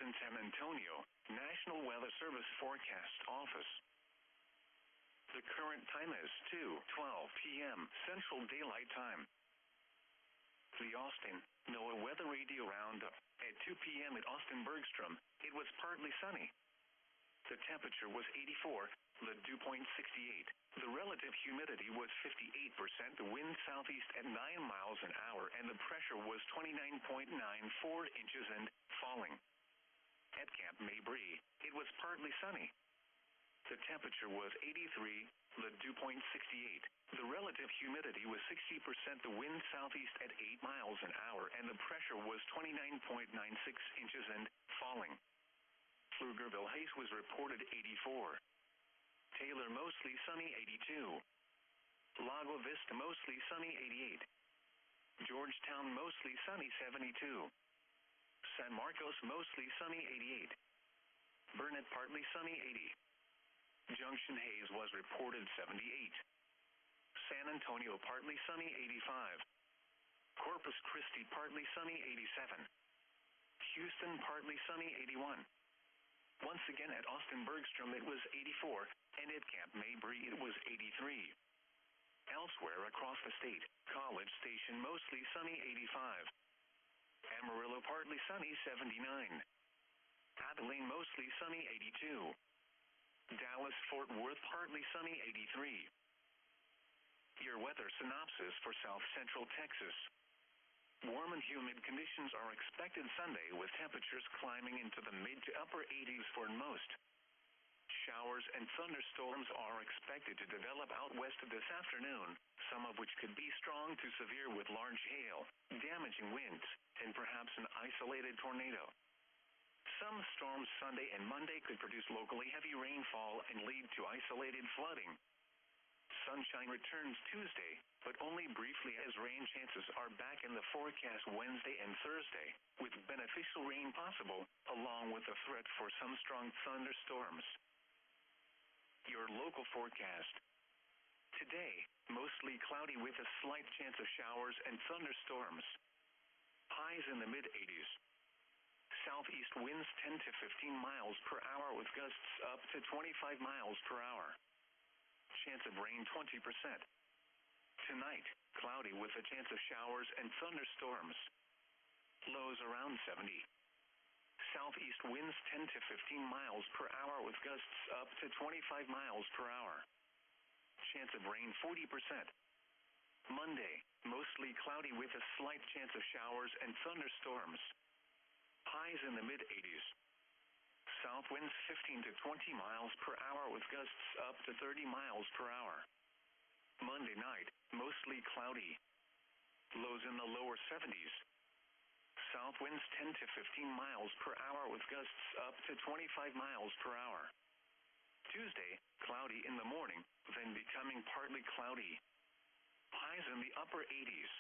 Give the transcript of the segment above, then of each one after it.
Austin San Antonio National Weather Service Forecast Office. The current time is 2:12 p.m. Central Daylight Time. The Austin NOAA Weather Radio Roundup. At 2 p.m. at Austin Bergstrom, it was partly sunny. The temperature was 84, the dew point 68. The relative humidity was 58%, the wind southeast at 9 miles an hour, and the pressure was 29.94 inches and falling. At Camp Mabry, it was partly sunny. The temperature was 83, the dew point 68. The relative humidity was 60%, the wind southeast at 8 miles an hour, and the pressure was 29.96 inches and falling. Pflugerville Hayes was reported 84. Taylor mostly sunny 82. Lago Vista mostly sunny 88. Georgetown mostly sunny 72. San Marcos mostly sunny 88. Burnett partly sunny 80. Junction Hayes was reported 78. San Antonio partly sunny 85. Corpus Christi partly sunny 87. Houston partly sunny 81. Once again at Austin Bergstrom it was 84, and at Camp Mabry it was 83. Elsewhere across the state, College Station mostly sunny 85. Amarillo partly sunny 79. Abilene mostly sunny 82. Dallas Fort Worth partly sunny 83. Your weather synopsis for South Central Texas. Warm and humid conditions are expected Sunday with temperatures climbing into the mid to upper 80s for most. Showers and thunderstorms are expected to develop out west this afternoon, some of which could be strong to severe with large hail, damaging winds, and perhaps an isolated tornado. Some storms Sunday and Monday could produce locally heavy rainfall and lead to isolated flooding. Sunshine returns Tuesday, but only briefly as rain chances are back in the forecast Wednesday and Thursday, with beneficial rain possible, along with a threat for some strong thunderstorms. Your local forecast. Today, mostly cloudy with a slight chance of showers and thunderstorms. Highs in the mid-80s. Southeast winds 10 to 15 miles per hour with gusts up to 25 miles per hour. Chance of rain 20%. Tonight, cloudy with a chance of showers and thunderstorms. Lows around 70. Southeast winds 10 to 15 miles per hour with gusts up to 25 miles per hour. Chance of rain 40%. Monday, mostly cloudy with a slight chance of showers and thunderstorms. Highs in the mid-80s. South winds 15 to 20 miles per hour with gusts up to 30 miles per hour. Monday night, mostly cloudy. Lows in the lower 70s. South winds 10 to 15 miles per hour with gusts up to 25 miles per hour. Tuesday, cloudy in the morning, then becoming partly cloudy. Highs in the upper 80s.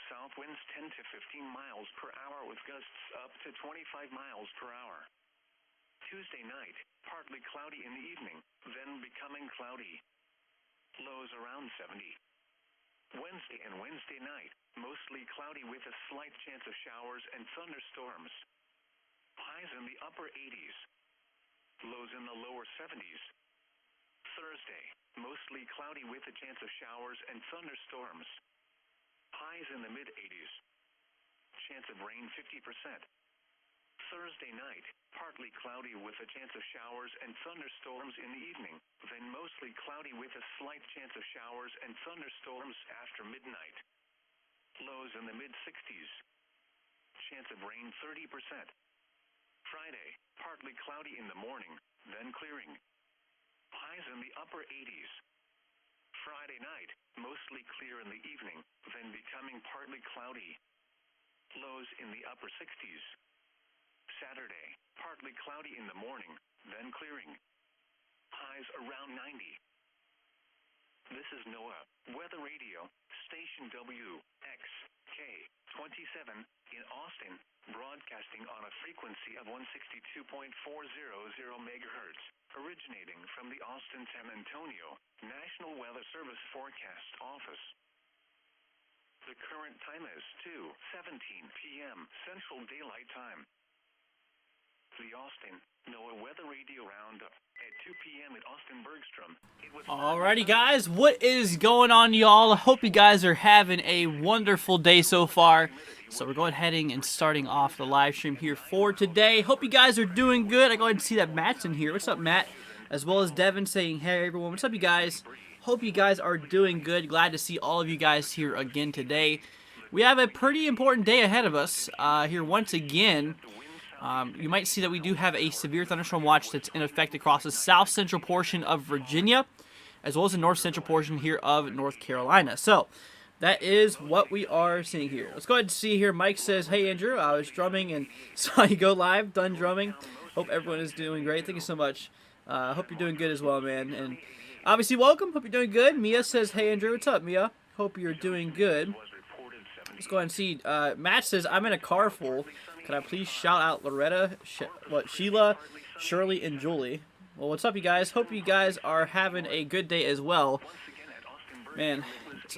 South winds 10 to 15 miles per hour with gusts up to 25 miles per hour. Tuesday night, partly cloudy in the evening, then becoming cloudy. Lows around 70. Wednesday and Wednesday night, mostly cloudy with a slight chance of showers and thunderstorms. Highs in the upper 80s. Lows in the lower 70s. Thursday, mostly cloudy with a chance of showers and thunderstorms. Highs in the mid-80s. Chance of rain 50%. Thursday night, partly cloudy with a chance of showers and thunderstorms in the evening, then mostly cloudy with a slight chance of showers and thunderstorms after midnight. Lows in the mid-60s. Chance of rain 30%. Friday, partly cloudy in the morning, then clearing. Highs in the upper 80s. Friday night, mostly clear in the evening, then becoming partly cloudy. Lows in the upper 60s. Saturday, partly cloudy in the morning, then clearing. Highs around 90. This is NOAA Weather Radio, Station WXK-27 in Austin, broadcasting on a frequency of 162.400 megahertz, originating from the Austin San Antonio National Weather Service Forecast Office. The current time is 2:17 p.m. Central Daylight Time. Austin. NOAA Weather Radio Roundup at 2 p.m. at Austin Bergstrom. Alrighty, guys, what is going on, y'all? I hope you guys are having a wonderful day so far. So we're going ahead and starting off the live stream here for today. Hope you guys are doing good. I go ahead and see that Matt's in here. What's up, Matt? As well as Devin saying, hey, everyone. What's up, you guys? Hope you guys are doing good. Glad to see all of you guys here again today. We have a pretty important day ahead of us here once again. You might see that we do have a severe thunderstorm watch that's in effect across the south central portion of Virginia, as well as the north central portion here of North Carolina. So that is what we are seeing here. Let's go ahead and see here. Mike says, hey, Andrew, I was drumming and saw you go live, done drumming. Hope everyone is doing great. Thank you so much. Hope you're doing good as well, man. And obviously, welcome. Hope you're doing good. Mia says, hey, Andrew, what's up, Mia? Hope you're doing good. Let's go ahead and see. Matt says, I'm in a car full. Can I please shout out Loretta, Sheila, Shirley, and Julie? Well, what's up, you guys? Hope you guys are having a good day as well. Man,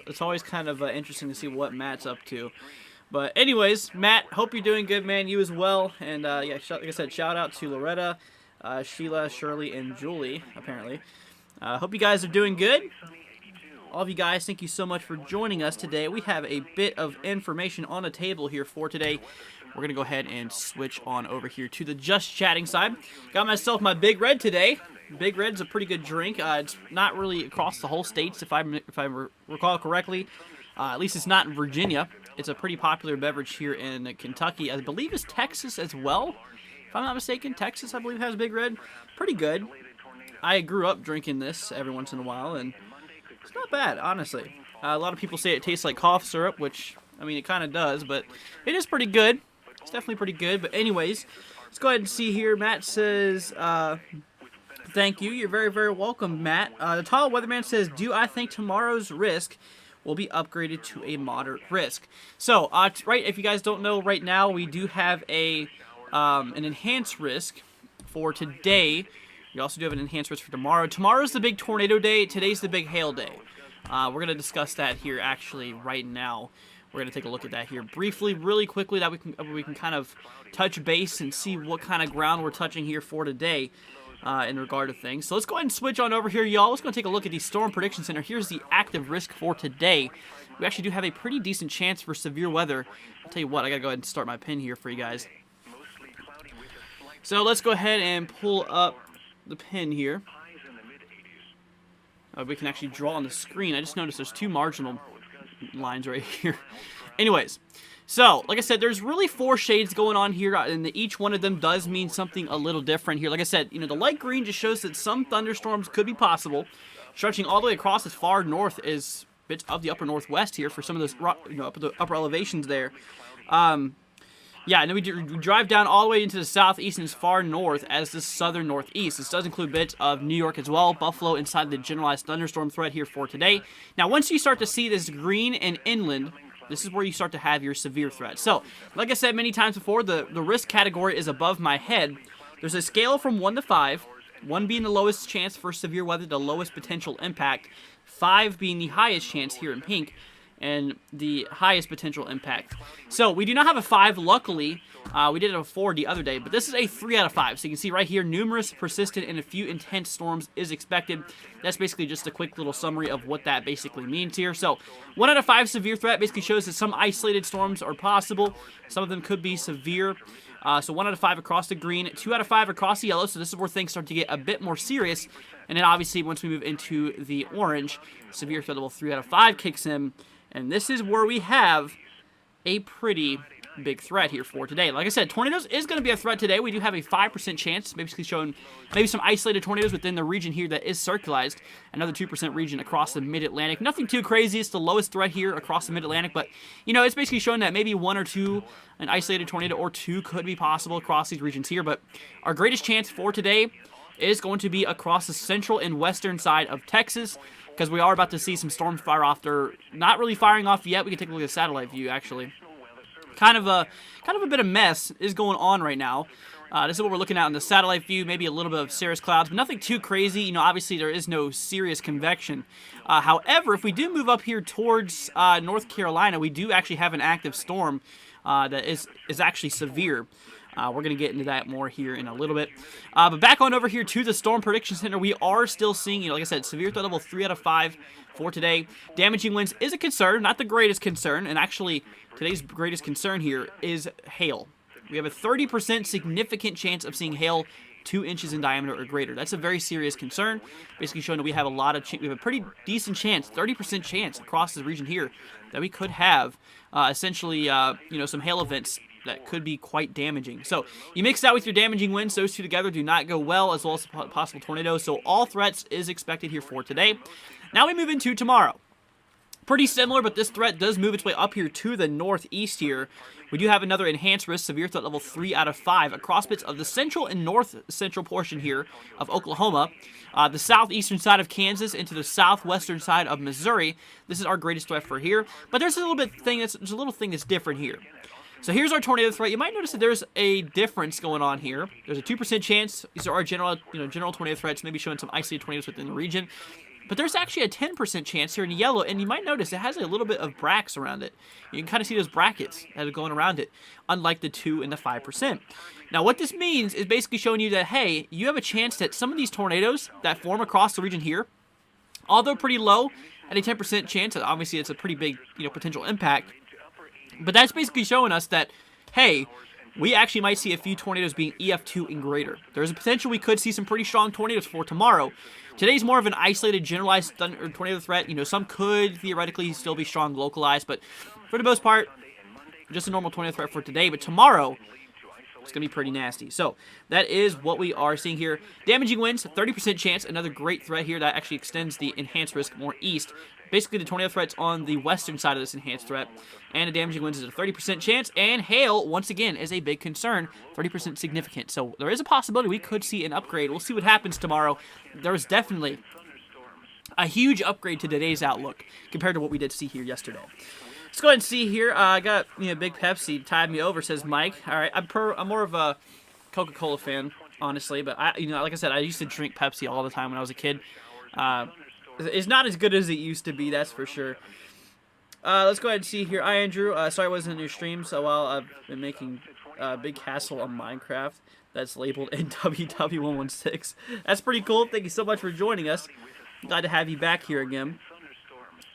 it's always kind of interesting to see what Matt's up to. But anyways, Matt, hope you're doing good, man. You as well. And yeah, like I said, shout out to Loretta, Sheila, Shirley, and Julie, apparently. Hope you guys are doing good. All of you guys, thank you so much for joining us today. We have a bit of information on the table here for today. We're going to go ahead and switch on over here to the Just Chatting side. Got myself my Big Red today. Big Red's a pretty good drink. It's not really across the whole states, if I recall correctly. At least it's not in Virginia. It's a pretty popular beverage here in Kentucky. I believe it's Texas as well. If I'm not mistaken, Texas, I believe, has Big Red. Pretty good. I grew up drinking this every once in a while, and it's not bad, honestly. A lot of people say it tastes like cough syrup, which, I mean, it kind of does, but it is pretty good. It's definitely pretty good. But anyways, let's go ahead and see here. Matt says, thank you. You're very, very welcome, Matt. The Tall Weatherman says, do I think tomorrow's risk will be upgraded to a moderate risk? So, right, if you guys don't know, right now we do have an enhanced risk for today. We also do have an enhanced risk for tomorrow. Tomorrow's the big tornado day. Today's the big hail day. We're going to discuss that here actually right now. We're going to take a look at that here briefly, really quickly, that we can kind of touch base and see what kind of ground we're touching here for today in regard to things. So let's go ahead and switch on over here, y'all. Let's go and take a look at the Storm Prediction Center. Here's the active risk for today. We actually do have a pretty decent chance for severe weather. I'll tell you what, I got to go ahead and start my pin here for you guys. So let's go ahead and pull up the pin here. We can actually draw on the screen. I just noticed there's two marginal lines right here. Anyways, so like I said, there's really 4 shades going on here, and each one of them does mean something a little different here. Like I said, the light green just shows that some thunderstorms could be possible, stretching all the way across as far north as bits of the upper northwest here for some of those upper elevations there. Yeah, and then we drive down all the way into the southeast and as far north as the southern northeast. This does include bits of New York as well. Buffalo inside the generalized thunderstorm threat here for today. Now, once you start to see this green and inland, this is where you start to have your severe threat. So, like I said many times before, the risk category is above my head. There's a scale from 1 to 5, 1 being the lowest chance for severe weather, the lowest potential impact, 5 being the highest chance here in pink, and the highest potential impact. So we do not have a 5, luckily. We did have a 4 the other day, but this is a 3 out of 5. So you can see right here, numerous, persistent, and a few intense storms is expected. That's basically just a quick little summary of what that basically means here. So 1 out of 5 severe threat basically shows that some isolated storms are possible. Some of them could be severe. So 1 out of 5 across the green, 2 out of 5 across the yellow. So this is where things start to get a bit more serious. And then obviously once we move into the orange, severe threat level 3 out of 5 kicks in. And this is where we have a pretty big threat here for today. Like I said, tornadoes is going to be a threat today. We do have a 5% chance, basically showing maybe some isolated tornadoes within the region here that is circularized. Another 2% region across the mid-Atlantic. Nothing too crazy. It's the lowest threat here across the mid-Atlantic, but, it's basically showing that maybe 1 or 2, an isolated tornado or 2 could be possible across these regions here. But our greatest chance for today is going to be across the central and western side of Texas, because we are about to see some storms fire off. They're not really firing off yet. We can take a look at the satellite view, actually. Kind of a bit of mess is going on right now. This is what we're looking at in the satellite view. Maybe a little bit of cirrus clouds, but nothing too crazy. Obviously there is no serious convection. However, if we do move up here towards North Carolina, we do actually have an active storm that is actually severe. We're going to get into that more here in a little bit. But back on over here to the Storm Prediction Center, we are still seeing, like I said, severe threat level 3 out of 5 for today. Damaging winds is a concern, not the greatest concern, and actually today's greatest concern here is hail. We have a 30% significant chance of seeing hail 2 inches in diameter or greater. That's a very serious concern, basically showing that we have we have a pretty decent chance, 30% chance across the region here that we could have essentially, some hail events that could be quite damaging. So you mix that with your damaging winds, those two together do not go well, as well as possible tornadoes. So all threats is expected here for today. Now we move into tomorrow. Pretty similar, but this threat does move its way up here to the northeast here. We do have another enhanced risk, severe threat level 3 out of 5, across bits of the central and north central portion here of Oklahoma, the southeastern side of Kansas, into the southwestern side of Missouri. This is our greatest threat for here, but there's a little thing that's different here. So here's our tornado threat. You might notice that there's a difference going on here. There's a 2% chance. These are our general tornado threats, maybe showing some isolated tornadoes within the region. But there's actually a 10% chance here in yellow, and you might notice it has a little bit of bracts around it. You can kind of see those brackets that are going around it, unlike the 2 and the 5%. Now, what this means is basically showing you that, hey, you have a chance that some of these tornadoes that form across the region here, although pretty low, at a 10% chance, obviously it's a pretty big, potential impact. But that's basically showing us that, hey, we actually might see a few tornadoes being EF2 and greater. There's a potential we could see some pretty strong tornadoes for tomorrow. Today's more of an isolated, generalized tornado threat. Some could theoretically still be strong localized, but for the most part, just a normal tornado threat for today. But tomorrow, it's going to be pretty nasty. So that is what we are seeing here. Damaging winds, 30% chance. Another great threat here that actually extends the enhanced risk more east. Basically, the tornado threat's on the western side of this enhanced threat, and the damaging winds is a 30% chance, and hail, once again, is a big concern, 30% significant. So there is a possibility we could see an upgrade. We'll see what happens tomorrow. There is definitely a huge upgrade to today's outlook compared to what we did see here yesterday. Let's go ahead and see here. I got Big Pepsi tied me over, says Mike. All right, I'm more of a Coca-Cola fan, honestly, but like I said, I used to drink Pepsi all the time when I was a kid. It's not as good as it used to be, that's for sure. Let's go ahead and see here. Hi, Andrew. Sorry I wasn't in your stream, so while I've been making a big castle on Minecraft that's labeled NWW116. That's pretty cool. Thank you so much for joining us. Glad to have you back here again.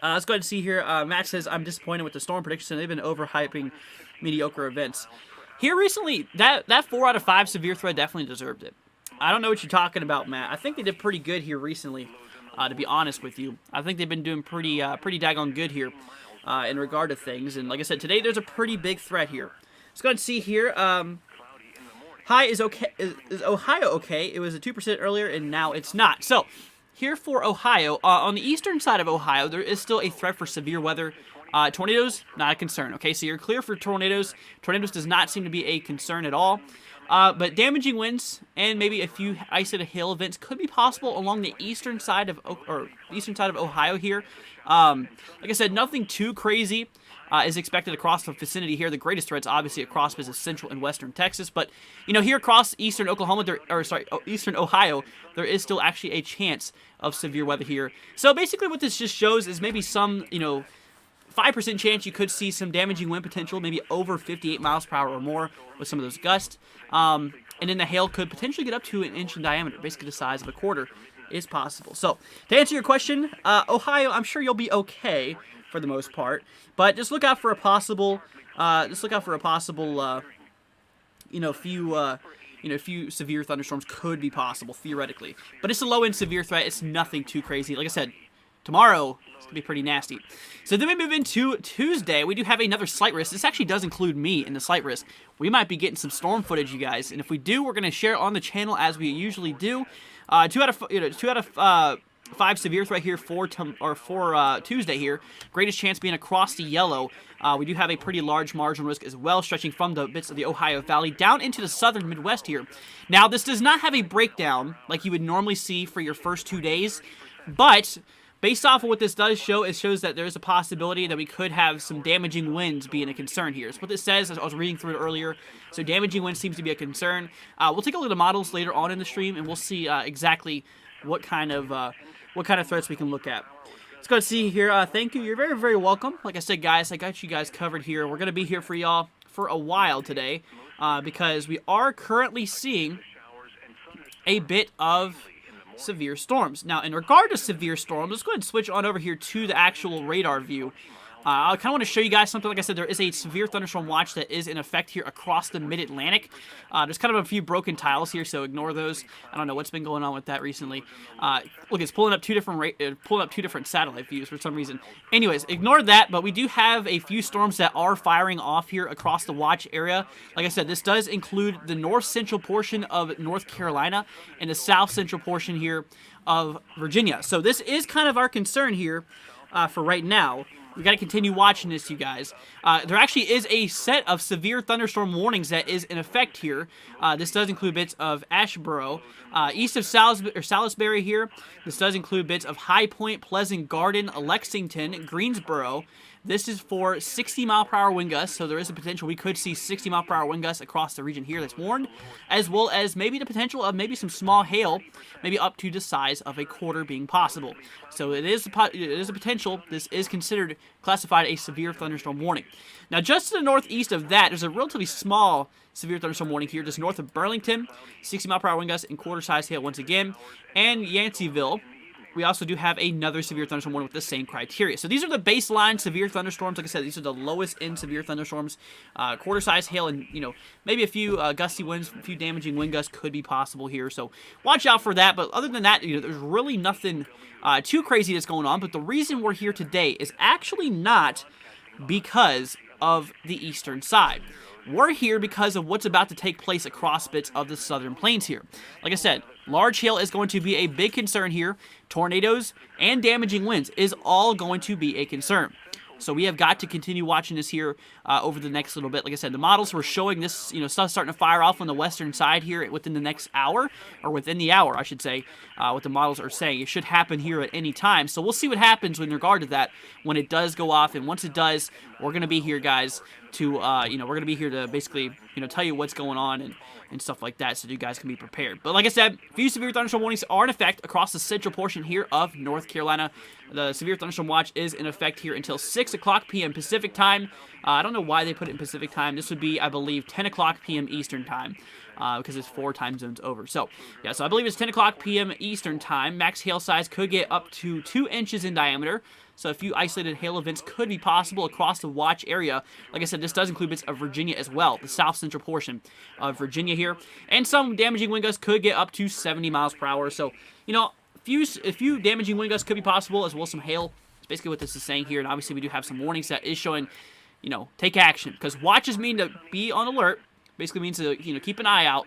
Let's go ahead and see here. Matt says, I'm disappointed with the storm prediction. They've been overhyping mediocre events. Here recently, that 4 out of 5 severe threat definitely deserved it. I don't know what you're talking about, Matt. I think they did pretty good here recently. To be honest with you, I think they've been doing pretty daggone good here in regard to things. And like I said, today there's a pretty big threat here. Let's go ahead and see here. Hi, is Ohio okay? It was a 2% earlier, and now it's not. So here for Ohio, on the eastern side of Ohio, there is still a threat for severe weather. Tornadoes, not a concern. Okay, so you're clear for tornadoes. Tornadoes does not seem to be a concern at all. But damaging winds and maybe a few isolated hail events could be possible along the eastern side of Ohio here. Like I said, nothing too crazy is expected across the vicinity here. The greatest threats obviously across is central and western Texas, but here across eastern Oklahoma, eastern Ohio, there is still actually a chance of severe weather here. So basically, what this just shows is maybe some 5% chance you could see some damaging wind potential, maybe over 58 miles per hour or more with some of those gusts. And then the hail could potentially get up to 1 inch in diameter, basically the size of a quarter is possible. So to answer your question, Ohio, I'm sure you'll be okay for the most part, but just look out for a possible, few severe thunderstorms could be possible theoretically. But it's a low-end severe threat. It's nothing too crazy. Like I said, tomorrow it's gonna be pretty nasty. So then we move into Tuesday. We do have another slight risk. This actually does include me in the slight risk. We might be getting some storm footage, you guys, and if we do, we're gonna share it on the channel as we usually do. 2 out of 5 severe threat here for Tuesday here. Greatest chance being across the yellow. We do have a pretty large marginal risk as well, stretching from the bits of the Ohio Valley down into the southern Midwest here. Now, this does not have a breakdown like you would normally see for your first 2 days, but based off of what this does show, it shows that there is a possibility that we could have some damaging winds being a concern here. So what this says, as I was reading through it earlier, so damaging winds seems to be a concern. We'll take a look at the models later on in the stream, and we'll see exactly what kind of threats we can look at. Let's go see here. Thank you. You're very, very welcome. Like I said, guys, I got you guys covered here. We're going to be here for y'all for a while today. because we are currently seeing a bit of severe storms. Now, in regard to severe storms, let's go ahead and switch on over here to the actual radar view. I kind of want to show you guys something. Like I said, there is a severe thunderstorm watch that is in effect here across the mid-Atlantic. There's kind of a few broken tiles here, so ignore those. I don't know what's been going on with that recently. Look, it's pulling up two different satellite views for some reason. Anyways, ignore that, but we do have a few storms that are firing off here across the watch area. Like I said, this does include the north-central portion of North Carolina and the south-central portion here of Virginia. So this is kind of our concern here for right now. We got to continue watching this, you guys. There actually is a set of severe thunderstorm warnings that is in effect here. This does include bits of Asheboro, east of Salisbury here. This does include bits of High Point, Pleasant Garden, Lexington, Greensboro. This is for 60-mile-per-hour wind gusts, so there is a potential we could see 60-mile-per-hour wind gusts across the region here that's warned, as well as maybe the potential of maybe some small hail, maybe up to the size of a quarter being possible. So it is a potential. This is considered classified a severe thunderstorm warning. Now, just to the northeast of that, there's a relatively small severe thunderstorm warning here, just north of Burlington, 60-mile-per-hour wind gusts and quarter-size hail once again, and Yanceyville. We also do have another severe thunderstorm warning with the same criteria. So these are the baseline severe thunderstorms. Like I said, these are the lowest end severe thunderstorms. Quarter-size hail and, maybe a few gusty winds, a few damaging wind gusts could be possible here. So watch out for that. But other than that, there's really nothing too crazy that's going on. But the reason we're here today is actually not because of the eastern side. We're here because of what's about to take place across bits of the southern plains here. Like I said, large hail is going to be a big concern here. Tornadoes and damaging winds is all going to be a concern. So we have got to continue watching this here over the next little bit. Like I said, the models were showing this, stuff starting to fire off on the western side here within the next hour, or within the hour, I should say, what the models are saying. It should happen here at any time. So we'll see what happens in regard to that when it does go off. And once it does, we're going to be here, guys, to, we're going to be here to basically, tell you what's going on and stuff like that so you guys can be prepared. But like I said, a few severe thunderstorm warnings are in effect across the central portion here of North Carolina. The severe thunderstorm watch is in effect here until 6 o'clock p.m. Pacific time. I don't know why they put it in Pacific time. This would be, I believe, 10 o'clock p.m. Eastern time because it's 4 time zones over. So, yeah, so I believe it's 10 o'clock p.m. Eastern time. Max hail size could get up to 2 inches in diameter. So a few isolated hail events could be possible across the watch area. Like I said, this does include bits of Virginia as well, the south central portion of Virginia here. And some damaging wind gusts could get up to 70 miles per hour. So, a few damaging wind gusts could be possible, as well as some hail. That's basically what this is saying here. And obviously we do have some warnings that is showing, take action. Because watches mean to be on alert. Basically means to, keep an eye out.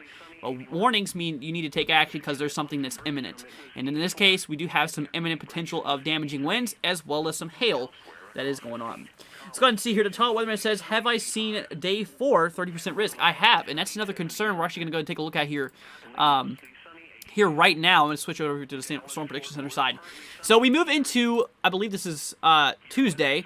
Warnings mean you need to take action because there's something that's imminent. And in this case, we do have some imminent potential of damaging winds as well as some hail that is going on. Let's go ahead and see here. The Total Weatherman says, have I seen day 4, 30% risk? I have, and that's another concern we're actually going to go and take a look at here. Here right now, I'm going to switch over to the Storm Prediction Center side. So we move into, I believe this is Wednesday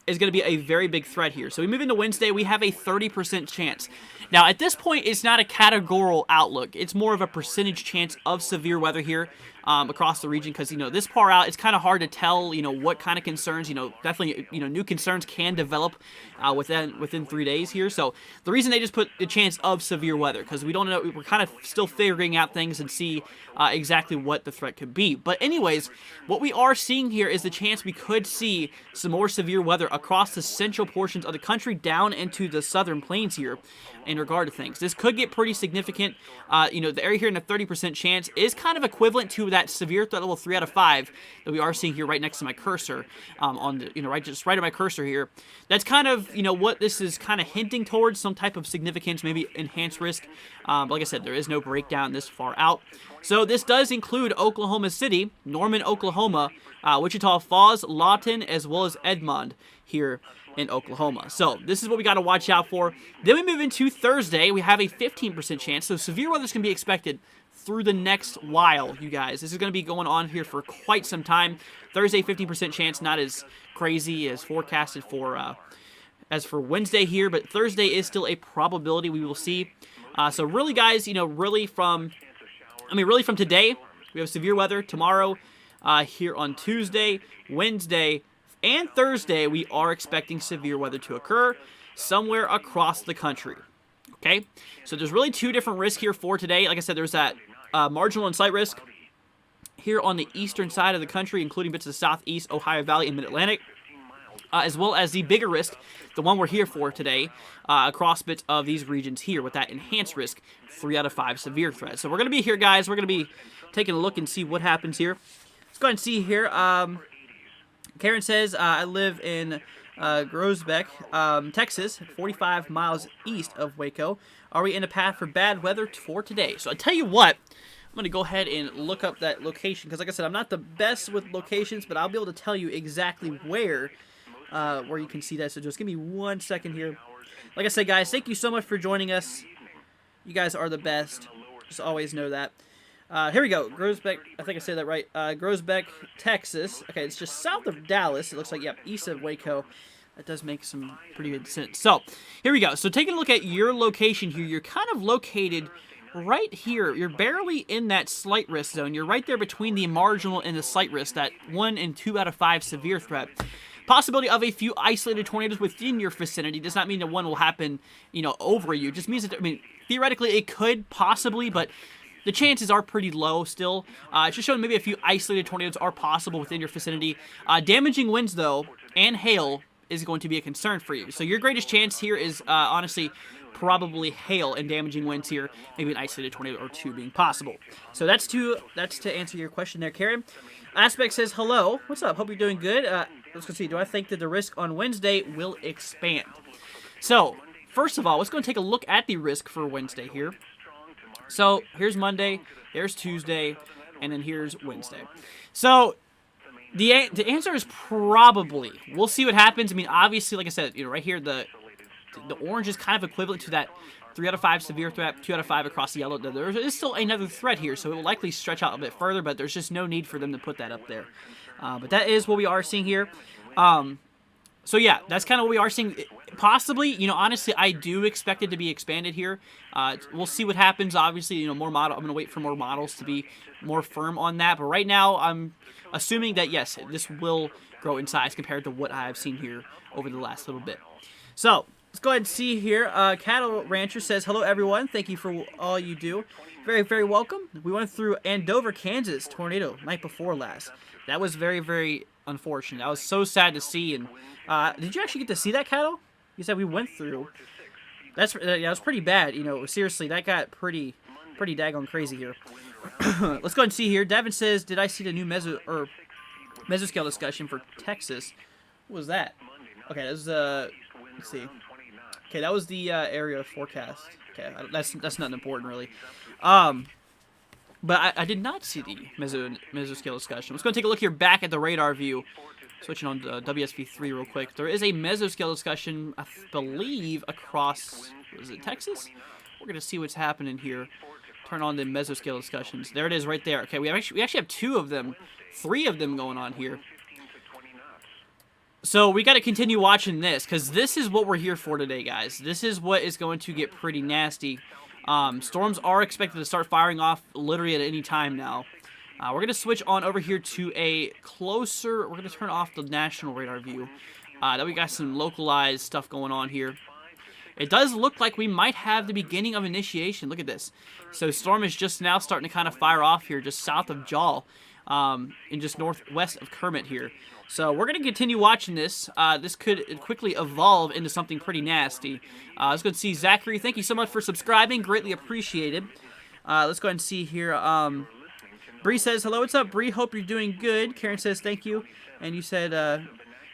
is going to be a very big threat here. So we move into Wednesday, we have a 30% chance. Now, at this point, it's not a categorical outlook. It's more of a percentage chance of severe weather here across the region because, this far out, it's kind of hard to tell, what kind of concerns, definitely, new concerns can develop within 3 days here. So the reason they just put the chance of severe weather because we don't know, we're kind of still figuring out things and see exactly what the threat could be. But anyways, what we are seeing here is the chance we could see some more severe weather across the central portions of the country down into the southern plains here in regard to things. This could get pretty significant. The area here in a 30% chance is kind of equivalent to that severe threat level 3 out of 5 that we are seeing here right next to my cursor on the, right at my cursor here. That's kind of, what this is kind of hinting towards, some type of significance, maybe enhanced risk. But like I said, there is no breakdown this far out. So this does include Oklahoma City, Norman, Oklahoma, Wichita Falls, Lawton, as well as Edmond here in Oklahoma. So this is what we got to watch out for. Then we move into Thursday. We have a 15% chance. So severe weather is going to be expected through the next while, you guys. This is going to be going on here for quite some time. Thursday, 15% chance, not as crazy as forecasted for as for Wednesday here, but Thursday is still a probability we will see. So really, guys, really from today, we have severe weather. Tomorrow, here on Tuesday, Wednesday, and Thursday, we are expecting severe weather to occur. somewhere across the country. Okay, so there's really two different risks here for today. Like I said, there's that marginal and slight risk here on the eastern side of the country, including bits of the southeast, Ohio Valley, and Mid-Atlantic, as well as the bigger risk, the one we're here for today, across bits of these regions here with that enhanced risk, 3 out of 5 severe threat. So we're going to be here, guys. We're going to be taking a look and see what happens here. Let's go ahead and see here. Karen says, I live in Groesbeck, Texas, 45 miles east of Waco. Are we in a path for bad weather for today? So I tell you what, I'm going to go ahead and look up that location, because like I said, I'm not the best with locations, but I'll be able to tell you exactly where you can see that. So just give me 1 second here. Like I said, guys, thank you so much for joining us. You guys are the best. Just always know that. Here we go. Groesbeck, I think I said that right. Groesbeck, Texas. Okay, it's just south of Dallas. It looks like, yep, east of Waco. That does make some pretty good sense. So, here we go. So, taking a look at your location here, you're kind of located right here. You're barely in that slight risk zone. You're right there between the marginal and the slight risk, that 1 and 2 out of 5 severe threat. Possibility of a few isolated tornadoes within your vicinity does not mean that one will happen, over you. It just means that, theoretically it could possibly, but the chances are pretty low still. It's just showing maybe a few isolated tornadoes are possible within your vicinity. Damaging winds, though, and hail is going to be a concern for you. So your greatest chance here is, honestly, probably hail and damaging winds here. Maybe an isolated tornado or 2 being possible. So that's to answer your question there, Karen. Aspect says, hello. What's up? Hope you're doing good. Let's go see. Do I think that the risk on Wednesday will expand? So, first of all, let's go and take a look at the risk for Wednesday here. So, here's Monday, there's Tuesday, and then here's Wednesday. So, the answer is probably. We'll see what happens. Obviously, like I said, right here, the orange is kind of equivalent to that 3 out of 5 severe threat, 2 out of 5 across the yellow. There is still another threat here, so it will likely stretch out a bit further, but there's just no need for them to put that up there. But that is what we are seeing here. So yeah, that's kind of what we are seeing. Possibly, honestly, I do expect it to be expanded here. We'll see what happens. Obviously, more model. I'm going to wait for more models to be more firm on that. But right now, I'm assuming that, yes, this will grow in size compared to what I've seen here over the last little bit. So, let's go ahead and see here. Cattle Rancher says, hello, everyone. Thank you for all you do. Very, very welcome. We went through Andover, Kansas tornado night before last. That was very, very unfortunate. I was so sad to see. And did you actually get to see that, Cattle? You said we went through. That's it was pretty bad. Seriously, that got pretty daggone crazy here. Let's go ahead and see here. Devin says, did I see the new mesoscale discussion for Texas? What was that? Okay, that was let's see. Okay, that was the area forecast. Okay, that's nothing important really. But I did not see the mesoscale discussion. Let's go take a look here back at the radar view. Switching on to WSV3 real quick. There is a mesoscale discussion, I believe, across, is it Texas? We're going to see what's happening here. Turn on the mesoscale discussions. There it is right there. Okay, we actually have 2 of them. 3 of them going on here. So we got to continue watching this, because this is what we're here for today, guys. This is what is going to get pretty nasty. Storms are expected to start firing off literally at any time now. We're going to switch on over here to a closer. We're going to turn off the national radar view. That we got some localized stuff going on here. It does look like we might have the beginning of initiation. Look at this. So storm is just now starting to kind of fire off here, just south of Jaw, and just northwest of Kermit here. So we're going to continue watching this. This could quickly evolve into something pretty nasty. Let's go and see Zachary. Thank you so much for subscribing. Greatly appreciated. Let's go ahead and see here. Bree says, hello, what's up, Bree? Hope you're doing good. Karen says, thank you. And you said,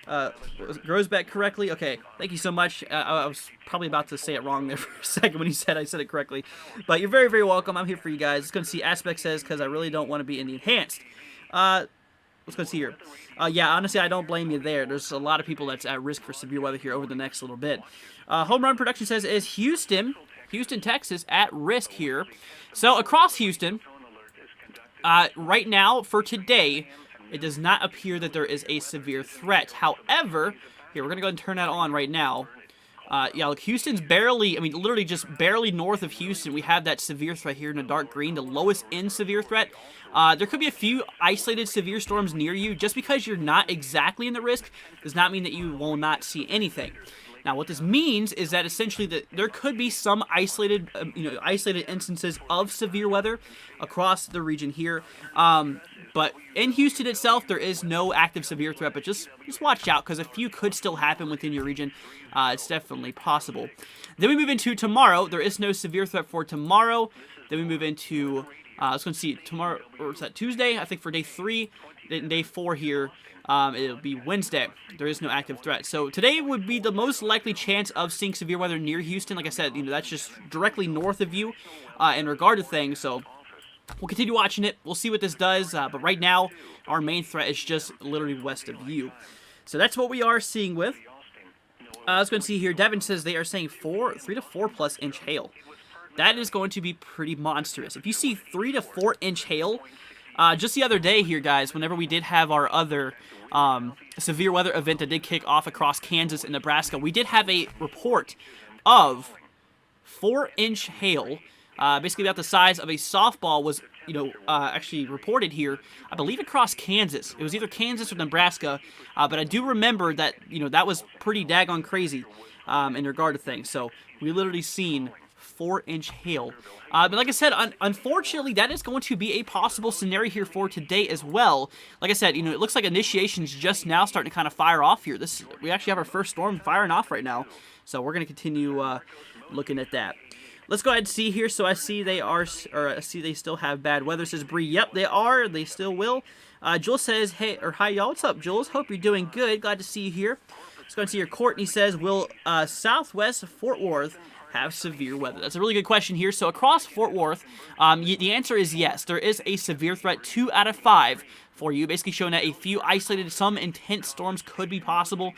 Groesbeck correctly? Okay, thank you so much. I was probably about to say it wrong there for a second when I said it correctly. But you're very, very welcome. I'm here for you guys. Let's go and see Aspect says, because I really don't want to be in the enhanced. Let's go see here. Yeah, honestly, I don't blame you there. There's a lot of people that's at risk for severe weather here over the next little bit. Home Run Production says, is Houston, Texas, at risk here? So across Houston, right now, for today, it does not appear that there is a severe threat. However, here, we're going to go ahead and turn that on right now. Yeah, look, Houston's barely, literally just barely north of Houston. We have that severe threat here in the dark green, the lowest in severe threat. There could be a few isolated severe storms near you. Just because you're not exactly in the risk does not mean that you will not see anything. Now, what this means is that essentially that there could be some isolated, isolated instances of severe weather across the region here. But in Houston itself, there is no active severe threat, but just watch out because a few could still happen within your region. It's definitely possible. Then we move into tomorrow. There is no severe threat for tomorrow. Then we move into, let's go and see, tomorrow, or is that Tuesday? I think for day 3, then day 4 here, it'll be Wednesday. There is no active threat. So today would be the most likely chance of seeing severe weather near Houston. Like I said, that's just directly north of you in regard to things. So we'll continue watching it. We'll see what this does. But right now, our main threat is just literally west of you. So that's what we are seeing with. Let's go and see here. Devin says they are saying 3 to 4 plus inch hail. That is going to be pretty monstrous. If you see 3 to 4 inch hail, just the other day here, guys, whenever we did have our other severe weather event that did kick off across Kansas and Nebraska, we did have a report of 4-inch hail, basically about the size of a softball was, actually reported here, I believe across Kansas. It was either Kansas or Nebraska, but I do remember that, that was pretty daggone crazy in regard to things. So we literally seen 4-inch hail. But like I said, unfortunately, that is going to be a possible scenario here for today as well. Like I said, it looks like initiation's just now starting to kind of fire off here. We actually have our first storm firing off right now. So we're going to continue looking at that. Let's go ahead and see here. So I see they still have bad weather, says Bree. Yep, they are. They still will. Jules says, hey, or hi, y'all. What's up, Jules? Hope you're doing good. Glad to see you here. Let's go and see here. Courtney says, will Southwest Fort Worth have severe weather? That's a really good question here. So across Fort Worth, the answer is yes. There is a severe threat, 2 out of 5 for you, basically showing that a few isolated, some intense storms could be possible.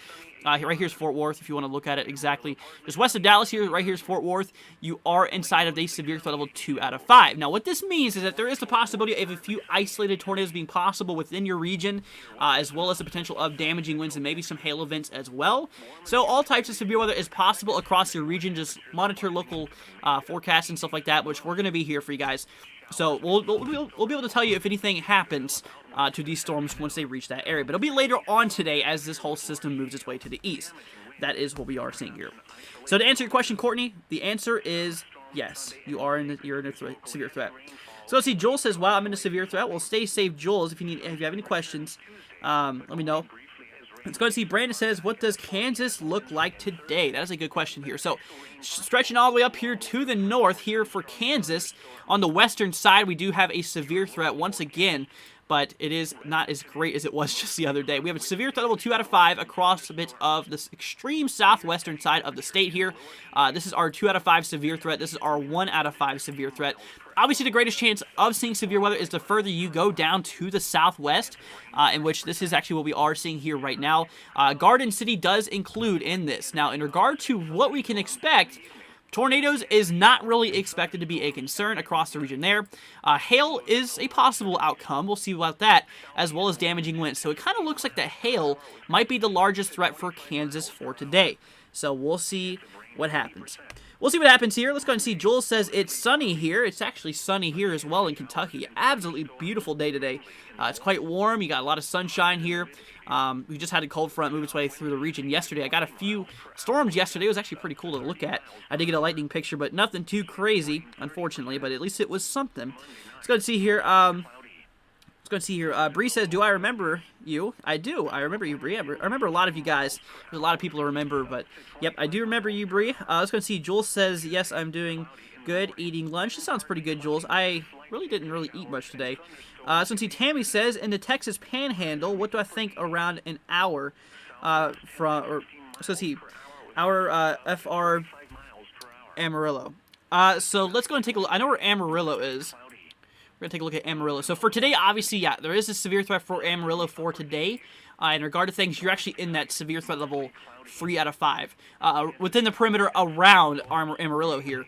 Right here's Fort Worth, if you want to look at it exactly. Just west of Dallas here, right here's Fort Worth. You are inside of a severe threat level 2 out of 5. Now, what this means is that there is the possibility of a few isolated tornadoes being possible within your region, as well as the potential of damaging winds and maybe some hail events as well. So all types of severe weather is possible across your region. Just monitor local forecasts and stuff like that, which we're going to be here for you guys. So we'll be able to tell you if anything happens to these storms once they reach that area. But it'll be later on today as this whole system moves its way to the east. That is what we are seeing here. So to answer your question, Courtney, the answer is yes. You're in a severe threat. So let's see. Joel says, "Wow, I'm in a severe threat." Well, stay safe, Joel. If you have any questions, let me know. Let's go and see. Brandon says, what does Kansas look like today? That is a good question here. So, stretching all the way up here to the north here for Kansas. On the western side, we do have a severe threat once again, but it is not as great as it was just the other day. We have a severe threat level 2 out of 5 across a bit of this extreme southwestern side of the state here. This is our 2 out of 5 severe threat. This is our 1 out of 5 severe threat. Obviously, the greatest chance of seeing severe weather is the further you go down to the southwest, in which this is actually what we are seeing here right now. Garden City does include in this. Now, in regard to what we can expect, tornadoes is not really expected to be a concern across the region there. Hail is a possible outcome. We'll see about that, as well as damaging winds. So it kind of looks like the hail might be the largest threat for Kansas for today. So we'll see what happens. We'll see what happens here. Let's go and see. Joel says it's sunny here. It's actually sunny here as well in Kentucky. Absolutely beautiful day today. It's quite warm. You got a lot of sunshine here. We just had a cold front move its way through the region yesterday. I got a few storms yesterday. It was actually pretty cool to look at. I did get a lightning picture, but nothing too crazy, unfortunately. But at least it was something. Let's go and see here. Bree says, do I remember you? I do. I remember you, Bree. I remember a lot of you guys. There's a lot of people to remember, but yep, I do remember you, Bree. Let's go and see. Jules says, yes, I'm doing good eating lunch. This sounds pretty good, Jules. I didn't eat much today. Let's go and see. Tammy says, in the Texas Panhandle, what do I think around an hour let's see, our FR Amarillo. So let's go and take a look. I know where Amarillo is. We're going to take a look at Amarillo. So for today, obviously, yeah, there is a severe threat for Amarillo for today. In regard to things, you're actually in that severe threat level 3 out of 5. Within the perimeter around Amarillo here.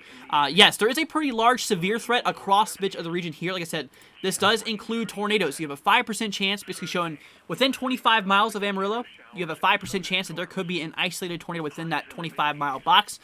Yes, there is a pretty large severe threat across the bit of the region here. Like I said, this does include tornadoes. You have a 5% chance, basically showing within 25 miles of Amarillo, you have a 5% chance that there could be an isolated tornado within that 25-mile box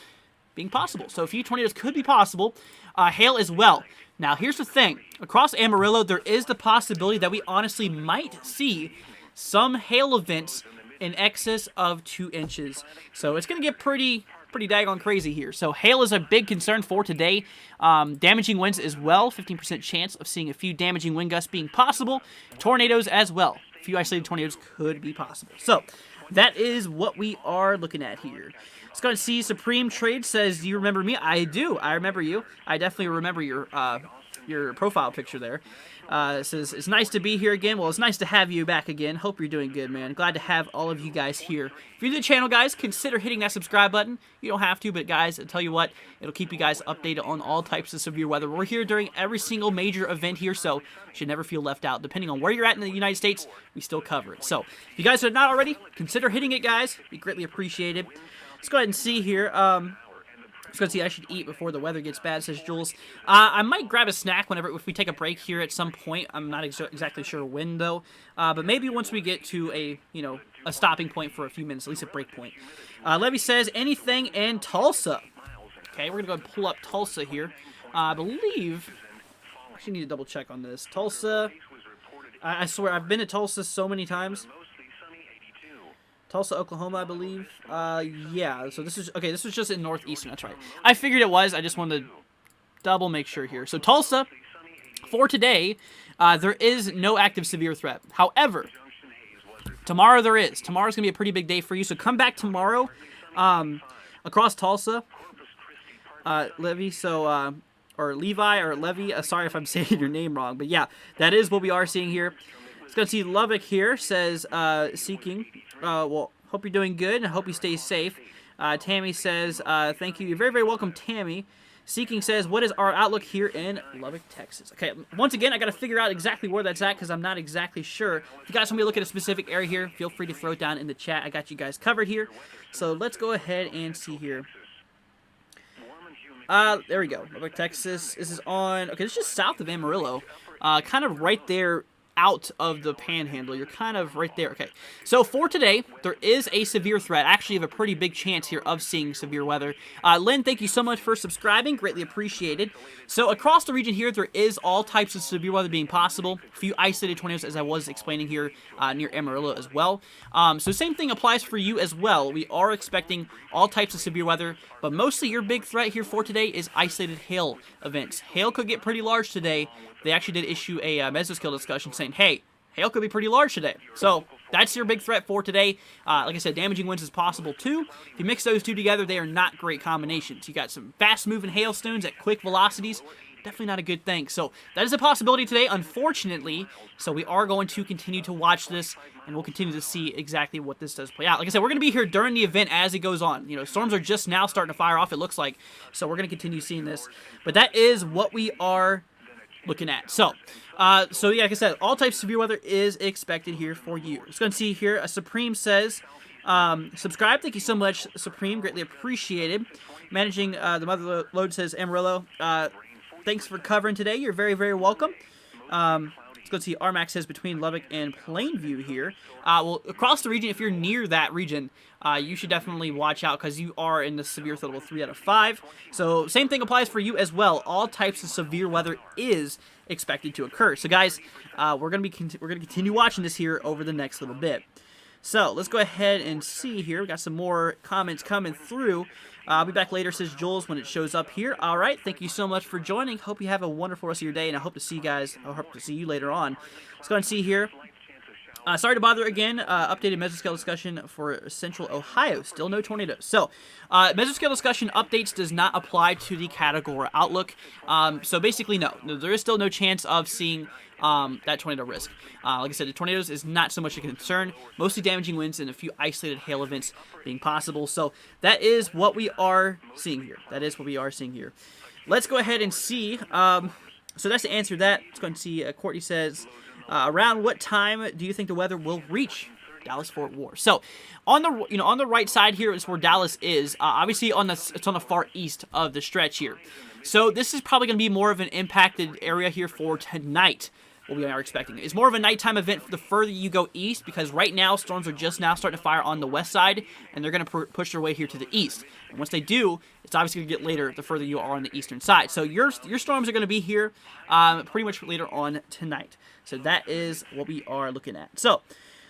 being possible. So a few tornadoes could be possible. Hail as well. Now, here's the thing. Across Amarillo, there is the possibility that we honestly might see some hail events in excess of 2 inches. So it's going to get pretty daggone crazy here. So hail is a big concern for today. Damaging winds as well. 15% chance of seeing a few damaging wind gusts being possible. Tornadoes as well. A few isolated tornadoes could be possible. So that is what we are looking at here. Let's go and see. Supreme Trade says, do you remember me? I do. I remember you. I definitely remember your profile picture there. It says, it's nice to be here again. Well, it's nice to have you back again. Hope you're doing good, man. Glad to have all of you guys here. If you're new to the channel, guys, consider hitting that subscribe button. You don't have to, but guys, I'll tell you what, it'll keep you guys updated on all types of severe weather. We're here during every single major event here, so you should never feel left out. Depending on where you're at in the United States, we still cover it. So if you guys are not already, consider hitting it, guys. Be greatly appreciated. Let's go ahead and see here. Let's go see. I should eat before the weather gets bad, says Jules. I might grab a snack if we take a break here at some point. I'm not exactly sure when though, but maybe once we get to a stopping point for a few minutes, at least a break point. Levy says anything in Tulsa. Okay, we're gonna go and pull up Tulsa here. I believe. Actually, need to double check on this. Tulsa. I swear I've been to Tulsa so many times. Tulsa, Oklahoma, I believe. Yeah, so this is, okay, this was just in northeastern, that's right. I figured it was, I just wanted to double make sure here. So Tulsa, for today, there is no active severe threat. However, tomorrow there is. Tomorrow's going to be a pretty big day for you, so come back tomorrow across Tulsa. Levy, so, or Levi, or Levy, sorry if I'm saying your name wrong, but yeah, that is what we are seeing here. Let's go see Lubbock here, says, seeking. Well, hope you're doing good, and I hope you stay safe. Tammy says, thank you. You're very, very welcome, Tammy. Seeking says, what is our outlook here in Lubbock, Texas? Okay, once again, I got to figure out exactly where that's at because I'm not exactly sure. If you guys want me to look at a specific area here, feel free to throw it down in the chat. I got you guys covered here. So let's go ahead and see here. There we go. Lubbock, Texas. This is on, okay, this is just south of Amarillo. Kind of right there out of the panhandle. You're kind of right there. Okay, so for today, there is a severe threat. Actually, you have a pretty big chance here of seeing severe weather. Lynn, thank you so much for subscribing. Greatly appreciated. So across the region here, there is all types of severe weather being possible. A few isolated tornadoes, as I was explaining here near Amarillo as well. So same thing applies for you as well. We are expecting all types of severe weather, but mostly your big threat here for today is isolated hail events. Hail could get pretty large today. They actually did issue a mesoscale discussion saying, hey, hail could be pretty large today. So that's your big threat for today. Like I said, damaging winds is possible too. If you mix those two together, they are not great combinations. You got some fast-moving hailstones at quick velocities. Definitely not a good thing. So that is a possibility today, unfortunately. So we are going to continue to watch this, and we'll continue to see exactly what this does play out. Like I said, we're going to be here during the event as it goes on. You know, storms are just now starting to fire off, it looks like. So we're going to continue seeing this. But that is what we are looking at. So yeah, like I said, all types of severe weather is expected here for you. Let's go and see here. Supreme says, subscribe. Thank you so much, Supreme. Greatly appreciated. Managing the mother load says Amarillo. Thanks for covering today. You're very, very welcome. Let's go see. Armax says between Lubbock and Plainview here. Well, across the region, if you're near that region, you should definitely watch out because you are in the severe threat level 3 out of 5. So same thing applies for you as well. All types of severe weather is expected to occur. So guys, we're gonna continue watching this here over the next little bit. So let's go ahead and see here. We got some more comments coming through. I'll be back later, says Jules, when it shows up here. All right, thank you so much for joining. Hope you have a wonderful rest of your day, and I hope to see you guys. I hope to see you later on. Let's go and see here. Sorry to bother again. Updated mesoscale discussion for Central Ohio. Still no tornadoes. So, mesoscale discussion updates does not apply to the category outlook. So basically, no. There is still no chance of seeing that tornado risk. Like I said, the tornadoes is not so much a concern. Mostly damaging winds and a few isolated hail events being possible. So that is what we are seeing here. That is what we are seeing here. Let's go ahead and see. So that's to answer that. Let's go and see. Courtney says, around what time do you think the weather will reach Dallas-Fort Worth? So on the right side here is where Dallas is. Obviously it's on the far east of the stretch here. So this is probably going to be more of an impacted area here for tonight. What we are expecting. It's more of a nighttime event the further you go east, because right now storms are just now starting to fire on the west side, and they're going to push their way here to the east. And once they do, it's obviously going to get later the further you are on the eastern side. So your storms are going to be here pretty much later on tonight. So that is what we are looking at. So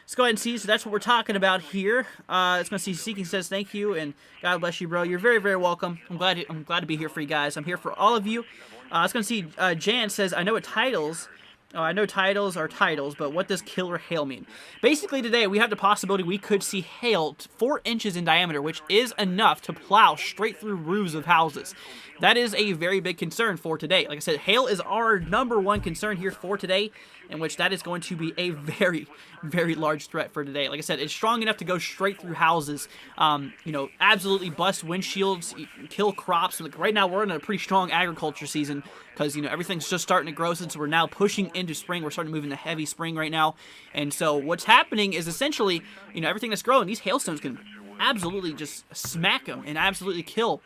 Let's go ahead and see. So that's what we're talking about here. Let's go see. Seeking says thank you and God bless you, bro. You're very, very welcome. I'm glad to be here for you guys. I'm here for all of you. Let's go see. Jan says I know what titles. I know titles are titles, but what does killer hail mean? Basically, today we have the possibility we could see hail 4 inches in diameter, which is enough to plow straight through roofs of houses. That is a very big concern for today. Like I said, hail is our #1 concern here for today, in which that is going to be a very, very large threat for today. Like I said, it's strong enough to go straight through houses, absolutely bust windshields, kill crops. Like right now, we're in a pretty strong agriculture season because, everything's just starting to grow since we're now pushing into spring. We're starting to move into heavy spring right now. And so what's happening is essentially, everything that's growing, these hailstones can absolutely just smack them and absolutely kill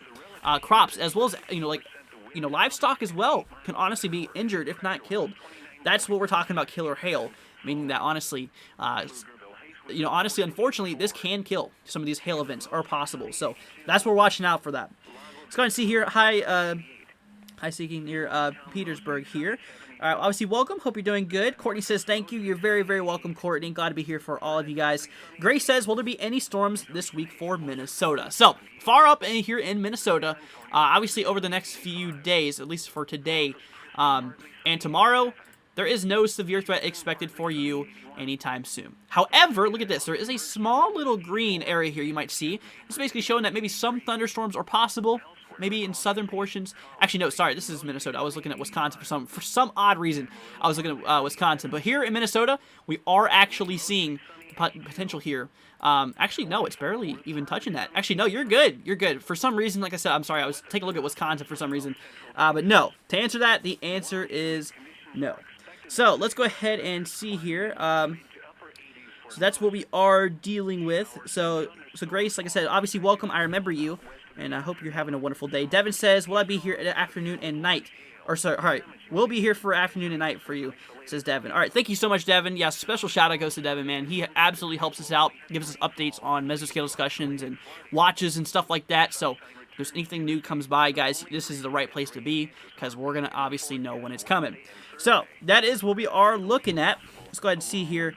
crops, as well as, livestock as well can honestly be injured, if not killed. That's what we're talking about, killer hail, meaning that honestly, unfortunately, this can kill. Some of these hail events are possible, so that's what we're watching out for that. Let's go ahead and see here. Hi, Seeking near Petersburg here. All right, obviously, welcome. Hope you're doing good. Courtney says thank you. You're very, very welcome, Courtney. Glad to be here for all of you guys. Grace says, will there be any storms this week for Minnesota? So, far up here in Minnesota, obviously over the next few days, at least for today and tomorrow, there is no severe threat expected for you anytime soon. However, look at this. There is a small little green area here you might see. It's basically showing that maybe some thunderstorms are possible, maybe in southern portions. Actually, no, sorry, this is Minnesota. I was looking at Wisconsin for some odd reason. I was looking at Wisconsin. But here in Minnesota, we are actually seeing the potential here. Actually, no, it's barely even touching that. Actually, no, you're good. You're good. For some reason, like I said, I'm sorry, I was taking a look at Wisconsin for some reason. But no, to answer that, the answer is no. So let's go ahead and see here. So that's what we are dealing with. So Grace, like I said, obviously welcome. I remember you, and I hope you're having a wonderful day. Devin says, will I be here at afternoon and night? Or sorry, all right, we'll be here for afternoon and night for you, says Devin. All right, thank you so much, Devin. Yeah, special shout out goes to Devin, man. He absolutely helps us out, gives us updates on mesoscale discussions and watches and stuff like that. So if there's anything new comes by, guys, this is the right place to be because we're going to obviously know when it's coming. So that is what we are looking at. Let's go ahead and see here.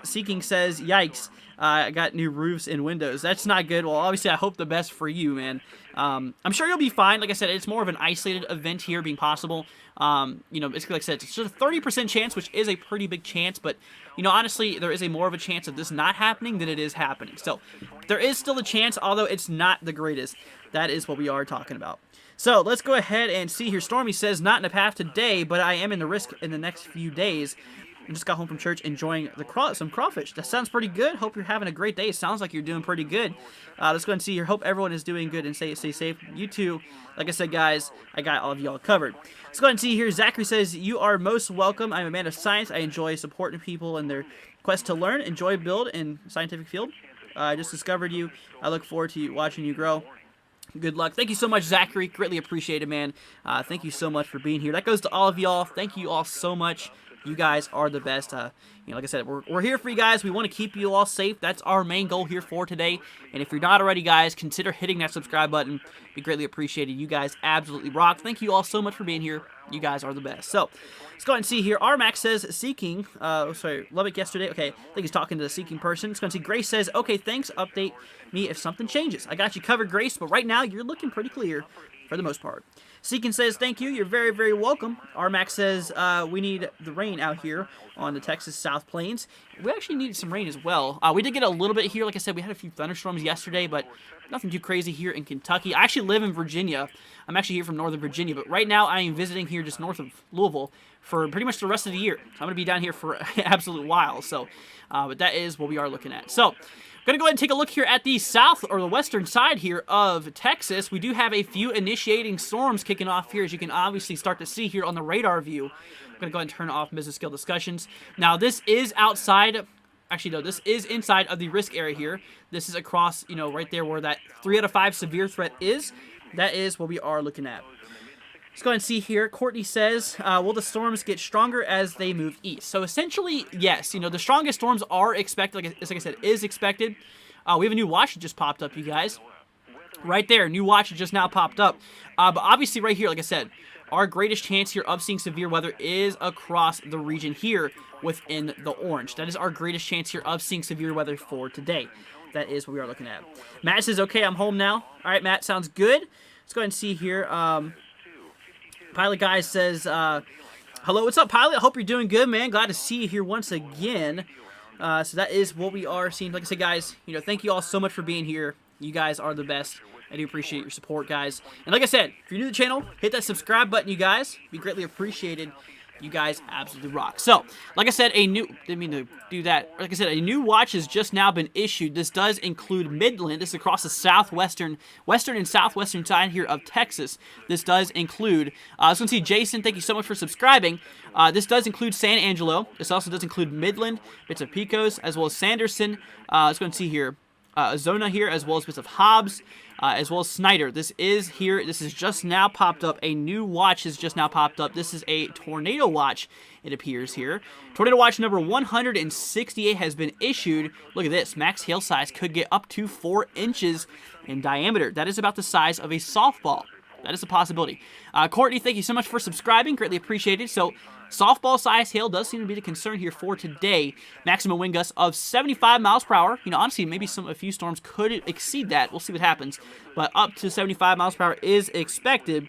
Seeking says, yikes, I got new roofs and windows. That's not good. Well, obviously, I hope the best for you, man. I'm sure you'll be fine. Like I said, it's more of an isolated event here being possible. Basically, like I said, it's just a 30% chance, which is a pretty big chance. But, honestly, there is a more of a chance of this not happening than it is happening. So there is still a chance, although it's not the greatest. That is what we are talking about. So let's go ahead and see here. Stormy says, not in the path today, but I am in the risk in the next few days. I just got home from church enjoying some crawfish. That sounds pretty good. Hope you're having a great day. It sounds like you're doing pretty good. Let's go ahead and see here. Hope everyone is doing good and stay safe. You too. Like I said, guys, I got all of y'all covered. Let's go ahead and see here. Zachary says, you are most welcome. I'm a man of science. I enjoy supporting people in their quest to learn, enjoy, build in scientific field. I just discovered you. I look forward to watching you grow. Good luck. Thank you so much, Zachary. Greatly appreciate it, man. Thank you so much for being here. That goes to all of y'all. Thank you all so much. You guys are the best. Like I said, we're here for you guys. We want to keep you all safe. That's our main goal here for today. And if you're not already, guys, consider hitting that subscribe button. Be greatly appreciated. You guys absolutely rock. Thank you all so much for being here. You guys are the best. So let's go ahead and see here. RMAX says Seeking. Lubbock yesterday. Okay, I think he's talking to the Seeking person. Let's go and see. Grace says, okay, thanks. Update me if something changes. I got you covered, Grace, but right now you're looking pretty clear for the most part. Seeking says, thank you. You're very, very welcome. RMAX says, we need the rain out here on the Texas South Plains. We actually needed some rain as well. We did get a little bit here. Like I said, we had a few thunderstorms yesterday, but nothing too crazy here in Kentucky. I actually live in Virginia. I'm actually here from Northern Virginia, but right now I am visiting here just north of Louisville for pretty much the rest of the year. So I'm going to be down here for an absolute while. So, but that is what we are looking at. So, I'm going to go ahead and take a look here at the south or the western side here of Texas. We do have a few initiating storms kicking off here, as you can obviously start to see here on the radar view. I'm going to go ahead and turn off mesoscale discussions. Now, this is outside. Actually, no, this is inside of the risk area here. This is across, right there where that 3 out of 5 severe threat is. That is what we are looking at. Let's go ahead and see here. Courtney says, will the storms get stronger as they move east? So essentially, yes. The strongest storms are expected, like I said, is expected. We have a new watch that just popped up, you guys. Right there, new watch just now popped up. But obviously right here, like I said, our greatest chance here of seeing severe weather is across the region here within the orange. That is our greatest chance here of seeing severe weather for today. That is what we are looking at. Matt says, okay, I'm home now. All right, Matt, sounds good. Let's go ahead and see here. Pilot Guy says, hello, what's up, Pilot? I hope you're doing good, man. Glad to see you here once again. So that is what we are seeing. Like I said, guys, thank you all so much for being here. You guys are the best. I do appreciate your support, guys. And like I said, if you're new to the channel, hit that subscribe button, you guys. It'd be greatly appreciated. You guys absolutely rock. So, like I said, didn't mean to do that. Like I said, a new watch has just now been issued. This does include Midland. This is across the western and southwestern side here of Texas. This does include, I was going to see Jason, thank you so much for subscribing. This does include San Angelo. This also does include Midland, bits of Pecos, as well as Sanderson. Let's go and see here. Zona here, as well as bits of Hobbs, as well as Snyder. This is here. This is just now popped up. A new watch has just now popped up. This is a tornado watch, it appears here. Tornado watch number 168 has been issued. Look at this. Max hail size could get up to 4 inches in diameter. That is about the size of a softball. That is a possibility. Courtney, thank you so much for subscribing. Greatly appreciated. So, softball size hail does seem to be the concern here for today. Maximum wind gusts of 75 miles per hour. Honestly, maybe a few storms could exceed that. We'll see what happens. But up to 75 miles per hour is expected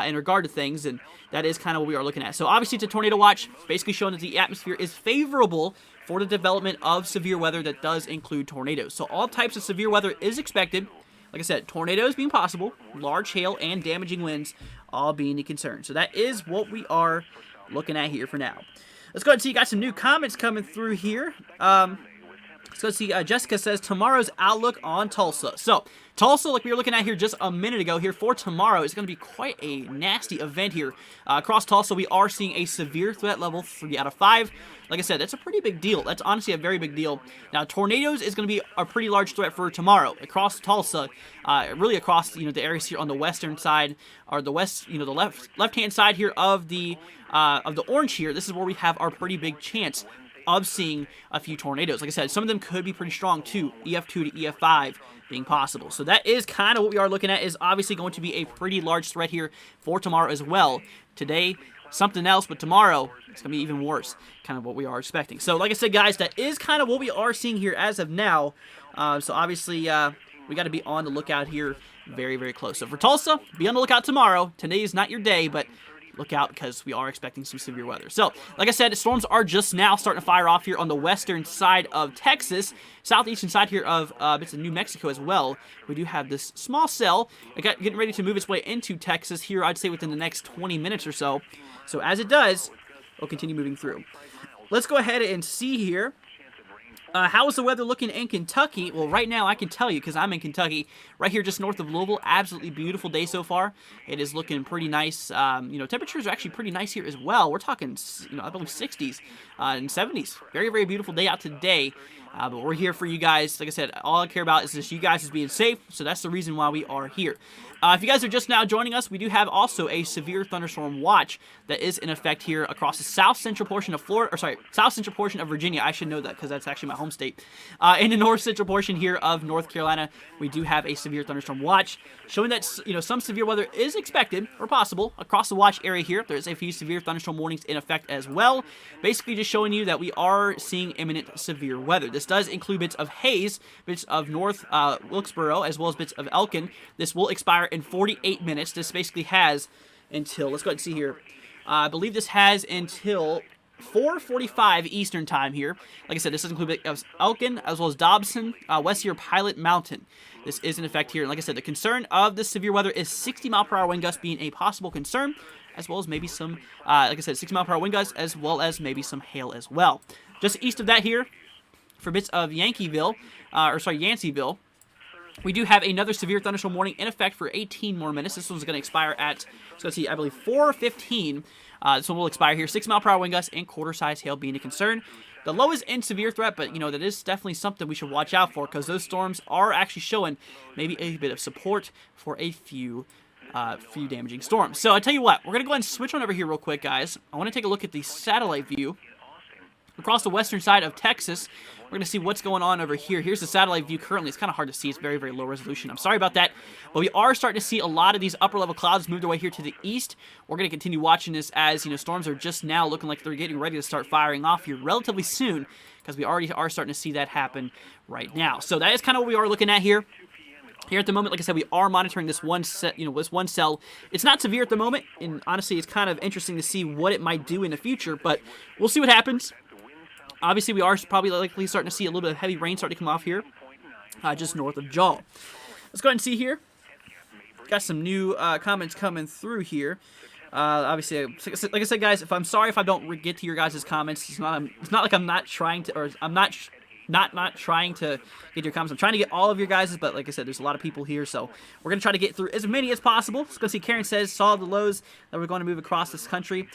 in regard to things, and that is kind of what we are looking at. So obviously it's a tornado watch, basically showing that the atmosphere is favorable for the development of severe weather that does include tornadoes. So all types of severe weather is expected. Like I said, tornadoes being possible, large hail and damaging winds all being a concern. So that is what we are looking at here for now. Let's go ahead and see. You got some new comments coming through here. Let's go see. Jessica says tomorrow's outlook on Tulsa. So Tulsa, like we were looking at here just a minute ago, here for tomorrow is going to be quite a nasty event here. Across Tulsa, we are seeing a severe threat level 3 out of 5. Like I said, that's a pretty big deal. That's honestly a very big deal. Now, tornadoes is going to be a pretty large threat for tomorrow across Tulsa, really across the areas here on the western side, or the west, the left-hand side here of the orange here. This is where we have our pretty big chance of seeing a few tornadoes. Like I said, some of them could be pretty strong too. EF2 to EF5 being possible. So that is kind of what we are looking at. Is obviously going to be a pretty large threat here for tomorrow as well. Today, something else, but tomorrow it's going to be even worse. Kind of what we are expecting. So like I said, guys, that is kind of what we are seeing here as of now. So obviously, we got to be on the lookout here very, very close. So for Tulsa, be on the lookout tomorrow. Today is not your day, but look out because we are expecting some severe weather. So, like I said, storms are just now starting to fire off here on the western side of Texas, southeastern side here of bits of New Mexico as well. We do have this small cell getting ready to move its way into Texas here, I'd say within the next 20 minutes or so. So as it does, we'll continue moving through. Let's go ahead and see here. How is the weather looking in Kentucky? Well, right now I can tell you because I'm in Kentucky, right here just north of Louisville. Absolutely beautiful day so far. It is looking pretty nice. Temperatures are actually pretty nice here as well. We're talking, I believe 60s and 70s. Very, very beautiful day out today. But we're here for you guys. Like I said, all I care about is just you guys being safe. So that's the reason why we are here. If you guys are just now joining us, we do have also a severe thunderstorm watch that is in effect here across the south central portion of south central portion of Virginia. I should know that because that's actually my home state. In the north central portion here of North Carolina, we do have a severe thunderstorm watch showing that some severe weather is expected or possible across the watch area here. There's a few severe thunderstorm warnings in effect as well. Basically, just showing you that we are seeing imminent severe weather. This does include bits of Hayes, bits of North Wilkesboro, as well as bits of Elkin. This will expire in 48 minutes. This basically has until, let's go ahead and see here. I believe this has until 4:45 Eastern time here. Like I said, this does include Elkin, as well as Dobson, west here, Pilot Mountain. This is in effect here. And like I said, the concern of this severe weather is 60 mile per hour wind gusts being a possible concern, as well as maybe some, like I said, 60 mile per hour wind gusts, as well as maybe some hail as well. Just east of that here, for bits of Yanceyville, we do have another severe thunderstorm warning in effect for 18 more minutes. This one's going to expire at, let's see, I believe 4:15. This one will expire here. 6 mile per hour wind gusts and quarter-size hail being a concern. The low is in severe threat, but that is definitely something we should watch out for because those storms are actually showing maybe a bit of support for a few damaging storms. So I tell you what, we're going to go ahead and switch on over here real quick, guys. I want to take a look at the satellite view across the western side of Texas. We're going to see what's going on over here. Here's the satellite view currently. It's kind of hard to see. It's very, very low resolution. I'm sorry about that. But we are starting to see a lot of these upper-level clouds move their way here to the east. We're going to continue watching this as, storms are just now looking like they're getting ready to start firing off here relatively soon, because we already are starting to see that happen right now. So that is kind of what we are looking at here. Here at the moment, like I said, we are monitoring this one set, this one cell. It's not severe at the moment, and honestly, it's kind of interesting to see what it might do in the future, but we'll see what happens. Obviously, we are probably likely starting to see a little bit of heavy rain starting to come off here, just north of Jaw. Let's go ahead and see here. Got some new comments coming through here. Obviously, like I said, guys, I'm sorry if I don't get to your guys' comments. It's not like I'm not trying to, or I'm not trying to get your comments. I'm trying to get all of your guys', but like I said, there's a lot of people here, so we're going to try to get through as many as possible. Let's go see. Karen says, saw the lows that we're going to move across this country.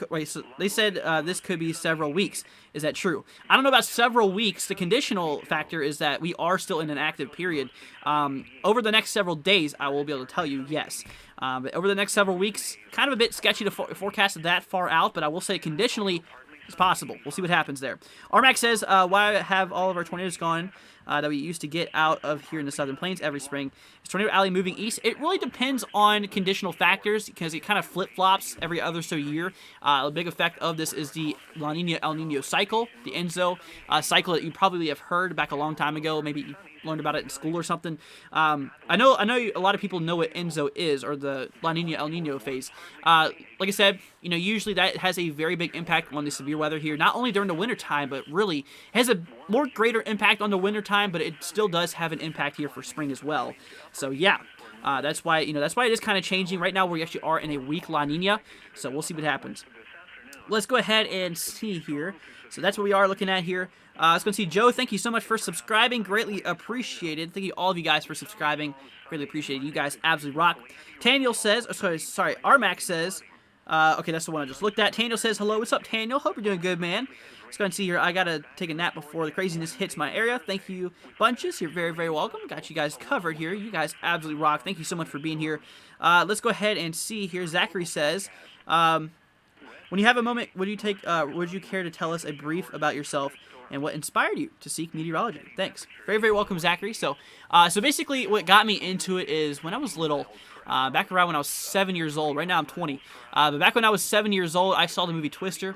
Wait, so they said this could be several weeks. Is that true? I don't know about several weeks. The conditional factor is that we are still in an active period. Over the next several days, I will be able to tell you yes. But over the next several weeks, kind of a bit sketchy to forecast that far out, but I will say conditionally, it's possible. We'll see what happens there. Armac says, why have all of our tornadoes gone that we used to get out of here in the Southern Plains every spring? Is Tornado Alley moving east? It really depends on conditional factors because it kind of flip-flops every other so year. A big effect of this is the La Nina El Nino cycle, the ENZO cycle that you probably have heard back a long time ago. Maybe you learned about it in school or something. I know a lot of people know what ENZO is, or the La Nina El Nino phase. Like I said, usually that has a very big impact on the severe weather here, not only during the wintertime, but really has a more greater impact on the wintertime, but it still does have an impact here for spring as well. So yeah, that's why it is kind of changing. Right now we actually are in a weak La Nina, so we'll see what happens. Let's go ahead and see here. So that's what we are looking at here. Let's go and see Joe. Thank you so much for subscribing. Greatly appreciated. Thank you all of you guys for subscribing. Greatly appreciated. You guys absolutely rock. Taniel says, sorry, Armac says, okay, that's the one I just looked at. Taniel says, hello, what's up, Taniel? Hope you're doing good, man. Let's go and see here. I got to take a nap before the craziness hits my area. Thank you, bunches. You're very, very welcome. Got you guys covered here. You guys absolutely rock. Thank you so much for being here. Let's go ahead and see here. Zachary says, when you have a moment, would you care to tell us a brief about yourself and what inspired you to seek meteorology? Thanks. Very, very welcome, Zachary. So basically what got me into it is when I was little, back around when I was 7 years old. Right now I'm 20. But back when I was 7 years old, I saw the movie Twister.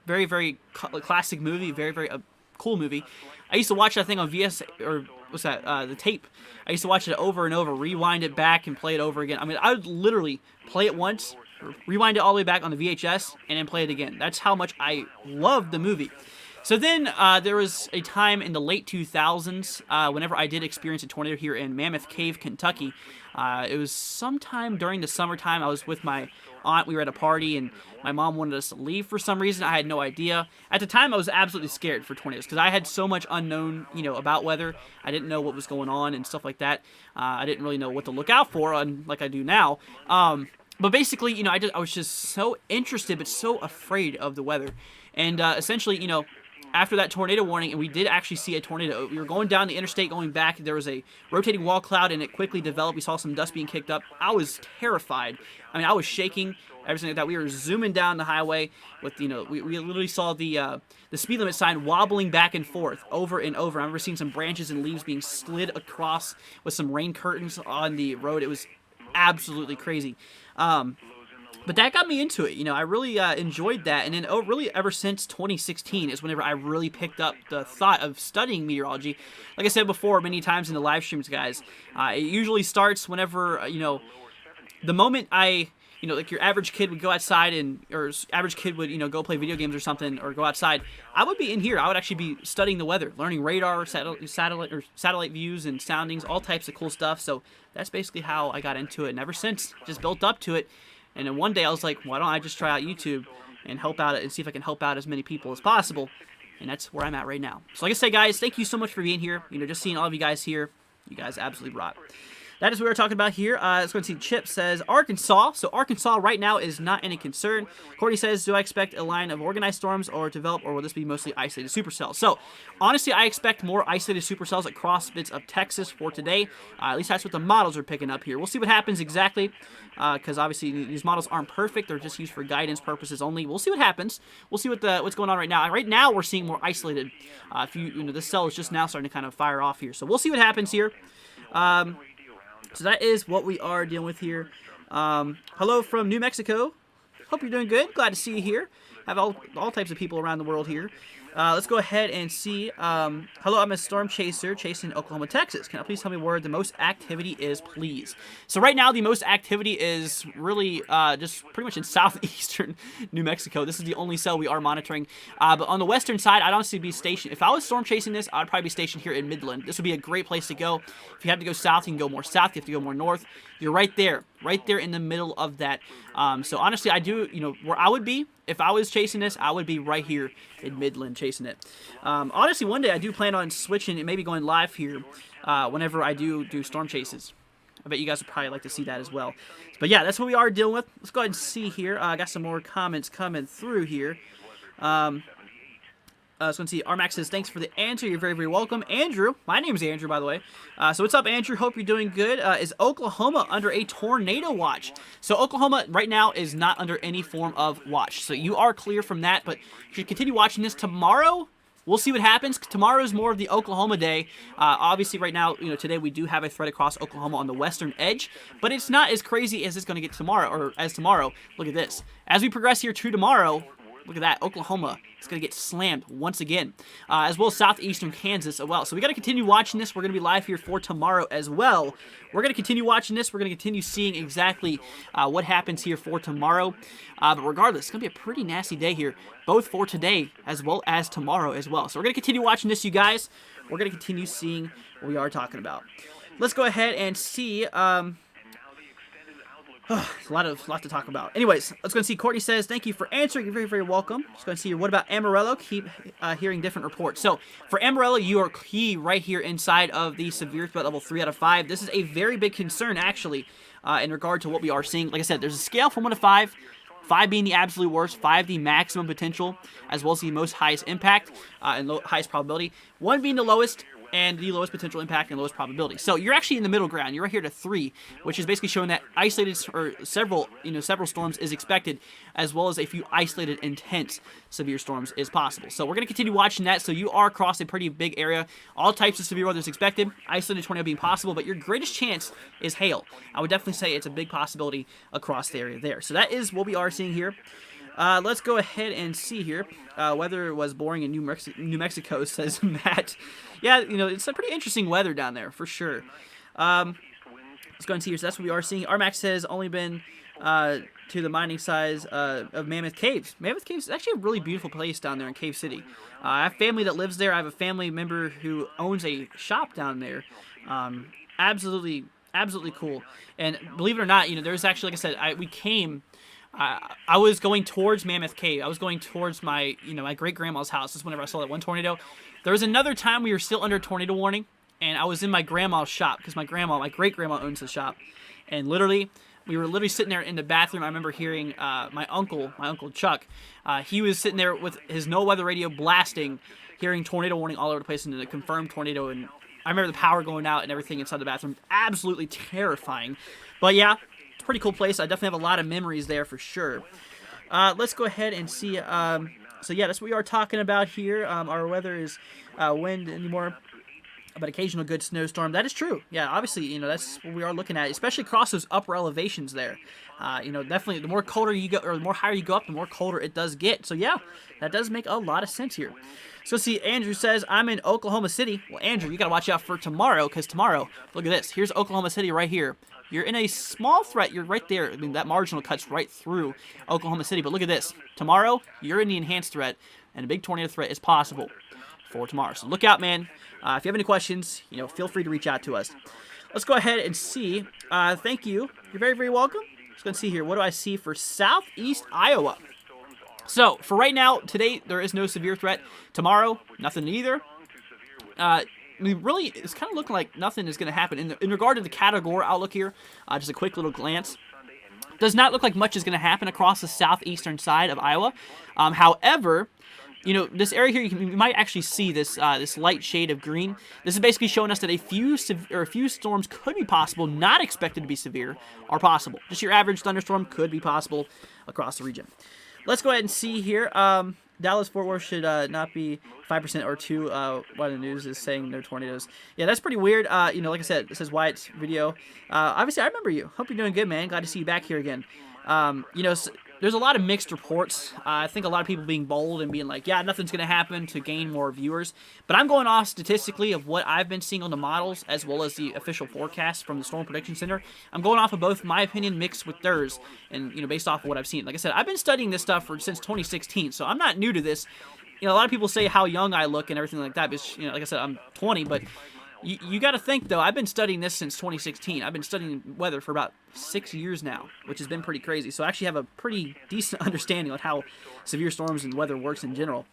Very, very classic movie. Very, very cool movie. I used to watch that thing on VS, or what's that, the tape. I used to watch it over and over, rewind it back and play it over again. I mean, I would literally play it once, rewind it all the way back on the VHS, and then play it again. That's how much I loved the movie. So then there was a time in the late 2000s whenever I did experience a tornado here in Mammoth Cave, Kentucky. It was sometime during the summertime. I was with my aunt. We were at a party, and my mom wanted us to leave for some reason. I had no idea. At the time, I was absolutely scared for tornadoes because I had so much unknown, about weather. I didn't know what was going on and stuff like that. I didn't really know what to look out for, like I do now. But basically, I was just so interested but so afraid of the weather. And essentially, after that tornado warning, and we did actually see a tornado. We were going down the interstate, going back. There was a rotating wall cloud, and it quickly developed. We saw some dust being kicked up. I was terrified. I mean, I was shaking, everything like that. We were zooming down the highway with, we literally saw the speed limit sign wobbling back and forth over and over. I remember seeing some branches and leaves being slid across with some rain curtains on the road. It was absolutely crazy. But that got me into it. I really enjoyed that. And then really ever since 2016 is whenever I really picked up the thought of studying meteorology. Like I said before many times in the live streams, guys, it usually starts whenever, the moment like your average kid would go outside or average kid would, go play video games or something or go outside, I would be in here. I would actually be studying the weather, learning radar, satellite views and soundings, all types of cool stuff. So that's basically how I got into it. And ever since, just built up to it. And then one day I was like, why don't I just try out YouTube and help out and see if I can help out as many people as possible. And that's where I'm at right now. So like I say, guys, thank you so much for being here. Just seeing all of you guys here. You guys absolutely rock. that is what we're talking about here. Let's go and see. Chip says Arkansas. So Arkansas right now is not any concern. Courtney says, do I expect a line of organized storms or develop, or will this be mostly isolated supercells? So honestly, I expect more isolated supercells across bits of Texas for today. At least that's what the models are picking up here. We'll see what happens exactly, because obviously these models aren't perfect. They're just used for guidance purposes only. We'll see what happens. We'll see what's going on right now. Right now, we're seeing more isolated. This cell is just now starting to kind of fire off here. So we'll see what happens here. So that is what we are dealing with here. Hello from New Mexico. Hope you're doing good. Glad to see you here. Have all types of people around the world here. Let's go ahead and see. Hello, I'm a storm chaser chasing Oklahoma, Texas. Can I please tell me where the most activity is, please? So right now, the most activity is really just pretty much in southeastern New Mexico. This is the only cell we are monitoring. But on the western side, I'd honestly be stationed. If I was storm chasing this, I'd probably be stationed here in Midland. This would be a great place to go. If you have to go south, you can go more south. You have to go more north. You're right there in the middle of that. So honestly, I do, where I would be, if I was chasing this, I would be right here in Midland chasing it. Honestly, one day I do plan on switching and maybe going live here whenever I do storm chases. I bet you guys would probably like to see that as well. But yeah, that's what we are dealing with. Let's go ahead and see here. I got some more comments coming through here. So let's see. Armax says, thanks for the answer. You're very, very welcome. Andrew, my name's Andrew, by the way. So what's up, Andrew? Hope you're doing good. Is Oklahoma under a tornado watch? So Oklahoma right now is not under any form of watch. So you are clear from that, but you should continue watching this tomorrow. We'll see what happens. Tomorrow is more of the Oklahoma day. Obviously, right now, today we do have a threat across Oklahoma on the western edge, but it's not as crazy as it's going to get tomorrow, or as tomorrow. Look at this. As we progress here to tomorrow, look at that. Oklahoma is going to get slammed once again, as well as southeastern Kansas as well. So we got to continue watching this. We're going to be live here for tomorrow as well. We're going to continue watching this. We're going to continue seeing exactly what happens here for tomorrow. But regardless, it's going to be a pretty nasty day here, both for today as well as tomorrow as well. So we're going to continue watching this, you guys. We're going to continue seeing what we are talking about. Let's go ahead and see... a lot to talk about. Anyways, let's go and see. Courtney says, thank you for answering. You're very, very welcome. Let's go and see here. What about Amarillo? Keep hearing different reports. So, for Amarillo, you are key right here inside of the severe threat level 3 out of 5. This is a very big concern, actually, in regard to what we are seeing. Like I said, there's a scale from 1 to 5. 5 being the absolute worst, 5 the maximum potential, as well as the most highest impact and highest probability. 1 being the lowest, and the lowest potential impact and lowest probability. So you're actually in the middle ground. You're right here to 3, which is basically showing that isolated or several storms is expected, as well as a few isolated intense severe storms is possible. So we're going to continue watching that. So you are across a pretty big area. All types of severe weather is expected. Isolated tornado being possible, but your greatest chance is hail. I would definitely say it's a big possibility across the area there. So that is what we are seeing here. Let's go ahead and see here. Weather was boring in New Mexico, says Matt. Yeah, it's a pretty interesting weather down there, for sure. Let's go and see here. So that's what we are seeing. Armax says only been to the mining size of Mammoth Caves. Mammoth Caves is actually a really beautiful place down there in Cave City. I have family that lives there. I have a family member who owns a shop down there. Absolutely cool. And believe it or not, there's actually, like I said, we came... I was going towards Mammoth Cave. I was going towards my, my great-grandma's house. This is whenever I saw that one tornado. There was another time we were still under tornado warning, and I was in my grandma's shop, because my great-grandma owns the shop. And we were sitting there in the bathroom. I remember hearing my uncle Chuck, he was sitting there with his no-weather radio blasting, hearing tornado warning all over the place, and a confirmed tornado, and I remember the power going out and everything inside the bathroom. Absolutely terrifying. But yeah, it's a pretty cool place. I definitely have a lot of memories there for sure. Let's go ahead and see. So yeah, that's what we are talking about here. Our weather is wind anymore, but occasional good snowstorm. That is true. Yeah, obviously, that's what we are looking at, especially across those upper elevations there. Definitely, the more colder you go, or the more higher you go up, the more colder it does get. So yeah, that does make a lot of sense here. So see, Andrew says, I'm in Oklahoma City. Well, Andrew, you got to watch out for tomorrow, because tomorrow, look at this. Here's Oklahoma City right here. You're in a small threat. You're right there. I mean, that marginal cuts right through Oklahoma City. But look at this. Tomorrow, you're in the enhanced threat, and a big tornado threat is possible for tomorrow. So look out, man. If you have any questions, feel free to reach out to us. Let's go ahead and see. Thank you. You're very, very welcome. Let's go and see here. What do I see for southeast Iowa? So, for right now, today, there is no severe threat. Tomorrow, nothing either. I mean, really, it's kind of looking like nothing is going to happen. In regard to the category outlook here, just a quick little glance. Does not look like much is going to happen across the southeastern side of Iowa. However, you know, this area here, you might actually see this this light shade of green. This is basically showing us that a few storms could be possible, not expected to be severe, are possible. Just your average thunderstorm could be possible across the region. Let's go ahead and see here. Dallas-Fort Worth should not be 5% or 2, while the news is saying no tornadoes. Yeah, that's pretty weird. You know, like I said, this is Wyatt's video. Obviously, I remember you. Hope you're doing good, man. Glad to see you back here again. You know, there's a lot of mixed reports. I think a lot of people being bold and being like, yeah, nothing's going to happen to gain more viewers. But I'm going off statistically of what I've been seeing on the models as well as the official forecast from the Storm Prediction Center. I'm going off of both my opinion mixed with theirs and, you know, based off of what I've seen. Like I said, I've been studying this stuff since 2016, so I'm not new to this. You know, a lot of people say how young I look and everything like that, but, you know, like I said, I'm 20, but you got to think, though, I've been studying this since 2016. I've been studying weather for about 6 years now, which has been pretty crazy. So I actually have a pretty decent understanding on how severe storms and weather works in general.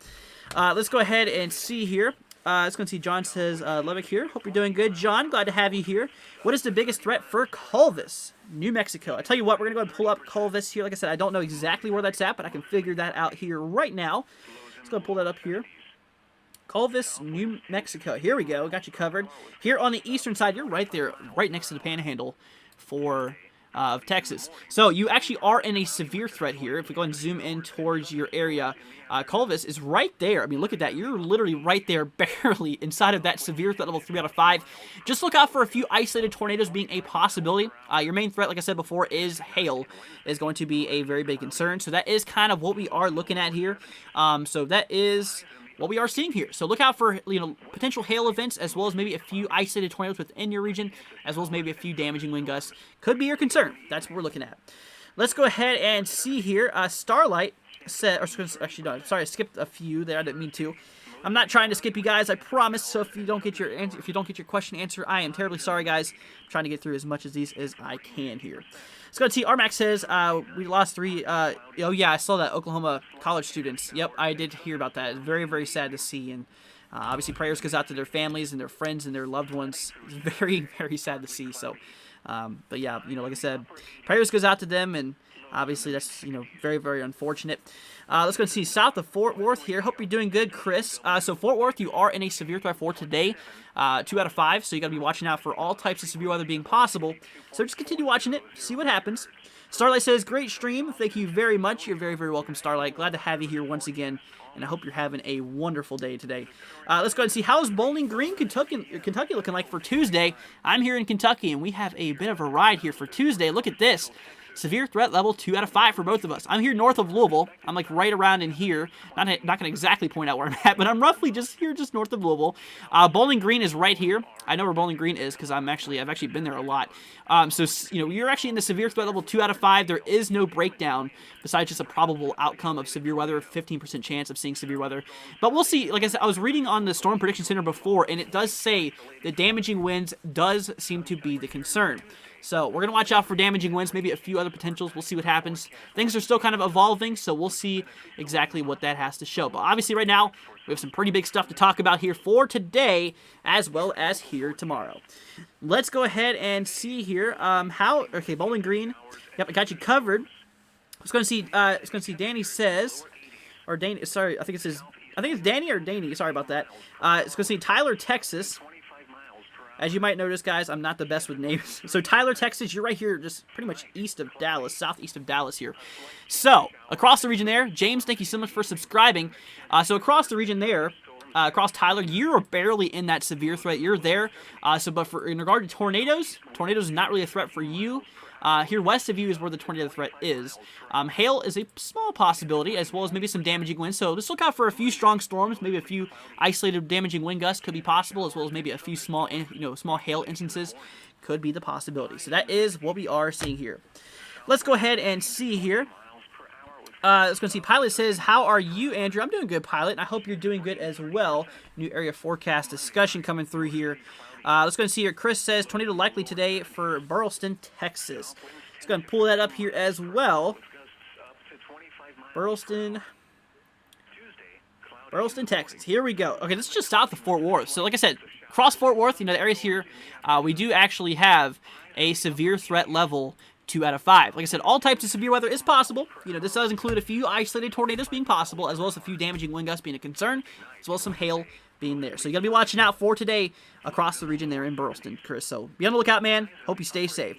Let's go ahead and see here. Let's go and see. John says, Lubbock here. Hope you're doing good, John. Glad to have you here. What is the biggest threat for Culvis, New Mexico? I tell you what, we're going to go ahead and pull up Culvis here. Like I said, I don't know exactly where that's at, but I can figure that out here right now. Let's go and pull that up here. Culvis, New Mexico. Here we go. Got you covered. Here on the eastern side, you're right there, right next to the panhandle of Texas. So you actually are in a severe threat here. If we go and zoom in towards your area, Culvis is right there. I mean, look at that. You're literally right there, barely inside of that severe threat level 3 out of 5. Just look out for a few isolated tornadoes being a possibility. Your main threat, like I said before, is hail is going to be a very big concern. So that is kind of what we are looking at here. So that is what we are seeing here. So look out for, you know, potential hail events as well as maybe a few isolated tornadoes within your region, as well as maybe a few damaging wind gusts. Could be your concern. That's what we're looking at. Let's go ahead and see here. Starlight said, or actually no, sorry, I skipped a few there. I didn't mean to. I'm not trying to skip you guys, I promise. So if you don't get your answer, if you don't get your question answered, I am terribly sorry, guys. I'm trying to get through as much of these as I can here. Let's go to T. Armac says, we lost 3. Oh, yeah, I saw that. Oklahoma college students. Yep, I did hear about that. It's very, very sad to see. And obviously, prayers goes out to their families and their friends and their loved ones. It's very, very sad to see. So, but yeah, you know, like I said, prayers goes out to them. And obviously, that's, you know, very, very unfortunate. Let's go and see south of Fort Worth here. Hope you're doing good, Chris. So Fort Worth, you are in a severe threat for today. 2 out of 5, so you got to be watching out for all types of severe weather being possible. So just continue watching it, see what happens. Starlight says, great stream. Thank you very much. You're very, very welcome, Starlight. Glad to have you here once again, and I hope you're having a wonderful day today. Let's go ahead and see, how's Bowling Green, Kentucky looking like for Tuesday? I'm here in Kentucky, and we have a bit of a ride here for Tuesday. Look at this. Severe threat level 2 out of 5 for both of us. I'm here north of Louisville. I'm like right around in here. Not going to exactly point out where I'm at, but I'm roughly just here, just north of Louisville. Bowling Green is right here. I know where Bowling Green is because I've actually been there a lot. So, you know, you're actually in the severe threat level 2 out of 5. There is no breakdown besides just a probable outcome of severe weather, 15% chance of seeing severe weather. But we'll see. Like I said, I was reading on the Storm Prediction Center before, and it does say that damaging winds does seem to be the concern. So we're going to watch out for damaging winds, maybe a few other potentials. We'll see what happens. Things are still kind of evolving, so we'll see exactly what that has to show. But obviously right now, we have some pretty big stuff to talk about here for today, as well as here tomorrow. Let's go ahead and see here okay, Bowling Green. Yep, I got you covered. Let's go and see, Danny says, or Danny, sorry, I think it's Danny or Danny, sorry about that. Let's go see Tyler, Texas. As you might notice, guys, I'm not the best with names. So Tyler, Texas, you're right here, just pretty much east of Dallas, southeast of Dallas here. So, across the region there, James, thank you so much for subscribing. So across the region there, across Tyler, you're barely in that severe threat. You're there. But in regard to tornadoes is not really a threat for you. Here west of you is where the tornado threat is. Hail is a small possibility, as well as maybe some damaging winds. So just look out for a few strong storms, maybe a few isolated damaging wind gusts could be possible, as well as maybe a few small hail instances could be the possibility. So that is what we are seeing here. Let's go ahead and see here. Let's go see. Pilot says, how are you, Andrew? I'm doing good, Pilot, and I hope you're doing good as well. New area forecast discussion coming through here. Let's go and see here. Chris says, tornado likely today for Burleson, Texas. Let's go and pull that up here as well. Burleson, Texas. Here we go. Okay, this is just south of Fort Worth. So like I said, across Fort Worth, the areas here, we do actually have a severe threat level 2 out of 5. Like I said, all types of severe weather is possible. This does include a few isolated tornadoes being possible, as well as a few damaging wind gusts being a concern, as well as some hail being there. So you got to be watching out for today across the region there in Burleston, Chris. So be on the lookout, man. Hope you stay safe.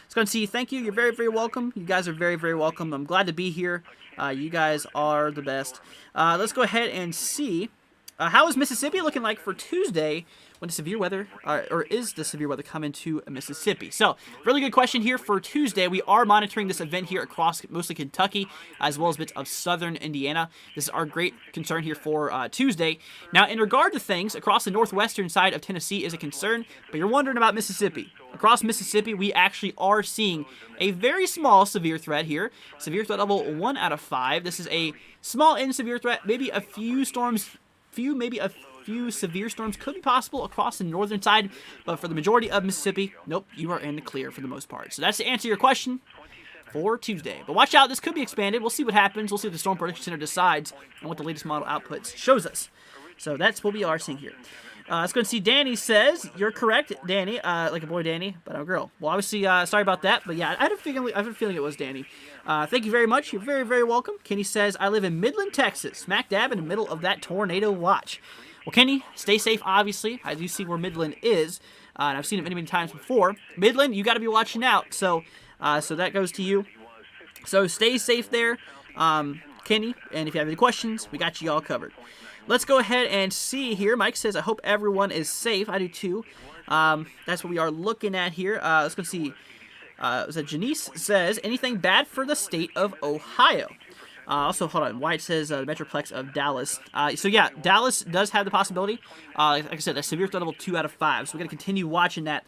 Let's go and see. Thank you. You're very, very welcome. You guys are very, very welcome. I'm glad to be here. You guys are the best. Let's go ahead and see. How is Mississippi looking like for Tuesday when the severe weather, or is the severe weather coming to Mississippi? So, really good question here for Tuesday. We are monitoring this event here across mostly Kentucky, as well as bits of southern Indiana. This is our great concern here for Tuesday. Now, in regard to things, across the northwestern side of Tennessee is a concern, but you're wondering about Mississippi. Across Mississippi, we actually are seeing a very small severe threat here. Severe threat level 1 out of 5. This is a small and severe threat, maybe a few storms, maybe a few severe storms could be possible across the northern side, but for the majority of Mississippi, nope, you are in the clear for the most part. So that's to answer your question for Tuesday. But watch out, this could be expanded. We'll see what happens. We'll see what the Storm Prediction Center decides and what the latest model outputs shows us. So that's what we are seeing here. Let's go and see. Danny says, you're correct, Danny, like a boy Danny, but I'm a girl. Well, obviously, sorry about that, but yeah, I had a feeling it was Danny. Thank you very much. You're very, very welcome. Kenny says, I live in Midland, Texas, smack dab in the middle of that tornado watch. Well, Kenny, stay safe, obviously. I do see where Midland is, and I've seen it many, many times before. Midland, you got to be watching out, so that goes to you. So stay safe there, Kenny, and if you have any questions, we got you all covered. Let's go ahead and see here. Mike says, I hope everyone is safe. I do too. That's what we are looking at here. Let's go see. So Janice says, anything bad for the state of Ohio? Also, hold on. White says the Metroplex of Dallas. So yeah, Dallas does have the possibility. Like I said, a severe threat level 2 out of 5. So we're going to continue watching that.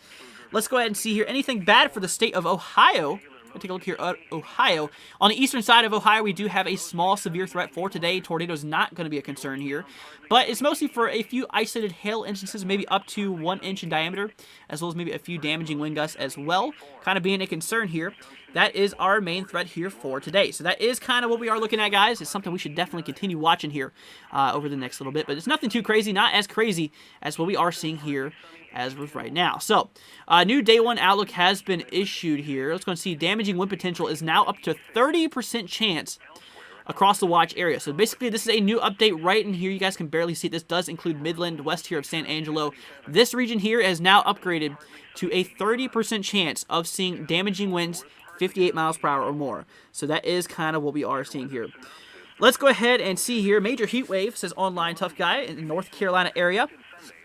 Let's go ahead and see here. Anything bad for the state of Ohio? Take a look here at Ohio. On the eastern side of Ohio, we do have a small severe threat for today. Tornado is not going to be a concern here, but it's mostly for a few isolated hail instances, maybe up to 1 inch in diameter, as well as maybe a few damaging wind gusts as well, kind of being a concern here. That is our main threat here for today. So that is kind of what we are looking at, guys. It's something we should definitely continue watching here over the next little bit, but it's nothing too crazy, not as crazy as what we are seeing here as of right now. So, new day 1 outlook has been issued here. Let's go and see. Damaging wind potential is now up to 30% chance across the watch area. So basically, this is a new update right in here. You guys can barely see it. This does include Midland, west here of San Angelo. This region here is now upgraded to a 30% chance of seeing damaging winds 58 miles per hour or more. So that is kind of what we are seeing here. Let's go ahead and see here. Major heat wave, says online tough guy, in the North Carolina area.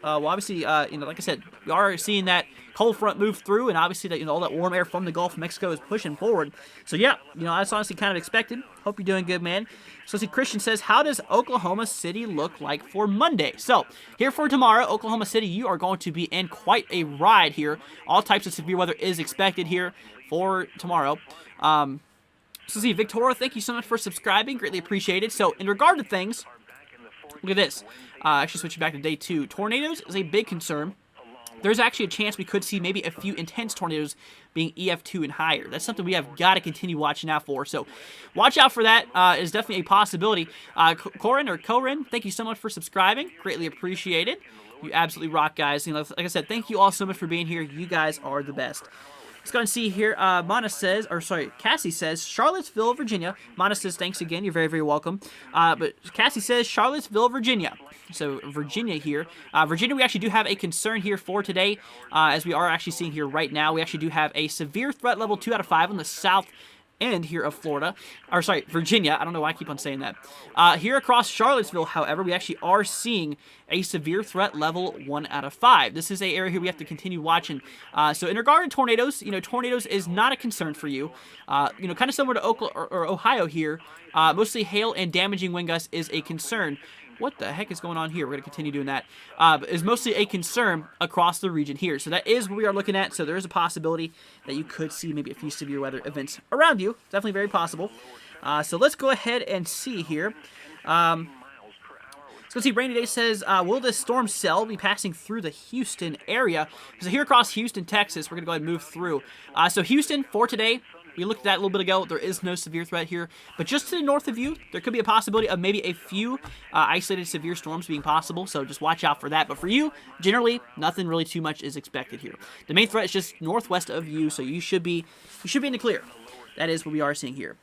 Well, obviously, like I said, we are seeing that cold front move through, and obviously that all that warm air from the Gulf of Mexico is pushing forward. So yeah, that's honestly kind of expected. Hope you're doing good, man. So see, Christian says, how does Oklahoma City look like for Monday? So here for tomorrow, Oklahoma City, you are going to be in quite a ride here. All types of severe weather is expected here for tomorrow. So see, Victoria, thank you so much for subscribing. Greatly appreciated. So in regard to things, look at this. Actually switching back to day 2. Tornadoes is a big concern. There's actually a chance we could see maybe a few intense tornadoes being EF2 and higher. That's something we have got to continue watching out for. So watch out for that. Is definitely a possibility. Corin, thank you so much for subscribing. Greatly appreciated. You absolutely rock, guys. Like I said, thank you all so much for being here. You guys are the best. Let's go and see here. Cassie says, Charlottesville, Virginia. Mana says, thanks again. You're very, very welcome. But Cassie says, Charlottesville, Virginia. So, Virginia here. Virginia, we actually do have a concern here for today, as we are actually seeing here right now. We actually do have a severe threat level 2 out of 5 on the south end here of Florida. Or, sorry, Virginia. I don't know why I keep on saying that. Here across Charlottesville, however, we actually are seeing a severe threat level 1 out of 5. This is an area here we have to continue watching. So in regard to tornadoes, tornadoes is not a concern for you. Kind of similar to Ohio here. Mostly hail and damaging wind gusts is a concern. What the heck is going on here? We're going to continue doing that. Is mostly a concern across the region here. So that is what we are looking at. So there is a possibility that you could see maybe a few severe weather events around you. Definitely very possible. So let's go ahead and see here. Let's go see. Rainy Day says, will this storm cell be passing through the Houston area? So here across Houston, Texas, we're going to go ahead and move through. So Houston, for today, we looked at that a little bit ago. There is no severe threat here, but just to the north of you, there could be a possibility of maybe a few isolated severe storms being possible, so just watch out for that. But for you, generally, nothing really too much is expected here. The main threat is just northwest of you, so you should be in the clear. That is what we are seeing here.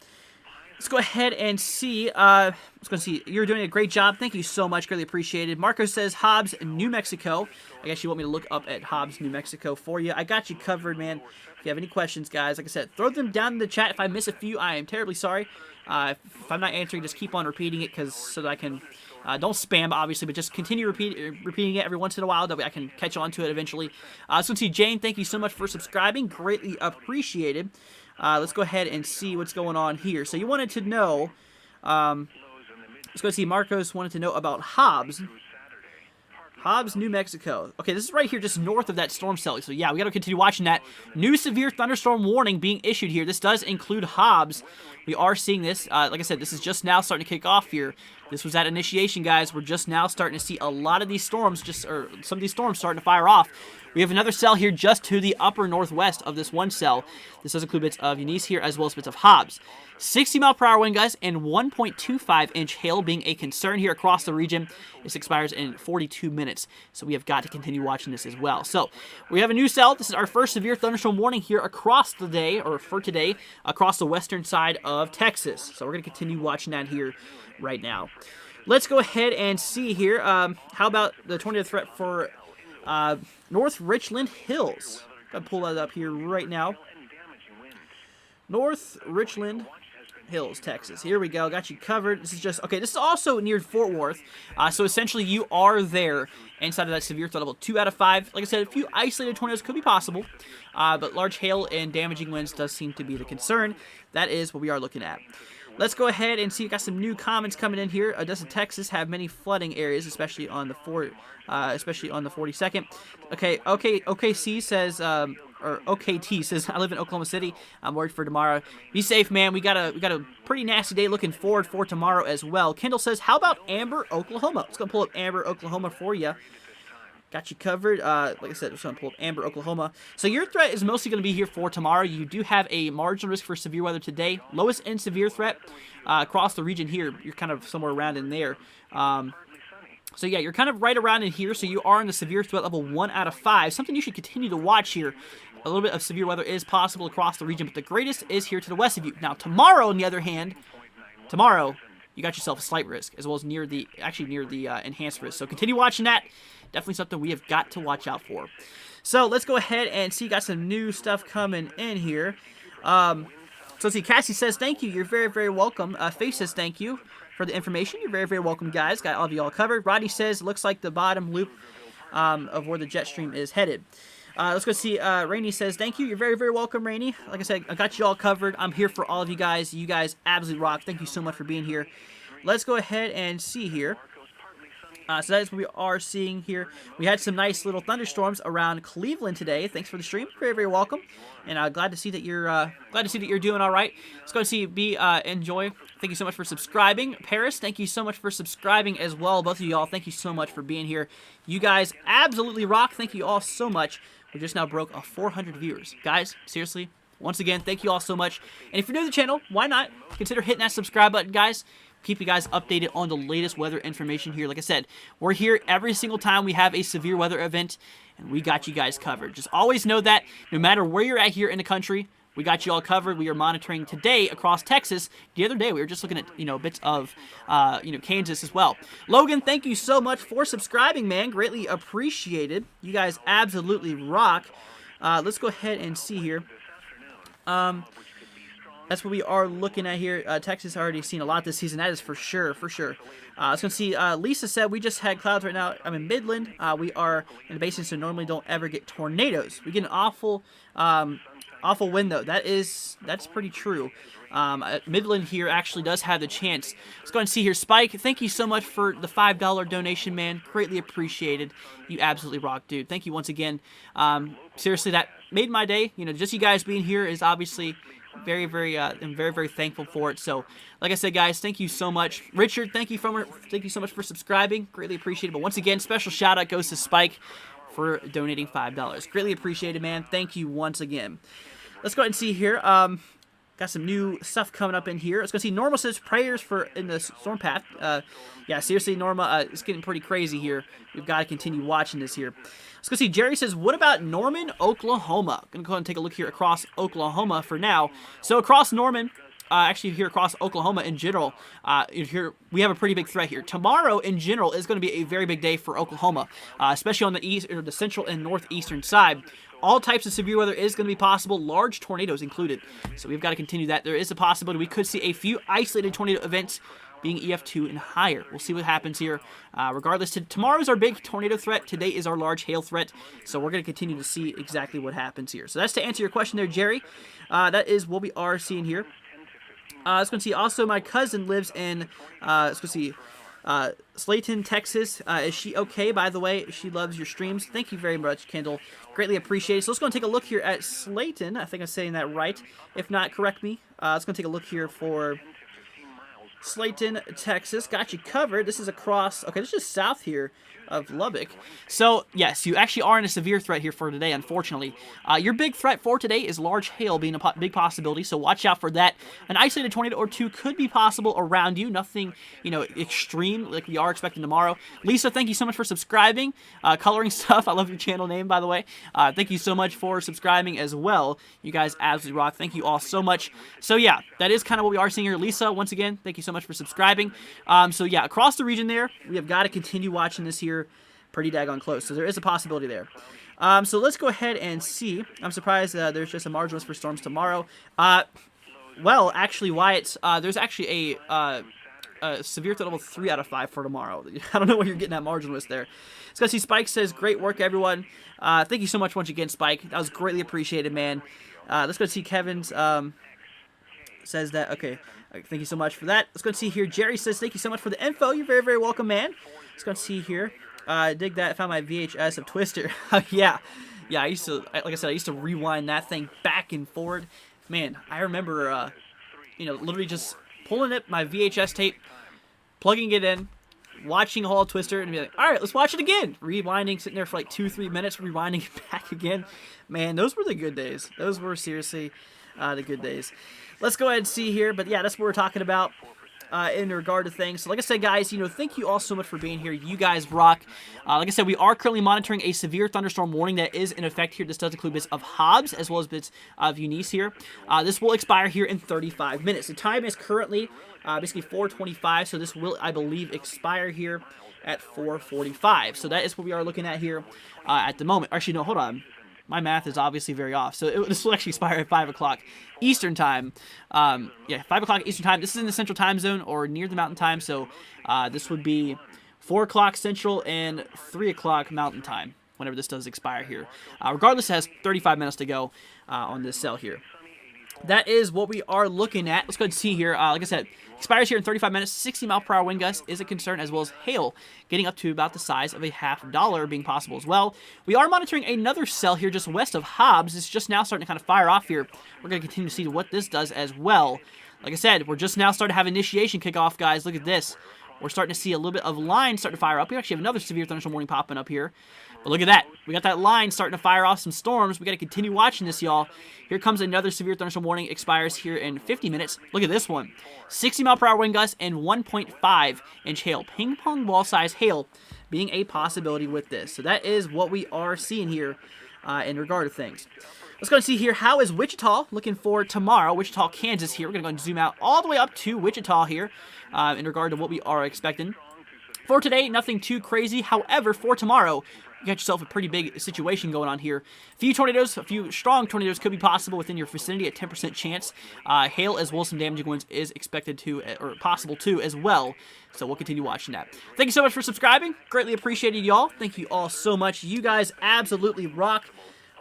Let's go ahead and see. Let's go see. You're doing a great job. Thank you so much. Greatly appreciated. Marco says Hobbs, New Mexico. I guess you want me to look up at Hobbs, New Mexico for you. I got you covered, man. If you have any questions, guys, like I said, throw them down in the chat. If I miss a few, I am terribly sorry. If I'm not answering, just keep on repeating it so that I can. Don't spam, obviously, but just continue repeating it every once in a while. That way I can catch on to it eventually. So, see, Jane, thank you so much for subscribing. Greatly appreciated. Let's go ahead and see what's going on here. So you wanted to know, let's go see, Marcos wanted to know about Hobbs. Hobbs, New Mexico. Okay, this is right here just north of that storm cell. So yeah, we got to continue watching that. New severe thunderstorm warning being issued here. This does include Hobbs. We are seeing this. Like I said, this is just now starting to kick off here. This was at initiation, guys. We're just now starting to see a lot of these storms, or some of these storms starting to fire off. We have another cell here just to the upper northwest of this one cell. This does include bits of Eunice here as well as bits of Hobbs. 60-mile-per-hour wind, guys, and 1.25-inch hail being a concern here across the region. This expires in 42 minutes, so we have got to continue watching this as well. So we have a new cell. This is our first severe thunderstorm warning here across the day, or for today, across the western side of Texas. So we're going to continue watching that here right now. Let's go ahead and see here. How about the tornado threat for North Richland Hills? Gotta pull that up here right now. North Richland Hills, Texas. Here we go. Got you covered. This is just, okay, this is also near Fort Worth. So essentially you are there inside of that severe threat level 2 out of 5. Like I said, a few isolated tornadoes could be possible. But large hail and damaging winds does seem to be the concern. That is what we are looking at. Let's go ahead and see. We got some new comments coming in here. Doesn't Texas have many flooding areas, especially on the 42nd? Okay, OKC says, or OKT says, I live in Oklahoma City. I'm worried for tomorrow. Be safe, man. We got a pretty nasty day looking forward for tomorrow as well. Kendall says, how about Amber, Oklahoma? Let's go pull up Amber, Oklahoma for you. Got you covered. Like I said, we're going to pull up Amber, Oklahoma. So your threat is mostly going to be here for tomorrow. You do have a marginal risk for severe weather today. Lowest and severe threat across the region here. You're kind of somewhere around in there. So yeah, you're kind of right around in here. So you are in the severe threat level 1 out of 5. Something you should continue to watch here. A little bit of severe weather is possible across the region, but the greatest is here to the west of you. Now tomorrow, on the other hand, you got yourself a slight risk, as well as near the enhanced risk. So continue watching that. Definitely something we have got to watch out for. So let's go ahead and see. Got some new stuff coming in here. So let's see. Cassie says, thank you. You're very, very welcome. Faith says, thank you for the information. You're very, very welcome, guys. Got all of you all covered. Rodney says, looks like the bottom loop of where the jet stream is headed. Let's go see. Rainey says, thank you. You're very, very welcome, Rainey. Like I said, I got you all covered. I'm here for all of you guys. You guys absolutely rock. Thank you so much for being here. Let's go ahead and see here. So that is what we are seeing here. We had some nice little thunderstorms around Cleveland today. Thanks for the stream. Very, very welcome. And glad to see that you're doing all right. Let's go and see. Enjoy. Thank you so much for subscribing. Paris, thank you so much for subscribing as well. Both of you all, thank you so much for being here. You guys absolutely rock. Thank you all so much. We just now broke 400 viewers. Guys, seriously, once again, thank you all so much. And if you're new to the channel, why not consider hitting that subscribe button, guys. Keep you guys updated on the latest weather information here. Like I said, we're here every single time we have a severe weather event, and we got you guys covered. Just always know that no matter where you're at here in the country, we got you all covered. We are monitoring today across Texas. The other day, we were just looking at, bits of, Kansas as well. Logan, thank you so much for subscribing, man. Greatly appreciated. You guys absolutely rock. Let's go ahead and see here. That's what we are looking at here. Texas already seen a lot this season. That is for sure, for sure. Let's go see. Lisa said we just had clouds right now. I'm in Midland. We are in the basin, so normally don't ever get tornadoes. We get an awful wind though. That's pretty true. Midland here actually does have the chance. Let's go and see here. Spike, thank you so much for the $5 donation, man. Greatly appreciated. You absolutely rock, dude. Thank you once again. Seriously, that made my day. Just you guys being here is obviously I'm very, very thankful for it. So, like I said, guys, thank you so much. Richard, thank you so much for subscribing. Greatly appreciated. But once again, special shout out goes to Spike for donating $5. Greatly appreciated, man. Thank you once again. Let's go ahead and see here. got some new stuff coming up in here. Let's go see. Norma says prayers for in the storm path. Yeah, seriously, Norma, it's getting pretty crazy here. We've got to continue watching this here. Let's go see. Jerry says, what about Norman, Oklahoma? I'm going to go ahead and take a look here across Oklahoma for now. So across Norman, actually here across Oklahoma in general, here we have a pretty big threat here. Tomorrow in general is going to be a very big day for Oklahoma, especially on the east or the central and northeastern side. All types of severe weather is going to be possible, large tornadoes included. So we've got to continue that. There is a possibility we could see a few isolated tornado events being EF2 and higher. We'll see what happens here. Regardless, tomorrow's our big tornado threat. Today is our large hail threat. So we're going to continue to see exactly what happens here. So that's to answer your question there, Jerry. That is what we are seeing here. Let's go see. Also, my cousin lives in, let's go see, Slayton, Texas. Is she okay, by the way? She loves your streams. Thank you very much, Kendall. Greatly appreciated. So let's go and take a look here at Slayton. I think I'm saying that right. If not, correct me. Let's go take a look here for Slayton, Texas. Got you covered. This is across, okay, this is south here of Lubbock. So, yes, you actually are in a severe threat here for today, unfortunately. Your big threat for today is large hail being a big possibility, so watch out for that. An isolated tornado or two could be possible around you. Nothing, extreme like we are expecting tomorrow. Lisa, thank you so much for subscribing. Coloring Stuff, I love your channel name, by the way. Thank you so much for subscribing as well. You guys absolutely rock. Thank you all so much. So, yeah, that is kind of what we are seeing here. Lisa, once again, thank you so much for subscribing. So, yeah, across the region there, we have got to continue watching this here pretty daggone close. So there is a possibility there. So let's go ahead and see. I'm surprised there's just a marginal risk for storms tomorrow. Well, actually, Wyatt, there's actually a severe threat level 3 out of 5 for tomorrow. I don't know what you're getting at marginal risk there. Let's go see. Spike says, great work, everyone. Thank you so much once again, Spike. That was greatly appreciated, man. Let's go see. Kevin's says that. Okay. Thank you so much for that. Let's go and see here. Jerry says, thank you so much for the info. You're very, very welcome, man. Let's go and see here. Dig that. Found my VHS of Twister. Yeah. I used to, like I said, I used to rewind that thing back and forward. Man, I remember, literally just pulling up my VHS tape, plugging it in, watching a whole Twister, and be like, all right, let's watch it again. Rewinding, sitting there for like 2-3 minutes, rewinding it back again. Man, those were the good days. Those were seriously the good days. Let's go ahead and see here. But yeah, that's what we're talking about in regard to things. So like I said, guys, thank you all so much for being here. You guys rock. Like I said, we are currently monitoring a severe thunderstorm warning that is in effect here. This does include bits of Hobbs as well as bits of Eunice here. This will expire here in 35 minutes. The time is currently basically 4:25, so this will, I believe, expire here at 4:45. So that is what we are looking at here at the moment. Actually, no, hold on. My math is obviously very off. So this will actually expire at 5 o'clock Eastern time. 5 o'clock Eastern time. This is in the Central Time Zone or near the Mountain Time. So this would be 4 o'clock Central and 3 o'clock Mountain Time whenever this does expire here. Regardless, it has 35 minutes to go on this cell here. That is what we are looking at. Let's go ahead and see here. Like I said, expires here in 35 minutes. 60-mile-per-hour wind gusts is a concern, as well as hail getting up to about the size of a $50 being possible as well. We are monitoring another cell here just west of Hobbs. It's just now starting to kind of fire off here. We're going to continue to see what this does as well. Like I said, we're just now starting to have initiation kickoff, guys. Look at this. We're starting to see a little bit of line starting to fire up. We actually have another severe thunderstorm warning popping up here. But look at that. We got that line starting to fire off some storms. We got to continue watching this, y'all. Here comes another severe thunderstorm warning. Expires here in 50 minutes. Look at this one. 60-mile-per-hour wind gusts and 1.5-inch hail. Ping pong ball size hail being a possibility with this. So that is what we are seeing here in regard to things. Let's go and see here. How is Wichita looking for tomorrow? Wichita, Kansas here. We're going to go and zoom out all the way up to Wichita here in regard to what we are expecting. For today, nothing too crazy. However, for tomorrow, you got yourself a pretty big situation going on here. A few tornadoes, a few strong tornadoes could be possible within your vicinity at 10% chance. Hail as well as some damaging winds is expected to, or possible to as well. So we'll continue watching that. Thank you so much for subscribing. Greatly appreciated, y'all. Thank you all so much. You guys absolutely rock.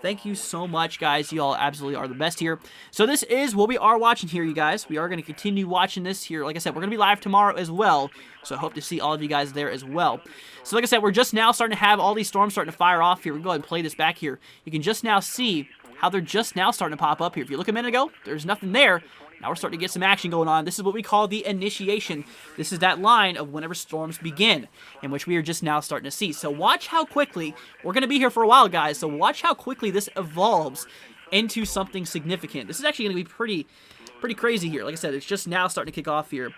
Thank you so much, guys. You all absolutely are the best here. So this is what we are watching here, you guys. We are going to continue watching this here. Like I said, we're going to be live tomorrow as well. So I hope to see all of you guys there as well. So like I said, we're just now starting to have all these storms starting to fire off here. We'll go ahead and play this back here. You can just now see how they're just now starting to pop up here. If you look a minute ago, there's nothing there. Now we're starting to get some action going on. This is what we call the initiation. This is that line of whenever storms begin, in which we are just now starting to see. So watch how quickly, we're going to be here for a while, guys, so watch how quickly this evolves into something significant. This is actually going to be pretty crazy here. Like I said, it's just now starting to kick off here.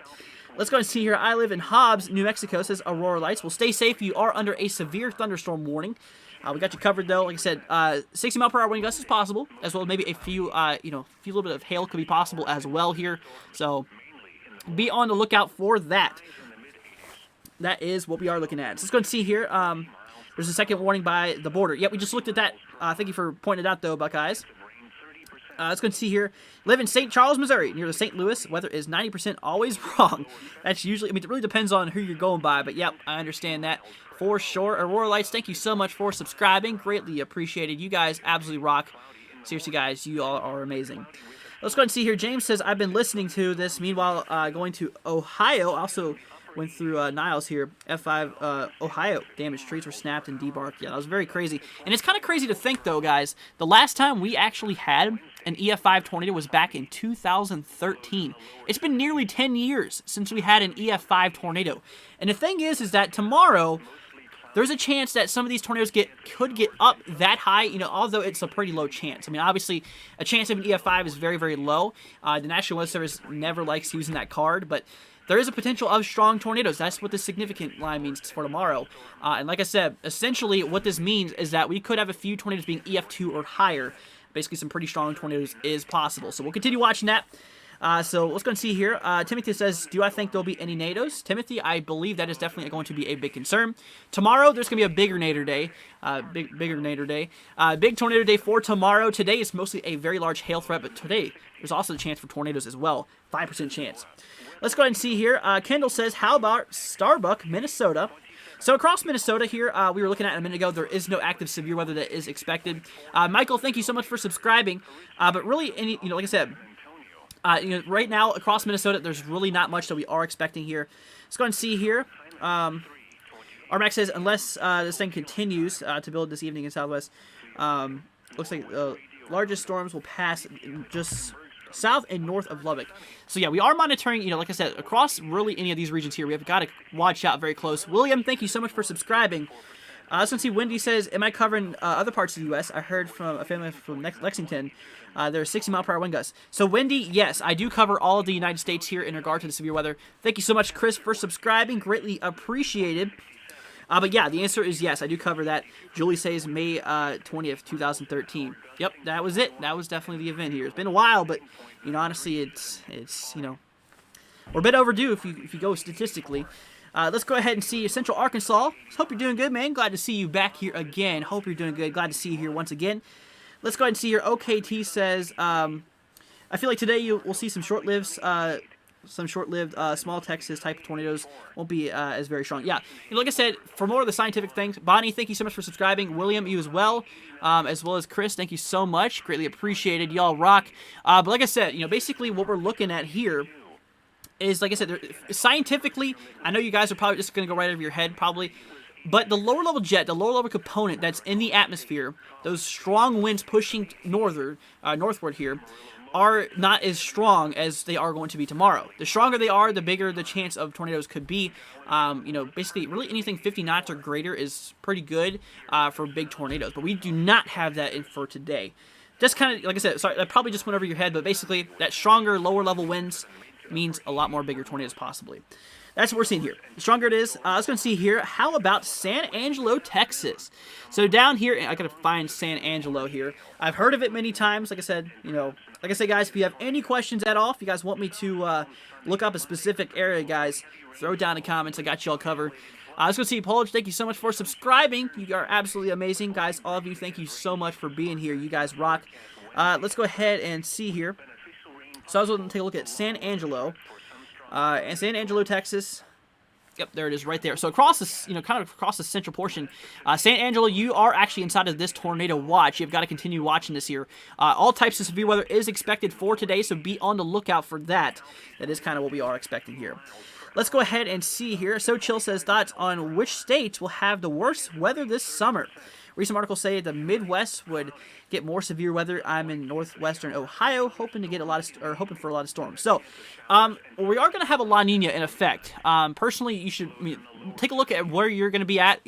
Let's go and see here. I live in Hobbs, New Mexico, says Aurora Lights. Well, stay safe. You are under a severe thunderstorm warning. We got you covered, though. Like I said, 60-mile-per-hour wind gusts is possible, as well as maybe a few, a little bit of hail could be possible as well here. So be on the lookout for that. That is what we are looking at. So let's go and see here. There's a second warning by the border. Yep, we just looked at that. Thank you for pointing it out, though, Buckeyes. Let's go and see here. Live in St. Charles, Missouri, near the St. Louis. Weather is 90% always wrong. That's usually, it really depends on who you're going by, but yep, I understand that for sure. Aurora Lights, thank you so much for subscribing. Greatly appreciated. You guys absolutely rock. Seriously, guys, you all are amazing. Let's go and see here. James says, I've been listening to this. Meanwhile, going to Ohio. Also went through Niles here. F5, Ohio. Damaged trees were snapped and debarked. Yeah, that was very crazy. And it's kind of crazy to think, though, guys. The last time we actually had an EF5 tornado was back in 2013. It's been nearly 10 years since we had an EF5 tornado. And the thing is that tomorrow, there's a chance that some of these tornadoes could get up that high, although it's a pretty low chance. I mean, obviously, a chance of an EF5 is very, very low. The National Weather Service never likes using that card, but there is a potential of strong tornadoes. That's what the significant line means for tomorrow. And like I said, essentially what this means is that we could have a few tornadoes being EF2 or higher. Basically, some pretty strong tornadoes is possible. So we'll continue watching that. So let's go and see here. Timothy says, do I think there'll be any NATOs? Timothy, I believe that is definitely going to be a big concern. Tomorrow, there's going to be a bigger nader day. Bigger nader day. Big tornado day for tomorrow. Today is mostly a very large hail threat, but today there's also a chance for tornadoes as well. 5% chance. Let's go ahead and see here. Kendall says, how about Starbuck, Minnesota? So across Minnesota here, we were looking at a minute ago, there is no active severe weather that is expected. Michael, thank you so much for subscribing. But really, like I said, right now across Minnesota, there's really not much that we are expecting here. Let's go and see here. Armac says, unless this thing continues to build this evening in Southwest, looks like the largest storms will pass just south and north of Lubbock. So yeah, we are monitoring, like I said, across really any of these regions here. We have got to watch out very close. William, thank you so much for subscribing. Let's see, Wendy says, am I covering other parts of the U.S.? I heard from a family from Lexington. There are 60-mile-per-hour wind gusts. So Wendy, yes, I do cover all of the United States here in regard to the severe weather. Thank you so much, Chris, for subscribing. Greatly appreciated. But yeah, the answer is yes, I do cover that. Julie says May 20th, 2013. Yep, that was it. That was definitely the event here. It's been a while, but honestly, it's we're a bit overdue if you go statistically. Let's go ahead and see Central Arkansas. Hope you're doing good, man. Glad to see you back here again. Hope you're doing good. Glad to see you here once again. Let's go ahead and see here. OKT says, I feel like today we'll see some short-lived small Texas type of tornadoes. Won't be as very strong. Yeah, like I said, for more of the scientific things, Bonnie, thank you so much for subscribing. William, you as well as Chris, thank you so much. Greatly appreciated. Y'all rock. But like I said, basically what we're looking at here is, like I said, scientifically, I know you guys are probably just going to go right over your head, probably. But the lower level jet, the lower level component that's in the atmosphere, those strong winds pushing northward here, are not as strong as they are going to be tomorrow. The stronger they are, the bigger the chance of tornadoes could be. Basically, really anything 50 knots or greater is pretty good for big tornadoes. But we do not have that in for today. Just kind of, like I said, sorry, that probably just went over your head, but basically, that stronger, lower level winds means a lot more bigger tornadoes possibly. That's what we're seeing here. The stronger it is, let's go and see here. How about San Angelo, Texas? So down here, I gotta find San Angelo here. I've heard of it many times. Like I said, guys, if you have any questions at all, if you guys want me to look up a specific area, guys, throw it down in the comments. I got you all covered. Let's go see Polish. Thank you so much for subscribing. You are absolutely amazing, guys. All of you, thank you so much for being here. You guys rock. Let's go ahead and see here. So I was going to take a look at San Angelo. And San Angelo, Texas. Yep, there it is right there. So across this, kind of across the central portion, San Angelo, you are actually inside of this tornado watch. You've got to continue watching this here. All types of severe weather is expected for today, so be on the lookout for that. That is kind of what we are expecting here. Let's go ahead and see here. So Chill says, thoughts on which states will have the worst weather this summer? Recent articles say the Midwest would get more severe weather. I'm in northwestern Ohio, hoping for a lot of storms. So, we are going to have a La Nina in effect. Personally, take a look at where you're going to be at,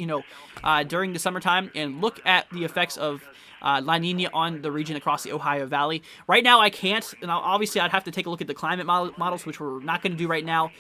during the summertime, and look at the effects of La Nina on the region across the Ohio Valley. Right now, I can't, and obviously I'd have to take a look at the climate models, which we're not going to do right now.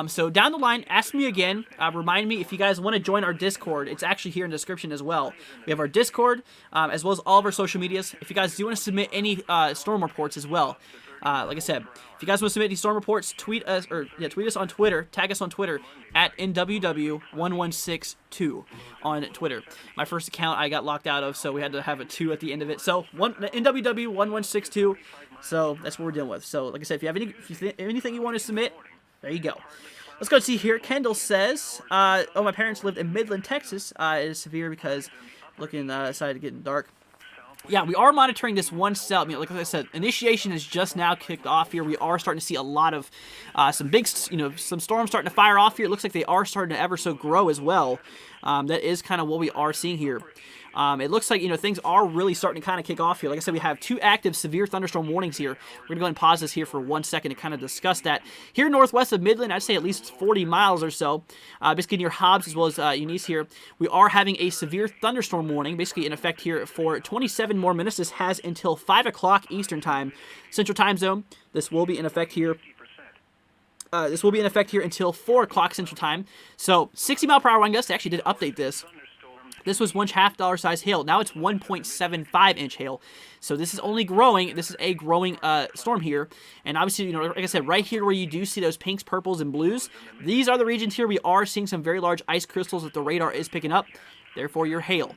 So down the line, ask me again. Remind me if you guys want to join our Discord. It's actually here in the description as well. We have our Discord, as well as all of our social medias. If you guys do want to submit any storm reports as well, like I said, if you guys want to submit any storm reports, tweet us on Twitter, tag us on Twitter at NWW1162 on Twitter. My first account I got locked out of, so we had to have a 2 at the end of it. So NWW1162. So that's what we're dealing with. So like I said, if you have anything you want to submit, there you go. Let's go see here. Kendall says, my parents lived in Midland, Texas. It is severe because looking outside getting dark. Yeah, we are monitoring this one cell. Like I said, initiation is just now kicked off here. We are starting to see a lot of some storms starting to fire off here. It looks like they are starting to ever so grow as well. That is kind of what we are seeing here. It looks like, things are really starting to kind of kick off here. Like I said, we have 2 active severe thunderstorm warnings here. We're going to go ahead and pause this here for 1 second to kind of discuss that. Here northwest of Midland, I'd say at least 40 miles or so, basically near Hobbs as well as Eunice here, we are having a severe thunderstorm warning, basically in effect here for 27 more minutes. This has until 5 o'clock Eastern Time, Central Time Zone. This will be in effect here. This will be in effect here until 4 o'clock Central Time. So 60-mile-per-hour wind gusts. They actually did update this. This was $1.5 size hail. Now it's 1.75 inch hail. So this is only growing. This is a growing storm here. And obviously, like I said, right here where you do see those pinks, purples, and blues, these are the regions here we are seeing some very large ice crystals that the radar is picking up. Therefore, your hail.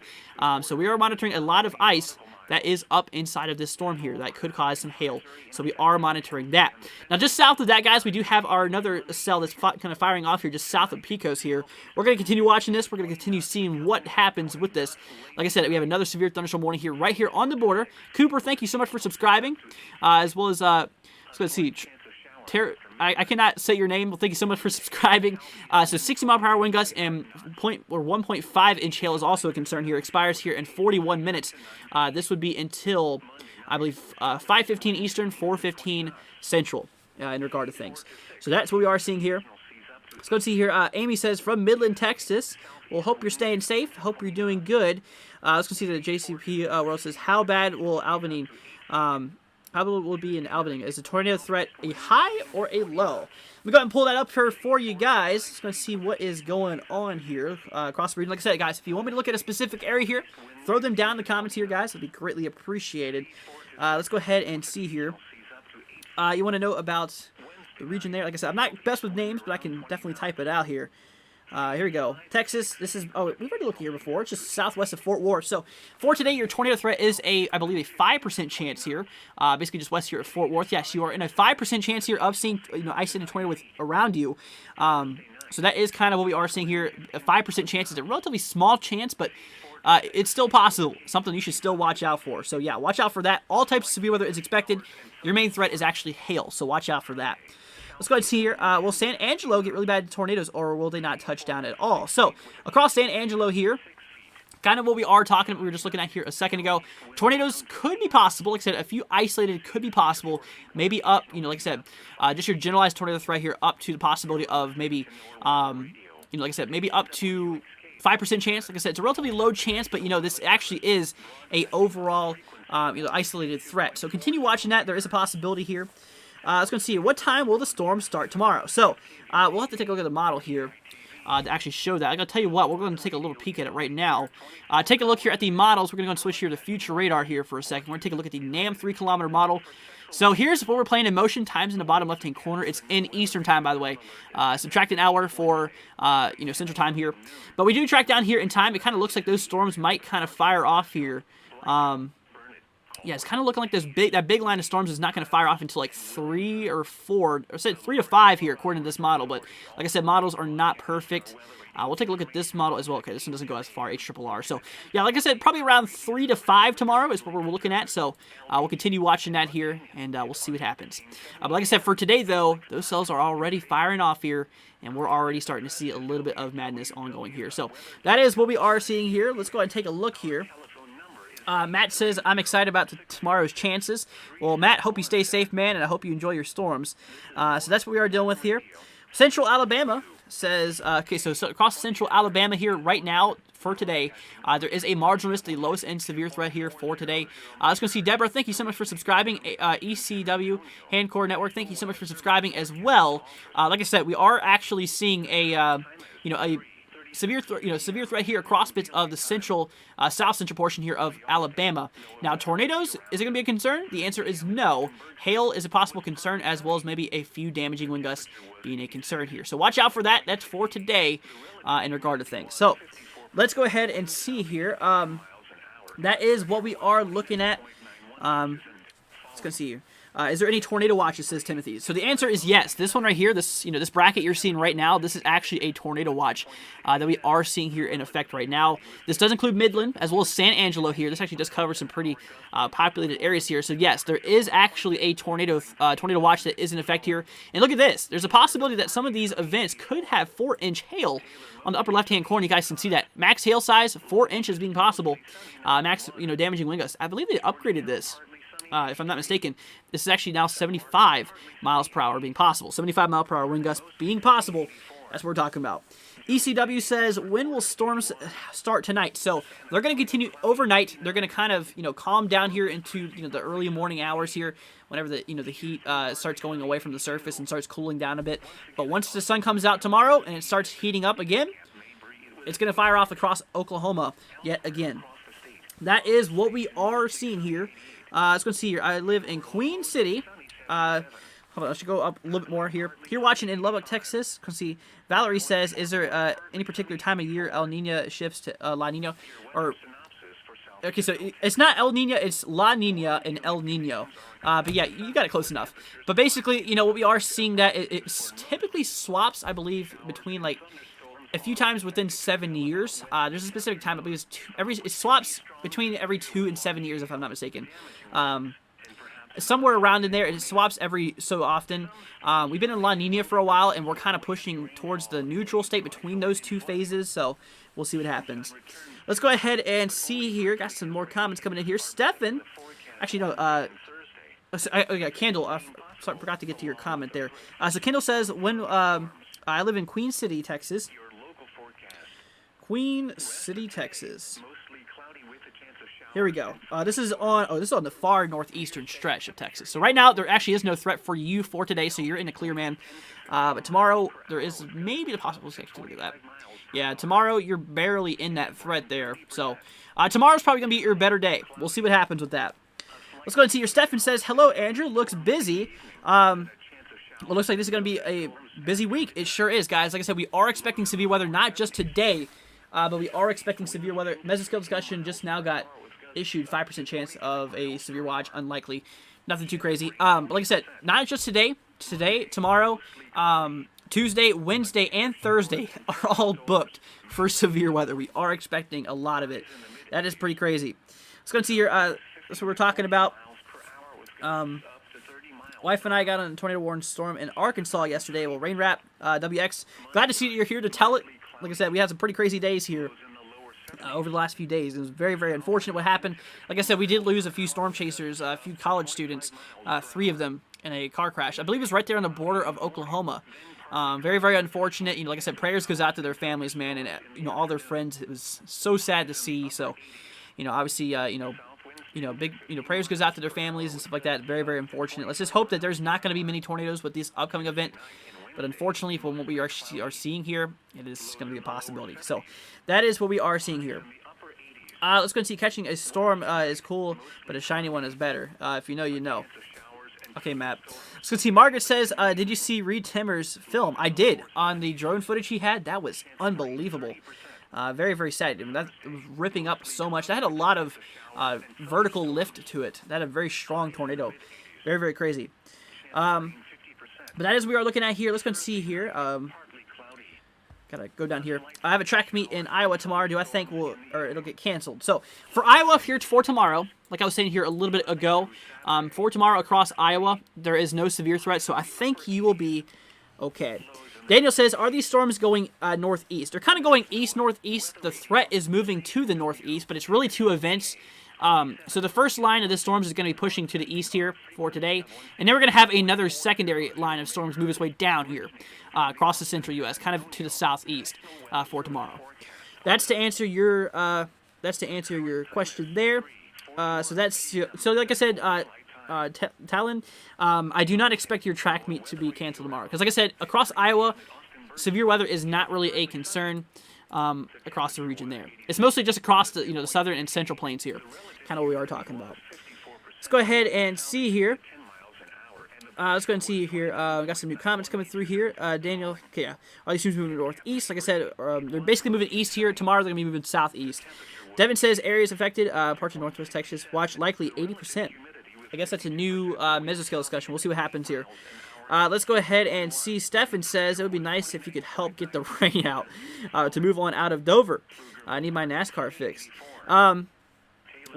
So we are monitoring a lot of ice that is up inside of this storm here that could cause some hail. So we are monitoring that. Now, just south of that, guys, we do have another cell that's kind of firing off here just south of Pecos here. We're going to continue watching this. We're going to continue seeing what happens with this. Like I said, we have another severe thunderstorm warning here, right here on the border. Cooper, thank you so much for subscribing, as well as, let's see, I cannot say your name. Well, thank you so much for subscribing. So 60-mile-per-hour wind gusts and 1.5 inch hail is also a concern here. Expires here in 41 minutes. This would be until, I believe, 5:15 Eastern, 4:15 Central in regard to things. So that's what we are seeing here. Let's go see here. Amy says, from Midland, Texas. Well, hope you're staying safe. Hope you're doing good. Let's go see the JCP world says, how bad will Albany... How will it be in Albany? Is the tornado threat a high or a low? Let me go ahead and pull that up here for you guys. Just going to see what is going on here across the region. Like I said, guys, if you want me to look at a specific area here, throw them down in the comments here, guys. It'll be greatly appreciated. Let's go ahead and see here. You want to know about the region there? Like I said, I'm not best with names, but I can definitely type it out here. Here we go. Texas, this is, we've already looked here before. It's just southwest of Fort Worth. So, for today, your tornado threat is I believe, a 5% chance here. Basically just west here at Fort Worth. Yes, you are in a 5% chance here of seeing, isolated tornado around you. So that is kind of what we are seeing here. A 5% chance is a relatively small chance, but it's still possible. Something you should still watch out for. So, yeah, watch out for that. All types of severe weather is expected. Your main threat is actually hail, so watch out for that. Let's go ahead and see here. Will San Angelo get really bad tornadoes, or will they not touch down at all? So, across San Angelo here, kind of what we are talking about, we were just looking at here a second ago. Tornadoes could be possible. Like I said, a few isolated could be possible. Maybe up, like I said, just your generalized tornado threat here up to the possibility of maybe, like I said, maybe up to 5% chance. Like I said, it's a relatively low chance, but, this actually is a overall, isolated threat. So, continue watching that. There is a possibility here. Let's go see what time will the storm start tomorrow. So, we'll have to take a look at the model here to actually show that. I'm going to tell you what, we're going to take a little peek at it right now. Take a look here at the models. We're going to go and switch here to future radar here for a second. We're going to take a look at the NAM 3-kilometer model. So here's what we're playing in motion. Times in the bottom left-hand corner. It's in Eastern time, by the way. Subtract an hour for, Central time here. But we do track down here in time. It kind of looks like those storms might kind of fire off here. Yeah, it's kind of looking like that big line of storms is not going to fire off until like 3 or 4, or say 3 to 5 here according to this model. But like I said, models are not perfect. We'll take a look at this model as well. Okay, this one doesn't go as far, HRRR. So yeah, like I said, probably around 3 to 5 tomorrow is what we're looking at. So we'll continue watching that here, and we'll see what happens. But like I said, for today though, those cells are already firing off here, and we're already starting to see a little bit of madness ongoing here. So that is what we are seeing here. Let's go ahead and take a look here. Matt says, I'm excited about tomorrow's chances. Well, Matt, hope you stay safe, man, and I hope you enjoy your storms. So that's what we are dealing with here. Central Alabama says, okay, so across Central Alabama here right now for today, there is a marginal risk, the lowest end severe threat here for today. Let's go see Deborah. Thank you so much for subscribing. ECW Handcore Network, thank you so much for subscribing as well. Like I said, we are actually seeing a severe threat here across bits of the central, south central portion here of Alabama. Now, tornadoes, is it going to be a concern? The answer is no. Hail is a possible concern, as well as maybe a few damaging wind gusts being a concern here. So watch out for that. That's for today in regard to things. So let's go ahead and see here. That is what we are looking at. Let's go see here. Is there any tornado watches, says Timothy? So the answer is yes. This one right here, this bracket you're seeing right now, this is actually a tornado watch that we are seeing here in effect right now. This does include Midland as well as San Angelo here. This actually does cover some pretty populated areas here. So yes, there is actually a tornado watch that is in effect here. And look at this. There's a possibility that some of these events could have 4-inch hail on the upper left-hand corner. You guys can see that. Max hail size, 4 inches being possible. Max, damaging wind gusts. I believe they upgraded this. If I'm not mistaken, this is actually now 75 miles per hour being possible. 75 mile per hour wind gusts being possible. That's what we're talking about. ECW says, when will storms start tonight? So they're going to continue overnight. They're going to kind of, calm down here into, the early morning hours here, whenever the heat starts going away from the surface and starts cooling down a bit. But once the sun comes out tomorrow and it starts heating up again, it's going to fire off across Oklahoma yet again. That is what we are seeing here. Let's go see here. I live in Queen City. Hold on, I should go up a little bit more here. Here watching in Lubbock, Texas. Let's see. Valerie says, is there any particular time of year El Nino shifts to La Nina? Okay, so it's not El Nino, it's La Nina and El Nino. But yeah, you got it close enough. But basically, what we are seeing that it typically swaps, I believe, between like a few times within 7 years. There's a specific time, I believe it swaps between every 2 and 7 years, if I'm not mistaken. Somewhere around in there, it swaps every so often. We've been in La Nina for a while, and we're kind of pushing towards the neutral state between those two phases, so we'll see what happens. Let's go ahead and see here. Got some more comments coming in here. Stefan, actually, no, Kendall, sorry, forgot to get to your comment there. So Kendall says, when I live in Queen City, Texas. Queen City, Texas. Here we go. This is on the far northeastern stretch of Texas. So right now there actually is no threat for you for today, so you're in the clear, man. But tomorrow there is maybe the possibility to look at that. Yeah, tomorrow you're barely in that threat there. So tomorrow's probably gonna be your better day. We'll see what happens with that. Let's go and see your Stefan says, hello Andrew, looks busy. Well, looks like this is going to be a busy week. It sure is, guys. Like I said, we are expecting severe weather, not just today, but we are expecting severe weather. Mesoscale discussion just now got issued. 5% chance of a severe watch. Unlikely. Nothing too crazy. But like I said, not just today. Today, tomorrow, Tuesday, Wednesday, and Thursday are all booked for severe weather. We are expecting a lot of it. That is pretty crazy. Let's go and see here. That's what we're talking about. Wife and I got on a tornado warning storm in Arkansas yesterday. Well, rain wrap, WX. Glad to see that you're here to tell it. Like I said, we had some pretty crazy days here over the last few days. It was very, very unfortunate what happened. Like I said, we did lose a few storm chasers, a few college students, 3 of them in a car crash. I believe it was right there on the border of Oklahoma. Very, very unfortunate. Like I said, prayers goes out to their families, man, and all their friends. It was so sad to see. So, obviously, big, prayers goes out to their families and stuff like that. Very, very unfortunate. Let's just hope that there's not going to be many tornadoes with this upcoming event. But unfortunately, from what we are seeing here, it is going to be a possibility. So that is what we are seeing here. Let's go and see. Catching a storm is cool, but a shiny one is better. If you know, you know. Okay, Matt. Let's go see. Margaret says, did you see Reed Timmer's film? I did. On the drone footage he had, that was unbelievable. Very, very sad. That was ripping up so much. That had a lot of vertical lift to it. That had a very strong tornado. Very, very crazy. But that is what we are looking at here. Let's go and see here. Gotta go down here. I have a track meet in Iowa tomorrow. Do I think it'll get canceled? So for Iowa here for tomorrow, like I was saying here a little bit ago, for tomorrow across Iowa, there is no severe threat. So I think you will be okay. Daniel says, are these storms going northeast? They're kind of going east-northeast. The threat is moving to the northeast, but it's really 2 events So the first line of the storms is going to be pushing to the east here for today, and then we're going to have another secondary line of storms move its way down here across the central U.S., kind of to the southeast for tomorrow. That's to answer your question there. So like I said, Talon, I do not expect your track meet to be canceled tomorrow because, like I said, across Iowa, severe weather is not really a concern. Across the region there. It's mostly just across the the southern and central plains here. Kind of what we are talking about. Let's go ahead and see here. We got some new comments coming through here. Daniel, okay, yeah. All these teams moving northeast. Like I said, they're basically moving east here. Tomorrow they're going to be moving southeast. Devin says areas affected, parts of northwest Texas. Watch likely 80%. I guess that's a new mesoscale discussion. We'll see what happens here. Let's go ahead and see. Stefan says it would be nice if you could help get the rain out to move on out of Dover. I need my NASCAR fixed. Well,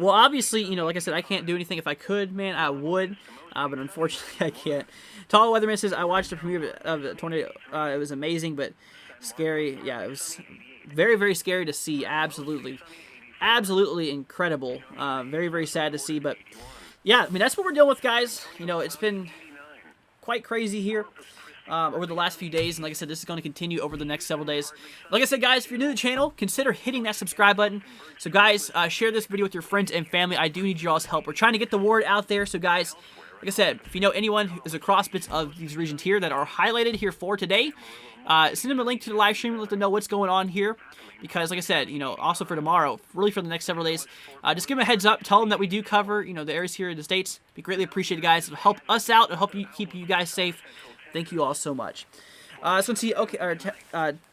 obviously, like I said, I can't do anything. If I could, man, I would. But unfortunately, I can't. Tall Weatherman says, I watched the premiere of the tornado. It was amazing, but scary. Yeah, it was very, very scary to see. Absolutely. Absolutely incredible. Very, very sad to see. But, yeah, I mean, that's what we're dealing with, guys. It's been quite crazy here over the last few days, and like I said, this is going to continue over the next several days. Like I said, guys, if you're new to the channel, consider hitting that subscribe button. So guys, share this video with your friends and family. I do need your all's help. We're trying to get the word out there. So guys, like I said, if you know anyone who is across bits of these regions here that are highlighted here for today, send them a link to the live stream and let them know what's going on here. Because, like I said, also for tomorrow, really for the next several days, just give them a heads up. Tell them that we do cover, the areas here in the States. Be greatly appreciated, guys. It'll help us out. It'll help keep you guys safe. Thank you all so much. Let's go see,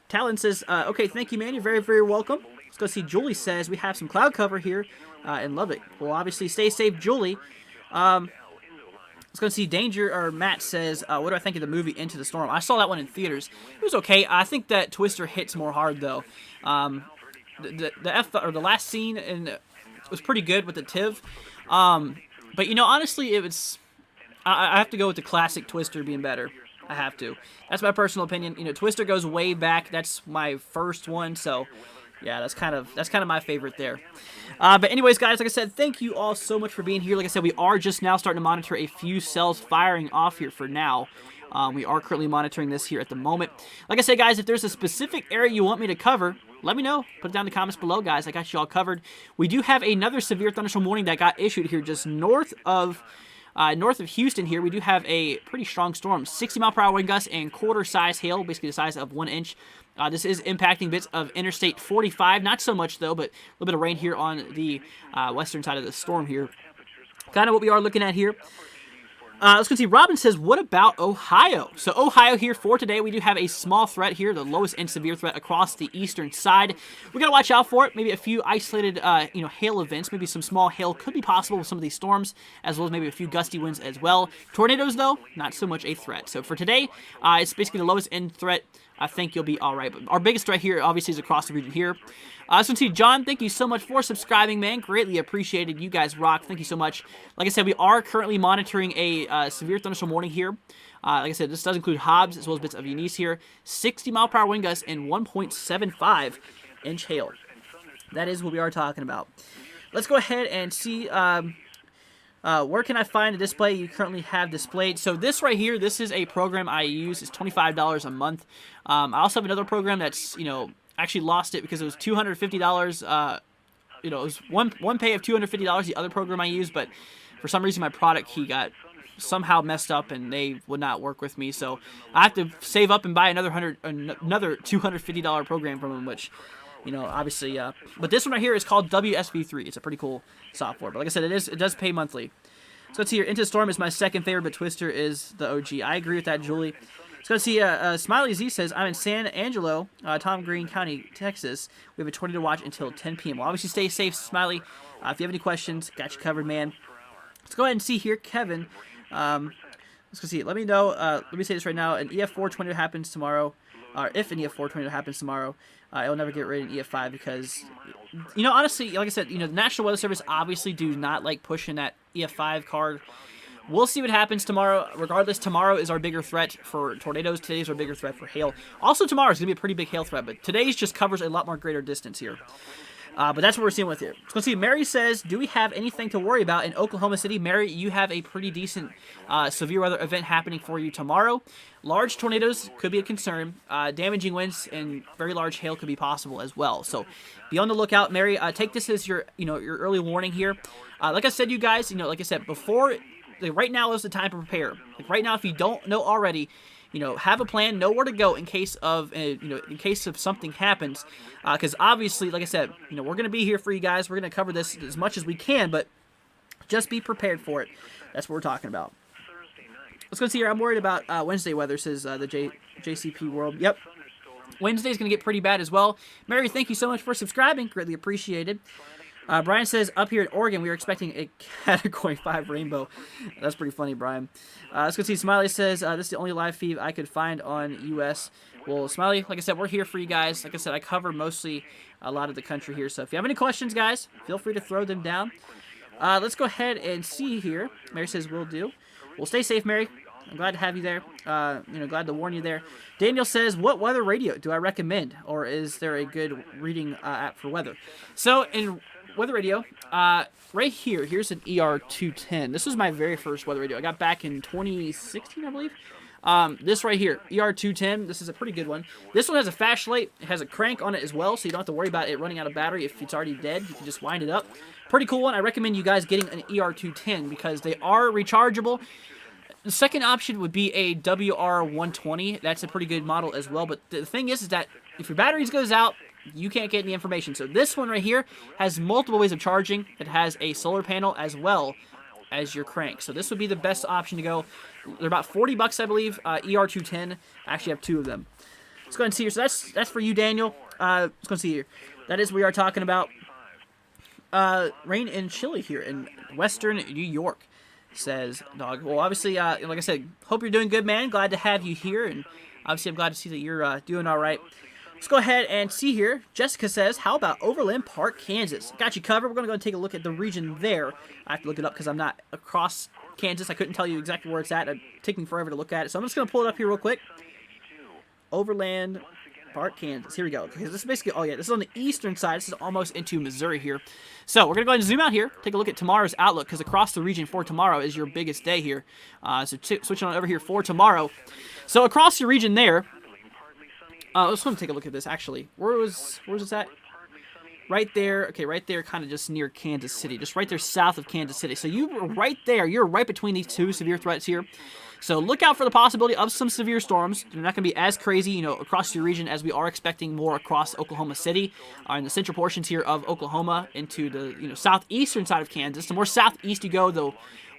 Talon says, okay, thank you, man. You're very, very welcome. Let's go see. Julie says, we have some cloud cover here in Lubbock. Well, obviously, stay safe, Julie. Let's go see. Matt says, what do I think of the movie Into the Storm? I saw that one in theaters. It was okay. I think that Twister hits more hard, though. The last scene was pretty good with the Tiv. But, honestly, it was... I have to go with the classic Twister being better. I have to. That's my personal opinion. Twister goes way back. That's my first one, so... yeah, that's kind of my favorite there. But anyways, guys, like I said, thank you all so much for being here. Like I said, we are just now starting to monitor a few cells firing off here for now. We are currently monitoring this here at the moment. Like I said, guys, if there's a specific area you want me to cover, let me know. Put it down in the comments below, guys. I got you all covered. We do have another severe thunderstorm warning that got issued here just north of Houston here. We do have a pretty strong storm. 60-mile-per-hour wind gusts and quarter-size hail, basically the size of 1 inch. This is impacting bits of Interstate 45. Not so much, though, but a little bit of rain here on the western side of the storm here. Kind of what we are looking at here. Let's go see. Robin says, what about Ohio? So Ohio here for today, we do have a small threat here, the lowest and severe threat across the eastern side. We got to watch out for it. Maybe a few isolated, hail events. Maybe some small hail could be possible with some of these storms, as well as maybe a few gusty winds as well. Tornadoes, though, not so much a threat. So for today, it's basically the lowest end threat. I think you'll be all right. But our biggest threat here, obviously, is across the region here. So see, John, thank you so much for subscribing, man. Greatly appreciated. You guys rock. Thank you so much. Like I said, we are currently monitoring a severe thunderstorm warning here. Like I said, this does include Hobbs as well as bits of Eunice here. 60-mile-per-hour wind gusts and 1.75-inch hail. That is what we are talking about. Let's go ahead and see where can I find a display you currently have displayed. So this right here, this is a program I use. It's $25 a month. I also have another program that's, actually lost it because it was $250. It was one pay of $250, the other program I used, but for some reason my product key got somehow messed up and they would not work with me, so I have to save up and buy another $250 program from them, which, obviously, but this one right here is called WSV3. It's a pretty cool software, but like I said, it does pay monthly. So let's see here. Into the Storm is my second favorite, but Twister is the OG. I agree with that, Julie. Let's go see. Smiley Z says, I'm in San Angelo, Tom Green County, Texas. We have a tornado watch until 10 p.m. Well, obviously, stay safe, Smiley. If you have any questions, got you covered, man. Let's go ahead and see here, Kevin. Let's go see. Let me know. Let me say this right now. An EF4 tornado happens tomorrow, or if an EF4 tornado happens tomorrow, it will never get rated EF5 because, honestly, like I said, the National Weather Service obviously do not like pushing that EF5 card. We'll see what happens tomorrow. Regardless, tomorrow is our bigger threat for tornadoes. Today's our bigger threat for hail. Also, tomorrow is going to be a pretty big hail threat, but today's just covers a lot more greater distance here. But that's what we're seeing with here. So let's see. Mary says, do we have anything to worry about in Oklahoma City? Mary, you have a pretty decent severe weather event happening for you tomorrow. Large tornadoes could be a concern. Damaging winds and very large hail could be possible as well. So be on the lookout, Mary. Take this as your early warning here. Like I said, you guys, like I said before, right now is the time to prepare. Like right now, if you don't know already, have a plan, know where to go in case of, in case of something happens. Because obviously, like I said, we're going to be here for you guys. We're going to cover this as much as we can, but just be prepared for it. That's what we're talking about. Let's go see here. I'm worried about Wednesday weather, says the JCP World. Yep. Wednesday's going to get pretty bad as well. Mary, thank you so much for subscribing. Greatly appreciated. Brian says, up here in Oregon, we were expecting a Category 5 rainbow. That's pretty funny, Brian. Let's go see. Smiley says, this is the only live feed I could find on US. Well, Smiley, like I said, we're here for you guys. Like I said, I cover mostly a lot of the country here. So if you have any questions, guys, feel free to throw them down. Let's go ahead and see here. Mary says, will do. Well, stay safe, Mary. I'm glad to have you there. Glad to warn you there. Daniel says, what weather radio do I recommend? Or is there a good reading app for weather? So in weather radio, right here's an ER210. This was my very first weather radio. I got back in 2016, I believe. This right here, ER210, this is a pretty good one. This one has a flashlight. It has a crank on it as well, so you don't have to worry about it running out of battery if it's already dead. You can just wind it up. Pretty cool one. I recommend you guys getting an ER210 because they are rechargeable. The second option would be a WR120. That's a pretty good model as well, but the thing is that if your batteries goes out, you can't get any information. So this one right here has multiple ways of charging. It has a solar panel as well as your crank. So this would be the best option to go. They're about $40, I believe. ER210. I actually have two of them. Let's go ahead and see here. So that's for you, Daniel. Let's go and see here. That is, we are talking about rain and chilly here in western New York, says Dog. Well, obviously, like I said, hope you're doing good, man. Glad to have you here, and obviously I'm glad to see that you're doing all right. Let's go ahead and see here. Jessica says, how about Overland Park, Kansas? Got you covered. We're going to go and take a look at the region there. I have to look it up because I'm not across Kansas. I couldn't tell you exactly where it's at. It's taking forever to look at it. So I'm just going to pull it up here real quick. Overland Park, Kansas. Here we go. Okay, this is basically, oh yeah, this is on the eastern side. This is almost into Missouri here. So we're going to go ahead and zoom out here. Take a look at tomorrow's outlook because across the region for tomorrow is your biggest day here. So switching on over here for tomorrow. So across your region there, let's go and take a look at this, actually. Where's this at? Right there. Okay, right there, kind of just near Kansas City. Just right there south of Kansas City. So you were right there. You're right between these two severe threats here. So look out for the possibility of some severe storms. They're not going to be as crazy, across your region as we are expecting more across Oklahoma City, in the central portions here of Oklahoma into the, southeastern side of Kansas. The more southeast you go, the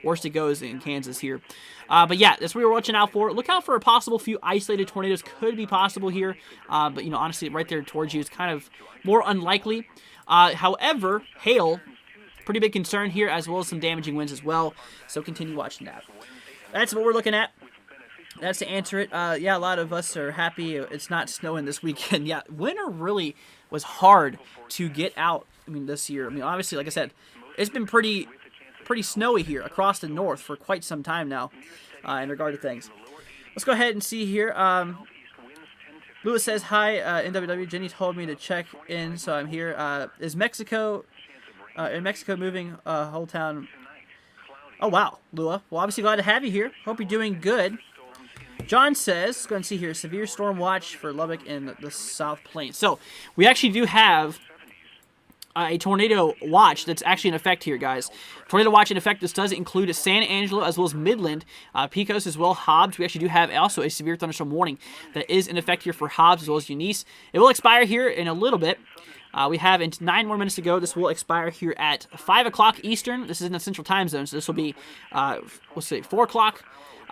worse it goes in Kansas here. But yeah, that's what we're watching out for. Look out for a possible few isolated tornadoes could be possible here. But, honestly, right there towards you is kind of more unlikely. However, hail, pretty big concern here, as well as some damaging winds as well. So continue watching that. That's what we're looking at. That's to answer it. Yeah, a lot of us are happy it's not snowing this weekend. Yeah, winter really was hard to get out, this year. Obviously, like I said, it's been pretty snowy here across the north for quite some time now in regard to things. Let's go ahead and see here. Lewis says, hi, NWW. Jenny told me to check in, so I'm here. Is Mexico, in Mexico moving whole town? Oh, wow, Lua. Well, obviously glad to have you here. Hope you're doing good. John says, let's go and see here, severe storm watch for Lubbock and the South Plains. So we actually do have a tornado watch that's actually in effect here, guys. Tornado watch in effect. This does include San Angelo as well as Midland, Pecos as well, Hobbs. We actually do have also a severe thunderstorm warning that is in effect here for Hobbs as well as Eunice. It will expire here in a little bit. We have 9 more minutes to go. This will expire here at 5 o'clock Eastern. This is in the Central Time Zone, so this will be, let's say, 4 o'clock.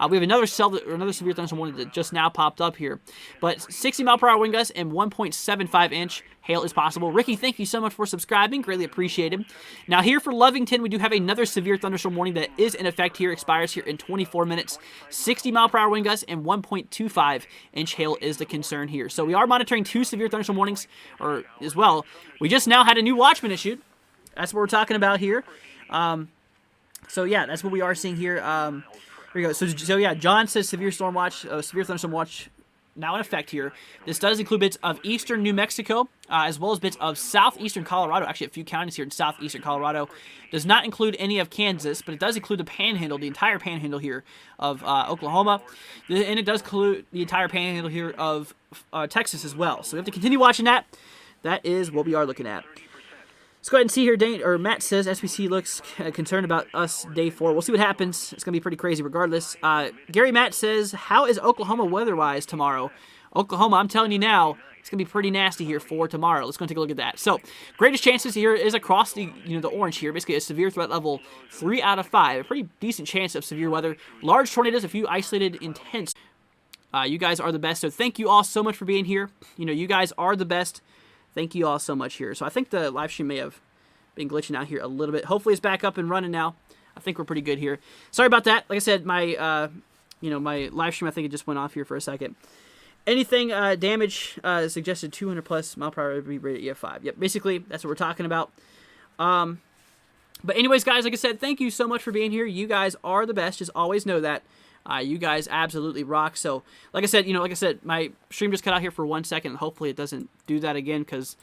We have another severe thunderstorm warning that just now popped up here. But 60-mile-per-hour wind gusts and 1.75-inch hail is possible. Ricky, thank you so much for subscribing. Greatly appreciated. Now, here for Lovington, we do have another severe thunderstorm warning that is in effect here. Expires here in 24 minutes. 60-mile-per-hour wind gusts and 1.25-inch hail is the concern here. So we are monitoring 2 severe thunderstorm warnings as well. We just now had a new watchman issued. That's what we're talking about here. So, yeah, that's what we are seeing here. Here we go. So yeah, John says severe storm watch, severe thunderstorm watch now in effect here. This does include bits of eastern New Mexico, as well as bits of southeastern Colorado. Actually, a few counties here in southeastern Colorado. Does not include any of Kansas, but it does include the panhandle, the entire panhandle here of Oklahoma. And it does include the entire panhandle here of Texas as well. So we have to continue watching that. That is what we are looking at. Let's go ahead and see here. Matt says SBC looks concerned about us day 4. We'll see what happens. It's going to be pretty crazy regardless. Gary Matt says, how is Oklahoma weather-wise tomorrow? Oklahoma, I'm telling you now, it's going to be pretty nasty here for tomorrow. Let's go and take a look at that. So, greatest chances here is across the the orange here. Basically, a severe threat level 3 out of 5. A pretty decent chance of severe weather. Large tornadoes, a few isolated, intense. You guys are the best. So, thank you all so much for being here. You guys are the best. Thank you all so much here. So I think the live stream may have been glitching out here a little bit. Hopefully it's back up and running now. I think we're pretty good here. Sorry about that. Like I said, my my live stream, I think it just went off here for a second. Anything damage suggested 200 plus mile per hour would be rated EF5. Yep, basically that's what we're talking about. But anyways, guys, like I said, thank you so much for being here. You guys are the best. Just always know that. You guys absolutely rock. So, like I said, my stream just cut out here for 1 second. Hopefully, it doesn't do that again because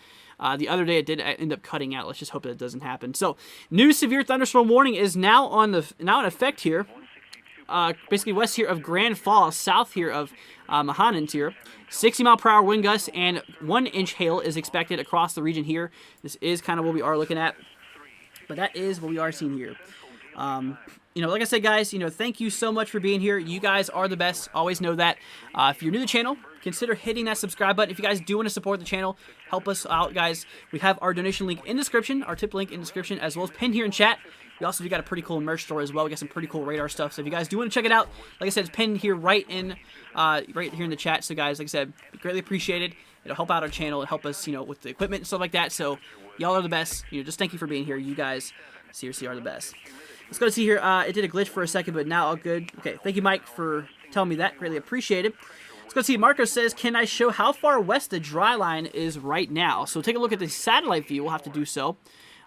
the other day it did end up cutting out. Let's just hope that it doesn't happen. So, new severe thunderstorm warning is now in effect here. Basically, west here of Grand Falls, south here of Mahonins here. 60 mile per hour wind gusts and 1-inch hail is expected across the region here. This is kind of what we are looking at, but that is what we are seeing here. Like I said, guys, thank you so much for being here. You guys are the best. Always know that. If you're new to the channel, consider hitting that subscribe button. If you guys do want to support the channel, help us out, guys. We have our donation link in description, our tip link in description, as well as pinned here in chat. We also got a pretty cool merch store as well. We got some pretty cool radar stuff. So if you guys do want to check it out, like I said, it's pinned here right here in the chat. So guys, like I said, greatly appreciated. It'll help out our channel and help us, with the equipment and stuff like that. So y'all are the best. Just thank you for being here. You guys seriously are the best. Let's go see here. It did a glitch for a second, but now all good. Okay, thank you, Mike, for telling me that. Greatly appreciated. Let's go see. Marco says, can I show how far west the dry line is right now? So take a look at the satellite view. We'll have to do so.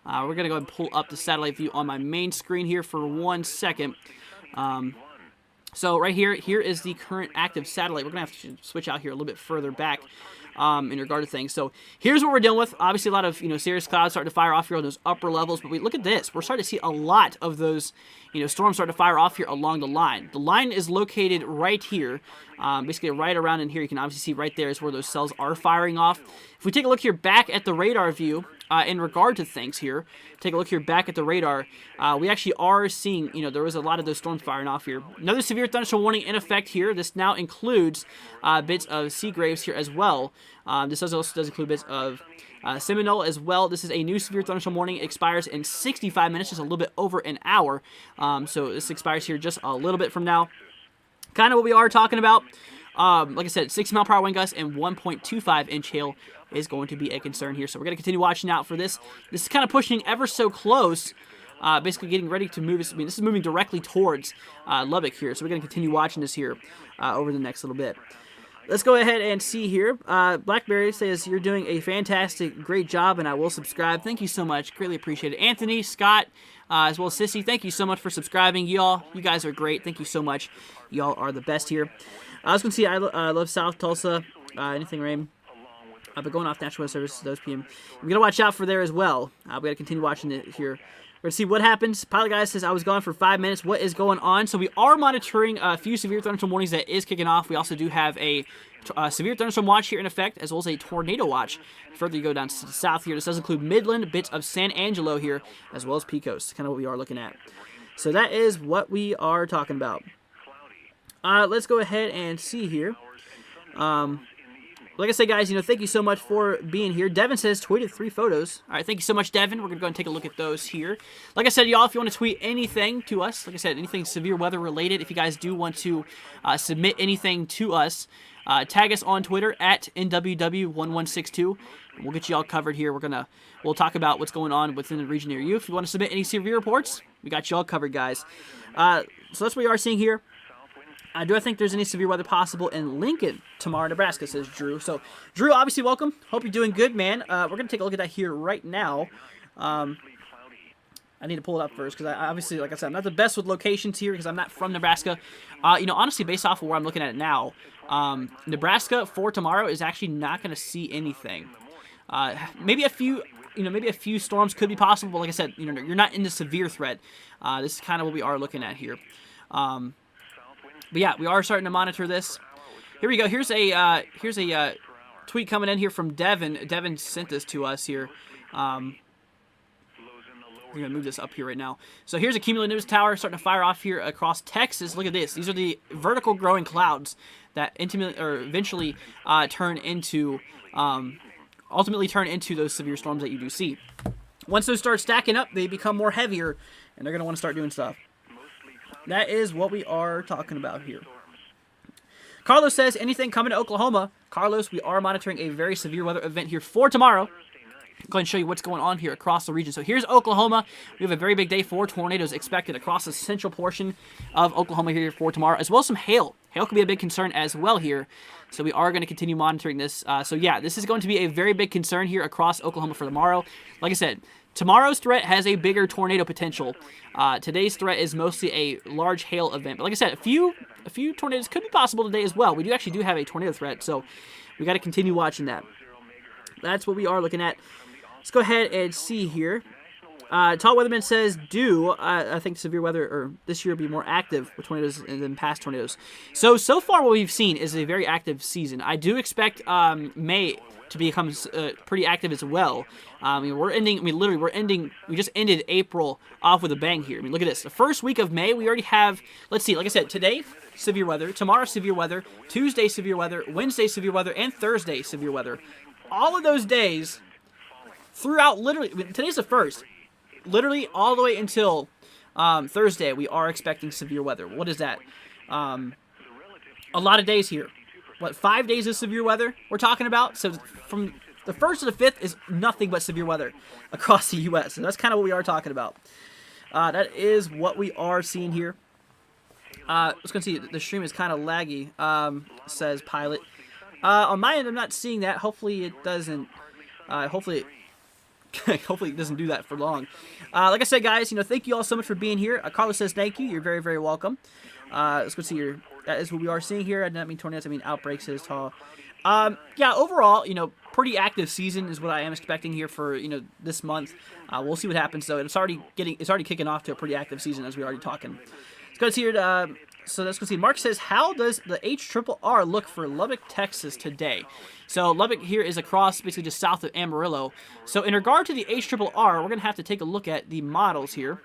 We're going to go ahead and pull up the satellite view on my main screen here for 1 second. So right here is the current active satellite. We're going to have to switch out here a little bit further back. In regard to things. So here's what we're dealing with. Obviously, a lot of serious clouds starting to fire off here on those upper levels. But look at this. We're starting to see a lot of those storms starting to fire off here along the line. The line is located right here, basically right around in here. You can obviously see right there is where those cells are firing off. If we take a look here back at the radar view, in regard to things here, take a look here back at the radar, we actually are seeing, there was a lot of those storms firing off here. Another severe thunderstorm warning in effect here. This now includes bits of Seagraves here as well. This also does include bits of Seminole as well. This is a new severe thunderstorm warning. It expires in 65 minutes, just a little bit over an hour. So this expires here just a little bit from now. Kind of what we are talking about. Like I said, 60 mile per hour wind gusts and 1.25 inch hail is going to be a concern here. So we're going to continue watching out for this. This is kind of pushing ever so close, basically getting ready to move. This is moving directly towards Lubbock here. So we're going to continue watching this here over the next little bit. Let's go ahead and see here. Blackberry says, you're doing a fantastic, great job, and I will subscribe. Thank you so much. Greatly appreciate it. Anthony, Scott, as well as Sissy, thank you so much for subscribing. You guys are great. Thank you so much. Y'all are the best here. I was going to see, I love South Tulsa. Anything rain? I've been going off National Weather Service those PM. We're going to watch out for there as well. We got to continue watching it here. We're going to see what happens. Pilot Guy says, I was gone for 5 minutes. What is going on? So we are monitoring a few severe thunderstorm warnings that is kicking off. We also do have a severe thunderstorm watch here in effect, as well as a tornado watch. Further you go down to the south here, this does include Midland, bits of San Angelo here, as well as Pecos. Kind of what we are looking at. So that is what we are talking about. Let's go ahead and see here. Like I said, guys, thank you so much for being here. Devin says, tweeted 3 photos. All right, thank you so much, Devin. We're going to go and take a look at those here. Like I said, y'all, if you want to tweet anything to us, like I said, anything severe weather related, if you guys do want to submit anything to us, tag us on Twitter at NWW1162. We'll get you all covered here. We'll talk about what's going on within the region near you. If you want to submit any severe reports, we got you all covered, guys. So that's what we are seeing here. Do I think there's any severe weather possible in Lincoln tomorrow, Nebraska, says Drew. So, Drew, obviously, welcome. Hope you're doing good, man. We're going to take a look at that here right now. I need to pull it up first because I obviously, like I said, I'm not the best with locations here because I'm not from Nebraska. Honestly, based off of where I'm looking at it now, Nebraska for tomorrow is actually not going to see anything. Maybe a few storms could be possible, but like I said, you're not in the severe threat. This is kind of what we are looking at here. But yeah, we are starting to monitor this. Here we go. Here's a tweet coming in here from Devin. Devin sent this to us here. We're going to move this up here right now. So here's a cumulative news tower starting to fire off here across Texas. Look at this. These are the vertical growing clouds that eventually ultimately turn into those severe storms that you do see. Once those start stacking up, they become more heavier, and they're going to want to start doing stuff. That is what we are talking about here. Carlos says, anything coming to Oklahoma? Carlos, we are monitoring a very severe weather event here for tomorrow. Go ahead and show you what's going on here across the region. So here's Oklahoma. We have a very big day for tornadoes expected across the central portion of Oklahoma here for tomorrow, as well as some hail. Hail could be a big concern as well here. So we are going to continue monitoring this. So yeah, this is going to be a very big concern here across Oklahoma for tomorrow. Like I said, tomorrow's threat has a bigger tornado potential. Today's threat is mostly a large hail event. But like I said, a few tornadoes could be possible today as well. We do have a tornado threat, so we got to continue watching that. That's what we are looking at. Let's go ahead and see here. Tall Weatherman says, I think severe weather or this year will be more active with tornadoes than past tornadoes. So far what we've seen is a very active season. I do expect May to become pretty active as well. We just ended April off with a bang here. I mean, look at this. The first week of May, we already have, let's see, like I said, today, severe weather, tomorrow, severe weather, Tuesday, severe weather, Wednesday, severe weather, and Thursday, severe weather. All of those days throughout, literally, today's the first. Literally all the way until Thursday, we are expecting severe weather. What is that? A lot of days here. 5 days of severe weather we're talking about? So from the 1st to the 5th is nothing but severe weather across the U.S. So that's kind of what we are talking about. That is what we are seeing here. Let's go see. The stream is kind of laggy, says Pilot. On my end, I'm not seeing that. Hopefully it doesn't. Hopefully it doesn't do that for long. Like I said, guys, thank you all so much for being here. Carlos says thank you. You're very, very welcome. Let's go see here. That is what we are seeing here. I did not mean tornadoes. I mean outbreaks. Says Tall. Yeah, overall, pretty active season is what I am expecting here for this month. We'll see what happens though. It's already kicking off to a pretty active season as we're already talking. Let's go see here. So let's go see. Mark says, how does the HRRR look for Lubbock, Texas today? So Lubbock here is across, basically just south of Amarillo. So in regard to the HRRR, we're going to have to take a look at the models here.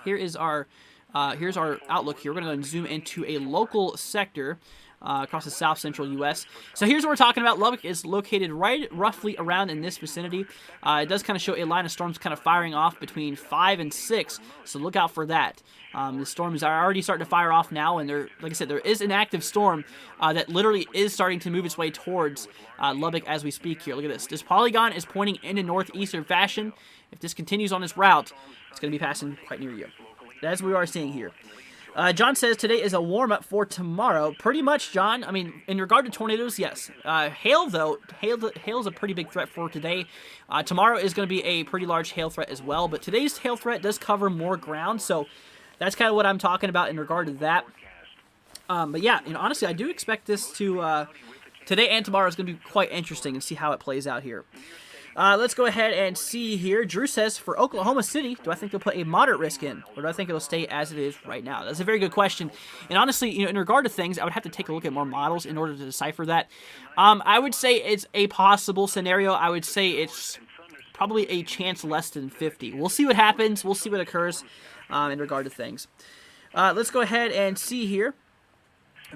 Here's our outlook here. We're going to zoom into a local sector across the south central U.S. So here's what we're talking about. Lubbock is located roughly around in this vicinity. It does kind of show a line of storms kind of firing off between 5 and 6, so look out for that. The storms are already starting to fire off now, and like I said, there is an active storm that literally is starting to move its way towards Lubbock as we speak here. Look at this. This polygon is pointing in a northeastern fashion. If this continues on its route, it's going to be passing quite near you. That's what we are seeing here. John says today is a warm-up for tomorrow. Pretty much, John. I mean, in regard to tornadoes, yes. Hail, though, hail is a pretty big threat for today. Tomorrow is going to be a pretty large hail threat as well, but today's hail threat does cover more ground, so that's kind of what I'm talking about in regard to that. But yeah, honestly, I do expect this to today and tomorrow is going to be quite interesting and see how it plays out here. Let's go ahead and see here. Drew says, for Oklahoma City, do I think they'll put a moderate risk in, or do I think it'll stay as it is right now? That's a very good question. And honestly, in regard to things, I would have to take a look at more models in order to decipher that. I would say it's a possible scenario. I would say it's probably a chance less than 50. We'll see what happens. We'll see what occurs in regard to things. Let's go ahead and see here.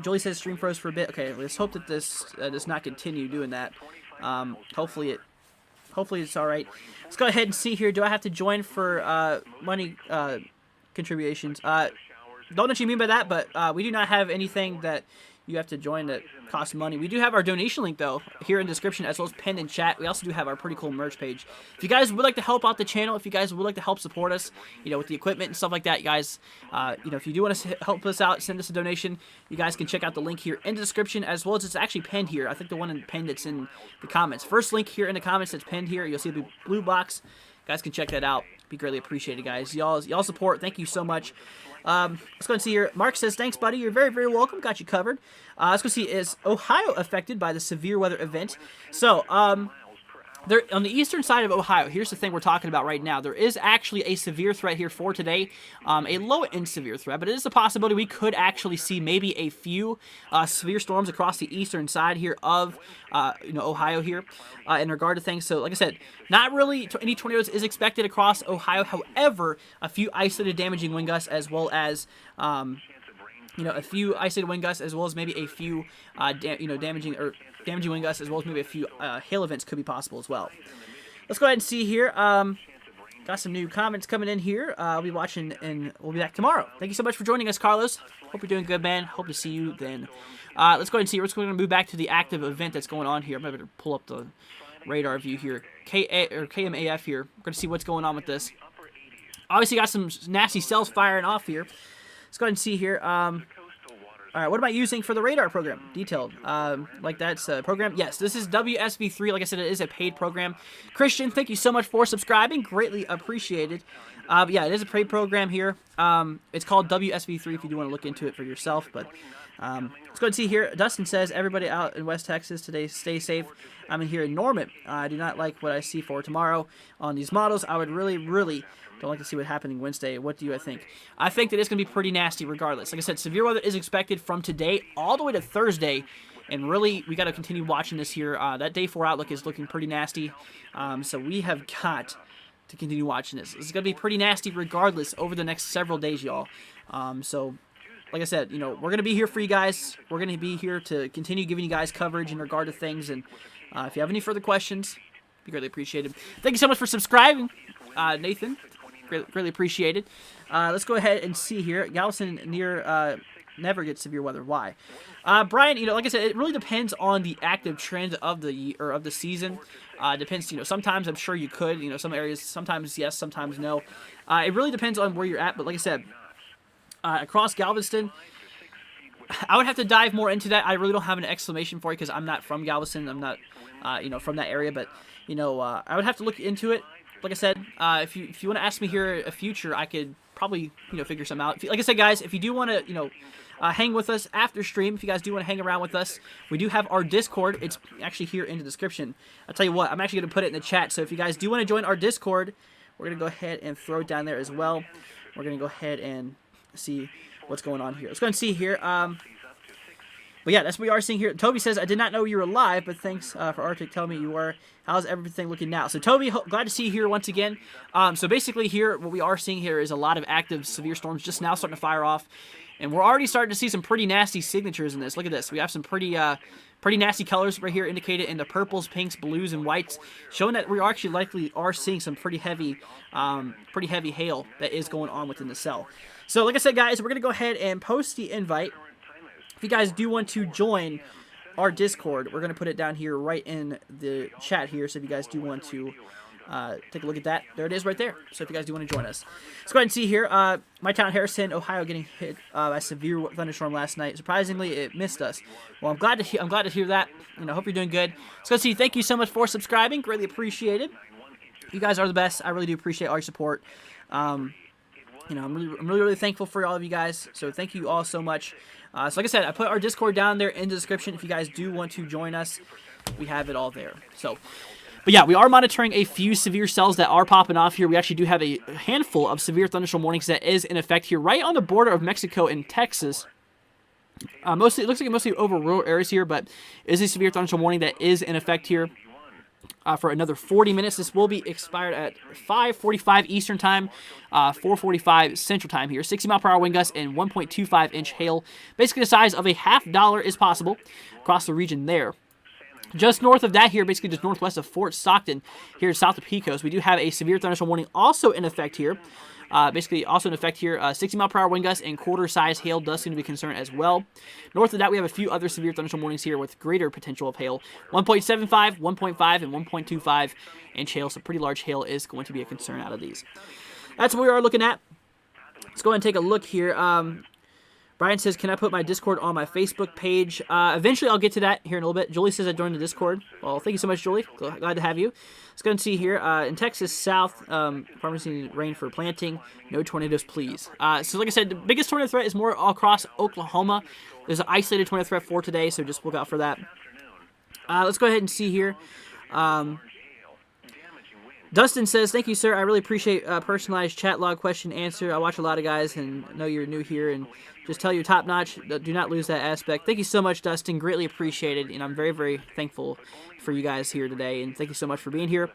Jolie says stream froze for a bit. Okay, let's hope that this does not continue doing that. Hopefully it's all right. Let's go ahead and see here. Do I have to join for money contributions? Don't know what you mean by that, but we do not have anything that you have to join that costs money. We do have our donation link, though, here in the description, as well as pinned in chat. We also do have our pretty cool merch page. If you guys would like to help out the channel, if you guys would like to help support us, with the equipment and stuff like that, you guys, if you do want to help us out, send us a donation, you guys can check out the link here in the description, as well as it's actually pinned here. I think the one pinned that's in the comments. First link here in the comments that's pinned here. You'll see the blue box. guys can check that out. Be greatly appreciated, guys. Y'all support. Thank you so much. Let's go and see here. Mark says, thanks, buddy. You're very, very welcome. Got you covered. Let's go see, is Ohio affected by the severe weather event? So, there, on the eastern side of Ohio, here's the thing we're talking about right now. There is actually a severe threat here for today, a low-end severe threat, but it is a possibility we could actually see maybe a few severe storms across the eastern side here of Ohio here in regard to things. So, like I said, not really any tornadoes is expected across Ohio. However, a few isolated damaging wind gusts as well as a few isolated wind gusts as well as maybe a few damaging wind gusts as well as maybe a few hail events could be possible as well. Let's go ahead and see here. Got some new comments coming in here. I'll be watching and we'll be back tomorrow. Thank you so much for joining us, Carlos. Hope you're doing good, man. Hope to see you then. Let's go ahead and see. We're just going to move back to the active event that's going on here. I'm going to pull up the radar view here. KMAF here. We're going to see what's going on with this. Obviously got some nasty cells firing off here. Let's go ahead and see here. All right, what am I using for the radar program? Detailed. Like that's a program. Yes, this is WSV3. Like I said, it is a paid program. Christian, thank you so much for subscribing. Greatly appreciated. Yeah, it is a paid program here. It's called WSV3 if you do want to look into it for yourself. But let's go ahead and see here. Dustin says, everybody out in West Texas today, stay safe. I'm in here in Norman. I do not like what I see for tomorrow on these models. I would really don't like to see what's happening Wednesday. What do you think? I think that it's going to be pretty nasty regardless. Like I said, severe weather is expected from today all the way to Thursday. And really, we got to continue watching this here. That day 4 outlook is looking pretty nasty. So we have got to continue watching this. It's going to be pretty nasty regardless over the next several days, y'all. So, like I said, we're going to be here for you guys. We're going to be here to continue giving you guys coverage in regard to things. And if you have any further questions, be greatly appreciated. Thank you so much for subscribing, Nathan. Greatly appreciated. Let's go ahead and see here. Galveston near never gets severe weather. Why? Brian, like I said, it really depends on the active trend of the season. Depends, sometimes I'm sure you could, some areas, sometimes yes, sometimes no. It really depends on where you're at, but like I said, across Galveston, I would have to dive more into that. I really don't have an explanation for you because I'm not from Galveston. I'm not, from that area, but, I would have to look into it. Like I said, if you want to ask me here in a future, I could probably, figure some out. Like I said, guys, if you do want to, hang with us after stream, if you guys do want to hang around with us, we do have our Discord. It's actually here in the description. I'll tell you what, I'm actually going to put it in the chat. So if you guys do want to join our Discord, we're going to go ahead and throw it down there as well. We're going to go ahead and see what's going on here. Let's go and see here. But yeah, that's what we are seeing here. Toby says, I did not know you were live, but thanks for Arctic telling me you were. How's everything looking now? So Toby, glad to see you here once again. So basically here, what we are seeing here is a lot of active severe storms just now starting to fire off. And we're already starting to see some pretty nasty signatures in this. Look at this. We have some pretty nasty colors right here indicated in the purples, pinks, blues, and whites, showing that we actually likely are seeing some pretty heavy hail that is going on within the cell. So like I said, guys, we're going to go ahead and post the invite. If you guys do want to join our Discord, we're going to put it down here right in the chat here. So if you guys do want to take a look at that, there it is right there. So if you guys do want to join us, let's go ahead and see here. My town, Harrison, Ohio, getting hit by a severe thunderstorm last night. Surprisingly, it missed us. Well, I'm glad to hear that. Hope you're doing good. Let's go see. Thank you so much for subscribing. Greatly appreciated. You guys are the best. I really do appreciate all your support. I'm really thankful for all of you guys. So thank you all so much. So like I said, I put our Discord down there in the description. If you guys do want to join us, we have it all there. So, but yeah, we are monitoring a few severe cells that are popping off here. We actually do have a handful of severe thunderstorm warnings that is in effect here, right on the border of Mexico and Texas. It looks like mostly over rural areas here, but is a severe thunderstorm warning that is in effect here. For another 40 minutes. This will be expired at 5:45 Eastern Time, 4:45 Central Time here. 60-mile-per-hour wind gusts and 1.25-inch hail. Basically the size of a $50 is possible across the region there. Just north of that here, basically just northwest of Fort Stockton, here south of Pecos, we do have a severe thunderstorm warning also in effect here. Basically, also in effect here, 60-mile-per-hour wind gusts and quarter-size hail does seem to be concerned as well. North of that, we have a few other severe thunderstorm warnings here with greater potential of hail. 1.75, 1.5, and 1.25-inch hail, so pretty large hail is going to be a concern out of these. That's what we are looking at. Let's go ahead and take a look here. Brian says, can I put my Discord on my Facebook page? Eventually, I'll get to that here in a little bit. Julie says I joined the Discord. Well, thank you so much, Julie. Glad to have you. Let's go and see here. In Texas South, farmers need rain for planting. No tornadoes, please. So like I said, the biggest tornado threat is more across Oklahoma. There's an isolated tornado threat for today, so just look out for that. Let's go ahead and see here. Dustin says, thank you, sir. I really appreciate personalized chat log question answer. I watch a lot of guys and know you're new here, and just tell you top notch. Do not lose that aspect. Thank you so much, Dustin. Greatly appreciated, and I'm very, very thankful for you guys here today, and thank you so much for being here.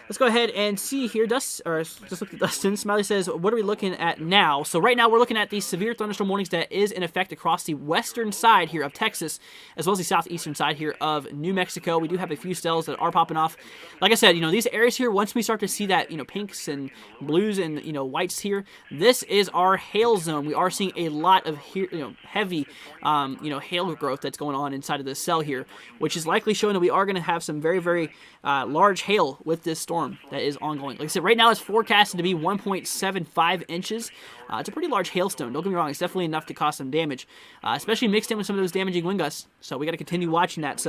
Let's go ahead and see here. Just look at Dustin. Smiley says, what are we looking at now? So right now we're looking at the severe thunderstorm warnings that is in effect across the western side here of Texas, as well as the southeastern side here of New Mexico. We do have a few cells that are popping off. Like I said, these areas here, once we start to see that, pinks and blues and, whites here, this is our hail zone. We are seeing a lot of heavy, hail growth that's going on inside of this cell here, which is likely showing that we are going to have some very, very large hail with this storm that is ongoing. Like I said, right now it's forecasted to be 1.75 inches. It's a pretty large hailstone. Don't get me wrong. It's definitely enough to cause some damage, especially mixed in with some of those damaging wind gusts. So we got to continue watching that.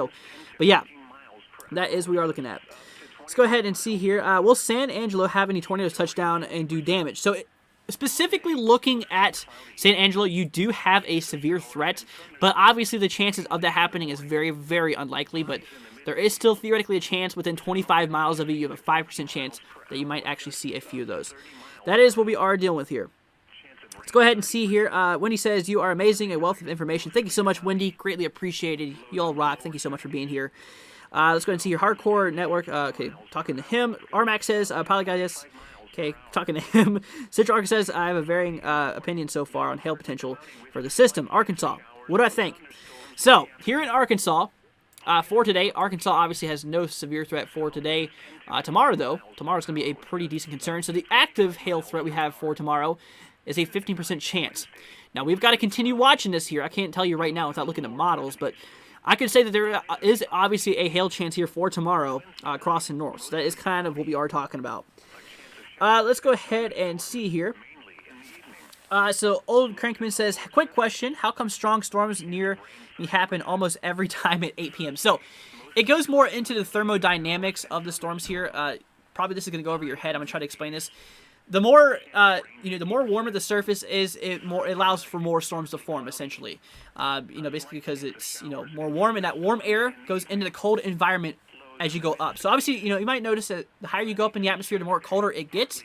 But yeah, that is what we are looking at. Let's go ahead and see here. Will San Angelo have any tornadoes touch down and do damage? So specifically looking at San Angelo, you do have a severe threat, but obviously the chances of that happening is very, very unlikely. But there is still theoretically a chance within 25 miles of you have a 5% chance that you might actually see a few of those. That is what we are dealing with here. Let's go ahead and see here. Wendy says, you are amazing, a wealth of information. Thank you so much, Wendy. Greatly appreciated. You all rock. Thank you so much for being here. Let's go ahead and see your Hardcore Network. Okay, talking to him. Armac says, apologize. Okay, talking to him. Central Arkansas says, I have a varying opinion so far on hail potential for the system. Arkansas, what do I think? So, here in Arkansas, for today, Arkansas obviously has no severe threat for today. Tomorrow, though, tomorrow's going to be a pretty decent concern. So the active hail threat we have for tomorrow is a 15% chance. Now, we've got to continue watching this here. I can't tell you right now without looking at models, but I can say that there is obviously a hail chance here for tomorrow across the north. So that is kind of what we are talking about. Let's go ahead and see here. So Old Crankman says, quick question, how come strong storms near me happen almost every time at 8 p.m.? So it goes more into the thermodynamics of the storms here. Probably this is going to go over your head. I'm going to try to explain this. The more, the more warmer the surface is, it allows for more storms to form, essentially. Basically because it's, more warm, and that warm air goes into the cold environment as you go up. So obviously, you might notice that the higher you go up in the atmosphere, the more colder it gets.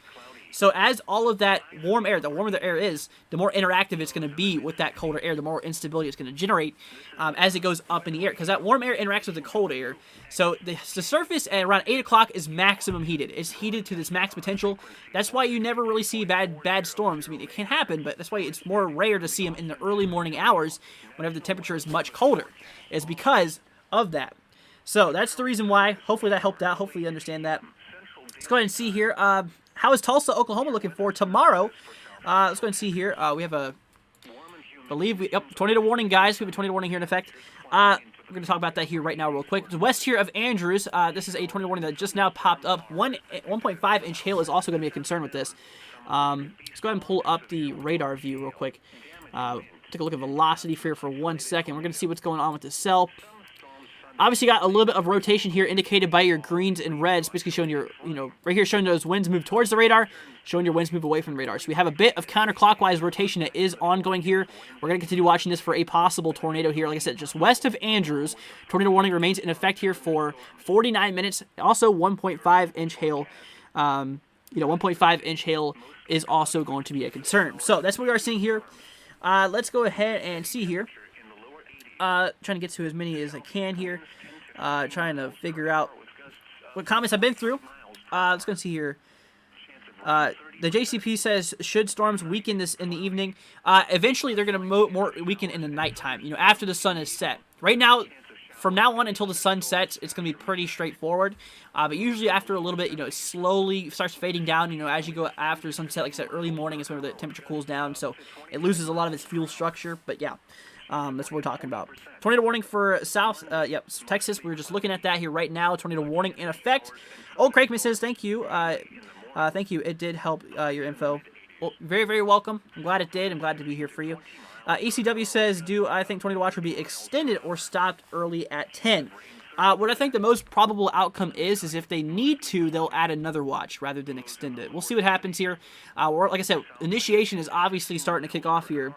So as all of that warm air, the warmer the air is, the more interactive it's going to be with that colder air, the more instability it's going to generate as it goes up in the air. Because that warm air interacts with the cold air. So the surface at around 8 o'clock is maximum heated. It's heated to this max potential. That's why you never really see bad storms. I mean, it can happen, but that's why it's more rare to see them in the early morning hours whenever the temperature is much colder. It's because of that. So that's the reason why. Hopefully that helped out. Hopefully you understand that. Let's go ahead and see here. How is Tulsa, Oklahoma looking for tomorrow? Let's go ahead and see here. We have tornado warning, guys. We have a tornado warning here in effect. We're going to talk about that here right now real quick. The west here of Andrews, this is a tornado warning that just now popped up. 1.5 inch hail is also going to be a concern with this. Let's go ahead and pull up the radar view real quick. Take a look at velocity here for 1 second. We're going to see what's going on with the cell. Obviously, got a little bit of rotation here indicated by your greens and reds, basically showing your, right here showing those winds move towards the radar, showing your winds move away from the radar. So we have a bit of counterclockwise rotation that is ongoing here. We're going to continue watching this for a possible tornado here. Like I said, just west of Andrews, tornado warning remains in effect here for 49 minutes. Also, 1.5 inch hail. 1.5 inch hail is also going to be a concern. So that's what we are seeing here. Let's go ahead and see here. Trying to get to as many as I can here. Trying to figure out what comments I've been through. Let's go and see here. The JCP says, should storms weaken this in the evening? Eventually, they're going to more weaken in the nighttime, after the sun is set. Right now, from now on until the sun sets, it's going to be pretty straightforward. But usually after a little bit, it slowly starts fading down, as you go after sunset. Like I said, early morning is when the temperature cools down, so it loses a lot of its fuel structure. But yeah. That's what we're talking about. Tornado warning for South, Texas. We're just looking at that here right now. Tornado warning in effect. Old Craigman says, thank you. Thank you. It did help your info. Well, very, very welcome. I'm glad it did. I'm glad to be here for you. ECW says, do I think Tornado Watch will be extended or stopped early at 10? What I think the most probable outcome is if they need to, they'll add another watch rather than extend it. We'll see what happens here. Like I said, initiation is obviously starting to kick off here.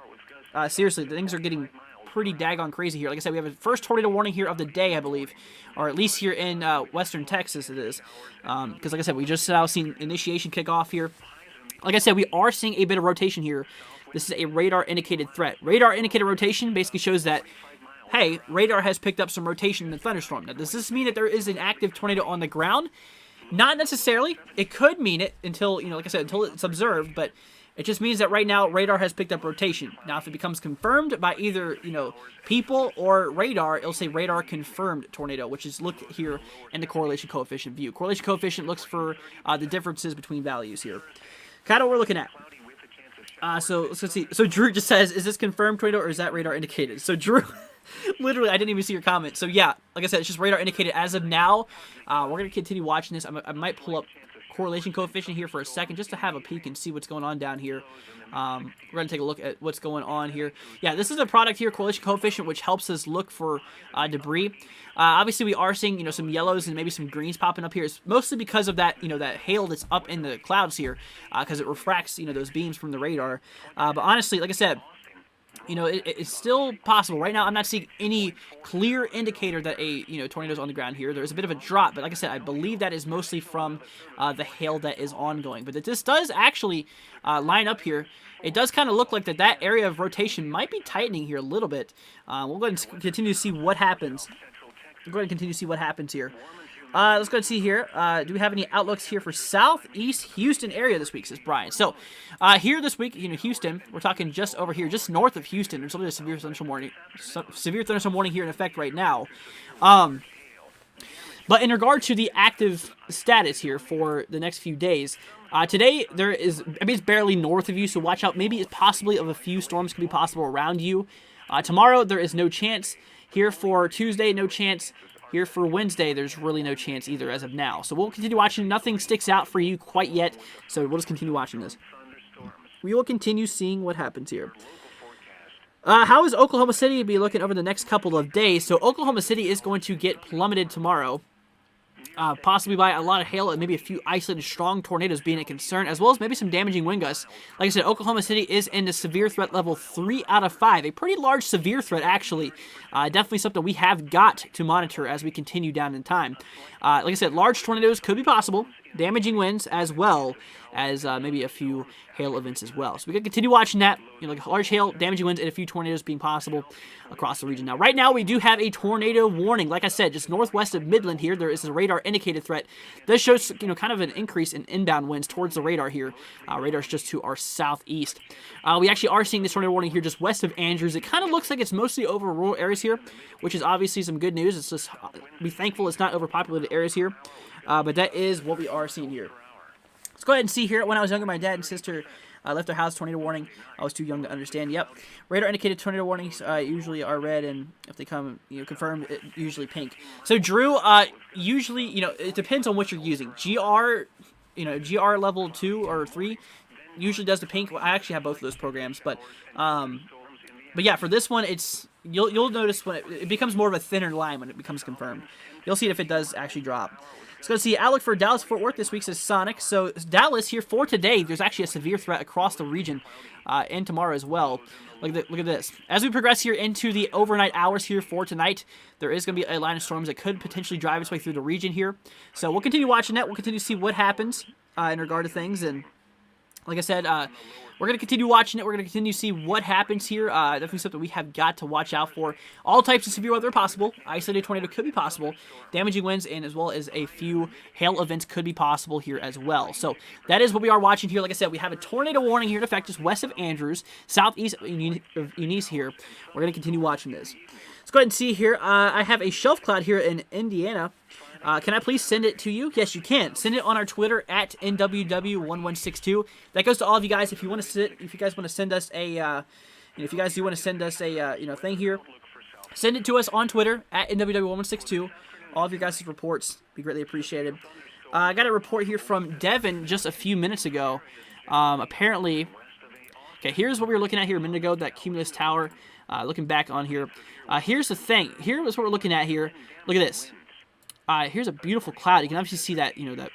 Seriously, things are getting pretty daggone crazy here. Like I said, we have a first tornado warning here of the day, I believe, or at least here in western Texas it is. Because like I said, we just now seen initiation kick off here. Like I said, we are seeing a bit of rotation here. This is a radar indicated threat. Radar indicated rotation basically shows that, hey, radar has picked up some rotation in the thunderstorm. Now, does this mean that there is an active tornado on the ground? Not necessarily. It could mean it until, like I said, until it's observed, but it just means that right now radar has picked up rotation. Now, if it becomes confirmed by either, people or radar, it'll say radar confirmed tornado, which is look here in the correlation coefficient view. Correlation coefficient looks for the differences between values here. Kind of what we're looking at. So let's see. So Drew just says, is this confirmed tornado or is that radar indicated? So Drew, literally, I didn't even see your comment. So yeah, like I said, it's just radar indicated as of now. We're going to continue watching this. I might pull up correlation coefficient here for a second just to have a peek and see what's going on down here. We're going to take a look at what's going on here. Yeah, this is a product here, correlation coefficient, which helps us look for debris. Obviously, we are seeing, some yellows and maybe some greens popping up here. It's mostly because of that, that hail that's up in the clouds here, because it refracts, those beams from the radar. But honestly, like I said, it's still possible. Right now, I'm not seeing any clear indicator that a, tornado's on the ground here. There's a bit of a drop, but like I said, I believe that is mostly from the hail that is ongoing. But this does actually line up here. It does kind of look like that area of rotation might be tightening here a little bit. We'll go ahead and continue to see what happens. We'll go ahead and continue to see what happens here. Let's go and see here. Do we have any outlooks here for southeast Houston area this week, says Brian. So, here this week, Houston, we're talking just over here, just north of Houston. There's only a severe thunderstorm warning here in effect right now. But in regard to the active status here for the next few days, today there is, it's barely north of you, so watch out. Maybe it's possibly of a few storms could be possible around you. Tomorrow, there is no chance. Here for Tuesday, no chance. Here for Wednesday, there's really no chance either as of now. So we'll continue watching. Nothing sticks out for you quite yet, so we'll just continue watching this. We will continue seeing what happens here. How is Oklahoma City be looking over the next couple of days? So Oklahoma City is going to get plummeted tomorrow. Possibly by a lot of hail and maybe a few isolated strong tornadoes being a concern, as well as maybe some damaging wind gusts. Like I said, Oklahoma City is in the severe threat level 3 out of 5. A pretty large severe threat, actually. Definitely something we have got to monitor as we continue down in time. Like I said, large tornadoes could be possible. Damaging winds as well as maybe a few hail events as well. So we can continue watching that. Like large hail, damaging winds, and a few tornadoes being possible across the region. Now, right now, we do have a tornado warning. Like I said, just northwest of Midland here, there is a radar indicated threat. This shows, kind of an increase in inbound winds towards the radar here. Radar's just to our southeast. We actually are seeing this tornado warning here just west of Andrews. It kind of looks like it's mostly over rural areas here, which is obviously some good news. It's just, be thankful it's not overpopulated areas here. But that is what we are seeing here. Let's go ahead and see here. When I was younger, my dad and sister left their house, tornado warning. I was too young to understand. Yep. Radar indicated tornado warnings usually are red, and if they come, confirmed, usually pink. So Drew, usually, it depends on what you're using. GR level 2 or 3 usually does the pink. Well, I actually have both of those programs, but yeah, for this one, it's you'll notice when it becomes more of a thinner line when it becomes confirmed. You'll see it if it does actually drop. Let's go see outlook for Dallas-Fort Worth this week, says Sonic. So Dallas here for today, there's actually a severe threat across the region and tomorrow as well. Look at this. As we progress here into the overnight hours here for tonight, there is going to be a line of storms that could potentially drive its way through the region here. So we'll continue watching that. We'll continue to see what happens in regard to things. And like I said, we're going to continue watching it. We're going to continue to see what happens here. Definitely something we have got to watch out for. All types of severe weather are possible. Isolated tornado could be possible. Damaging winds and as well as a few hail events could be possible here as well. So that is what we are watching here. Like I said, we have a tornado warning here in effect just west of Andrews, southeast of Eunice here. We're going to continue watching this. Let's go ahead and see here. I have a shelf cloud here in Indiana. Can I please send it to you? Yes, you can. Send it on our Twitter at NWW1162. That goes to all of you guys. If you want to, if you guys want to send us a, if you guys do want to send us a, thing here, send it to us on Twitter at NWW1162. All of your guys' reports be greatly appreciated. I got a report here from Devin just a few minutes ago. Apparently, Okay, here's what we were looking at here a minute ago, that cumulus tower. Looking back on here. Here's the thing. Here is what we're looking at here. Look at this. Here's a beautiful cloud. You can obviously see that, that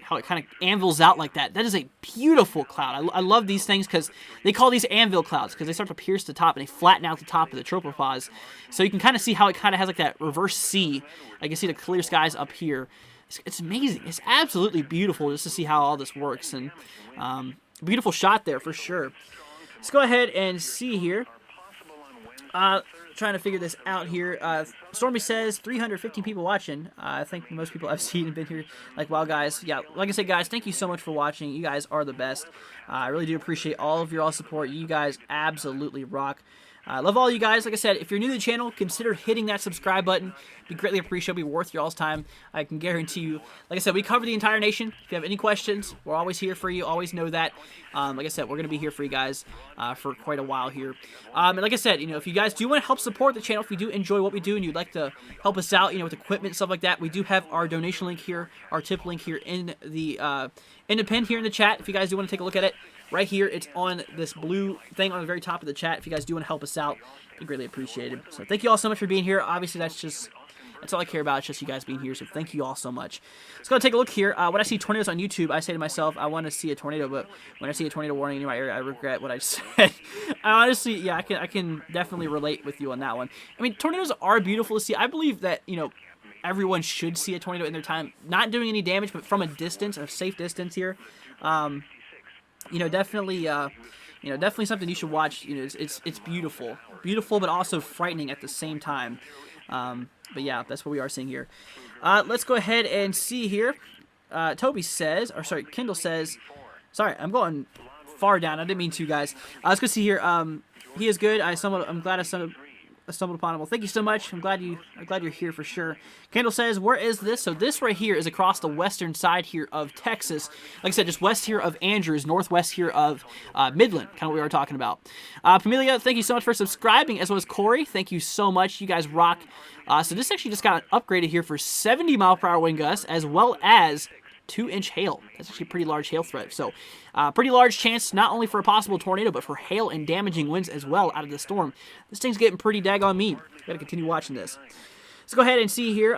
how it kind of anvils out like that. That is a beautiful cloud. I love these things because they call these anvil clouds because they start to pierce the top and they flatten out the top of the tropopause. So you can kind of see how it kind of has like that reverse C. I can see the clear skies up here. It's amazing. It's absolutely beautiful just to see how all this works. And beautiful shot there for sure. Let's go ahead and see here. Trying to figure this out here. Stormy says 315 people watching. I think most people I've seen have been here. Like, wow, guys. Yeah, like I said, guys, thank you so much for watching. You guys are the best. I really do appreciate all of your support. You guys absolutely rock. I love all you guys. Like I said, if you're new to the channel, consider hitting that subscribe button. Be greatly appreciated. Be worth your all's time. I can guarantee you. Like I said, we cover the entire nation. If you have any questions, we're always here for you. Always know that. Like I said, we're going to be here for you guys for quite a while here. And like I said, if you guys do want to help support the channel, if you do enjoy what we do and you'd like to help us out, with equipment and stuff like that, we do have our donation link here, our tip link here in the pin here in the chat. If you guys do want to take a look at it. Right here, it's on this blue thing on the very top of the chat. If you guys do want to help us out, it'd be greatly appreciated. So thank you all so much for being here. Obviously, that's all I care about. It's just you guys being here. So thank you all so much. Let's go take a look here. When I see tornadoes on YouTube, I say to myself, I want to see a tornado. But when I see a tornado warning in my area, I regret what I just said. Honestly, yeah, I can definitely relate with you on that one. I mean, tornadoes are beautiful to see. I believe that everyone should see a tornado in their time, not doing any damage, but from a distance, a safe distance here. Definitely, definitely something you should watch. It's beautiful, but also frightening at the same time. But yeah, that's what we are seeing here. Let's go ahead and see here. Kendall says, sorry, I'm going far down. I didn't mean to, guys. Let's go see here. He is good. I'm glad I stumbled upon him. Well, thank you so much. I'm glad you're here for sure. Kendall says, where is this? So this right here is across the western side here of Texas. Like I said, just west here of Andrews, northwest here of Midland, kind of what we were talking about. Pamelia, thank you so much for subscribing, as well as Corey. Thank you so much. You guys rock. So this actually just got upgraded here for 70-mile-per-hour wind gusts, as well as 2-inch hail. That's actually a pretty large hail threat. So, pretty large chance not only for a possible tornado, but for hail and damaging winds as well out of the storm. This thing's getting pretty daggone mean. Gotta continue watching this. Let's go ahead and see here.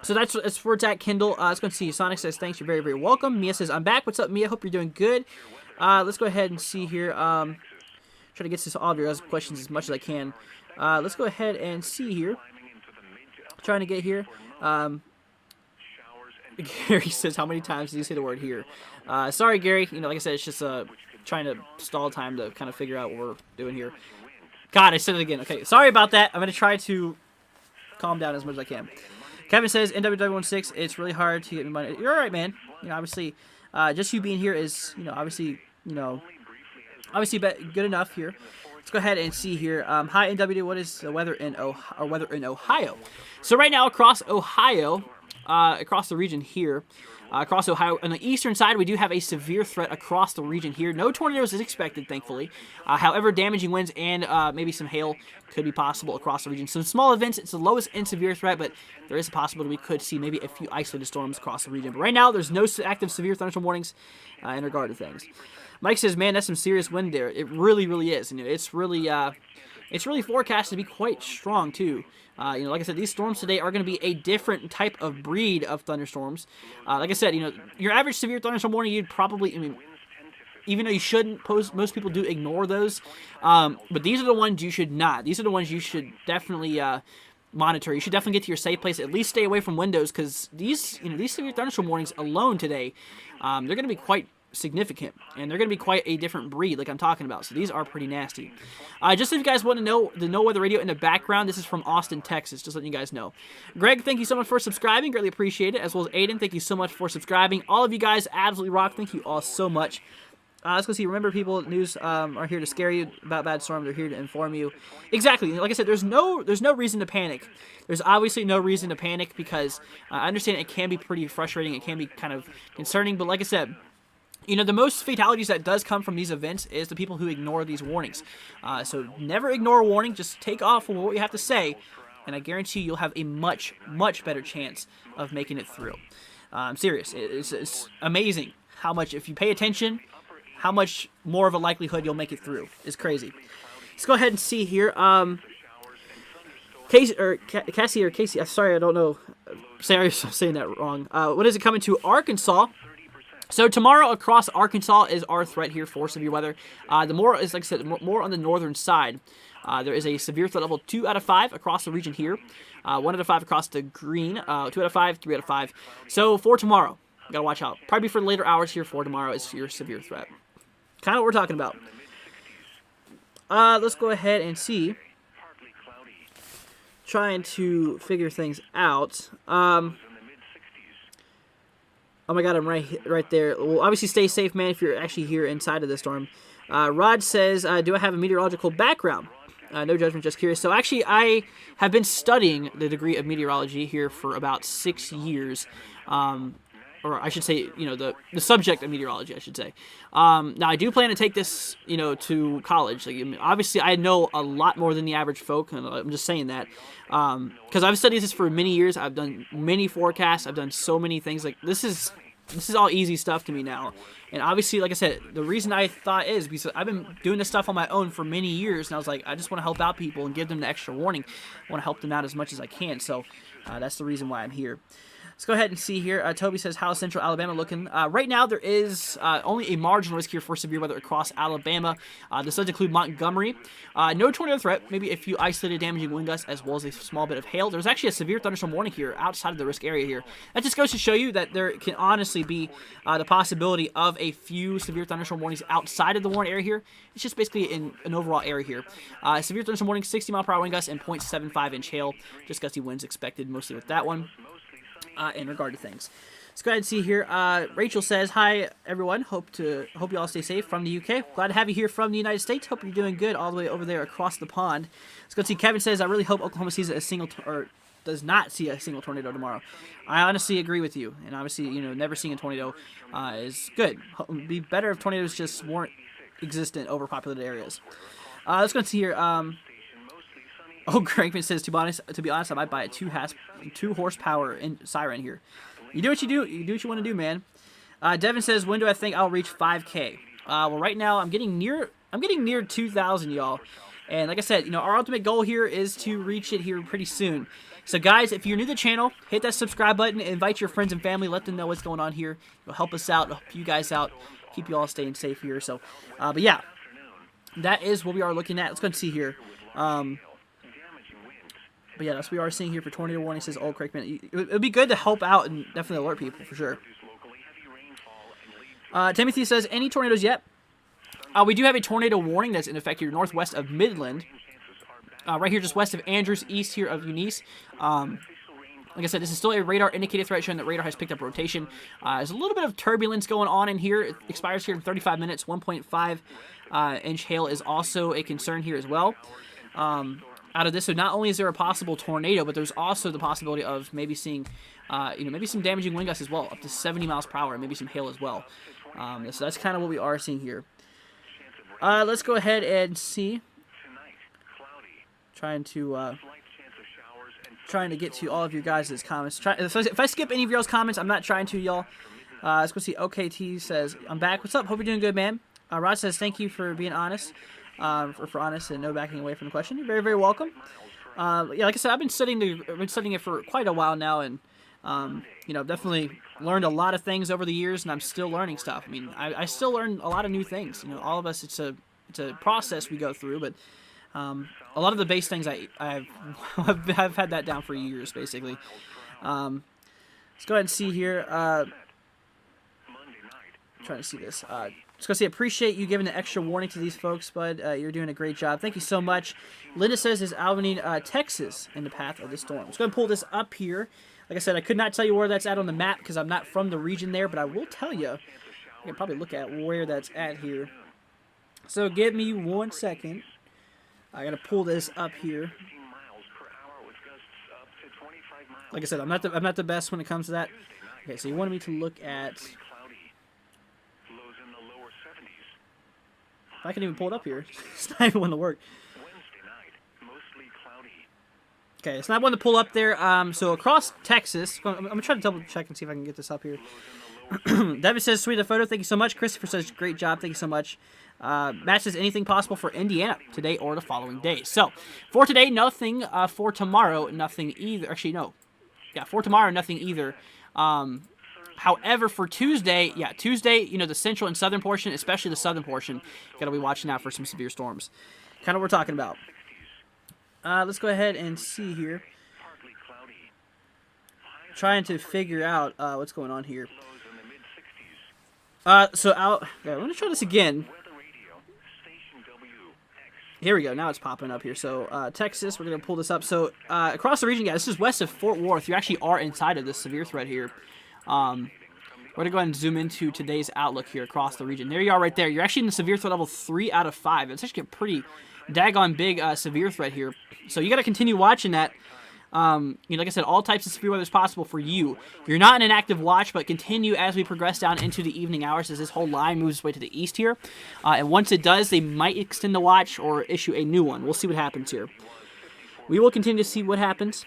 So that's where it's at, Kindle. Let's go and see. Sonic says, thanks, you're very, very welcome. Mia says, I'm back. What's up, Mia? Hope you're doing good. Let's go ahead and see here. Try to get to all of your questions as much as I can. Let's go ahead and see here. Trying to get here. Gary says, how many times did you say the word here? Sorry, Gary. Like I said, it's just trying to stall time to kind of figure out what we're doing here. God, I said it again. Okay, sorry about that. I'm going to try to calm down as much as I can. Kevin says, NWW16, it's really hard to get me money. You're all right, man. Obviously, just you being here is, obviously good enough here. Let's go ahead and see here. Hi, NWD. What is the weather in Ohio? So right now across Ohio, across the region here, across Ohio, on the eastern side, we do have a severe threat across the region here. No tornadoes is expected, thankfully. However, damaging winds and maybe some hail could be possible across the region. Some small events, it's the lowest in severe threat, but there is a possibility we could see maybe a few isolated storms across the region. But right now, there's no active severe thunderstorm warnings in regard to things. Mike says, man, that's some serious wind there. It really, really is. It's really forecast to be quite strong, too. Like I said, these storms today are going to be a different type of breed of thunderstorms. Like I said, your average severe thunderstorm warning, you'd probably, even though you shouldn't, most people do ignore those. But these are the ones you should not. These are the ones you should definitely monitor. You should definitely get to your safe place. At least stay away from windows, because these severe thunderstorm warnings alone today, they're going to be quite significant, and they're going to be quite a different breed like I'm talking about, so these are pretty nasty. Just if you guys want to know the No Weather Radio in the background, this is from Austin, Texas, just letting you guys know. Greg, thank you so much for subscribing, greatly appreciate it, as well as Aiden, thank you so much for subscribing. All of you guys absolutely rock, thank you all so much. Let's go see. Remember, people, news are here to scare you about bad storms. They're here to inform you. Exactly. Like I said, there's no reason to panic. There's obviously no reason to panic, because I understand it can be pretty frustrating. It can be kind of concerning, but like I said, the most fatalities that does come from these events is the people who ignore these warnings. So never ignore a warning. Just take off on what you have to say, and I guarantee you'll have a much, much better chance of making it through. I'm serious. It's amazing how much, if you pay attention, how much more of a likelihood you'll make it through is crazy. Let's go ahead and see here. Casey. Sorry, I don't know. Sorry, I'm saying that wrong. What is it coming to Arkansas? So tomorrow across Arkansas is our threat here for severe weather. The more is, like I said, more on the northern side. There is a severe threat level 2 out of 5 across the region here. 1 out of 5 across the green. 2 out of 5, 3 out of 5. So for tomorrow, gotta watch out. Probably for later hours here for tomorrow is your severe threat. Kind of what we're talking about. Let's go ahead and see. Trying to figure things out. Oh my god, I'm right there. Well, obviously stay safe, man, if you're actually here inside of the storm. Rod says, do I have a meteorological background? No judgment, just curious. So actually, I have been studying the degree of meteorology here for about 6 years. Or I should say, you know, the subject of meteorology, I should say. Now, I do plan to take this, you know, to college. Like, I mean, obviously, I know a lot more than the average folk, and I'm just saying that. Because I've studied this for many years. I've done many forecasts. I've done so many things. Like, this is all easy stuff to me now. And obviously, like I said, the reason I thought is because I've been doing this stuff on my own for many years, and I was like, I just want to help out people and give them the extra warning. I want to help them out as much as I can. So that's the reason why I'm here. Let's go ahead and see here. Toby says, how's Central Alabama looking? Right now, there is only a marginal risk here for severe weather across Alabama. This does include Montgomery. No tornado threat, maybe a few isolated damaging wind gusts, as well as a small bit of hail. There's actually a severe thunderstorm warning here outside of the risk area here. That just goes to show you that there can honestly be the possibility of a few severe thunderstorm warnings outside of the warning area here. It's just basically in an overall area here. Severe thunderstorm warning, 60-mile-per-hour wind gusts, and 0.75-inch hail. Just gusty winds expected mostly with that one. In regard to things, let's go ahead and see here. Rachel says, hi everyone, hope you all stay safe from the UK. Glad to have you here from the United States. Hope you're doing good all the way over there across the pond. Let's go see. Kevin says, I really hope Oklahoma sees does not see a single tornado tomorrow. I honestly agree with you, and obviously, you know, never seeing a tornado is good. It would be better if tornadoes just weren't existent over populated areas. Let's go see here. Oh, Crankman says, to be honest, I might buy a 2 horsepower siren here. You do what you do. You do what you want to do, man. Devin says, when do I think I'll reach 5K? Well, right now I'm getting near 2,000, y'all. And like I said, you know, our ultimate goal here is to reach it here pretty soon. So guys, if you're new to the channel, hit that subscribe button, invite your friends and family, let them know what's going on here. It'll help us out, help you guys out, keep you all staying safe here. So, but yeah, that is what we are looking at. Let's go and see here. But yeah, that's what we are seeing here for tornado warning. Says Old Craigman. It would be good to help out and definitely alert people for sure. Timothy says, any tornadoes yet? We do have a tornado warning that's in effect here northwest of Midland. Right here just west of Andrews, east here of Eunice. Like I said, this is still a radar indicated threat showing that radar has picked up rotation. There's a little bit of turbulence going on in here. It expires here in 35 minutes. 1.5-inch hail is also a concern here as well. Out of this, so not only is there a possible tornado, but there's also the possibility of maybe seeing, maybe some damaging wind gusts as well, up to 70 miles per hour, and maybe some hail as well. So that's kind of what we are seeing here. Let's go ahead and see. Trying to get to all of your guys' comments. If I skip any of y'all's comments, I'm not trying to, y'all. Let's go see. OKT says, I'm back. What's up? Hope you're doing good, man. Rod says, thank you for being honest. For honest and no backing away from the question. You're very, very welcome. Yeah, like I said, I've been studying it for quite a while now, and definitely learned a lot of things over the years, and I'm still learning stuff. I mean, I still learn a lot of new things. You know, all of us, it's a process we go through, but a lot of the base things I've had that down for years, basically. Let's go ahead and see here. Trying to see this. Just gonna say, appreciate you giving the extra warning to these folks, bud. You're doing a great job. Thank you so much. Linda says, is Albany, Texas in the path of the storm? Just gonna pull this up here. Like I said, I could not tell you where that's at on the map because I'm not from the region there, but I will tell you. I can probably look at where that's at here. So give me 1 second. I gotta pull this up here. Like I said, I'm not the best when it comes to that. Okay, so you wanted me to look at. I can even pull it up here. It's not even going to work. Okay, it's not one to pull up there. So across Texas, I'm going to try to double check and see if I can get this up here. Devin says, sweet the photo. Thank you so much. Christopher says, great job. Thank you so much. Matt says, anything possible for Indiana today or the following day. So, for today, nothing. For tomorrow, nothing either. Actually, no. Yeah, for tomorrow, nothing either. However, for Tuesday, Tuesday, the central and southern portion, especially the southern portion, got to be watching out for some severe storms. Kind of what we're talking about. Let's go ahead and see here. Trying to figure out what's going on here. Let me try this again. Here we go. Now it's popping up here. So, Texas, we're going to pull this up. So, across the region, this is west of Fort Worth. You actually are inside of this severe threat here. We're going to go ahead and zoom into today's outlook here across the region. There you are right there. You're actually in the severe threat level 3 out of 5. It's actually a pretty daggone big severe threat here. So, you got to continue watching that. Like I said, all types of severe weather is possible for you. You're not in an active watch, but continue as we progress down into the evening hours as this whole line moves its way to the east here. And once it does, they might extend the watch or issue a new one. We'll see what happens here. We will continue to see what happens.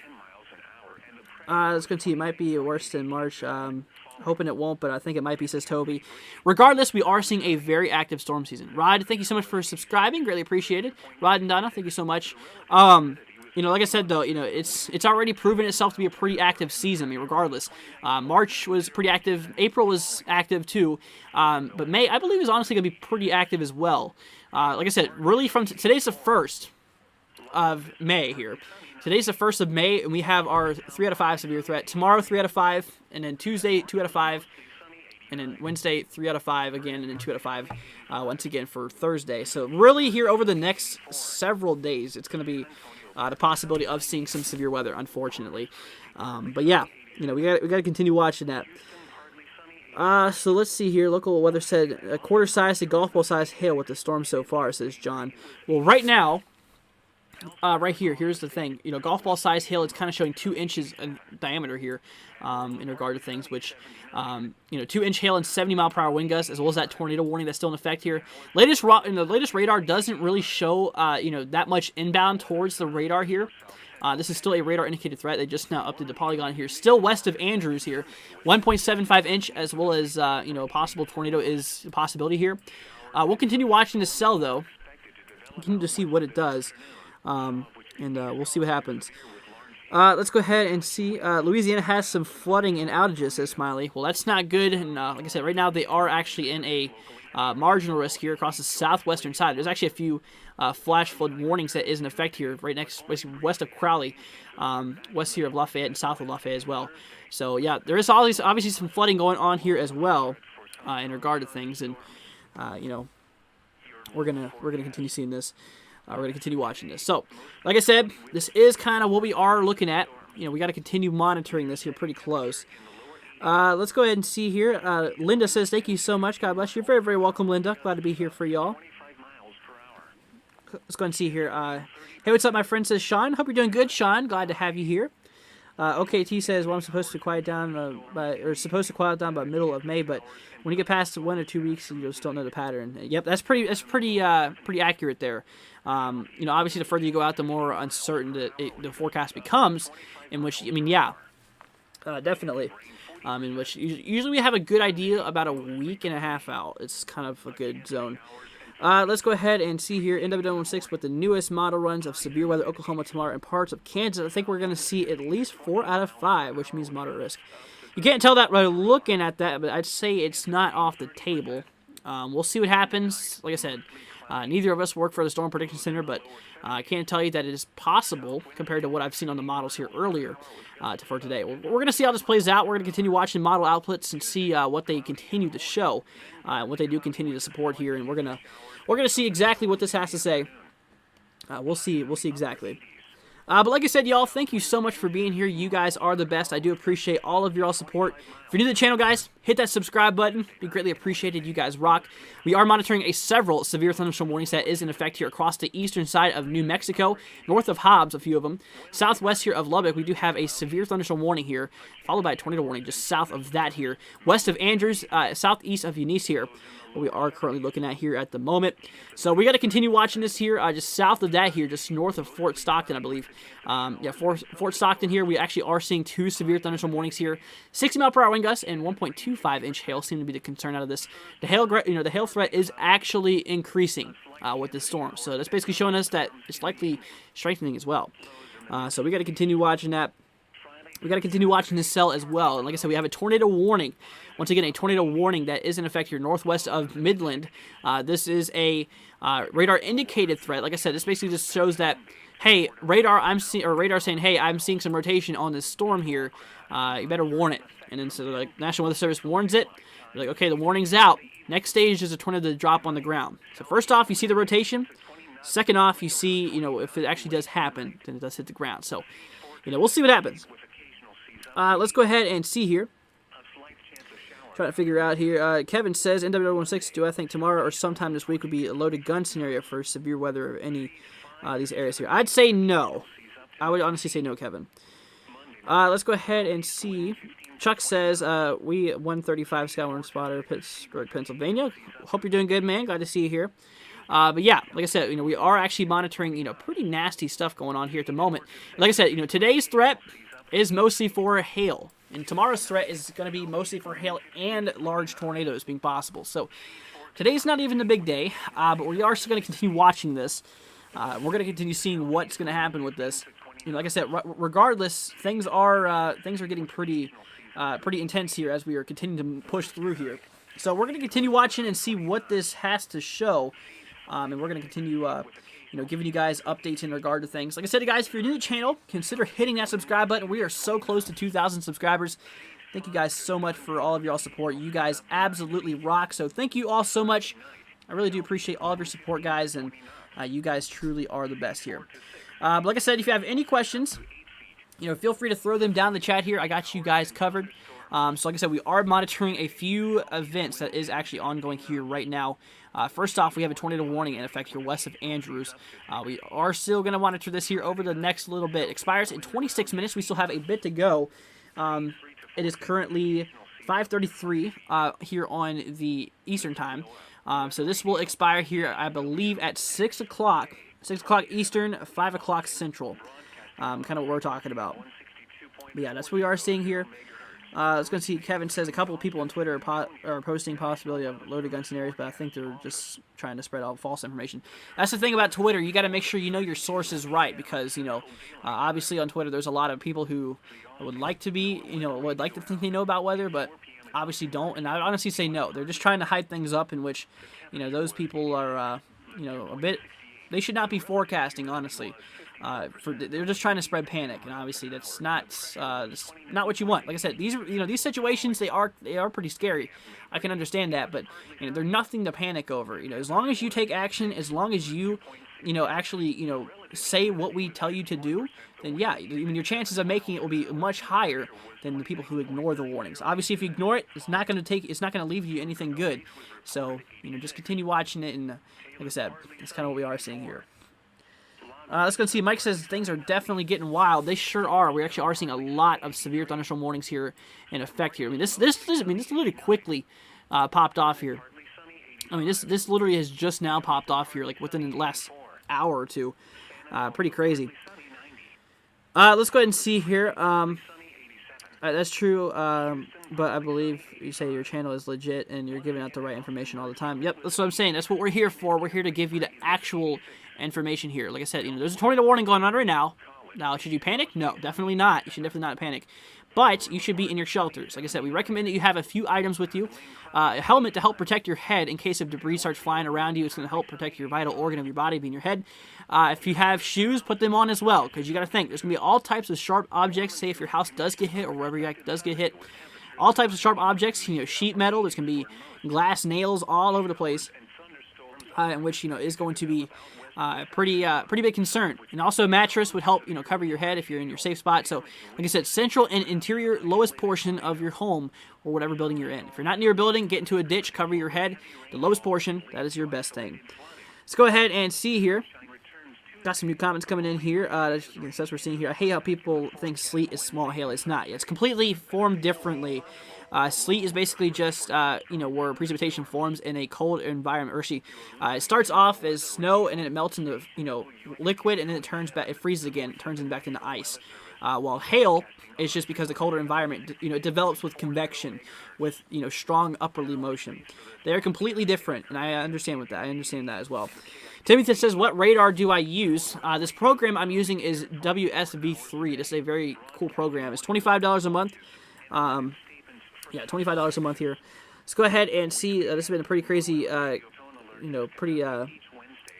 Let's go see. It might be worse than March. Hoping it won't, but I think it might be, says Toby. Regardless, we are seeing a very active storm season. Rod, thank you so much for subscribing. Greatly appreciated. Rod and Donna, thank you so much. Like I said, though, it's already proven itself to be a pretty active season. I mean, regardless. March was pretty active. April was active, too. But May, I believe, is honestly going to be pretty active as well. Like I said, really from today's the 1st of May here. Today's the 1st of May, and we have our 3 out of 5 severe threat. Tomorrow, 3 out of 5. And then Tuesday, 2 out of 5. And then Wednesday, 3 out of 5 again. And then 2 out of 5 once again for Thursday. So really here over the next several days, it's going to be the possibility of seeing some severe weather, unfortunately. But yeah, we got to continue watching that. So let's see here. Local weather said a quarter size to golf ball size hail with the storm so far, says John. Well, right now, right here, here's the thing. Golf ball size hail, it's kind of showing 2 inches in diameter here in regard to things, which, 2-inch hail and 70-mile-per-hour wind gusts, as well as that tornado warning that's still in effect here. The latest radar doesn't really show, that much inbound towards the radar here. This is still a radar-indicated threat. They just now updated the polygon here. Still west of Andrews here. 1.75-inch, as well as, a possible tornado is a possibility here. We'll continue watching this cell, though. Continue to see what it does. And we'll see what happens. Let's go ahead and see. Louisiana has some flooding and outages, says Smiley. Well, that's not good. And like I said, right now they are actually in a marginal risk here across the southwestern side. There's actually a few flash flood warnings that is in effect here, right next, basically west of Crowley, west here of Lafayette and south of Lafayette as well. So yeah, there is obviously some flooding going on here as well in regard to things, and we're gonna continue seeing this. We're going to continue watching this. So, like I said, this is kind of what we are looking at. We got to continue monitoring this here pretty close. Let's go ahead and see here. Linda says, thank you so much. God bless you. Very, very welcome, Linda. Glad to be here for y'all. Let's go ahead and see here. Hey, what's up, my friend, says Sean. Hope you're doing good, Sean. Glad to have you here. OKT says, well, I'm supposed to quiet down by middle of May, but when you get past 1 or 2 weeks, you just don't know the pattern. Yep, that's pretty accurate there. Obviously, the further you go out, the more uncertain the forecast becomes. Definitely. In which usually we have a good idea about a week and a half out. It's kind of a good zone. Let's go ahead and see here. NW16 with the newest model runs of severe weather Oklahoma tomorrow and parts of Kansas. I think we're going to see at least 4 out of 5, which means moderate risk. You can't tell that by looking at that, but I'd say it's not off the table. We'll see what happens. Like I said, neither of us work for the Storm Prediction Center, but I can't tell you that it is possible compared to what I've seen on the models here earlier for today. We're going to see how this plays out. We're going to continue watching model outputs and see what they continue to show, what they do continue to support here, and we're going to see exactly what this has to say. We'll see exactly. But like I said, y'all, thank you so much for being here. You guys are the best. I do appreciate all of your all support. If you're new to the channel, guys, hit hit that subscribe button. Be greatly appreciated. You guys rock. We are monitoring several severe thunderstorm warnings that is in effect here across the eastern side of New Mexico, north of Hobbs, a few of them. Southwest here of Lubbock, we do have a severe thunderstorm warning here, followed by a tornado warning just south of that here. West of Andrews, southeast of Eunice here, what we are currently looking at here at the moment. So we got to continue watching this here, just south of that here, just north of Fort Stockton, I believe. Yeah, Fort Stockton here, we actually are seeing 2 severe thunderstorm warnings here. 60-mile-per-hour wind gusts and 1.25-inch hail seem to be the concern out of this. The hail, the hail threat is actually increasing with this storm. So that's basically showing us that it's likely strengthening as well. So we got to continue watching that. We got to continue watching this cell as well. And like I said, we have a tornado warning. Once again, a tornado warning that is in effect here northwest of Midland. This is a radar indicated threat. Like I said, this basically just shows that, hey, radar saying, hey, I'm seeing some rotation on this storm here. You better warn it. And then so like National Weather Service warns it. You're like, okay, the warning's out. Next stage is a tornado to drop on the ground. So first off, you see the rotation. Second off, you see, if it actually does happen, then it does hit the ground. So, we'll see what happens. Let's go ahead and see here. Trying to figure out here. Kevin says, NW16, do I think tomorrow or sometime this week would be a loaded gun scenario for severe weather of any these areas here? I'd say no. I would honestly say no, Kevin. Let's go ahead and see. Chuck says, we 135 Skywarn Spotter, Pittsburgh, Pennsylvania. Hope you're doing good, man. Glad to see you here. But yeah, like I said, we are actually monitoring, pretty nasty stuff going on here at the moment. Like I said, today's threat is mostly for hail. And tomorrow's threat is going to be mostly for hail and large tornadoes being possible. So today's not even the big day, but we are still going to continue watching this. We're going to continue seeing what's going to happen with this. Like I said, regardless, things are getting pretty intense here as we are continuing to push through here. So we're going to continue watching and see what this has to show. And we're going to continue giving you guys updates in regard to things. Like I said, guys, if you're new to the channel, consider hitting that subscribe button. We are so close to 2,000 subscribers. Thank you guys so much for all of your support. You guys absolutely rock. So thank you all so much. I really do appreciate all of your support, guys, and you guys truly are the best here. But like I said, if you have any questions, feel free to throw them down in the chat here. I got you guys covered. So like I said, we are monitoring a few events that is actually ongoing here right now. First off, we have a tornado warning in effect here west of Andrews. We are still going to monitor this here over the next little bit. It expires in 26 minutes. We still have a bit to go. It is currently 5:33 here on the Eastern time. So this will expire here, I believe, at 6 o'clock. 6 o'clock Eastern, 5 o'clock Central. Kind of what we're talking about. But yeah, that's what we are seeing here. Let's go see. Kevin says a couple of people on Twitter are posting possibility of loaded gun scenarios, but I think they're just trying to spread out false information. That's the thing about Twitter. You got to make sure you know your sources right, because obviously on Twitter there's a lot of people who would like to be, would like to think they know about weather, but obviously don't. And I would honestly say no. They're just trying to hide things up, in which those people are a bit. They should not be forecasting, honestly. They're just trying to spread panic, and obviously that's not what you want. Like I said, these situations, they are pretty scary. I can understand that, but they're nothing to panic over. As long as you take action, as long as you actually say what we tell you to do, then yeah, your chances of making it will be much higher than the people who ignore the warnings. Obviously, if you ignore it, it's not going to leave you anything good. So just continue watching it, and like I said, that's kind of what we are seeing here. Let's go see. Mike says things are definitely getting wild. They sure are. We actually are seeing a lot of severe thunderstorm warnings here in effect here. This literally quickly popped off here. This literally has just now popped off here, like within the last hour or two. Pretty crazy. Let's go ahead and see here. That's true, but I believe you say your channel is legit and you're giving out the right information all the time. Yep, that's what I'm saying. That's what we're here for. We're here to give you the actual information here. Like I said, there's a tornado warning going on right now. Now, should you panic? No, definitely not. You should definitely not panic. But you should be in your shelters. Like I said, we recommend that you have a few items with you. A helmet to help protect your head in case of debris starts flying around you. It's going to help protect your vital organ of your body, being your head. If you have shoes, put them on as well, because you got to think, there's going to be all types of sharp objects. Say if your house does get hit or wherever your does get hit. All types of sharp objects, sheet metal. There's going to be glass nails all over the place, in which, is going to be pretty big concern. And also a mattress would help, cover your head if you're in your safe spot. So, like I said, central and interior lowest portion of your home or whatever building you're in. If you're not near a building, get into a ditch, cover your head. The lowest portion, that is your best thing. Let's go ahead and see here. Got some new comments coming in here. That's what we're seeing here. I hate how people think sleet is small hail. It's not. It's completely formed differently. Sleet is basically just, where precipitation forms in a cold environment. Or it starts off as snow and then it melts into, liquid and then it turns back, it freezes again, it turns back into ice. While hail is just because the colder environment, it develops with convection, with, strong upwardly motion. They're completely different, and I understand with that. I understand that as well. Timothy says, what radar do I use? This program I'm using is WSV3. This is a very cool program. It's $25 a month. $25 a month here. Let's go ahead and see. This has been a pretty crazy,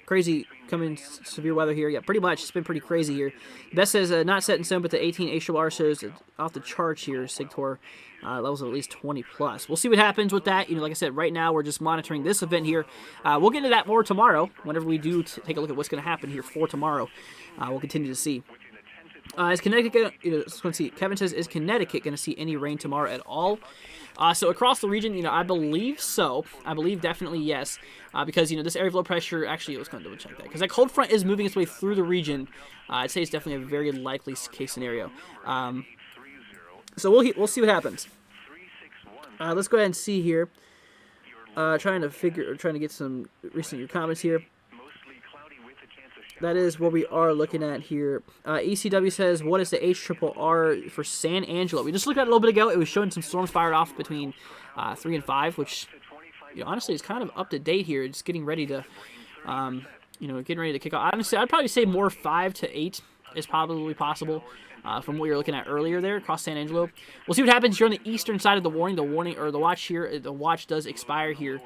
crazy coming severe weather here. Yeah, pretty much. It's been pretty crazy here. Best says not set in stone, but the 18 HLR shows off the charts here. SIGTOR levels of at least 20 plus. We'll see what happens with that. Like I said, right now we're just monitoring this event here. We'll get into that more tomorrow. Whenever we do take a look at what's going to happen here for tomorrow, we'll continue to see. Is Connecticut? Let's see. Kevin says, is Connecticut going to see any rain tomorrow at all? So across the region, I believe so. I believe definitely yes, because this area of low pressure. Actually, let's go double check that because that cold front is moving its way through the region. I'd say it's definitely a very likely case scenario. So we'll see what happens. Let's go ahead and see here. Trying to get some recent comments here. That is what we are looking at here. ECW says, what is the HRRR for San Angelo? We just looked at it a little bit ago. It was showing some storms fired off between 3 and 5, which, honestly is kind of up to date here. It's getting ready to, getting ready to kick off. Honestly, I'd probably say more 5 to 8 is probably possible from what you're looking at earlier there across San Angelo. We'll see what happens here on the eastern side of the warning. The watch here, the watch does expire here.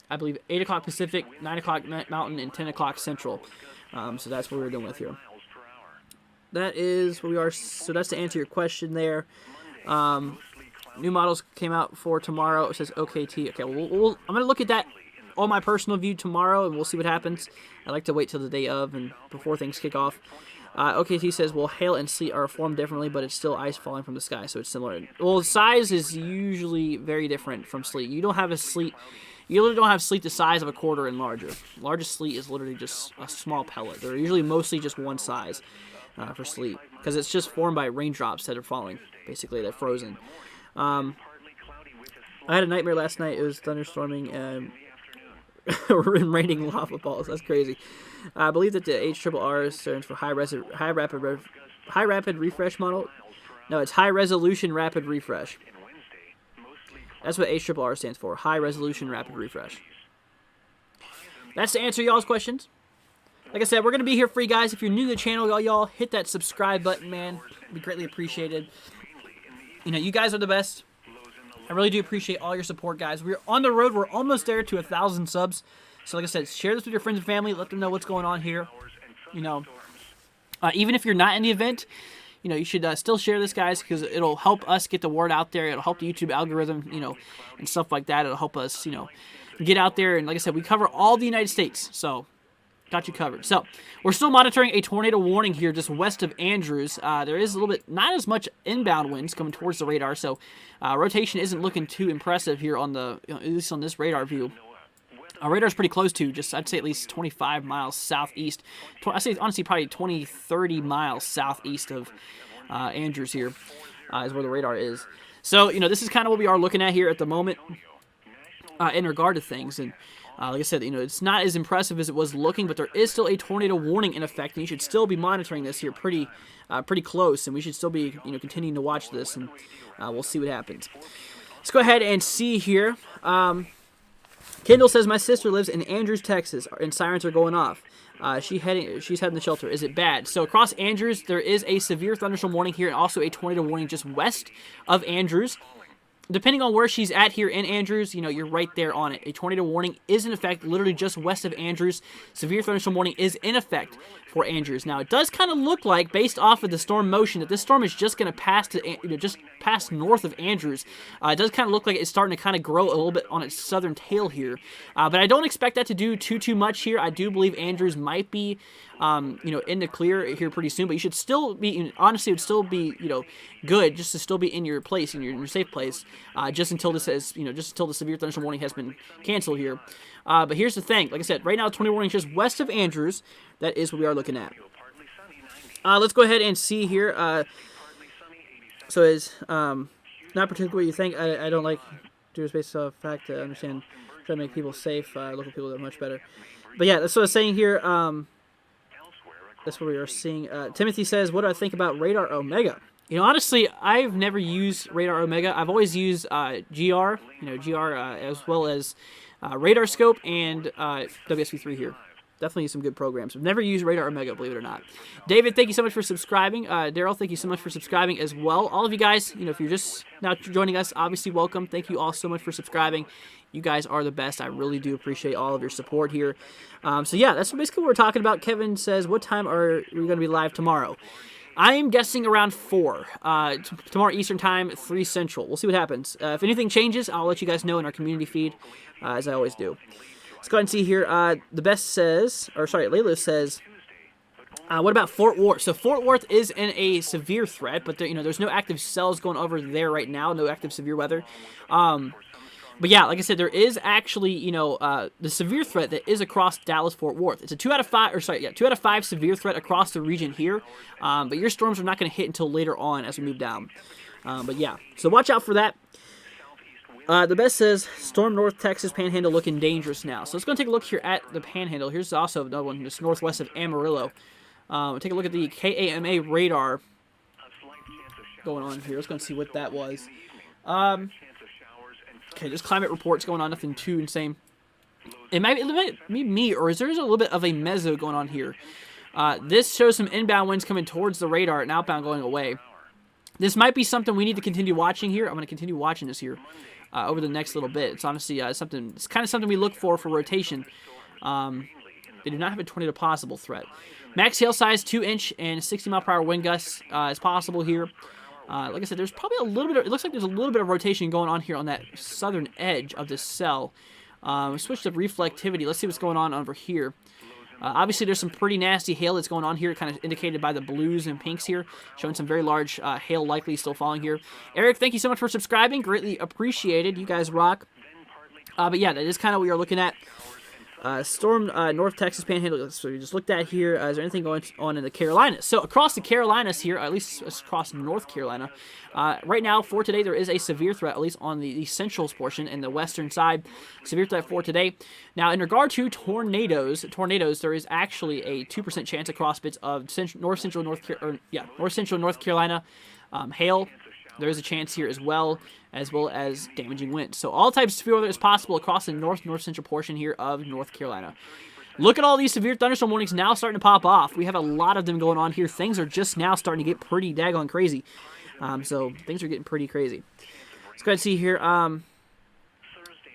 I believe 8 o'clock Pacific, 9 o'clock Mountain, and 10 o'clock Central. So that's what we're dealing with here. That is what we are. So that's to answer your question there. New models came out for tomorrow. It says OKT. Okay, I'm going to look at that on my personal view tomorrow, and we'll see what happens. I like to wait till the day of and before things kick off. OKT says, well, hail and sleet are formed differently, but it's still ice falling from the sky, so it's similar. Well, size is usually very different from sleet. You don't have a sleet. You literally don't have sleet the size of a quarter and larger. Largest sleet is literally just a small pellet. They're usually mostly just one size for sleet because it's just formed by raindrops that are falling. Basically, they're frozen. I had a nightmare last night. It was thunderstorming and raining lava balls. That's crazy. I believe that the HRRR stands for high rapid refresh model. No, it's high resolution rapid refresh. That's what HRRR stands for, High Resolution Rapid Refresh. That's to answer y'all's questions. Like I said, we're going to be here for you guys. If you're new to the channel, y'all hit that subscribe button, man. It'd be greatly appreciated. You guys are the best. I really do appreciate all your support, guys. We're on the road. We're almost there to 1,000 subs. So like I said, share this with your friends and family. Let them know what's going on here. Even if you're not in the event, you should still share this, guys, because it'll help us get the word out there. It'll help the YouTube algorithm, and stuff like that. It'll help us, get out there. And like I said, we cover all the United States, so got you covered. So we're still monitoring a tornado warning here just west of Andrews. There is a little bit, not as much inbound winds coming towards the radar, so rotation isn't looking too impressive here on the, at least on this radar view. Our radar's pretty close to, I'd say at least 25 miles southeast. I'd say, honestly, probably 20, 30 miles southeast of Andrews here is where the radar is. So, this is kind of what we are looking at here at the moment in regard to things. And like I said, it's not as impressive as it was looking, but there is still a tornado warning in effect, and you should still be monitoring this here pretty close, and we should still be, continuing to watch this, and we'll see what happens. Let's go ahead and see here. Kendall says, my sister lives in Andrews, Texas, and sirens are going off. She's heading to the shelter. Is it bad? So across Andrews, there is a severe thunderstorm warning here and also a tornado warning just west of Andrews. depending on where she's at here in Andrews, you know, you're right there on it. A tornado warning is in effect literally just west of Andrews. Severe thunderstorm warning is in effect for Andrews. Now, it does kind of look like, based off of the storm motion, that this storm is just going to pass to, you know, just pass north of Andrews. It does kind of look like it's starting to kind of grow a little bit on its southern tail here. But I don't expect that to do too much here. I do believe Andrews might be, you know, in the clear here pretty soon, but you should still be, honestly, it would still be, you know, good just to still be in your place, in your safe place, just until this is, you know, just until the severe thunderstorm warning has been canceled here. But here's the thing, like I said, right now the tornado warning is just west of Andrews. That is what we are looking at. Let's go ahead and see here. So it's not particularly what you think. I don't like do this based off fact to understand, try to make people safe, local people that are much better. But yeah, that's what I was saying here. That's what we are seeing. Timothy says, what do I think about Radar Omega? You know, honestly, I've never used Radar Omega. I've always used GR, as well as Radar Scope and WSV3 here. Definitely some good programs. I've never used Radar Omega, believe it or not. David, thank you so much for subscribing. Daryl, thank you so much for subscribing as well. All of you guys, you know, if you're just now joining us, obviously welcome. Thank you all so much for subscribing. You guys are the best. I really do appreciate all of your support here. So yeah, that's basically what we're talking about. Kevin says, what time are we going to be live tomorrow? I am guessing around 4. Tomorrow Eastern Time, 3 Central. We'll see what happens. If anything changes, I'll let you guys know in our community feed, as I always do. Let's go ahead and see here. The best says, or sorry, Layla says, what about Fort Worth? So Fort Worth is in a severe threat, but there, you know, there's no active cells going over there right now. No active severe weather. But yeah, like I said, there is actually, you know, the severe threat that is across Dallas-Fort Worth. It's a 2 out of 5, or sorry, yeah, 2 out of 5 severe threat across the region here. But your storms are not going to hit until later on as we move down. But yeah, so watch out for that. The best says, storm North Texas Panhandle looking dangerous now. So let's go and take a look here at the Panhandle. Here's also another one just northwest of Amarillo. Take a look at the KAMA radar going on here. Let's go and see what that was. Okay, just climate reports going on, nothing too insane. It might be me, or is there a little bit of a mezzo going on here? This shows some inbound winds coming towards the radar and outbound going away. This might be something we need to continue watching here. I'm going to continue watching this here over the next little bit. It's honestly something. It's kind of something we look for rotation. They do not have a tornado possible threat. Max hail size 2-inch and 60-mile-per-hour wind gusts is possible here. Like I said, there's probably a little bit of, it looks like there's a little bit of rotation going on here on that southern edge of this cell. Switch to reflectivity. Let's see what's going on over here. Obviously, there's some pretty nasty hail that's going on here, kind of indicated by the blues and pinks here, showing some very large hail likely still falling here. Eric, thank you so much for subscribing. Greatly appreciated. You guys rock. But yeah, that is kind of what we are looking at. Storm North Texas Panhandle. So we just looked at here. Is there anything going on in the Carolinas? So across the Carolinas here, at least across North Carolina, right now for today there is a severe threat, at least on the central portion and the western side. Severe threat for today. Now in regard to tornadoes, there is actually a 2% chance across bits of north central North Carolina. Hail. There is a chance here as well as damaging winds. So all types of severe weather is possible across the north central portion here of North Carolina. Look at all these severe thunderstorm warnings now starting to pop off. We have a lot of them going on here. Things are just now starting to get pretty daggone crazy. So things are getting pretty crazy. Let's go ahead and see here.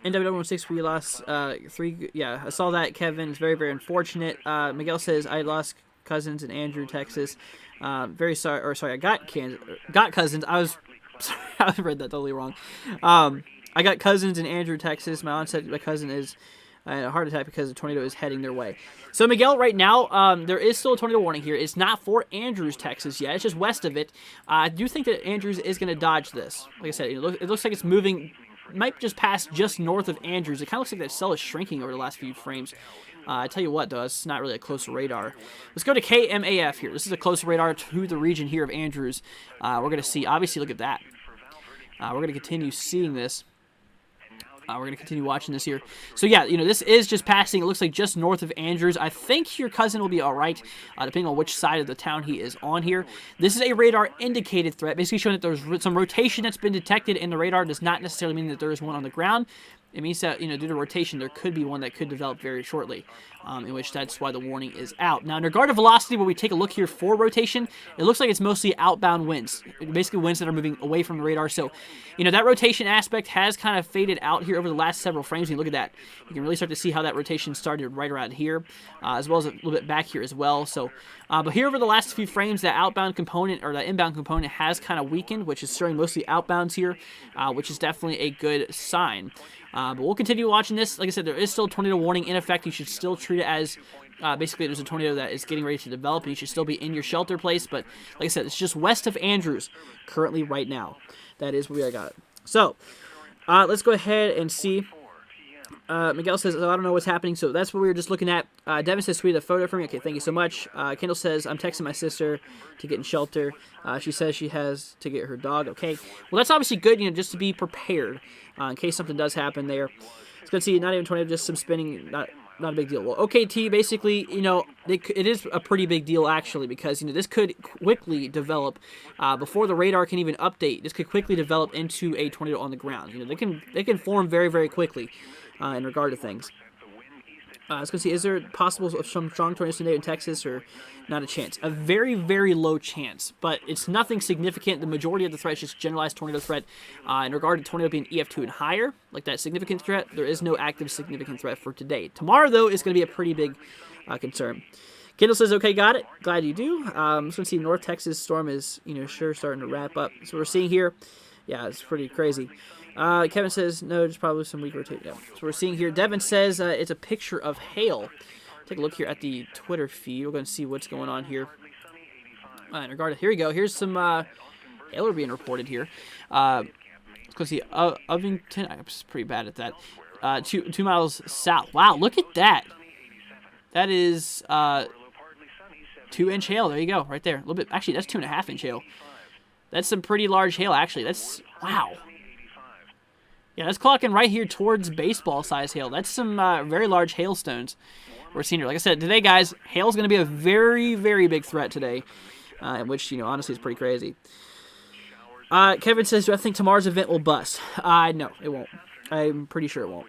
NW16, we lost 3. Yeah, I saw that, Kevin. It's very, very unfortunate. Miguel says, I lost cousins in Andrew, Texas. Very sorry, or sorry, I got cousins. Sorry, I read that totally wrong. I got cousins in Andrew, Texas. My aunt said my cousin is a heart attack because the tornado is heading their way. So, Miguel, right now, there is still a tornado warning here. It's not for Andrews, Texas yet. It's just west of it. I do think that Andrews is going to dodge this. Like I said, it looks like it's moving, might just pass just north of Andrews. It kind of looks like that cell is shrinking over the last few frames. I tell you what, though, it's not really a close radar. Let's go to KMAF here. This is a close radar to the region here of Andrews. We're going to see, obviously, look at that. We're going to continue seeing this. We're going to continue watching this here. So, yeah, you know, this is just passing. It looks like just north of Andrews. I think your cousin will be all right, depending on which side of the town he is on here. This is a radar-indicated threat, basically showing that there's some rotation that's been detected in the radar. Does not necessarily mean that there is one on the ground. it means that, due to rotation, there could be one that could develop very shortly, in which that's why the warning is out. Now, in regard to velocity, when we take a look here for rotation, it looks like it's mostly outbound winds, basically winds that are moving away from the radar. So, that rotation aspect has kind of faded out here over the last several frames. You look at that, you can really start to see how that rotation started right around here, as well as a little bit back here as well. So, but here over the last few frames, that outbound component or that inbound component has kind of weakened, which is showing mostly outbounds here, which is definitely a good sign. But we'll continue watching this. Like I said, there is still a tornado warning in effect. You should still treat it as basically there's a tornado that is getting ready to develop, and you should still be in your shelter place. But like I said, it's just west of Andrews currently right now. That is where I got it. So let's go ahead and see. Miguel says, oh, I don't know what's happening. So that's what we were just looking at. Devin says, tweet a photo for me. Okay, thank you so much. Kendall says, I'm texting my sister to get in shelter. She says she has to get her dog. Okay, well, that's obviously good, just to be prepared in case something does happen there. It's good to see not even tornado, just some spinning, not a big deal. Well, OKT, basically, it is a pretty big deal, actually, because, this could quickly develop before the radar can even update. This could quickly develop into a tornado on the ground. They can form very, very quickly in regard to things. Let's go see, is there possible of some strong tornadoes today in Texas, or not a chance? A very, very low chance, but it's nothing significant. The majority of the threat is just generalized tornado threat. In regard to tornado being EF2 and higher, like that significant threat, there is no active significant threat for today. Tomorrow, though, is going to be a pretty big concern. Kendall says, okay, got it. Glad you do. I'm just going to see North Texas storm is, sure starting to wrap up. So we're seeing here, yeah, it's pretty crazy. Kevin says, no, there's probably some weak rotation. Yeah. So we're seeing here, Devin says it's a picture of hail. Take a look here at the Twitter feed. We're going to see what's going on here. In regard to, here we go. Here's some hail being reported here. Let's go see, Ovington, I'm pretty bad at that. 2 miles south. Wow, look at that. That is 2-inch hail. There you go, right there. A little bit, actually, that's 2.5-inch hail. That's some pretty large hail, actually. That's, wow. Yeah, that's clocking right here towards baseball-size hail. That's some very large hailstones we're seeing here. Like I said, today, guys, hail's going to be a very, very big threat today, which, honestly is pretty crazy. Kevin says, do I think tomorrow's event will bust? No, it won't. I'm pretty sure it won't.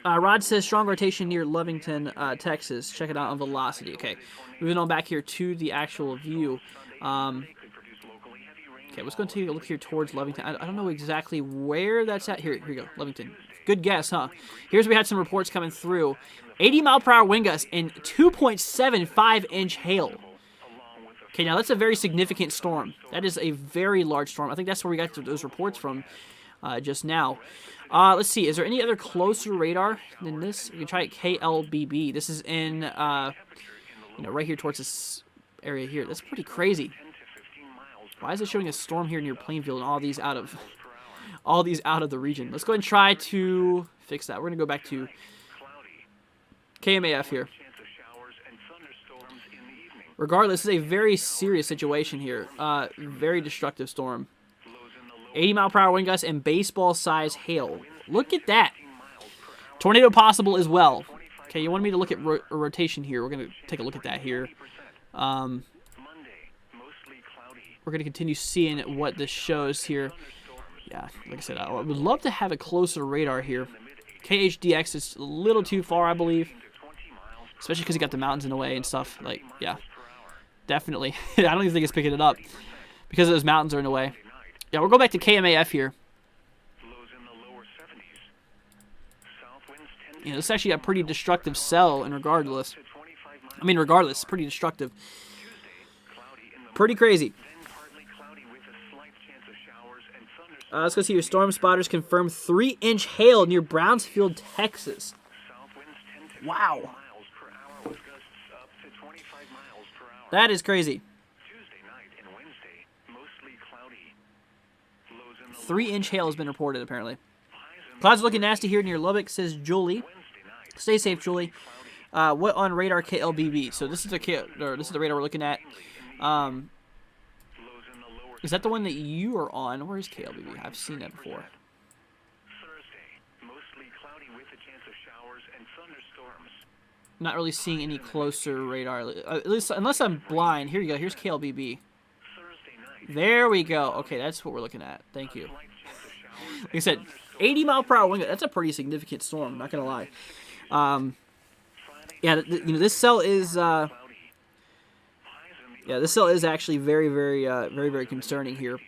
Rod says, strong rotation near Lovington, Texas. Check it out on velocity. Okay, moving on back here to the actual view. Okay, let's go and take a look here towards Lovington. I don't know exactly where that's at. Here we go, Lovington. Good guess, huh? Here's where we had some reports coming through. 80-mile-per-hour wind gusts and 2.75-inch hail. Okay, now that's a very significant storm. That is a very large storm. I think that's where we got those reports from just now. Let's see. Is there any other closer radar than this? We can try KLBB. This is in, right here towards this area here. That's pretty crazy. Why is it showing a storm here near Plainfield and all these out of the region? Let's go ahead and try to fix that. We're going to go back to KMAF here. Regardless, this is a very serious situation here. Very destructive storm. 80-mile-per-hour wind gusts and baseball-size hail. Look at that. Tornado possible as well. Okay, you wanted me to look at rotation here. We're going to take a look at that here. We're going to continue seeing what this shows here. Yeah, like I said, I would love to have a closer radar here. KHDX is a little too far, I believe. Especially because you got the mountains in the way and stuff. Like, yeah, definitely. I don't even think it's picking it up because those mountains are in the way. Yeah, we'll go back to KMAF here. This is actually a pretty destructive cell, and regardless, pretty destructive. Pretty crazy. Let's go see your storm spotters confirm 3-inch hail near Brownsfield, Texas. Wow. That is crazy. 3-inch hail has been reported, apparently. Clouds looking nasty here near Lubbock, says Julie. Stay safe, Julie. What on radar KLBB? So this is the radar we're looking at. Is that the one that you are on? Where's KLBB? I've seen that before. Not really seeing any closer radar. At least, unless I'm blind. Here you go. Here's KLBB. There we go. Okay, that's what we're looking at. Thank you. Like I said, 80-mile-per-hour wind. That's a pretty significant storm. I'm not gonna lie. Yeah, you know, this cell is. Yeah, this cell is actually very, very concerning here.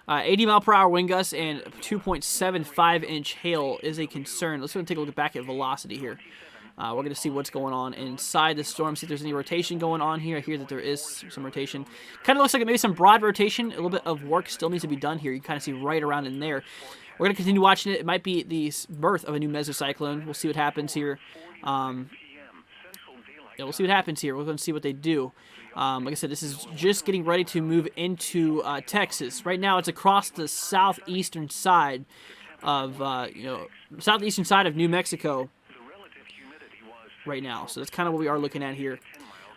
80-mile-per-hour wind gusts and 2.75-inch hail is a concern. Let's go and take a look back at velocity here. We're going to see what's going on inside the storm, see if there's any rotation going on here. I hear that there is some rotation. Kind of looks like maybe some broad rotation. A little bit of work still needs to be done here. You kind of see right around in there. We're going to continue watching it. It might be the birth of a new mesocyclone. We'll see what happens here. Yeah, we'll see what happens here. We're going to see what they do. Like I said, this is just getting ready to move into Texas. Right now, it's across the southeastern side of southeastern side of New Mexico. Right now, so that's kind of what we are looking at here.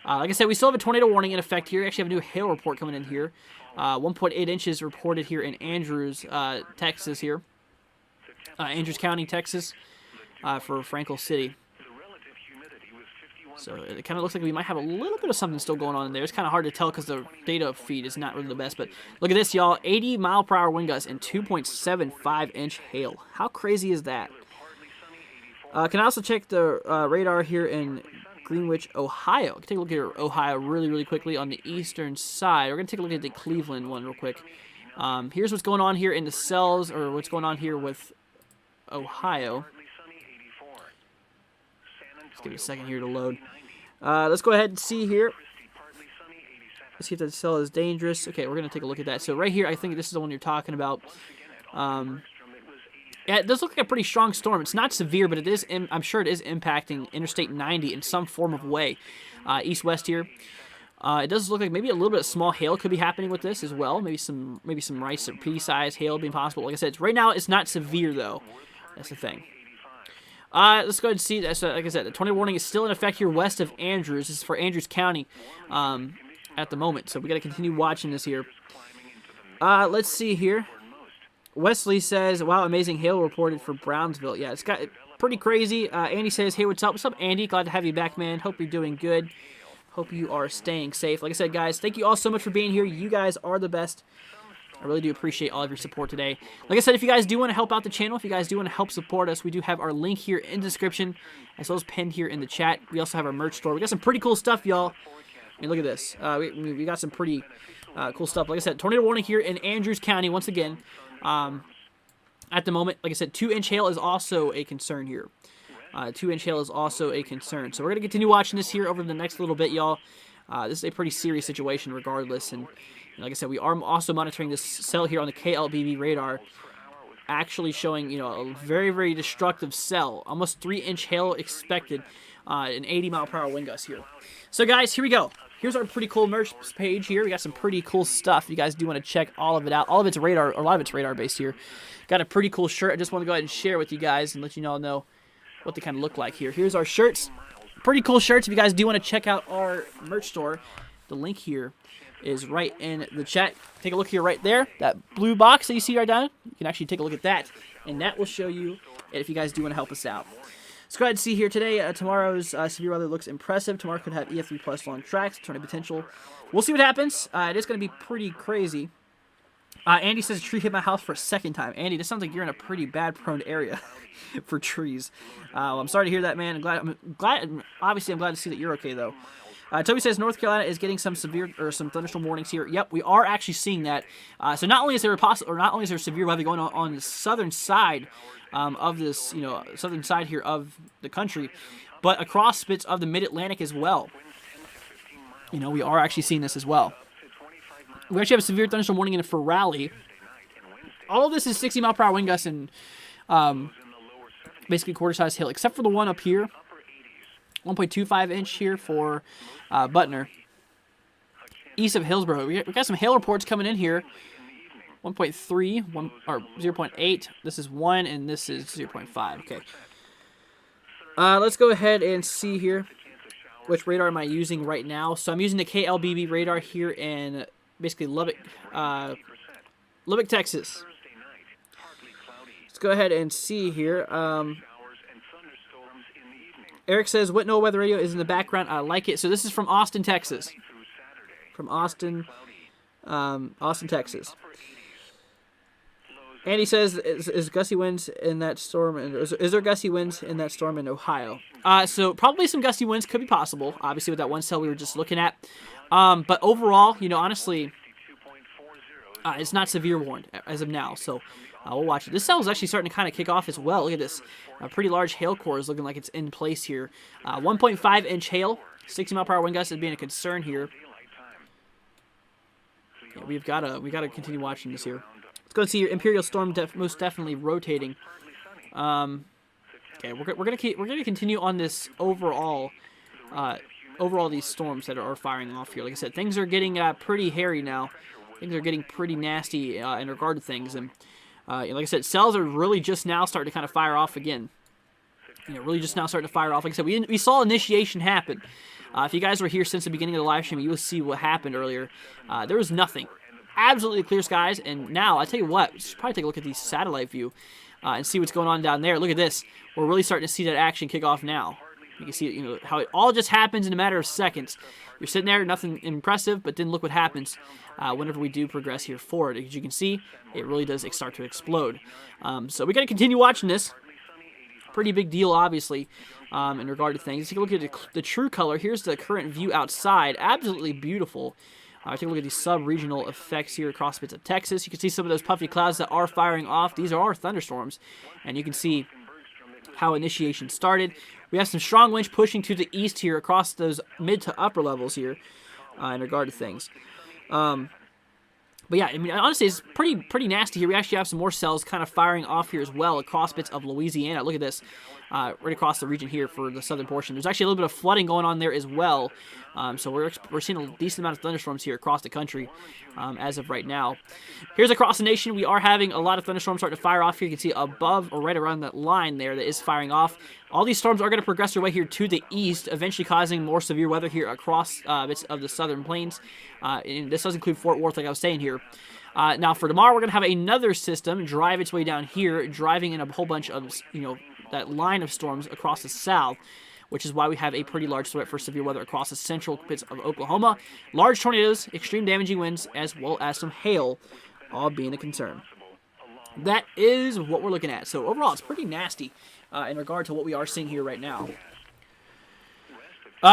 Like I said, we still have a tornado warning in effect here. We actually have a new hail report coming in here. 1.8 inches reported here in Andrews, Texas. Here, Andrews County, Texas, for Franklin City. So it kind of looks like we might have a little bit of something still going on in there. It's kind of hard to tell because the data feed is not really the best. But look at this, y'all. 80-mile-per-hour wind gusts and 2.75-inch hail. How crazy is that? Can I also check the radar here in Greenwich, Ohio? Take a look at Ohio really quickly on the eastern side. We're going to take a look at the Cleveland one real quick. Here's what's going on here in the cells, or what's going on here with Ohio. Let's give it a second here to load. Let's go ahead and see here. Let's see if that cell is dangerous. Okay, we're going to take a look at that. So right here, I think this is the one you're talking about. Yeah, it does look like a pretty strong storm. It's not severe, but it is. I'm sure it is impacting Interstate 90 in some form of way, east-west here. It does look like maybe a little bit of small hail could be happening with this as well. Maybe some rice or pea-sized hail being possible. Like I said, right now it's not severe though. That's the thing. Let's go ahead and see. So, like I said, the tornado warning is still in effect here west of Andrews. This is for Andrews County at the moment. So we got to continue watching this here. Let's see here. Wesley says, wow, amazing hail reported for Brownsville. Yeah, it's got pretty crazy. Andy says, hey, what's up? What's up, Andy? Glad to have you back, man. Hope you're doing good. Hope you are staying safe. Like I said, guys, thank you all so much for being here. You guys are the best. I really do appreciate all of your support today. Like I said, if you guys do want to help out the channel, if you guys do want to help support us, we do have our link here in the description, as well as pinned here in the chat. We also have our merch store. We got some pretty cool stuff, y'all. I mean, look at this. We got some pretty cool stuff. Like I said, tornado warning here in Andrews County once again. At the moment, like I said, 2-inch hail is also a concern here. 2-inch hail is also a concern. So we're going to continue watching this here over the next little bit, y'all. This is a pretty serious situation regardless. And like I said, we are also monitoring this cell here on the KLBB radar, actually showing, a very destructive cell. Almost 3-inch hail expected, an 80-mile-per-hour wind gust here. So, guys, here we go. Here's our pretty cool merch page here. We got some pretty cool stuff. You guys do want to check all of it out. All of it's radar, a lot of it's radar-based here. Got a pretty cool shirt. I just want to go ahead and share with you guys and let you all know what they kind of look like here. Here's our shirts. Pretty cool shirts. If you guys do want to check out our merch store, the link here is right in the chat. Take a look here right there. That blue box that you see right down, you can actually take a look at that, and that will show you if you guys do want to help us out. Let's go ahead and see here today. Tomorrow's severe weather looks impressive. Tomorrow could have EF3 plus long tracks, tornado potential. We'll see what happens. It is going to be pretty crazy. Andy says a tree hit my house for a second time. Andy, this sounds like you're in a pretty bad prone area for trees. I'm sorry to hear that, man. Obviously, I'm glad to see that you're okay though. Toby says North Carolina is getting some severe or some thunderstorm warnings here. Yep, we are actually seeing that. So not only is there severe weather going on the southern side of this, southern side here of the country, but across bits of the Mid-Atlantic as well. We are actually seeing this as well. We actually have a severe thunderstorm warning in for Raleigh. All of this is 60-mile-per-hour wind gusts and basically quarter-size hail, except for the one up here. 1.25-inch here for Butner. East of Hillsborough. We got some hail reports coming in here. 1.3, or 0.8. This is 1, and this is 0.5. Okay. Let's go ahead and see here. Which radar am I using right now? So I'm using the KLBB radar here in basically Lubbock, Texas. Let's go ahead and see here. Eric says, what no weather radio is in the background? I like it. So this is from Austin, Texas. From Austin, Texas. Andy says, is gusty winds in that storm? Is there gusty winds in that storm in Ohio? So probably some gusty winds could be possible. Obviously, with that one cell we were just looking at. But overall, honestly, it's not severe warned as of now. So we'll watch it. This cell is actually starting to kind of kick off as well. Look at this. A pretty large hail core is looking like it's in place here. 1.5-inch hail. 60-mile-per-hour wind gust is being a concern here. Yeah, we gotta continue watching this here. Let's go and see your Imperial Storm most definitely rotating. Okay, we're gonna continue on this overall these storms that are firing off here. Like I said, things are getting pretty hairy now. Things are getting pretty nasty in regard to things, and like I said, cells are really just now starting to kind of fire off again. Really just now starting to fire off. Like I said, we saw initiation happen. If you guys were here since the beginning of the live stream, you will see what happened earlier. There was nothing. Absolutely clear skies, and now, I tell you what, let's probably take a look at the satellite view and see what's going on down there. Look at this. We're really starting to see that action kick off now. You can see how it all just happens in a matter of seconds. You're sitting there, nothing impressive, but then look what happens whenever we do progress here forward. As you can see, it really does start to explode. So we got to continue watching this. Pretty big deal, obviously, in regard to things. Take a look at the true color. Here's the current view outside. Absolutely beautiful. Take a look at these sub-regional effects here across bits of Texas. You can see some of those puffy clouds that are firing off. These are thunderstorms, and you can see how initiation started. We have some strong winds pushing to the east here across those mid to upper levels here in regard to things. But yeah, I mean, honestly, it's pretty nasty here. We actually have some more cells kind of firing off here as well across bits of Louisiana. Look at this, right across the region here for the southern portion. There's actually a little bit of flooding going on there as well. So we're seeing a decent amount of thunderstorms here across the country as of right now. Here's across the nation. We are having a lot of thunderstorms starting to fire off here. You can see above or right around that line there that is firing off. All these storms are going to progress their way here to the east, eventually causing more severe weather here across bits of the southern plains. And this does include Fort Worth, like I was saying here. Now for tomorrow, we're going to have another system drive its way down here, driving in a whole bunch of, that line of storms across the south, which is why we have a pretty large threat for severe weather across the central bits of Oklahoma. Large tornadoes, extreme damaging winds, as well as some hail, all being a concern. That is what we're looking at. So overall, it's pretty nasty in regard to what we are seeing here right now.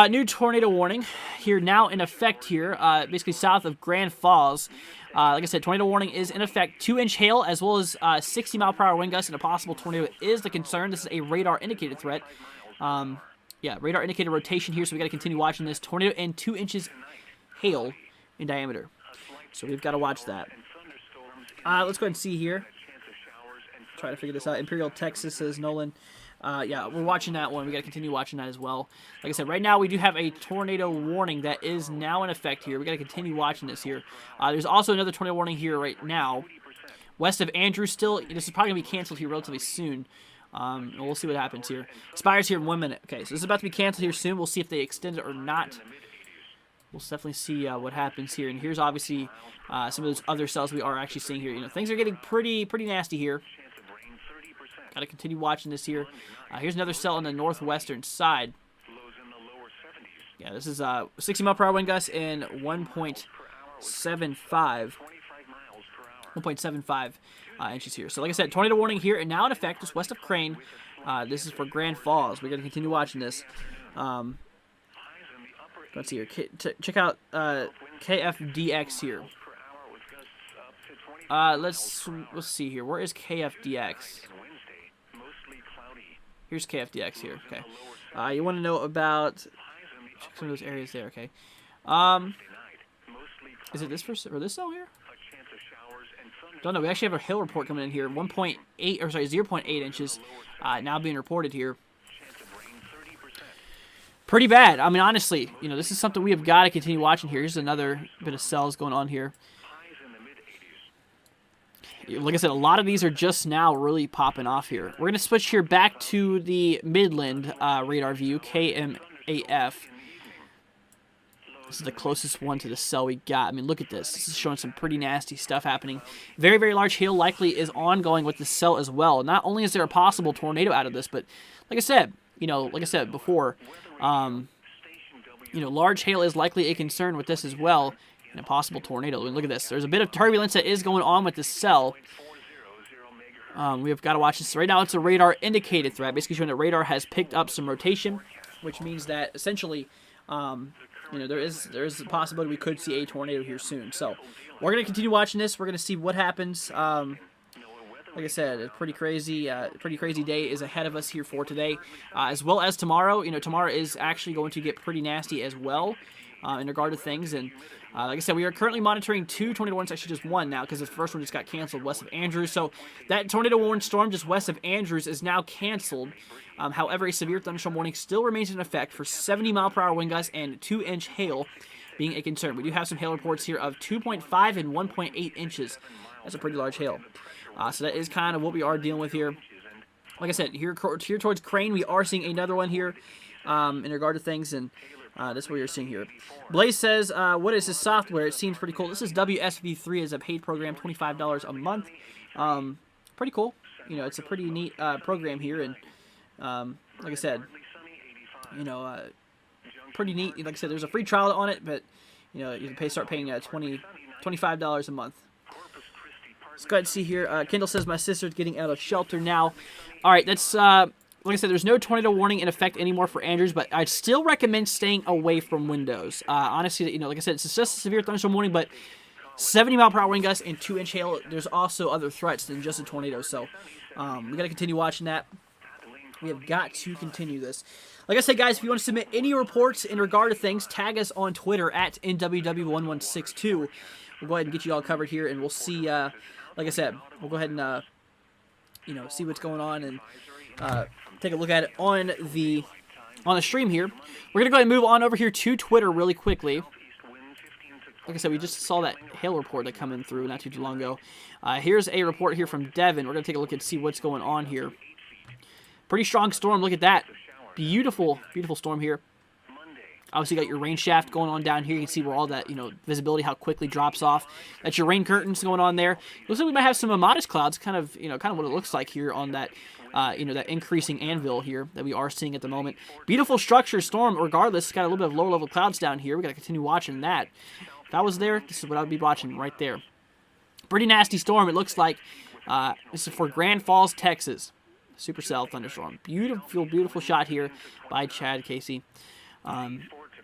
New tornado warning here now in effect here, basically south of Grand Falls. Like I said, tornado warning is in effect. 2-inch hail as well as 60-mile-per-hour wind gusts and a possible tornado is the concern. This is a radar indicated threat. Yeah, radar indicated rotation here, so we got to continue watching this. Tornado and 2 inches hail in diameter. So we've got to watch that. Let's go ahead and see here. Try to figure this out. Imperial, Texas, says Nolan. Yeah, we're watching that one. We got to continue watching that as well. Like I said, right now we do have a tornado warning that is now in effect here. We got to continue watching this here. There's also another tornado warning here right now, west of Andrew. Still, this is probably gonna be canceled here relatively soon. We'll see what happens here. Expires here in 1 minute. Okay, so this is about to be canceled here soon. We'll see if they extend it or not. We'll definitely see what happens here. And here's obviously some of those other cells we are actually seeing here. Things are getting pretty nasty here. Got to continue watching this here. Here's another cell on the northwestern side. Yeah, this is 60-mile-per-hour wind gusts and 1.75 inches here. So like I said, tornado warning here and now in effect just west of Crane. This is for Grand Falls. We're going to continue watching this. Let's see here. Check out KFDX here. Let's see here. Where is KFDX? Here's KFDX here. Okay. You want to know about check some of those areas there. Okay. Is it this or this cell here? Don't know. We actually have a hail report coming in here. 0.8 inches now being reported here. Pretty bad. I mean, honestly, this is something we have got to continue watching here. Here's another bit of cells going on here. Like I said, a lot of these are just now really popping off here. We're going to switch here back to the Midland radar view, KMAF. This is the closest one to the cell we got. I mean, look at this. This is showing some pretty nasty stuff happening. Very, very large hail likely is ongoing with the cell as well. Not only is there a possible tornado out of this, but like I said, before, large hail is likely a concern with this as well. And a possible tornado. And look at this. There's a bit of turbulence that is going on with this cell. We have got to watch this. Right now, it's a radar indicated threat, basically showing that radar has picked up some rotation, which means that essentially, there is a possibility we could see a tornado here soon. So we're gonna continue watching this. We're gonna see what happens. Like I said, a pretty crazy day is ahead of us here for today, as well as tomorrow. Tomorrow is actually going to get pretty nasty as well in regard to things. And like I said, we are currently monitoring 2 tornado warnings, actually just 1 now, because the first one just got canceled west of Andrews. So that tornado warning storm just west of Andrews is now canceled. However, a severe thunderstorm warning still remains in effect for 70-mile-per-hour wind gusts and 2-inch hail being a concern. We do have some hail reports here of 2.5 and 1.8 inches. That's a pretty large hail. So that is kind of what we are dealing with here. Like I said, here towards Crane, we are seeing another one here in regard to things, and that's what you're seeing here. Blaze says, what is this software? It seems pretty cool. This is WSV3 as a paid program, $25 a month. Pretty cool. It's a pretty neat program here, and like I said, pretty neat. Like I said, there's a free trial on it, but you can start paying $25 a month. Let's go ahead and see here. Kendall says, my sister's getting out of shelter now. All right, that's, like I said, there's no tornado warning in effect anymore for Andrews, but I'd still recommend staying away from windows. Honestly, like I said, it's just a severe thunderstorm warning, but 70-mile-per-hour wind gusts and 2-inch hail, there's also other threats than just a tornado. So we got to continue watching that. We have got to continue this. Like I said, guys, if you want to submit any reports in regard to things, tag us on Twitter at NWW1162. We'll go ahead and get you all covered here, and we'll see... like I said, we'll go ahead and, see what's going on and take a look at it on the stream here. We're going to go ahead and move on over here to Twitter really quickly. Like I said, we just saw that hail report that come in through not too long ago. Here's a report here from Devin. We're going to take a look and see what's going on here. Pretty strong storm. Look at that. Beautiful, beautiful storm here. Obviously, you got your rain shaft going on down here. You can see where all that, visibility, how quickly drops off. That's your rain curtains going on there. Looks like we might have some modest clouds, kind of what it looks like here on that, that increasing anvil here that we are seeing at the moment. Beautiful structure storm, regardless. It's got a little bit of lower level clouds down here. We got to continue watching that. If I was there, this is what I would be watching right there. Pretty nasty storm, it looks like. This is for Grand Falls, Texas. Supercell thunderstorm. Beautiful, beautiful shot here by Chad Casey.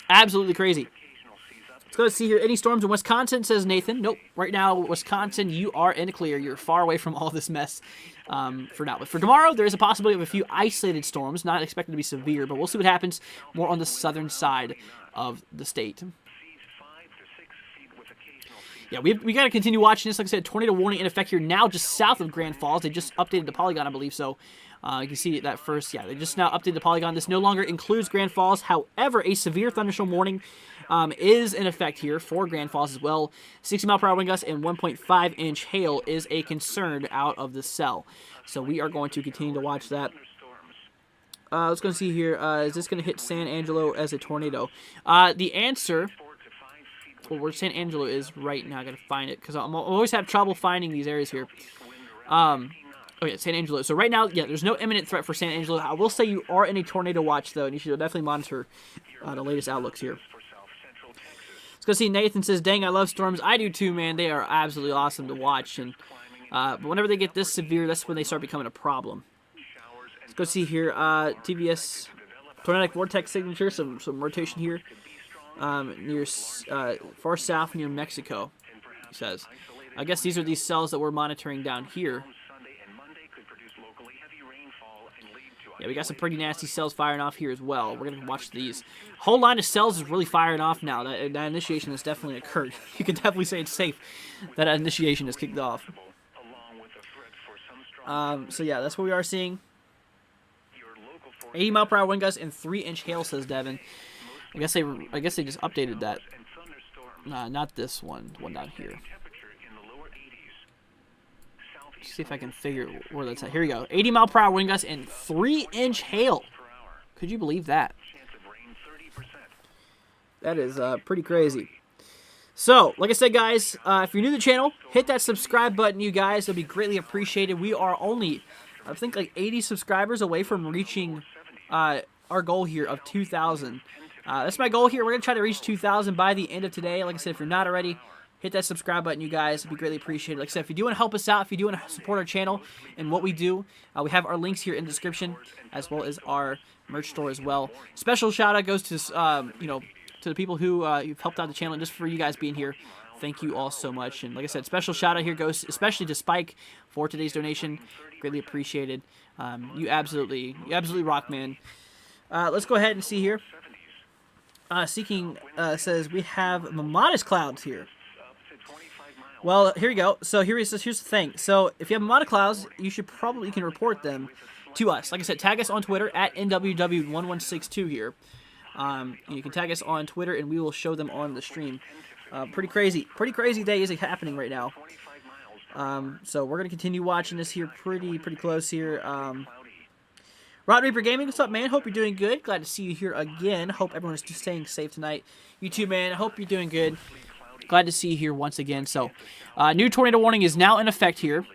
Absolutely crazy. Let's go see here. Any storms in Wisconsin, says Nathan. Nope. Right now, Wisconsin, you are in the clear. You're far away from all this mess for now. But for tomorrow, there is a possibility of a few isolated storms. Not expected to be severe, but we'll see what happens more on the southern side of the state. Yeah, we got to continue watching this. Like I said, tornado warning in effect here now just south of Grand Falls. They just updated the polygon, I believe, so you can see that first. Yeah, they just now updated the polygon. This no longer includes Grand Falls. However, a severe thunderstorm warning is in effect here for Grand Falls as well. 60-mile-per-hour wind gusts and 1.5-inch hail is a concern out of the cell. So we are going to continue to watch that. Let's go see here. Is this going to hit San Angelo as a tornado? The answer... Well, where San Angelo is right now, I gotta find it because I always have trouble finding these areas here. Oh yeah, San Angelo. So right now, yeah, there's no imminent threat for San Angelo. I will say you are in a tornado watch though, and you should definitely monitor the latest outlooks here. Let's go see. Nathan says, "Dang, I love storms. I do too, man. They are absolutely awesome to watch." And but whenever they get this severe, that's when they start becoming a problem. Let's go see here. TVS tornadic vortex signature. Some rotation here. Near far south near Mexico, he says. I guess these are these cells that we're monitoring down here. Yeah, we got some pretty nasty cells firing off here as well. We're going to watch these. Whole line of cells is really firing off now. That initiation has definitely occurred. You can definitely say it's safe that initiation has kicked off. So yeah, that's what we are seeing. 80-mile-per-hour wind gusts and 3-inch hail, says Devin. I guess they just updated that. Not this one. The one down here. Let's see if I can figure where that's at. Here we go. 80-mile-per-hour wind gusts and 3-inch hail. Could you believe that? That is pretty crazy. So, like I said, guys, if you're new to the channel, hit that subscribe button, you guys. It'll be greatly appreciated. We are only, I think, like 80 subscribers away from reaching our goal here of 2,000. That's my goal here. We're going to try to reach 2,000 by the end of today. Like I said, if you're not already, hit that subscribe button, you guys. It'd be greatly appreciated. Like I said, if you do want to help us out, if you do want to support our channel and what we do, we have our links here in the description, as well as our merch store as well. Special shout out goes to to the people who you've helped out the channel, and just for you guys being here. Thank you all so much. And like I said, special shout out here goes especially to Spike for today's donation. Greatly appreciated. You absolutely rock, man. Let's go ahead and see here. Seeking says we have modest clouds here. Well, here you go. So here's the thing. So if you have modest clouds, you can report them to us. Like I said, tag us on Twitter at NWW1162 here. You can tag us on Twitter and we will show them on the stream. Pretty crazy day is happening right now. So we're gonna continue watching this here pretty close here. Rod Reaper Gaming, what's up, man? Hope you're doing good. Glad to see you here again. Hope everyone is just staying safe tonight. You too, man. Hope you're doing good. Glad to see you here once again. So, new tornado warning is now in effect here.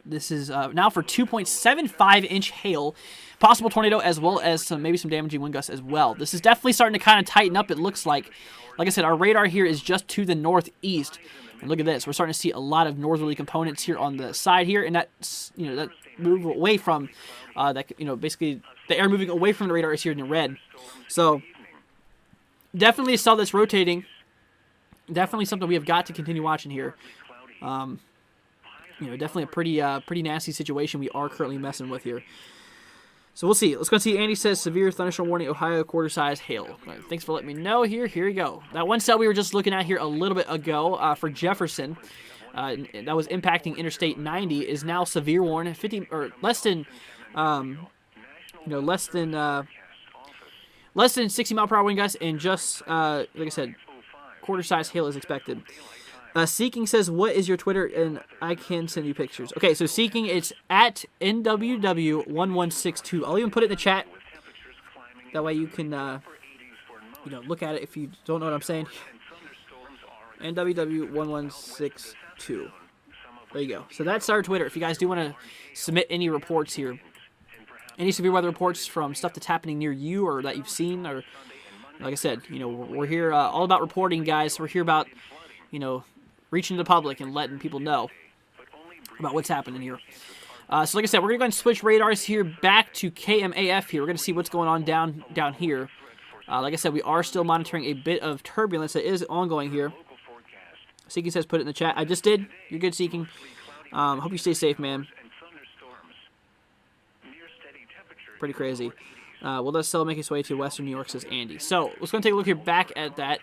This is now for 2.75-inch hail. Possible tornado as well as maybe some damaging wind gusts as well. This is definitely starting to kind of tighten up, it looks like. Like I said, our radar here is just to the northeast. And look at this. We're starting to see a lot of northerly components here on the side here. And that's, that move away from, basically the air moving away from the radar is here in the red. So, definitely a cell that's rotating. Definitely something we have got to continue watching here. Definitely a pretty nasty situation we are currently messing with here. So we'll see. Let's go see. Andy says severe thunderstorm warning, Ohio, quarter-size hail. Right, thanks for letting me know here. Here we go. That one cell we were just looking at here a little bit ago for Jefferson, that was impacting Interstate 90, is now severe warning, 50 or less than, less than 60 mile per hour wind gusts, and just like I said, quarter-size hail is expected. Seeking says, what is your Twitter? And I can send you pictures. Okay, so Seeking, it's at NWW1162. I'll even put it in the chat. That way you can, look at it if you don't know what I'm saying. NWW1162. There you go. So that's our Twitter. If you guys do want to submit any reports here, any severe weather reports from stuff that's happening near you or that you've seen, or like I said, we're here all about reporting, guys. We're here about, reaching the public and letting people know about what's happening here. So like I said, we're going to go ahead and switch radars here back to KMAF here. We're going to see what's going on down here. Like I said, we are still monitoring a bit of turbulence that is ongoing here. Seeking says put it in the chat. I just did. You're good, Seeking. Hope you stay safe, man. Pretty crazy. Will that cell make its way to Western New York, says Andy. So let's go and take a look here back at that.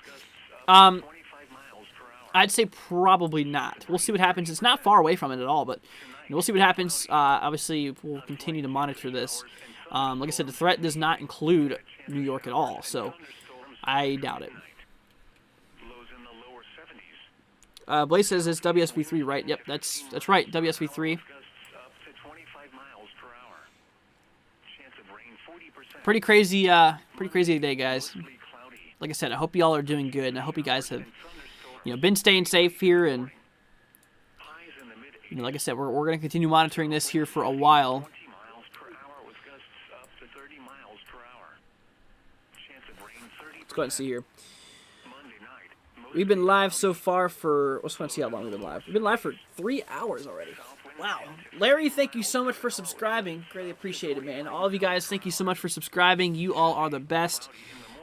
I'd say probably not. We'll see what happens. It's not far away from it at all, but we'll see what happens. Obviously, we'll continue to monitor this. Like I said, the threat does not include New York at all, so I doubt it. Blaze says it's WSV3, right? Yep, that's right, WSV3. Pretty crazy day, guys. Like I said, I hope y'all are doing good, and I hope you guys have been staying safe here, and like I said, we're going to continue monitoring this here for a while. Let's go ahead and see here. We've been live so far for, let's go and see how long we've been live. We've been live for 3 hours already. Wow. Larry, thank you so much for subscribing. Greatly appreciate it, man. All of you guys, thank you so much for subscribing. You all are the best.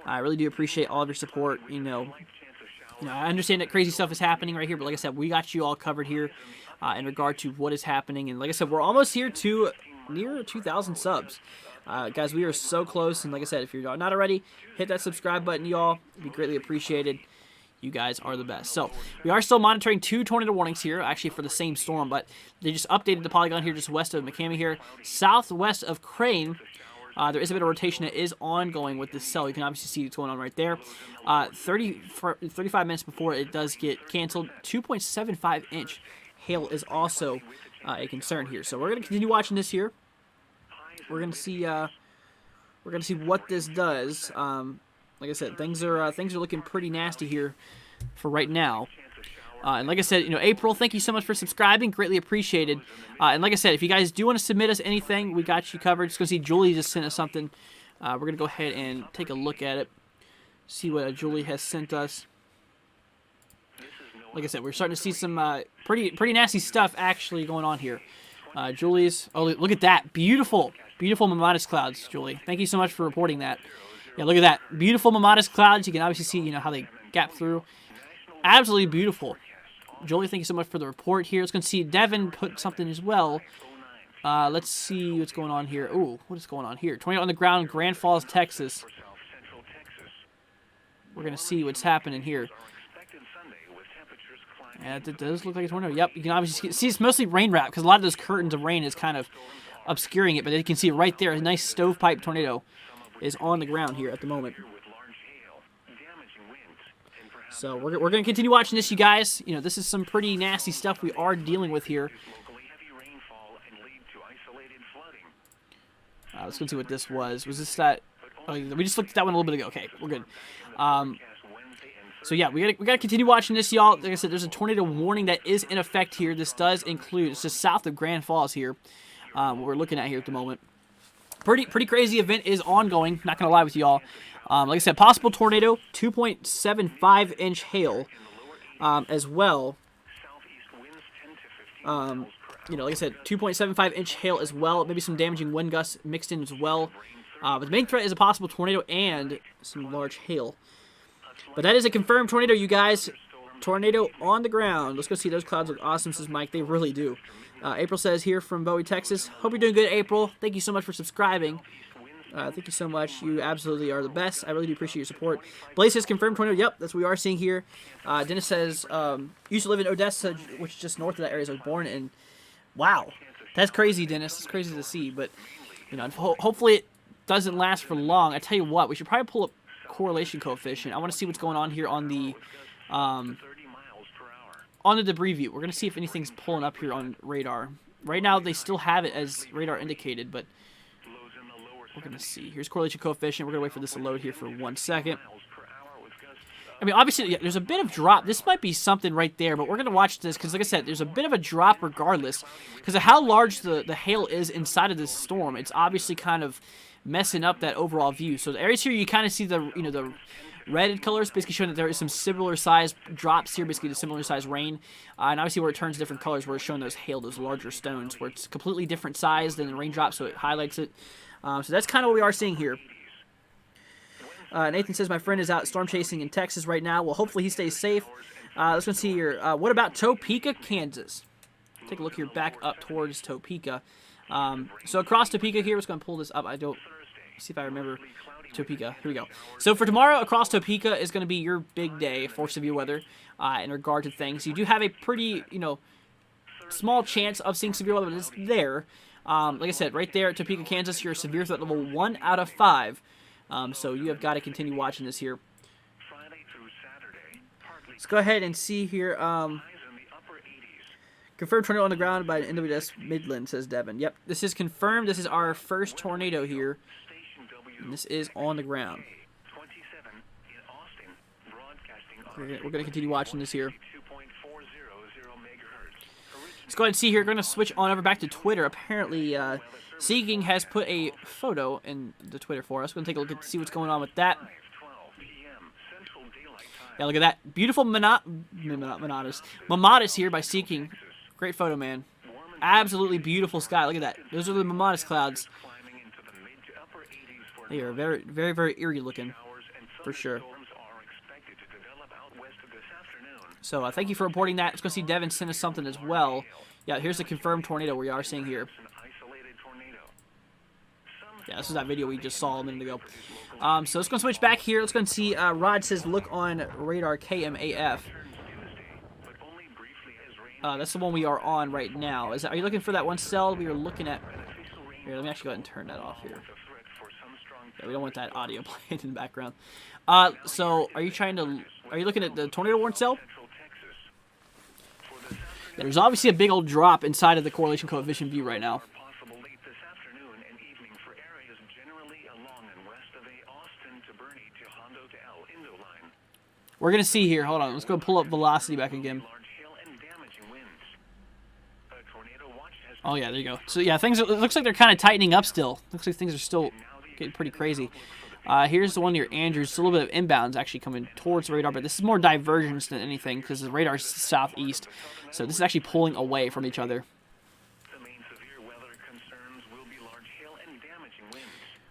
I really do appreciate all of your support. I understand that crazy stuff is happening right here, but like I said, we got you all covered here in regard to what is happening. And like I said, we're almost here to near 2,000 subs. Guys, we are so close. And like I said, if you're not already, hit that subscribe button, y'all. It'd be greatly appreciated. You guys are the best. So, we are still monitoring 2 tornado warnings here, actually for the same storm, but they just updated the polygon here just west of McCamey here. Southwest of Crane, there is a bit of rotation that is ongoing with this cell. You can obviously see what's going on right there. 35 minutes before it does get canceled, 2.75-inch hail is also a concern here. So, we're going to continue watching this here. We're going to see what this does. Like I said, things are looking pretty nasty here for right now. And like I said, April, thank you so much for subscribing. Greatly appreciated. And like I said, if you guys do want to submit us anything, we got you covered. Just going to see Julie just sent us something. We're going to go ahead and take a look at it. See what Julie has sent us. like I said, we're starting to see some pretty nasty stuff actually going on here. Julie's, oh, look at that. Beautiful mammatus clouds, Julie. Thank you so much for reporting that. Yeah, look at that. Beautiful mammatus clouds. You can obviously see, how they gap through. Absolutely beautiful. Julie, thank you so much for the report here. Let's go and see Devin put something as well. Let's see what's going on here. Ooh, what is going on here? Tornado on the ground, Grand Falls, Texas. We're going to see what's happening here. Yeah, it does look like a tornado. Yep, you can obviously see it's mostly rain wrap because a lot of those curtains of rain is kind of obscuring it, but you can see it right there. A nice stovepipe tornado is on the ground here at the moment. So we're going to continue watching this, you guys. This is some pretty nasty stuff we are dealing with here. Let's go see what this was. Was this that? Oh, we just looked at that one a little bit ago. Okay, we're good. So yeah, we gotta continue watching this, y'all. Like I said, there's a tornado warning that is in effect here. This does include, it's just south of Grand Falls here, what we're looking at here at the moment. Pretty crazy event is ongoing. Not gonna lie with y'all. Like I said, possible tornado, 2.75-inch hail, as well. Like I said, 2.75-inch hail as well. Maybe some damaging wind gusts mixed in as well. But the main threat is a possible tornado and some large hail. But that is a confirmed tornado, you guys. Tornado on the ground. Let's go see. Those clouds look awesome, says Mike. They really do. April says here from Bowie, Texas. Hope you're doing good, April. Thank you so much for subscribing. Thank you so much. You absolutely are the best. I really do appreciate your support. Blaze says confirmed tornado. Yep, that's what we are seeing here. Dennis says, used to live in Odessa, which is just north of that area I was born in. Wow. That's crazy, Dennis. It's crazy to see. But, hopefully it doesn't last for long. I tell you what, we should probably pull up correlation coefficient. I want to see what's going on here on the debris view. We're going to see if anything's pulling up here on radar. Right now, they still have it as radar indicated, but we're going to see. Here's correlation coefficient. We're going to wait for this to load here for 1 second. I mean, obviously, yeah, there's a bit of drop. This might be something right there, but we're going to watch this because, like I said, there's a bit of a drop regardless because of how large the hail is inside of this storm. It's obviously kind of messing up that overall view. So the areas here, you kind of see the, the redded colors, basically showing that there is some similar size drops here, basically the similar size rain. And obviously where it turns different colors, where it's showing those hail, those larger stones, where it's completely different size than the raindrops, so it highlights it. So that's kind of what we are seeing here. Nathan says my friend is out storm chasing in Texas right now. Well, hopefully he stays safe. Let's go see here. What about Topeka, Kansas? Take a look here back up towards Topeka. So across Topeka here, let's go and pull this up. See if I remember Topeka. Here we go. So for tomorrow, across Topeka is going to be your big day for severe weather in regard to things. You do have a pretty, small chance of seeing severe weather, but it's there. Like I said, right there at Topeka, Kansas, you're severe threat level 1 out of 5. So you have got to continue watching this here. Let's go ahead and see here. Confirmed tornado on the ground by NWS Midland, says Devin. Yep, this is confirmed. This is our first tornado here. And this is on the ground. We're going to continue watching this here. Let's go ahead and see here. We're going to switch on over back to Twitter. Apparently, Seeking has put a photo in the Twitter for us. We're going to take a look at see what's going on with that. Yeah, look at that. Beautiful mammatus here by Seeking. Great photo, man. Absolutely beautiful sky. Look at that. Those are the mammatus clouds. They are very, very, very eerie looking, for sure. So thank you for reporting that. Let's go see Devin send us something as well. Yeah, here's the confirmed tornado we are seeing here. Yeah, this is that video we just saw a minute ago. So let's go switch back here. Let's go and see. Rod says look on radar KMAF. That's the one we are on right now. Are you looking for that one cell we were looking at? Here, let me actually go ahead and turn that off here. Yeah, we don't want that audio playing in the background. So are you looking at the tornado warning cell? Yeah, there's obviously a big old drop inside of the correlation coefficient view right now. We're going to see here. Hold on. Let's go pull up velocity back again. Oh, yeah. There you go. So, yeah, it looks like they're kind of tightening up still. Looks like things are still getting pretty crazy. Here's the one near Andrews. It's a little bit of inbounds actually coming towards the radar, but this is more divergence than anything because the radar is southeast. So this is actually pulling away from each other.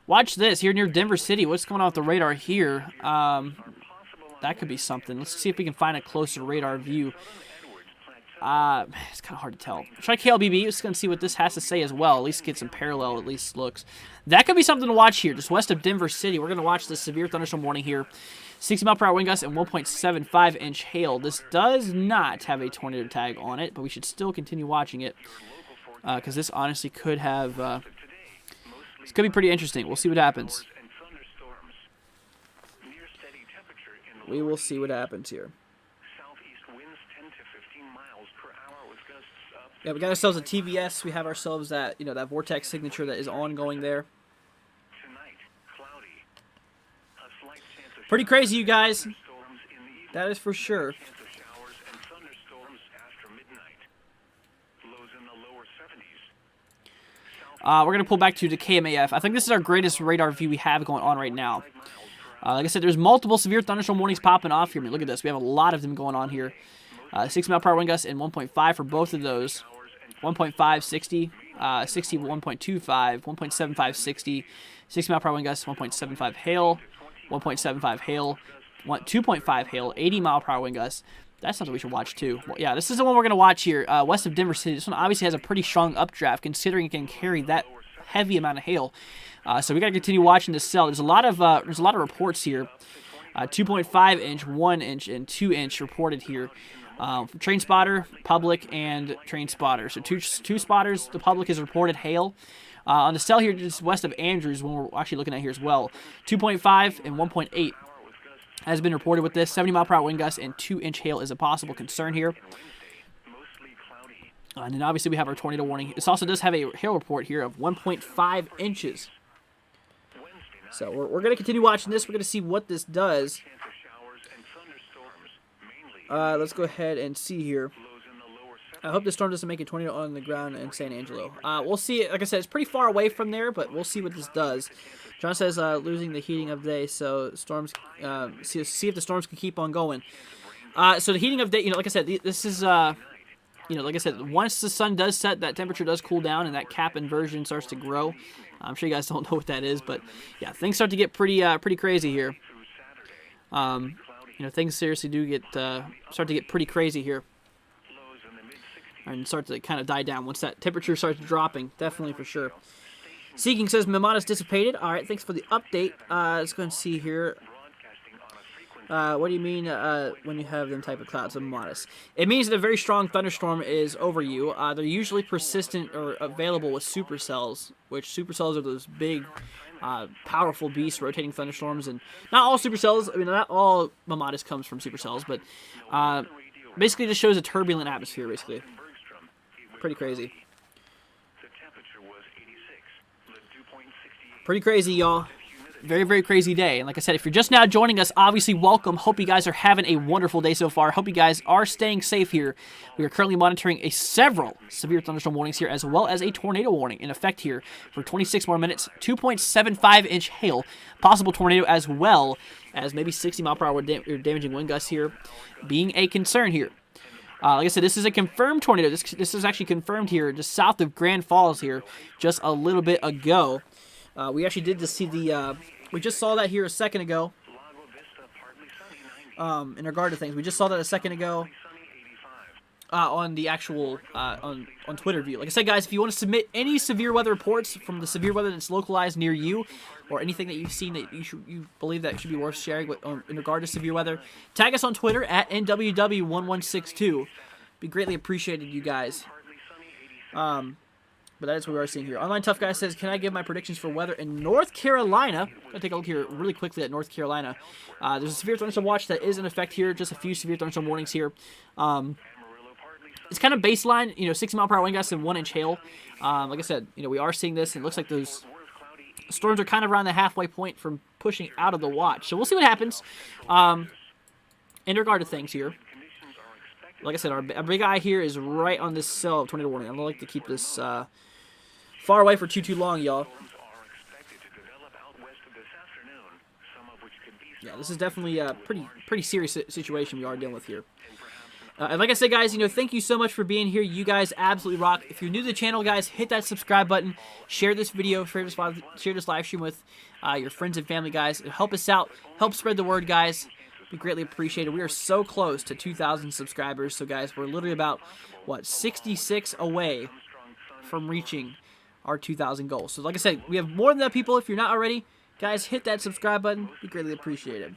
Watch this here near Denver City. What's going on with the radar here? That could be something. Let's see if we can find a closer radar view. It's kind of hard to tell. Try KLBB. Just going to see what this has to say as well. At least get some parallel, at least looks. That could be something to watch here, just west of Denver City. We're going to watch the severe thunderstorm warning here. 60-mile-per-hour wind gusts and 1.75-inch hail. This does not have a tornado tag on it, but we should still continue watching it because this honestly could have... this could be pretty interesting. We'll see what happens. We will see what happens here. Yeah, we got ourselves a TVS. We have ourselves that, that vortex signature that is ongoing there. Pretty crazy, you guys. That is for sure. We're going to pull back to the KMAF. I think this is our greatest radar view we have going on right now. Like I said, there's multiple severe thunderstorm warnings popping off here. I mean, look at this. We have a lot of them going on here. 60-mile-per-hour wind gusts and 1.5 for both of those. 1.5, 60, 60, 1.25, 1.75, 60, 60-mile-per-hour wind gusts, 1.75 hail, 1.75 hail, 2.5 hail, 80-mile-per-hour wind gusts. That's something we should watch too. Well, yeah, this is the one we're going to watch here, west of Denver City. This one obviously has a pretty strong updraft considering it can carry that heavy amount of hail. So we got to continue watching this cell. There's a lot of reports here. 2.5-inch, 1-inch, and 2-inch reported here. Train spotter, public, and train spotter. So two spotters. The public has reported hail. On the cell here, just west of Andrews, one we're actually looking at here as well. 2.5 and 1.8 has been reported with this. 70-mile-per-hour wind gusts and 2-inch hail is a possible concern here. And then obviously we have our tornado warning. This also does have a hail report here of 1.5 inches. So we're going to continue watching this. We're going to see what this does. Let's go ahead and see here. I hope the storm doesn't make a tornado on the ground in San Angelo. We'll see. Like I said, it's pretty far away from there, but we'll see what this does. John says losing the heating of day, so storms. See if the storms can keep on going. So the heating of day, like I said, this is like I said, once the sun does set, that temperature does cool down, and that cap inversion starts to grow. I'm sure you guys don't know what that is, but yeah, things start to get pretty crazy here. Things seriously do get start to get pretty crazy here, and start to kind of die down once that temperature starts dropping. Definitely for sure. Seeking says Mamata's dissipated. All right, thanks for the update. Let's go and see here. What do you mean when you have them type of clouds of Mamatas? It means that a very strong thunderstorm is over you. They're usually persistent or available with supercells, which supercells are those big, powerful beasts rotating thunderstorms. And not all supercells, I mean, not all Mamatas comes from supercells, but basically just shows a turbulent atmosphere, basically. Pretty crazy. Pretty crazy, y'all. Very, very crazy day. And like I said, if you're just now joining us, obviously welcome. Hope you guys are having a wonderful day so far. Hope you guys are staying safe here. We are currently monitoring several severe thunderstorm warnings here, as well as a tornado warning in effect here for 26 more minutes. 2.75-inch hail, possible tornado, as well as maybe 60-mile-per-hour damaging wind gusts here being a concern here. Like I said, this is a confirmed tornado. This is actually confirmed here just south of Grand Falls here just a little bit ago. We actually did just see the, we just saw that here a second ago, in regard to things. We just saw that a second ago, on the actual, on Twitter view. Like I said, guys, if you want to submit any severe weather reports from the severe weather that's localized near you, or anything that you've seen that you believe that should be worth sharing in regard to severe weather, tag us on Twitter at NWW1162. Be greatly appreciated, you guys. But that is what we are seeing here. Online Tough Guy says, can I give my predictions for weather in North Carolina? I'm going to take a look here really quickly at North Carolina. There's a severe thunderstorm watch that is in effect here. Just a few severe thunderstorm warnings here. It's kind of baseline, 60-mile-per-hour wind gusts and 1-inch hail. Like I said, we are seeing this. And it looks like those storms are kind of around the halfway point from pushing out of the watch. So we'll see what happens in regard to things here. Like I said, our big eye here is right on this cell of tornado warning. I don't like to keep this far away for too long, y'all. Yeah, this is definitely a pretty serious situation we are dealing with here. And like I said, guys, thank you so much for being here. You guys absolutely rock. If you're new to the channel, guys, hit that subscribe button. Share this video. Share this live stream with your friends and family, guys. Help us out. Help spread the word, guys. Be greatly appreciated. We are so close to 2,000 subscribers. So, guys, we're literally about, 66 away from reaching our 2,000 goal. So, like I said, we have more than that, people. If you're not already, guys, hit that subscribe button. Be greatly appreciated.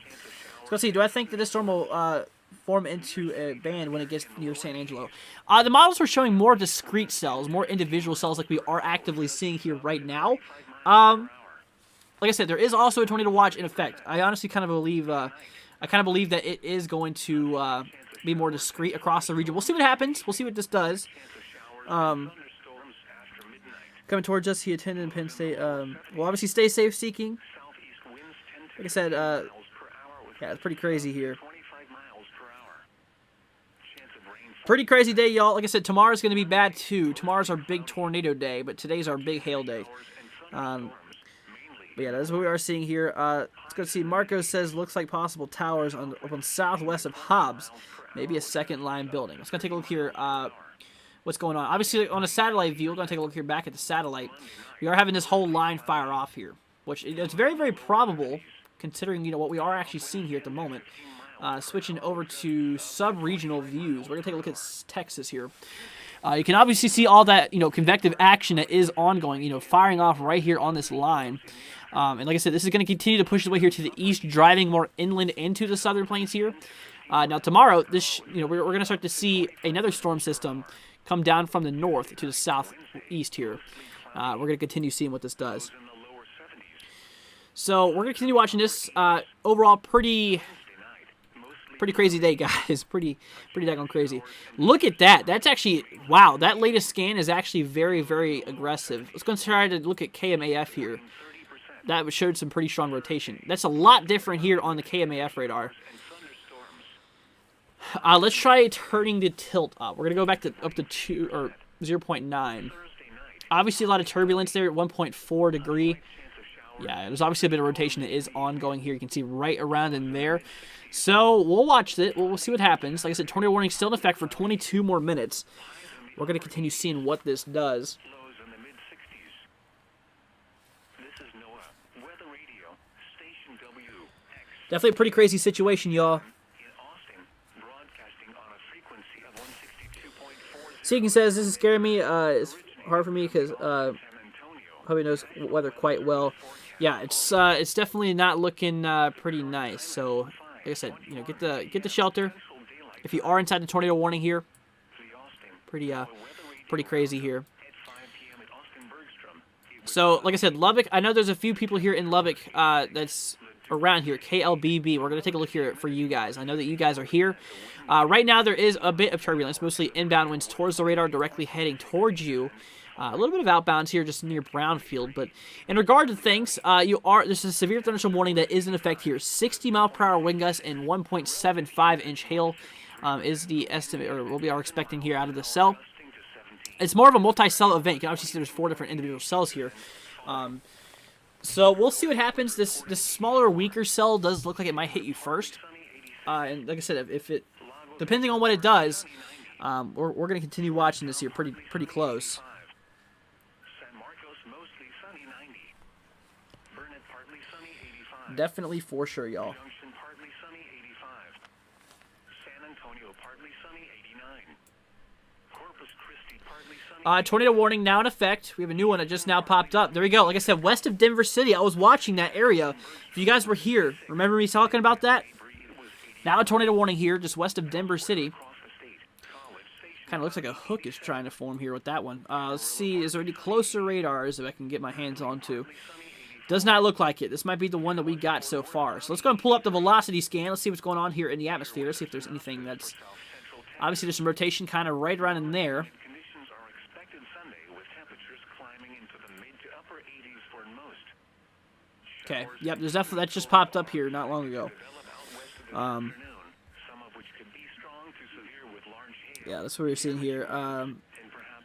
So, let's see. Do I think that this storm will form into a band when it gets near San Angelo? The models are showing more discrete cells, more individual cells like we are actively seeing here right now. Like I said, there is also a tornado watch in effect. I honestly kind of believe that it is going to be more discrete across the region. We'll see what happens. We'll see what this does. Coming towards us, he attended Penn State. Well, obviously stay safe seeking. Like I said, yeah, it's pretty crazy here. Pretty crazy day, y'all. Like I said, tomorrow's going to be bad, too. Tomorrow's our big tornado day, but today's our big hail day. But yeah, that's what we are seeing here. Let's go see. Marco says, looks like possible towers up on southwest of Hobbs. Maybe a second-line building. Let's go take a look here. What's going on? Obviously, on a satellite view, we're going to take a look here back at the satellite. We are having this whole line fire off here, which it's very, very probable, considering, what we are actually seeing here at the moment. Switching over to sub-regional views. We're going to take a look at Texas here. You can obviously see all that, convective action that is ongoing, firing off right here on this line. And like I said, this is going to continue to push its way here to the east, driving more inland into the southern plains here. Now, tomorrow, we're going to start to see another storm system come down from the north to the southeast here. We're going to continue seeing what this does. So, we're going to continue watching this. Overall, pretty crazy day, guys. Pretty daggone crazy. Look at that. That's actually, wow, that latest scan is actually very, very aggressive. Let's go try to look at KMAF here. That showed some pretty strong rotation. That's a lot different here on the KMAF radar. Let's try turning the tilt up. We're going to go back to up to 2 or 0.9. Obviously, a lot of turbulence there at 1.4 degree. Yeah, there's obviously a bit of rotation that is ongoing here. You can see right around in there. So, we'll watch it. We'll see what happens. Like I said, tornado warning still in effect for 22 more minutes. We're going to continue seeing what this does. Definitely a pretty crazy situation, y'all. Seeking says, this is scaring me. It's hard for me because probably knows weather quite well. Yeah, it's definitely not looking pretty nice. So, like I said, get the shelter. If you are inside the tornado warning here, pretty crazy here. So, like I said, Lubbock. I know there's a few people here in Lubbock that's around here. KLBB. We're gonna take a look here for you guys. I know that you guys are here. Right now, there is a bit of turbulence, mostly inbound winds towards the radar, directly heading towards you. A little bit of outbounds here just near Brownfield, but in regard to things, this is a severe thunderstorm warning that is in effect here. 60-mile-per-hour wind gusts and 1.75-inch hail is the estimate, or what we are expecting here out of the cell. It's more of a multi-cell event. You can obviously see there's 4 different individual cells here. So we'll see what happens. This smaller, weaker cell does look like it might hit you first. And like I said, if it, depending on what it does, we're going to continue watching this here pretty close. Definitely for sure, y'all. Tornado warning now in effect. We have a new one that just now popped up. There we go. Like I said, west of Denver City. I was watching that area. If you guys were here, remember me talking about that? Now a tornado warning here, just west of Denver City. Kind of looks like a hook is trying to form here with that one. Let's see. Is there any closer radars that I can get my hands onto? Does not look like it. This might be the one that we got so far. So let's go and pull up the velocity scan. Let's see what's going on here in the atmosphere. Let's see if there's anything that's... Obviously, there's some rotation kind of right around in there. Okay. Yep, there's definitely... That just popped up here not long ago. Yeah, that's what we're seeing here.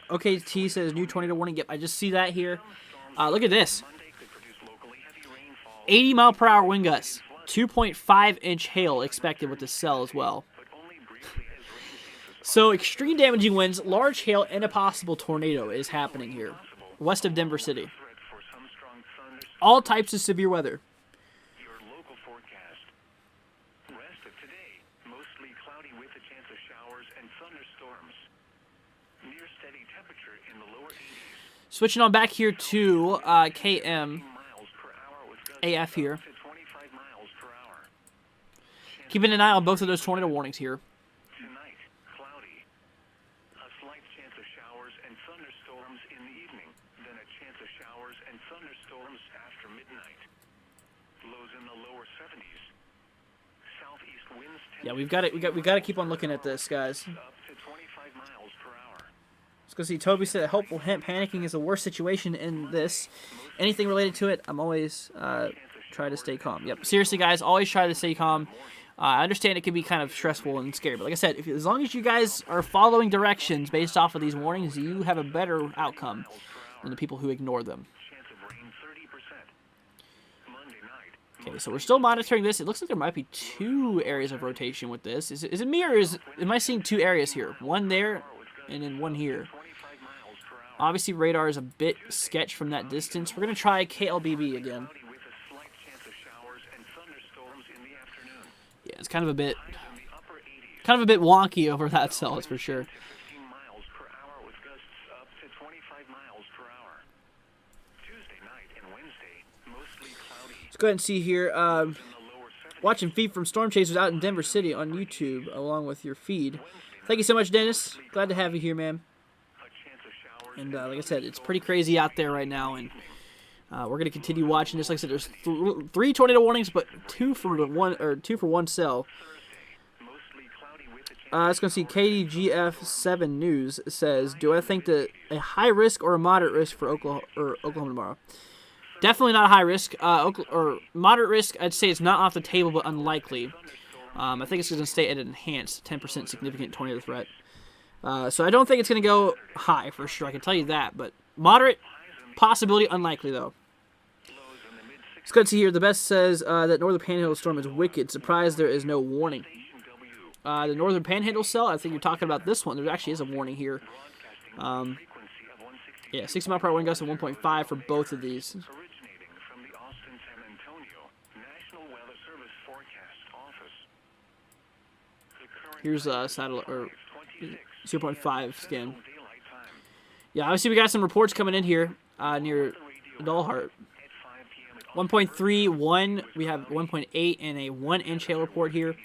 Okay, T says new tornado warning. Yep, I just see that here. Look at this. 80-mile-per-hour wind gusts. 2.5-inch hail expected with the cell as well. So extreme damaging winds, large hail, and a possible tornado is happening here, west of Denver City. All types of severe weather. Your local forecast. Rest of today, mostly cloudy with a chance of showers and thunderstorms. Near steady temperature in the lower 80s. Switching on back here to KM AF here. Keeping an eye on both of those tornado warnings here. Tonight, cloudy. A slight chance of showers and thunderstorms in the evening. Then a chance of showers and thunderstorms after midnight. Lows in the lower 70s. Southeast winds. Yeah, we got to keep on looking at this, guys. Up to 25 miles per hour. Let's go see. Toby said hopeful hemp panicking is the worst situation in this. Anything related to it, I'm always try to stay calm. Yep, seriously, guys, always try to stay calm. I understand it can be kind of stressful and scary, but like I said, as long as you guys are following directions based off of these warnings, you have a better outcome than the people who ignore them. Okay, so we're still monitoring this. It looks like there might be 2 areas of rotation with this. Is it me, or am I seeing 2 areas here? One there, and then one here. Obviously, radar is a bit sketch from that distance. We're going to try KLBB again. Yeah, it's kind of a bit wonky over that cell, that's for sure. Let's go ahead and see here. Watching feed from Storm Chasers out in Denver City on YouTube, along with your feed. Thank you so much, Dennis. Glad to have you here, man. And like I said, it's pretty crazy out there right now, and we're gonna continue watching this. Like I said, there's 3 tornado warnings, but 2 for one cell. Let's go see. KDGF7 News says, "Do I think that a high risk or a moderate risk for Oklahoma tomorrow?" Definitely not a high risk. Or moderate risk, I'd say it's not off the table, but unlikely. I think it's going to stay at an enhanced 10% significant tornado threat. So I don't think it's going to go high for sure. I can tell you that. But moderate, possibility, unlikely though. It's good to hear. The best says that Northern Panhandle storm is wicked. Surprised there is no warning. The Northern Panhandle cell, I think you're talking about this one. There actually is a warning here. Yeah, 60 mile per hour wind gusts of 1.5 for both of these. Here's a satellite or 0.5 scan. Yeah, obviously we got some reports coming in here near Dalhart. 1.31, we have 1.8 and a 1-inch hail report here.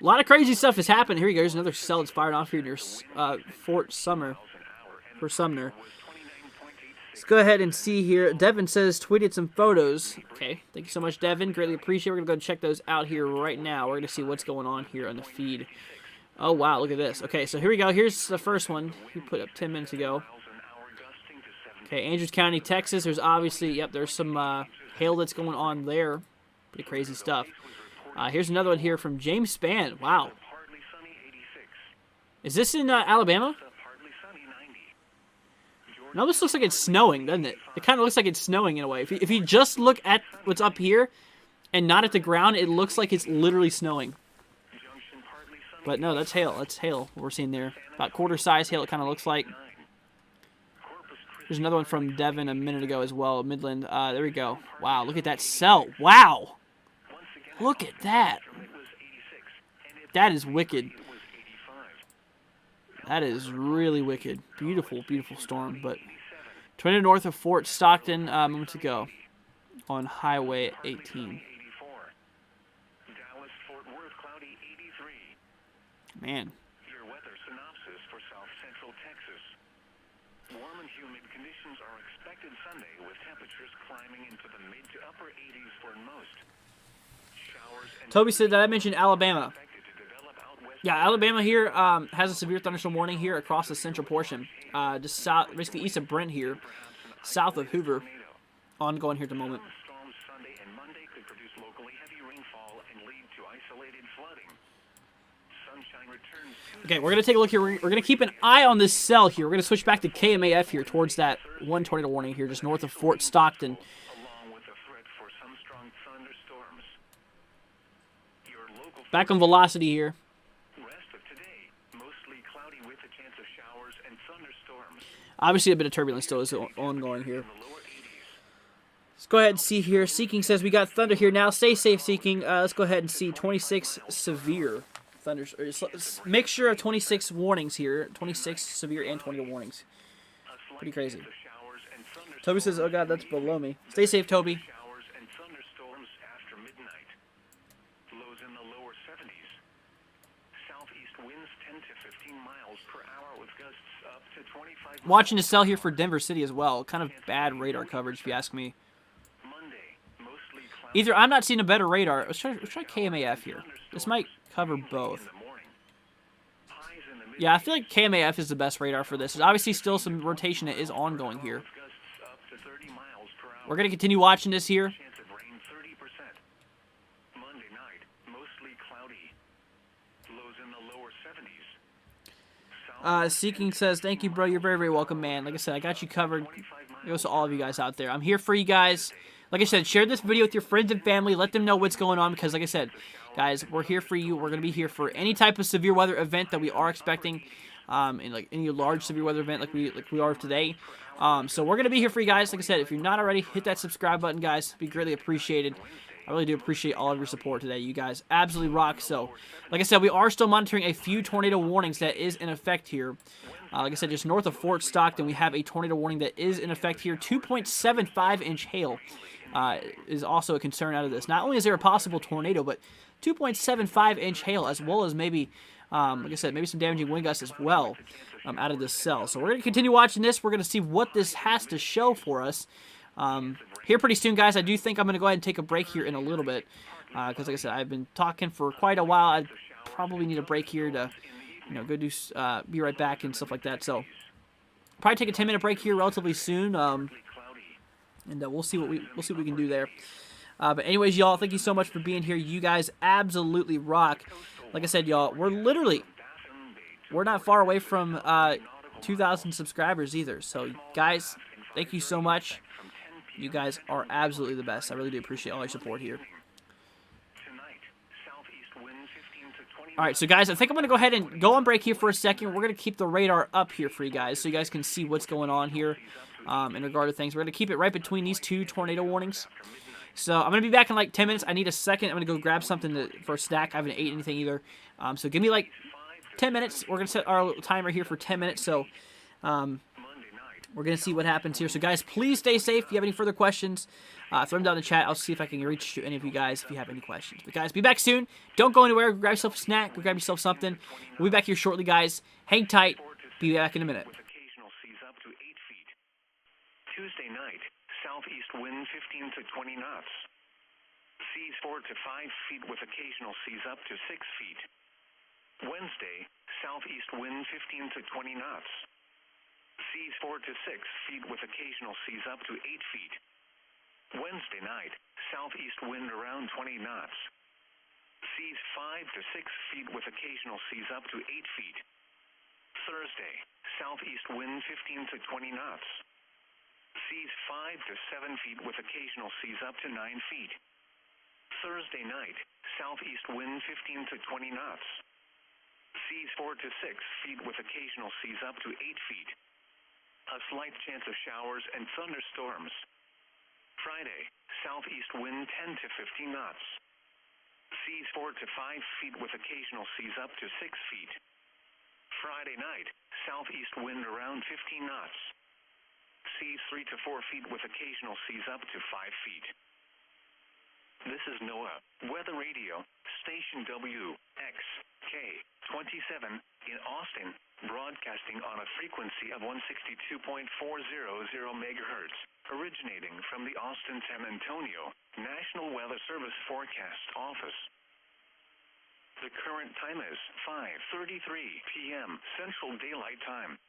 A lot of crazy stuff has happened. Here we go. There's another cell that's fired off here near Fort Sumner. For Sumner. Let's go ahead and see here. Devin says tweeted some photos. Okay, thank you so much, Devin. Greatly appreciate it. We're going to go and check those out here right now. We're going to see what's going on here on the feed. Oh, wow, look at this. Okay, so here we go. Here's the first one we put up 10 minutes ago. Okay, Andrews County, Texas. There's obviously, yep, there's some hail that's going on there. Pretty crazy stuff. Here's another one here from James Spann. Wow. Is this in Alabama? No, this looks like it's snowing, doesn't it? It kind of looks like it's snowing in a way. If you just look at what's up here and not at the ground, it looks like it's literally snowing. But no, that's hail. That's hail we're seeing there. About quarter-size hail it kind of looks like. There's another one from Devin a minute ago as well, Midland. There we go. Wow, look at that cell. Wow. Look at that. That is wicked. That is really wicked. Beautiful, beautiful storm. But tornado north of Fort Stockton moments ago on Highway 18. Man. Your weather synopsis for south central Texas. Warm and humid conditions are expected Sunday with temperatures climbing into the mid to upper 80s for most. Showers and Toby said that I mentioned Alabama. Yeah, Alabama here has a severe thunderstorm warning here across the central portion. Just south, basically east of Brent here, south of Hoover. Ongoing here at the moment. storms Sunday and Monday could produce locally heavy rainfall and lead to isolated flooding. Sunshine returns Tuesday. Okay, we're going to take a look here. We're going to keep an eye on this cell here. We're going to switch back to KMAF here towards that one tornado warning here just north of Fort Stockton. Along with a threat for some strong thunderstorms Back on velocity here. Rest of today, mostly cloudy with a chance of showers and thunderstorms. Obviously, a bit of turbulence still is ongoing here. Let's go ahead and see here. Seeking says we got thunder here now. Stay safe, Seeking. Let's go ahead and see 26 severe thunder. Mixture of 26 warnings here. 26 severe and 20 warnings. Pretty crazy. Toby says, "Oh God, that's below me." Stay safe, Toby. Showers and thunderstorms after midnight. Lows in the lower 70s. Southeast winds 10 to 15 miles per hour with gusts up to 25. Watching to sell here for Denver City as well. Kind of bad radar coverage, if you ask me. Monday, mostly cloudy. Either I'm not seeing a better radar. Let's try KMAF here. This might cover both. Yeah, I feel like KMAF is the best radar for this. There's obviously still some rotation that is ongoing here. We're going to continue watching this here. Chance of rain 30%. Monday night, mostly cloudy. Lows in the lower 70s. Seeking says, "Thank you, bro. You're very, very welcome, man. Like I said, I got you covered." It goes to all of you guys out there. I'm here for you guys. Like I said, share this video with your friends and family. Let them know what's going on because, like I said, guys, we're here for you. We're going to be here for any type of severe weather event that we are expecting, and like any large severe weather event like we are today. So we're going to be here for you guys. Like I said, if you're not already, hit that subscribe button, guys. It'd be greatly appreciated. I really do appreciate all of your support today. You guys absolutely rock. So, like I said, we are still monitoring a few tornado warnings that is in effect here. Like I said, just north of Fort Stockton, we have a tornado warning that is in effect here. 2.75-inch hail is also a concern out of this. Not only is there a possible tornado, but 2.75-inch hail, as well as maybe, like I said, maybe some damaging wind gusts as well out of this cell. So we're going to continue watching this. We're going to see what this has to show for us here pretty soon, guys. I do think I'm going to go ahead and take a break here in a little bit because, like I said, I've been talking for quite a while. I probably need a break here to, go do, be right back and stuff like that. So probably take a 10-minute break here relatively soon, and we'll see what we can do there. But anyways, y'all, thank you so much for being here. You guys absolutely rock. Like I said, y'all, we're not far away from 2,000 subscribers either. So, guys, thank you so much. You guys are absolutely the best. I really do appreciate all your support here. All right, so guys, I think I'm going to go ahead and go on break here for a second. We're going to keep the radar up here for you guys so you guys can see what's going on here in regard to things. We're going to keep it right between these two tornado warnings. So I'm going to be back in like 10 minutes. I need a second. I'm going to go grab something for a snack. I haven't ate anything either. So give me like 10 minutes. We're going to set our timer here for 10 minutes. So we're going to see what happens here. So guys, please stay safe. If you have any further questions, throw them down in the chat. I'll see if I can reach to any of you guys if you have any questions. But guys, be back soon. Don't go anywhere. Grab yourself a snack. Go grab yourself something. We'll be back here shortly, guys. Hang tight. Be back in a minute. With occasional seas up to 8 feet. Tuesday night, southeast wind 15 to 20 knots. Seas 4 to 5 feet with occasional seas up to 6 feet. Wednesday, southeast wind 15 to 20 knots. Seas 4 to 6 feet with occasional seas up to 8 feet. Wednesday night, southeast wind around 20 knots. Seas 5 to 6 feet with occasional seas up to 8 feet. Thursday, southeast wind 15 to 20 knots. Seas 5 to 7 feet with occasional seas up to 9 feet. Thursday night, southeast wind 15 to 20 knots. Seas 4 to 6 feet with occasional seas up to 8 feet. A slight chance of showers and thunderstorms. Friday, southeast wind 10 to 15 knots. Seas 4 to 5 feet with occasional seas up to 6 feet. Friday night, southeast wind around 15 knots. Seas 3 to 4 feet with occasional seas up to 5 feet. This is NOAA Weather Radio, Station WXK-27 in Austin, broadcasting on a frequency of 162.400 megahertz, originating from the Austin San Antonio National Weather Service Forecast Office. The current time is 5:33 p.m. Central Daylight Time.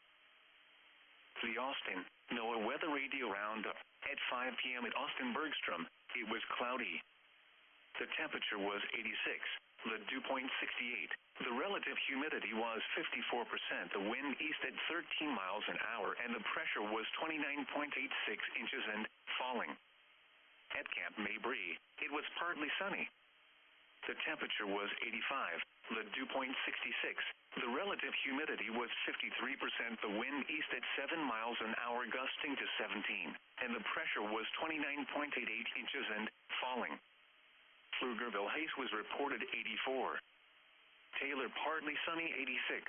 The Austin NOAA Weather Radio Roundup. At 5 p.m. at Austin Bergstrom, it was cloudy. The temperature was 86, the dew point 68. The relative humidity was 54%, the wind east at 13 miles an hour, and the pressure was 29.86 inches and falling. At Camp Mabry, it was partly sunny. The temperature was 85, the dew point 66. The relative humidity was 53%, the wind east at 7 miles an hour gusting to 17, and the pressure was 29.88 inches and falling. Pflugerville haze was reported 84. Taylor partly sunny 86.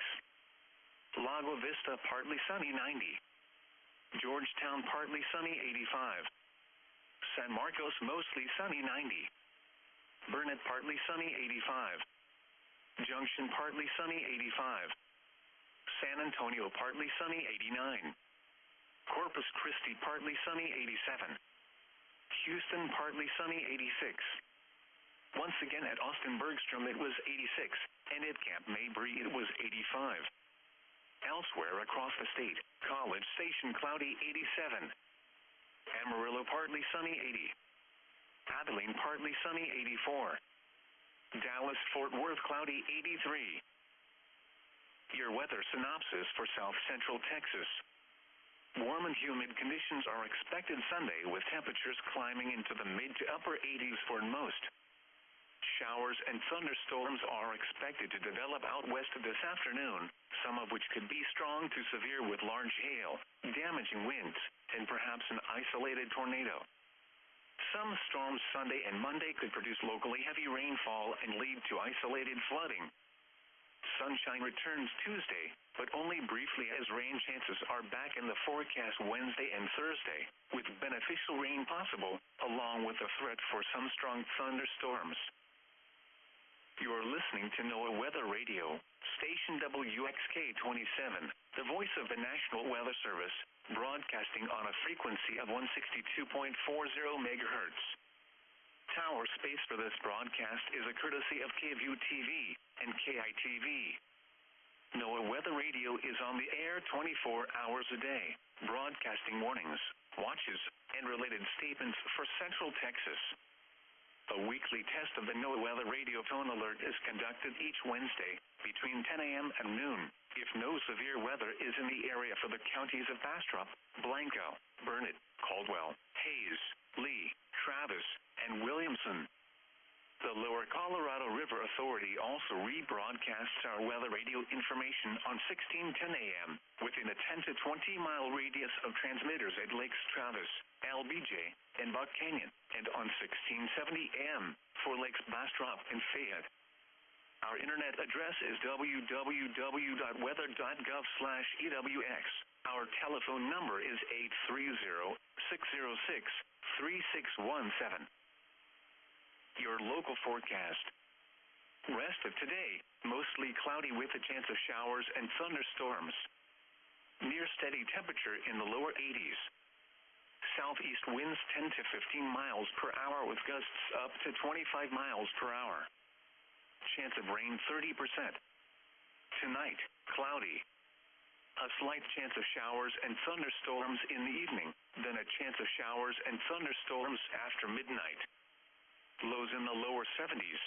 Lago Vista partly sunny 90. Georgetown partly sunny 85. San Marcos mostly sunny 90. Burnett partly sunny 85. Junction partly sunny 85. San Antonio partly sunny 89. Corpus Christi partly sunny 87. Houston partly sunny 86. Once again at Austin Bergstrom it was 86, and at Camp Mabry it was 85. Elsewhere across the state, College Station cloudy 87. Amarillo partly sunny 80. Abilene partly sunny 84. Dallas Fort Worth cloudy 83. Your weather synopsis for South Central Texas. Warm and humid conditions are expected Sunday with temperatures climbing into the mid to upper 80s for most. Showers and thunderstorms are expected to develop out west this afternoon, some of which could be strong to severe with large hail, damaging winds, and perhaps an isolated tornado. Some storms Sunday and Monday could produce locally heavy rainfall and lead to isolated flooding. Sunshine returns Tuesday, but only briefly as rain chances are back in the forecast Wednesday and Thursday, with beneficial rain possible, along with a threat for some strong thunderstorms. You are listening to NOAA Weather Radio, station WXK 27, the voice of the National Weather Service, broadcasting on a frequency of 162.40 megahertz. Tower space for this broadcast is a courtesy of KVUE TV and KITV. NOAA Weather Radio is on the air 24 hours a day, broadcasting warnings, watches, and related statements for Central Texas. A weekly test of the NOAA Weather Radio phone alert is conducted each Wednesday between 10 a.m. and noon if no severe weather is in the area for the counties of Bastrop, Blanco, Burnett, Caldwell, Hayes, Lee, Travis, and Williamson. The Lower Colorado River Authority also rebroadcasts our weather radio information on 1610 AM within a 10 to 20 mile radius of transmitters at Lakes Travis, LBJ, and Buck Canyon, and on 1670 AM for Lakes Bastrop and Fayette. Our internet address is www.weather.gov/EWX. Our telephone number is 830-606-3617. Your local forecast. Rest of today, mostly cloudy with a chance of showers and thunderstorms. Near steady temperature in the lower 80s. Southeast winds 10 to 15 miles per hour with gusts up to 25 miles per hour. Chance of rain 30%. Tonight, cloudy. A slight chance of showers and thunderstorms in the evening, then a chance of showers and thunderstorms after midnight. Lows in the lower 70s.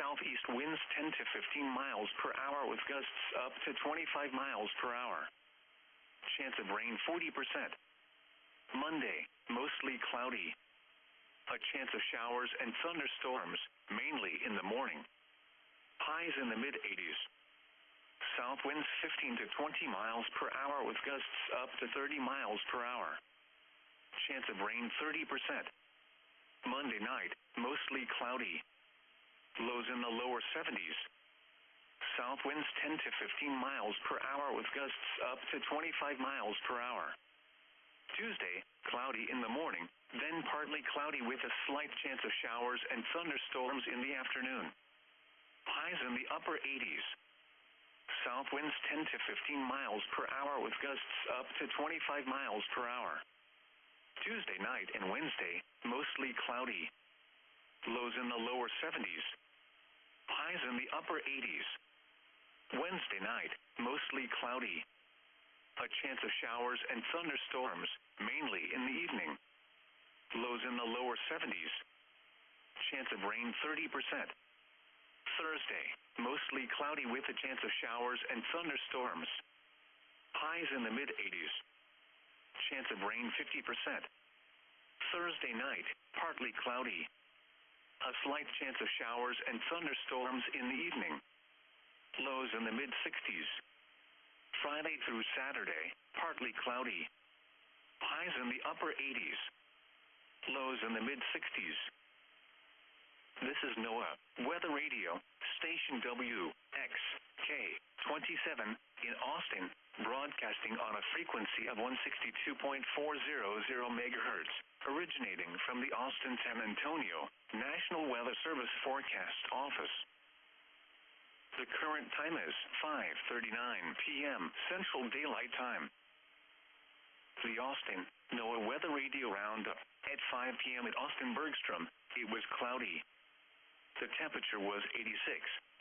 Southeast winds 10 to 15 miles per hour with gusts up to 25 miles per hour. Chance of rain 40%. Monday, mostly cloudy. A chance of showers and thunderstorms, mainly in the morning. Highs in the mid-80s. South winds 15 to 20 miles per hour with gusts up to 30 miles per hour. Chance of rain 30%. Monday night, mostly cloudy. Lows in the lower 70s. South winds 10 to 15 miles per hour with gusts up to 25 miles per hour. Tuesday, cloudy in the morning, then partly cloudy with a slight chance of showers and thunderstorms in the afternoon. Highs in the upper 80s. South winds 10 to 15 miles per hour with gusts up to 25 miles per hour. Tuesday night and Wednesday, mostly cloudy. Lows in the lower 70s. Highs in the upper 80s. Wednesday night, mostly cloudy. A chance of showers and thunderstorms, mainly in the evening. Lows in the lower 70s. Chance of rain 30%. Thursday, mostly cloudy with a chance of showers and thunderstorms. Highs in the mid-80s. Chance of rain 50%. Thursday night, partly cloudy. A slight chance of showers and thunderstorms in the evening. Lows in the mid-60s. Friday through Saturday, partly cloudy. Highs in the upper 80s. Lows in the mid-60s. This is NOAA Weather Radio, Station WXK-27 in Austin, broadcasting on a frequency of 162.400 megahertz, originating from the Austin-San Antonio National Weather Service Forecast Office. The current time is 5:39 p.m. Central Daylight Time. The Austin NOAA Weather Radio Roundup. At 5 p.m. at Austin Bergstrom, it was cloudy. The temperature was 86,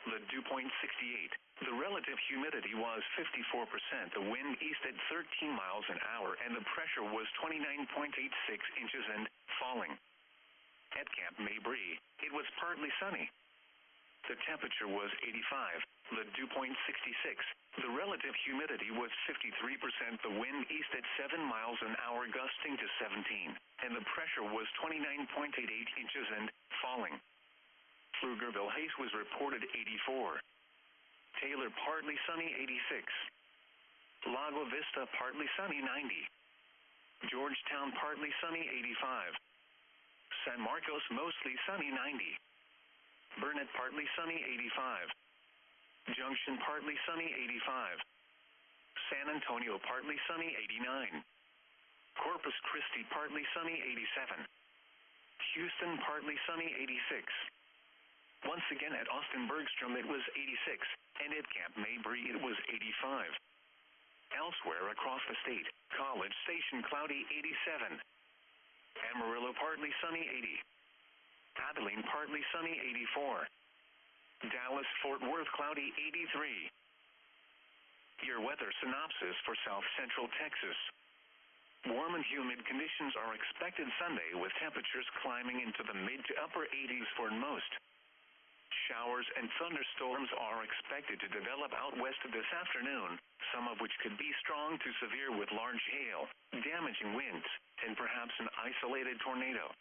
the dew point 68. The relative humidity was 54%, the wind east at 13 miles an hour, and the pressure was 29.86 inches and falling. At Camp Mabry, it was partly sunny. The temperature was 85, the dew point 66. The relative humidity was 53%, the wind east at 7 miles an hour gusting to 17, and the pressure was 29.88 inches and falling. Pflugerville Hayes was reported 84. Taylor partly sunny 86. Lago Vista partly sunny 90. Georgetown partly sunny 85. San Marcos mostly sunny 90. Burnett partly sunny 85. Junction partly sunny 85. San Antonio partly sunny 89. Corpus Christi partly sunny 87. Houston partly sunny 86. Once again at Austin Bergstrom it was 86, and at Camp Mabry it was 85. Elsewhere across the state, College Station cloudy 87. Amarillo partly sunny 80. Abilene partly sunny 84. Dallas Fort Worth cloudy 83. Your weather synopsis for South Central Texas. Warm and humid conditions are expected Sunday with temperatures climbing into the mid to upper 80s for most. Showers and thunderstorms are expected to develop out west this afternoon, some of which could be strong to severe with large hail, damaging winds, and perhaps an isolated tornado.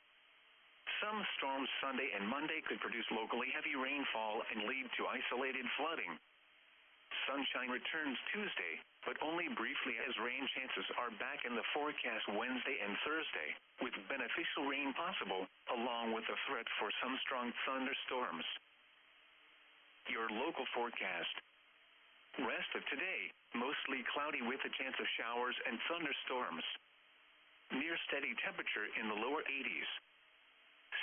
Some storms Sunday and Monday could produce locally heavy rainfall and lead to isolated flooding. Sunshine returns Tuesday, but only briefly as rain chances are back in the forecast Wednesday and Thursday, with beneficial rain possible, along with the threat for some strong thunderstorms. Your local forecast. Rest of today, mostly cloudy with a chance of showers and thunderstorms. Near steady temperature in the lower 80s.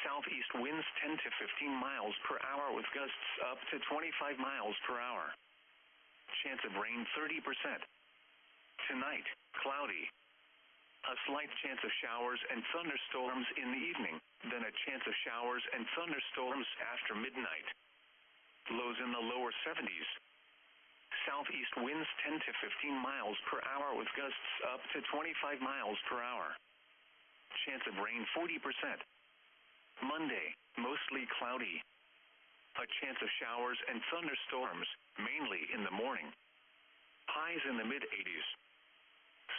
Southeast winds 10 to 15 miles per hour with gusts up to 25 miles per hour. Chance of rain 30%. Tonight, cloudy. A slight chance of showers and thunderstorms in the evening, then a chance of showers and thunderstorms after midnight. Lows in the lower 70s. Southeast winds 10 to 15 miles per hour with gusts up to 25 miles per hour. Chance of rain 40%. Monday, mostly cloudy. A chance of showers and thunderstorms, mainly in the morning. Highs in the mid-80s.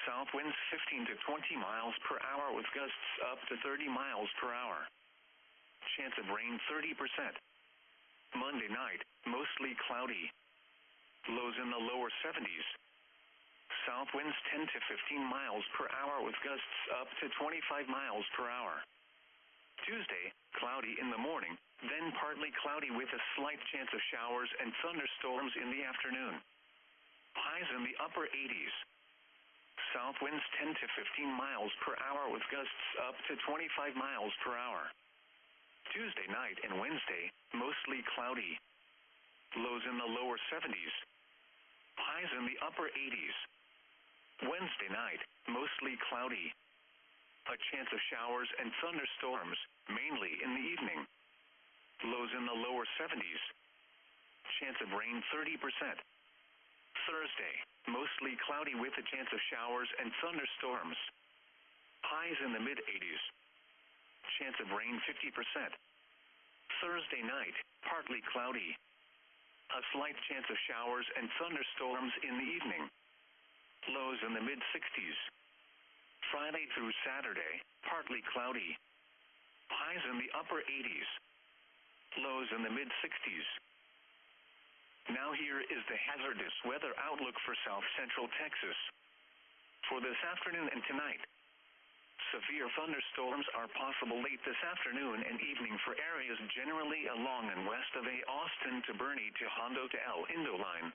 South winds 15 to 20 miles per hour with gusts up to 30 miles per hour. Chance of rain 30%. Monday night, mostly cloudy. Lows in the lower 70s. South winds 10 to 15 miles per hour with gusts up to 25 miles per hour. Tuesday, cloudy in the morning, then partly cloudy with a slight chance of showers and thunderstorms in the afternoon. Highs in the upper 80s. South winds 10 to 15 miles per hour with gusts up to 25 miles per hour. Tuesday night and Wednesday, mostly cloudy. Lows in the lower 70s. Highs in the upper 80s. Wednesday night, mostly cloudy. A chance of showers and thunderstorms, mainly in the evening. Lows in the lower 70s. Chance of rain 30%. Thursday, mostly cloudy with a chance of showers and thunderstorms. Highs in the mid-80s. Chance of rain 50%. Thursday night, partly cloudy. A slight chance of showers and thunderstorms in the evening. Lows in the mid-60s. Friday through Saturday, partly cloudy. Highs in the upper 80s. Lows in the mid-60s. Now here is the hazardous weather outlook for south central Texas. For this afternoon and tonight, severe thunderstorms are possible late this afternoon and evening for areas generally along and west of a Austin to Boerne to Hondo to El Indo line.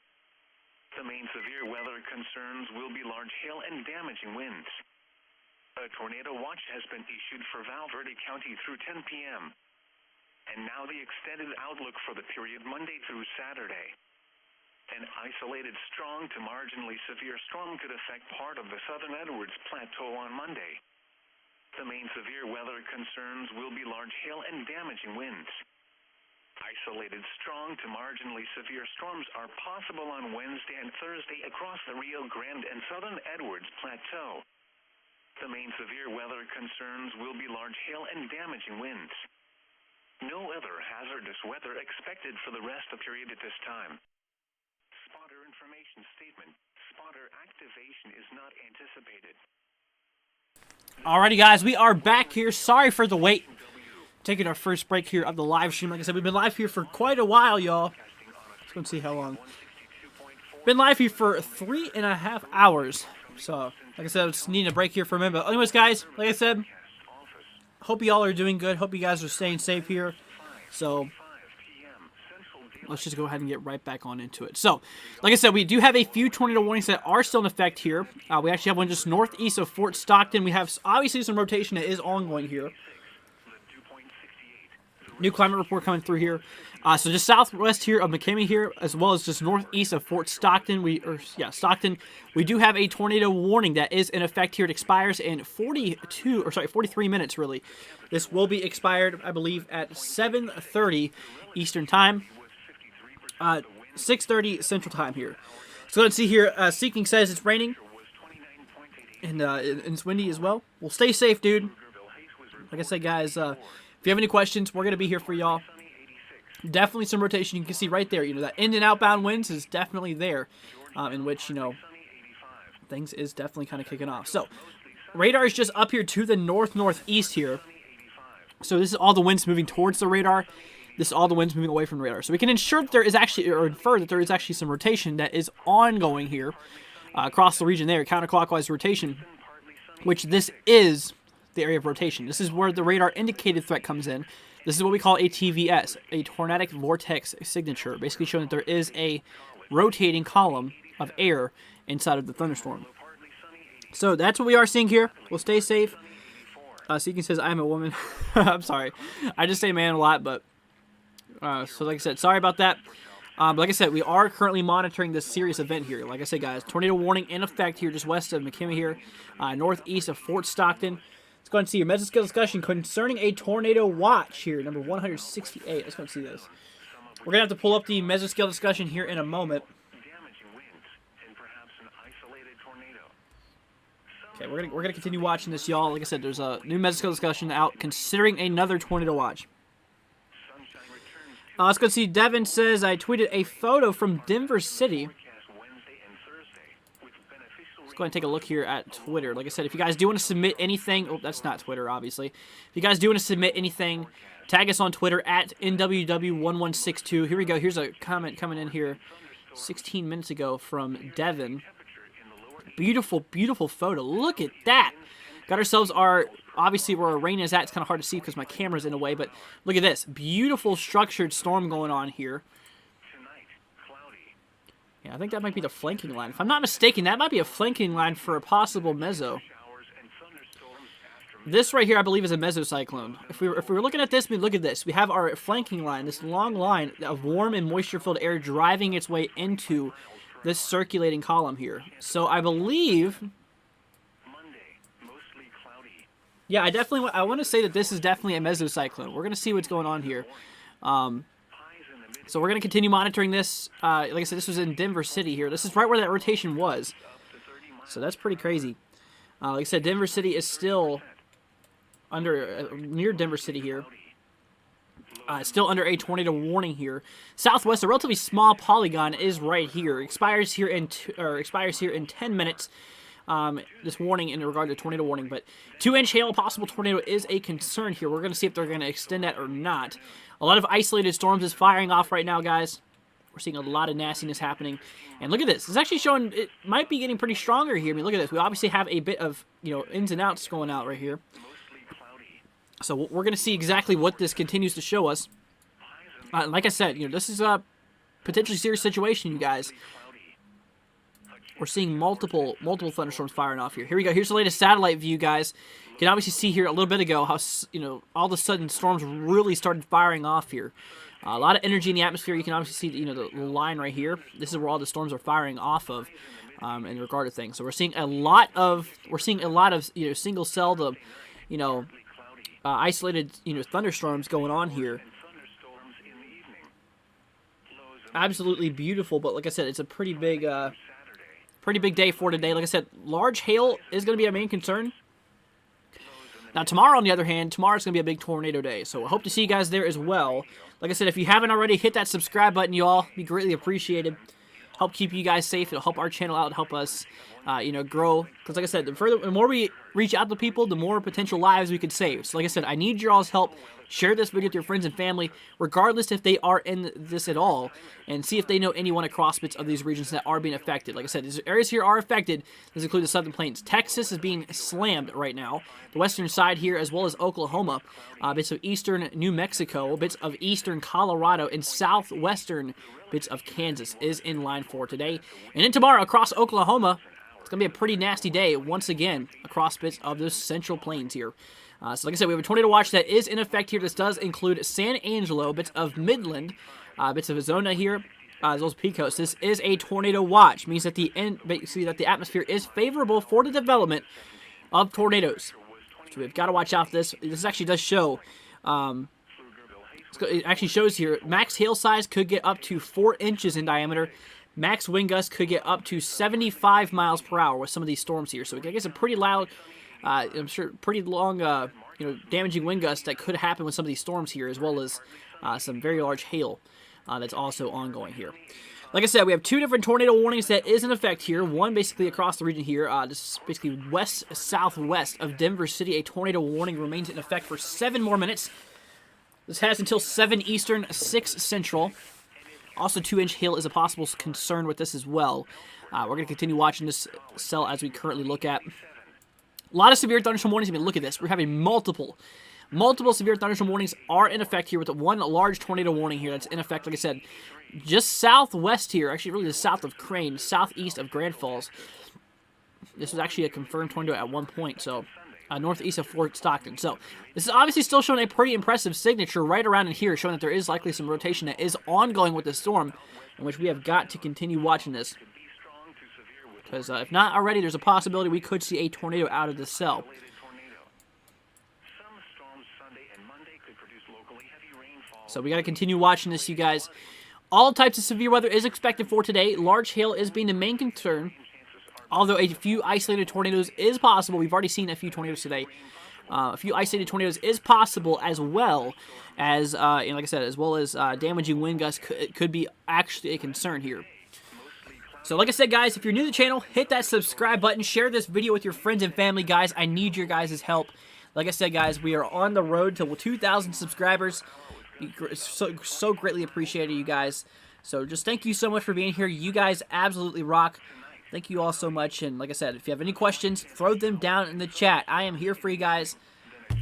The main severe weather concerns will be large hail and damaging winds. A tornado watch has been issued for Val Verde County through 10 p.m. And now the extended outlook for the period Monday through Saturday. An isolated strong to marginally severe storm could affect part of the southern Edwards Plateau on Monday. The main severe weather concerns will be large hail and damaging winds. Isolated strong to marginally severe storms are possible on Wednesday and Thursday across the Rio Grande and southern Edwards Plateau. The main severe weather concerns will be large hail and damaging winds. No other hazardous weather expected for the rest of the period at this time. Spotter information statement. Spotter activation is not anticipated. Alrighty, guys, we are back here. Sorry for the wait. Taking our first break here of the live stream. Like I said, we've been live here for quite a while, y'all. Let's go and see how long. Been live here for 3.5 hours. So, like I said, I was needing a break here for a minute. But anyways, guys, like I said, hope y'all are doing good. Hope you guys are staying safe here. So, let's just go ahead and get right back on into it. So, like I said, we do have a few tornado warnings that are still in effect here. We actually have one just northeast of Fort Stockton. We have obviously some rotation that is ongoing here. New climate report coming through here. So just southwest here of McKinney here, as well as just northeast of Fort Stockton. Stockton. We do have a tornado warning that is in effect here. It expires in 43 minutes really. This will be expired, I believe, at 7:30 Eastern Time. 6:30 Central Time here. So let's see here. Seeking says it's raining, and it's windy as well. Well, stay safe, dude. Like I said, guys, if you have any questions, we're gonna be here for y'all. Definitely some rotation. You can see right there. You know that in and outbound winds is definitely there, in which things is definitely kind of kicking off. So radar is just up here to the northeast here. So this is all the winds moving towards the radar. This is all the winds moving away from the radar. So we can ensure that there is actually, or infer that there is actually some rotation that is ongoing here across the region there, counterclockwise rotation, which this is the area of rotation. This is where the radar indicated threat comes in. This is what we call a TVS, a tornadic vortex signature, basically showing that there is a rotating column of air inside of the thunderstorm. So that's what we are seeing here. We'll stay safe. Seeking says, I am a woman. I'm sorry. I just say man a lot, but so like I said, sorry about that. But like I said, we are currently monitoring this serious event here. Like I said, guys, tornado warning in effect here just west of McKinney here, northeast of Fort Stockton. Let's go ahead and see your mesoscale discussion concerning a tornado watch here, number 168. Let's go and see this. We're going to have to pull up the mesoscale discussion here in a moment. Okay, we're gonna continue watching this, y'all. Like I said, there's a new mesoscale discussion out considering another tornado watch. Let's go see. Devin says, I tweeted a photo from Denver City. Let's go ahead and take a look here at Twitter. Like I said, if you guys do want to submit anything, oh, that's not Twitter, obviously. If you guys do want to submit anything, tag us on Twitter at NWW1162. Here we go. Here's a comment coming in here 16 minutes ago from Devin. Beautiful, beautiful photo. Look at that. Got ourselves our, obviously where our rain is at. It's kind of hard to see because my camera's in the way, but look at this. Beautiful structured storm going on here. Yeah, I think that might be the flanking line. If I'm not mistaken, that might be a flanking line for a possible meso. This right here, I believe, is a mesocyclone. If we were looking at this, we look at this. We have our flanking line, this long line of warm and moisture-filled air driving its way into this circulating column here. So I believe, yeah, I want to say that this is definitely a mesocyclone. We're going to see what's going on here. So we're going to continue monitoring this. Like I said, this was in Denver City here. This is right where that rotation was. So that's pretty crazy. Like I said, Denver City is still under, near Denver City here. Still under a tornado warning here. Southwest, a relatively small polygon is right here. Expires here in 10 minutes. this warning in regard to tornado warning, but 2-inch hail, possible tornado is a concern here. We're going to see if they're going to extend that or not. A lot of isolated storms is firing off right now, guys. We're seeing a lot of nastiness happening. And look at this. It's actually showing it might be getting pretty stronger here. I mean, look at this. We obviously have a bit of, ins and outs going out right here. So we're going to see exactly what this continues to show us. Like I said, this is a potentially serious situation, you guys. We're seeing multiple thunderstorms firing off here. Here we go. Here's the latest satellite view, guys. You can obviously see here a little bit ago how, all of a sudden storms really started firing off here. A lot of energy in the atmosphere. You can obviously see, the line right here. This is where all the storms are firing off of, in regard to things. So we're seeing a lot of, single cell, isolated, thunderstorms going on here. Absolutely beautiful, but like I said, it's a pretty big day for today. Like I said, large hail is going to be our main concern. Now, tomorrow, on the other hand, tomorrow's going to be a big tornado day, so I hope to see you guys there as well. Like I said, if you haven't already, hit that subscribe button, y'all. Be greatly appreciated. Help keep you guys safe. It'll help our channel out, help us, grow. Because, like I said, the more we reach out to people, the more potential lives we could save. So, like I said, I need your all's help. Share this video with your friends and family, regardless if they are in this at all, and see if they know anyone across bits of these regions that are being affected. Like I said, these areas here are affected. These include the Southern Plains. Texas is being slammed right now. The western side here, as well as Oklahoma, bits of eastern New Mexico, bits of eastern Colorado, and southwestern bits of Kansas is in line for today. And then tomorrow, across Oklahoma, it's going to be a pretty nasty day, once again, across bits of the Central Plains here. So like I said, we have a tornado watch that is in effect here. This does include San Angelo, bits of Midland, bits of Arizona here, as well as Pecos. This is a tornado watch, means that basically that the atmosphere is favorable for the development of tornadoes. So we've got to watch out for this. This actually does show, it actually shows here, max hail size could get up to 4 inches in diameter. Max wind gusts could get up to 75 miles per hour with some of these storms here. So I guess a pretty loud, I'm sure, pretty long, damaging wind gusts that could happen with some of these storms here, as well as some very large hail that's also ongoing here. Like I said, we have 2 different tornado warnings that is in effect here. One basically across the region here. This is basically west-southwest of Denver City. A tornado warning remains in effect for 7 more minutes. This has until 7 Eastern, 6 Central. Also, 2-inch hail is a possible concern with this as well. We're going to continue watching this cell as we currently look at. A lot of severe thunderstorm warnings. I mean, look at this. We're having multiple severe thunderstorm warnings are in effect here, with one large tornado warning here that's in effect, like I said, just southwest here, actually really the south of Crane, southeast of Grand Falls. This was actually a confirmed tornado at one point, so northeast of Fort Stockton. So this is obviously still showing a pretty impressive signature right around in here, showing that there is likely some rotation that is ongoing with the storm, in which we have got to continue watching this. Because if not already, there's a possibility we could see a tornado out of this cell. So we got to continue watching this, you guys. All types of severe weather is expected for today. Large hail is being the main concern, although a few isolated tornadoes is possible. We've already seen a few tornadoes today. A few isolated tornadoes is possible, as well as, like I said, as well as damaging wind gusts could be actually a concern here. So like I said, guys, if you're new to the channel, hit that subscribe button. Share this video with your friends and family, guys. I need your guys' help. Like I said, guys, we are on the road to 2,000 subscribers. So greatly appreciated, you guys. So just thank you so much for being here. You guys absolutely rock. Thank you all so much. And like I said, if you have any questions, throw them down in the chat. I am here for you guys.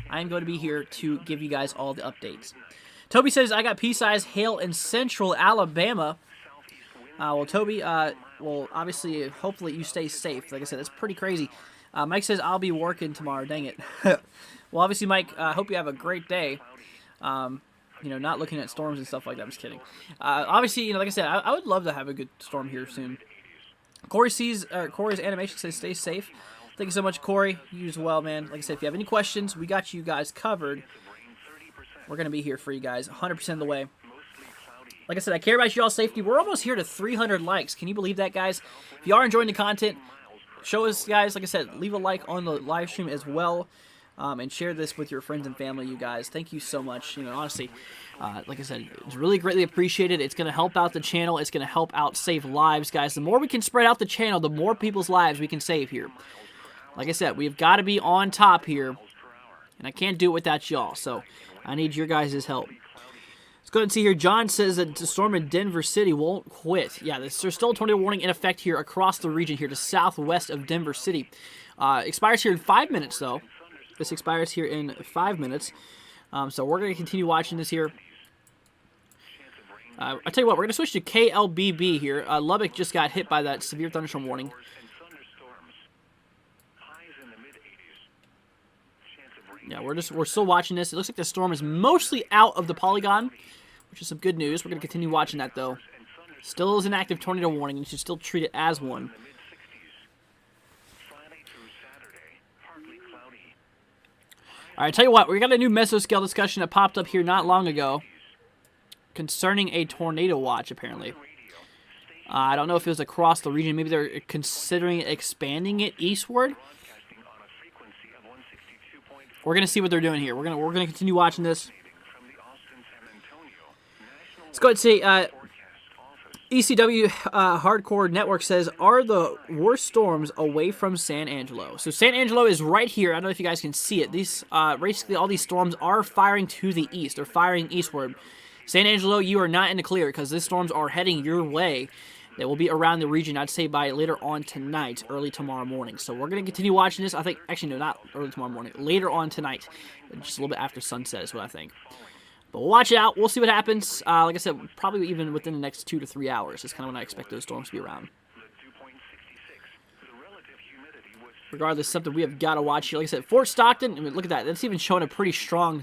I am going to be here to give you guys all the updates. Toby says, I got pea-size hail in central Alabama. Well, Toby, well, obviously, hopefully you stay safe. Like I said, it's pretty crazy. Mike says, I'll be working tomorrow. Dang it. Well, obviously, Mike, I hope you have a great day. Not looking at storms and stuff like that. I'm just kidding. Obviously, like I said, I would love to have a good storm here soon. Corey's animation says, stay safe. Thank you so much, Corey. You as well, man. Like I said, if you have any questions, we got you guys covered. We're going to be here for you guys 100% of the way. Like I said, I care about y'all's safety. We're almost here to 300 likes. Can you believe that, guys? If you are enjoying the content, show us, guys. Like I said, leave a like on the live stream as well. and share this with your friends and family, you guys. Thank you so much. Honestly, like I said, it's really greatly appreciated. It's going to help out the channel. It's going to help out save lives, guys. The more we can spread out the channel, the more people's lives we can save here. Like I said, we've got to be on top here, and I can't do it without y'all, so I need your guys' help. Let's go ahead and see here. John says that the storm in Denver City won't quit. Yeah, there's still a tornado warning in effect here across the region here to southwest of Denver City. Expires here in 5 minutes, though. This expires here in 5 minutes. So we're going to continue watching this here. I'll tell you what, we're going to switch to KLBB here. Lubbock just got hit by that severe thunderstorm warning. Yeah, we're still watching this. It looks like the storm is mostly out of the polygon, which is some good news. We're going to continue watching that, though. Still is an active tornado warning. You should still treat it as one. All right, tell you what, we got a new mesoscale discussion that popped up here not long ago concerning a tornado watch, apparently. I don't know if it was across the region. Maybe they're considering expanding it eastward. We're going to see what they're doing here. We're going to continue watching this. Let's go ahead and see. ECW Hardcore Network says, are the worst storms away from San Angelo? So San Angelo is right here. I don't know if you guys can see it. These basically all these storms are firing to the east. They're firing eastward. San Angelo, you are not in the clear because these storms are heading your way. They will be around the region, I'd say, by later on tonight, early tomorrow morning. So we're going to continue watching this. I think, actually, no, not early tomorrow morning. Later on tonight. Just a little bit after sunset is what I think. But we'll watch it out. We'll see what happens. Like I said, probably even within the next 2 to 3 hours is kind of when I expect those storms to be around. Regardless, something we have got to watch here. Like I said, Fort Stockton, I mean, look at that. That's even showing a pretty strong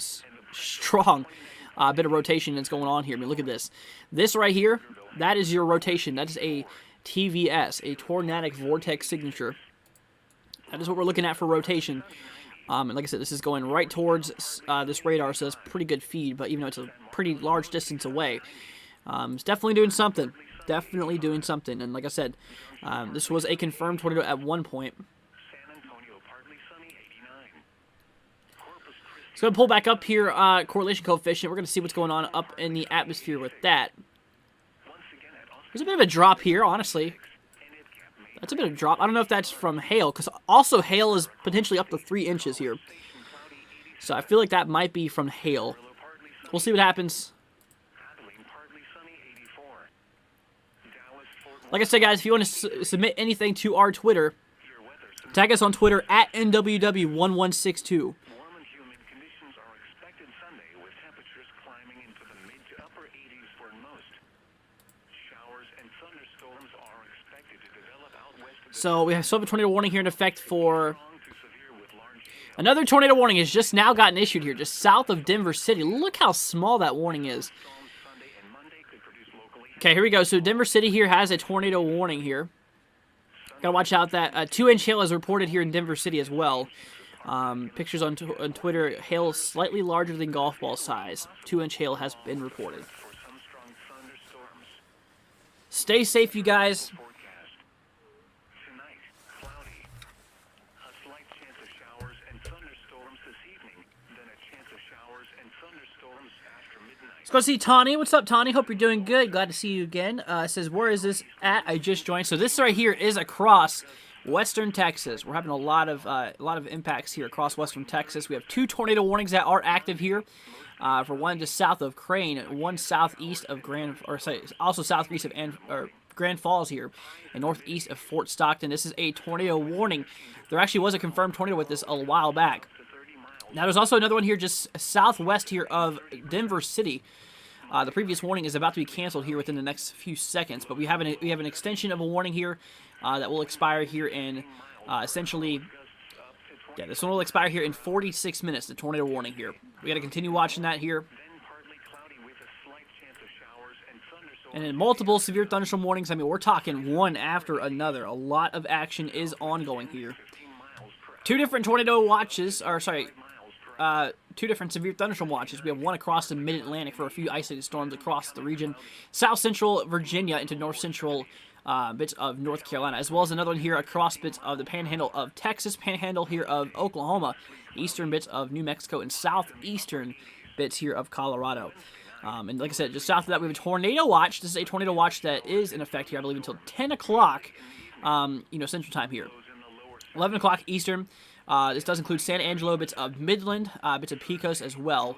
bit of rotation that's going on here. I mean, look at this. This right here, that is your rotation. That is a TVS, a tornadic vortex signature. That is what we're looking at for rotation. And like I said, this is going right towards this radar, so that's pretty good feed, but even though it's a pretty large distance away, it's definitely doing something. Definitely doing something. And like I said, this was a confirmed tornado at one point. It's going to pull back up here, correlation coefficient. We're going to see what's going on up in the atmosphere with that. There's a bit of a drop here, honestly. That's a bit of a drop. I don't know if that's from hail, because also hail is potentially up to 3 inches here. So I feel like that might be from hail. We'll see what happens. Like I said, guys, if you want to submit anything to our Twitter, tag us on Twitter at NWW1162. So we have still have a tornado warning here in effect for... Another tornado warning has just now gotten issued here, just south of Denver City. Look how small that warning is. Okay, here we go. So Denver City here has a tornado warning here. Gotta watch out that 2-inch hail is reported here in Denver City as well. Pictures on Twitter, hail slightly larger than golf ball size. 2-inch hail has been reported. Stay safe, you guys. Let's go see Tawny. What's up, Tawny? Hope you're doing good. Glad to see you again. It says, where is this at? I just joined. So this right here is across western Texas. We're having a lot of impacts here across western Texas. We have 2 tornado warnings that are active here. For one just south of Crane, one southeast of also southeast of Grand Falls here, and northeast of Fort Stockton. This is a tornado warning. There actually was a confirmed tornado with this a while back. Now, there's also another one here just southwest here of Denver City. The previous warning is about to be canceled here within the next few seconds, but we have an extension of a warning here that will expire here in essentially... Yeah, this one will expire here in 46 minutes, the tornado warning here. We got to continue watching that here. And in multiple severe thunderstorm warnings, I mean, we're talking one after another. A lot of action is ongoing here. 2 different tornado watches, or sorry, two different severe thunderstorm watches. We have one across the mid-Atlantic for a few isolated storms across the region, south central Virginia into north central bits of North Carolina, as well as another one here across bits of the panhandle of Texas, panhandle here of Oklahoma, eastern bits of New Mexico, and southeastern bits here of Colorado. And like I said, just south of that, we have a tornado watch. This is a tornado watch that is in effect here, I believe, until 10 o'clock, Central Time here. 11 o'clock Eastern. This does include San Angelo, bits of Midland, bits of Pecos as well.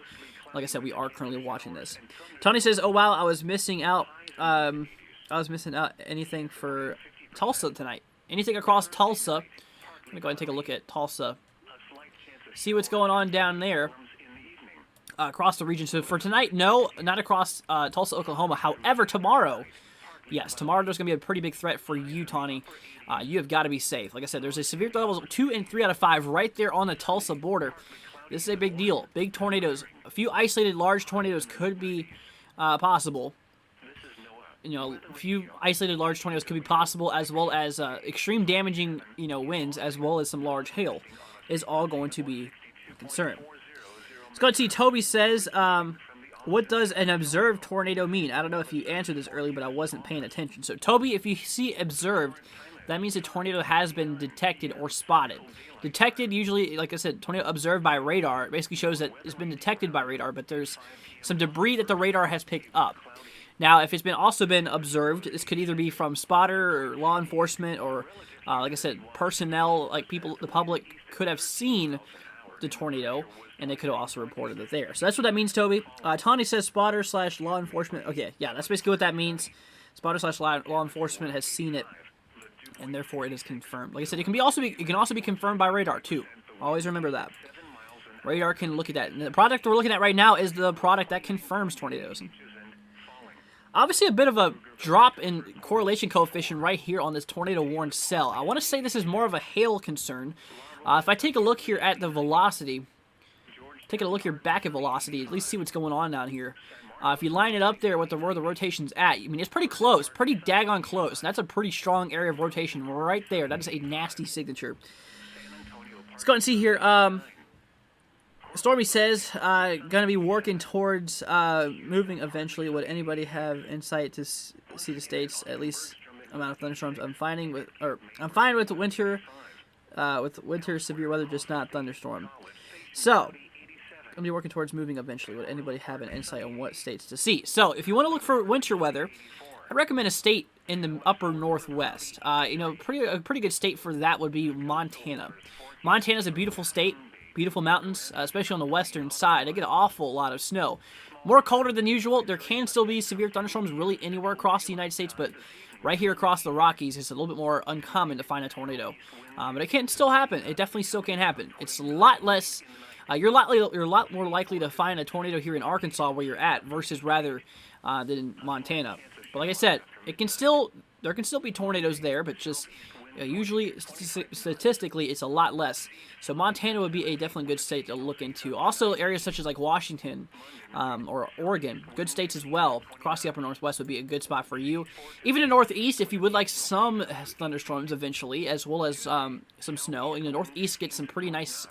Like I said, we are currently watching this. Tony says, "Oh wow, I was missing out. Anything for Tulsa tonight? Anything across Tulsa? I'm gonna go ahead and take a look at Tulsa. See what's going on down there." Across the region. So for tonight, no, not across Tulsa, Oklahoma. However, tomorrow, yes, tomorrow there's going to be a pretty big threat for you, Tawny. You have got to be safe. Like I said, there's a severe threat levels 2 and 3 out of 5 right there on the Tulsa border. This is a big deal. Big tornadoes. A few isolated large tornadoes could be possible. A few isolated large tornadoes could be possible, as well as extreme damaging, winds, as well as some large hail is all going to be a concern. Let's go and see. Toby says, what does an observed tornado mean? I don't know if you answered this early, but I wasn't paying attention. So, Toby, if you see observed, that means a tornado has been detected or spotted. Detected, usually, like I said, tornado observed by radar. It basically shows that it's been detected by radar, but there's some debris that the radar has picked up. Now, if it's also been observed, this could either be from spotter or law enforcement or, like I said, personnel, like people, the public could have seen the tornado, and they could have also reported it there. So that's what that means, Toby. Tawny says spotter/law enforcement. Okay, yeah, that's basically what that means. Spotter/law enforcement has seen it, and therefore it is confirmed. Like I said, it can also be confirmed by radar too. Always remember that. Radar can look at that. And the product we're looking at right now is the product that confirms tornadoes. Obviously, a bit of a drop in correlation coefficient right here on this tornado warned cell. I want to say this is more of a hail concern. If I take a look here at the velocity, taking a look here back at velocity, at least see what's going on down here. If you line it up there with where the rotation's at, I mean, it's pretty close, pretty daggone close. And that's a pretty strong area of rotation right there. That is a nasty signature. Let's go ahead and see here. Stormy says, gonna be working towards moving eventually. Would anybody have insight to see the states at least amount of thunderstorms? I'm fine with winter. With winter severe weather, just not thunderstorm. So, I'm going to be working towards moving eventually. Would anybody have an insight on what states to see? So, if you want to look for winter weather, I recommend a state in the upper northwest. A pretty good state for that would be Montana. Montana's a beautiful state, beautiful mountains, especially on the western side. They get an awful lot of snow. More colder than usual. There can still be severe thunderstorms really anywhere across the United States, but right here across the Rockies, it's a little bit more uncommon to find a tornado. But it can still happen. It definitely still can happen. It's a lot less. You're a lot more likely to find a tornado here in Arkansas where you're at versus rather than Montana. But like I said, there can still be tornadoes there, but just usually statistically it's a lot less. So Montana would be a definitely good state to look into. Also areas such as like Washington or Oregon, good states as well. Across the upper northwest would be a good spot for you. Even in the northeast, if you would like some thunderstorms eventually, as well as some snow. In the northeast, get some pretty nice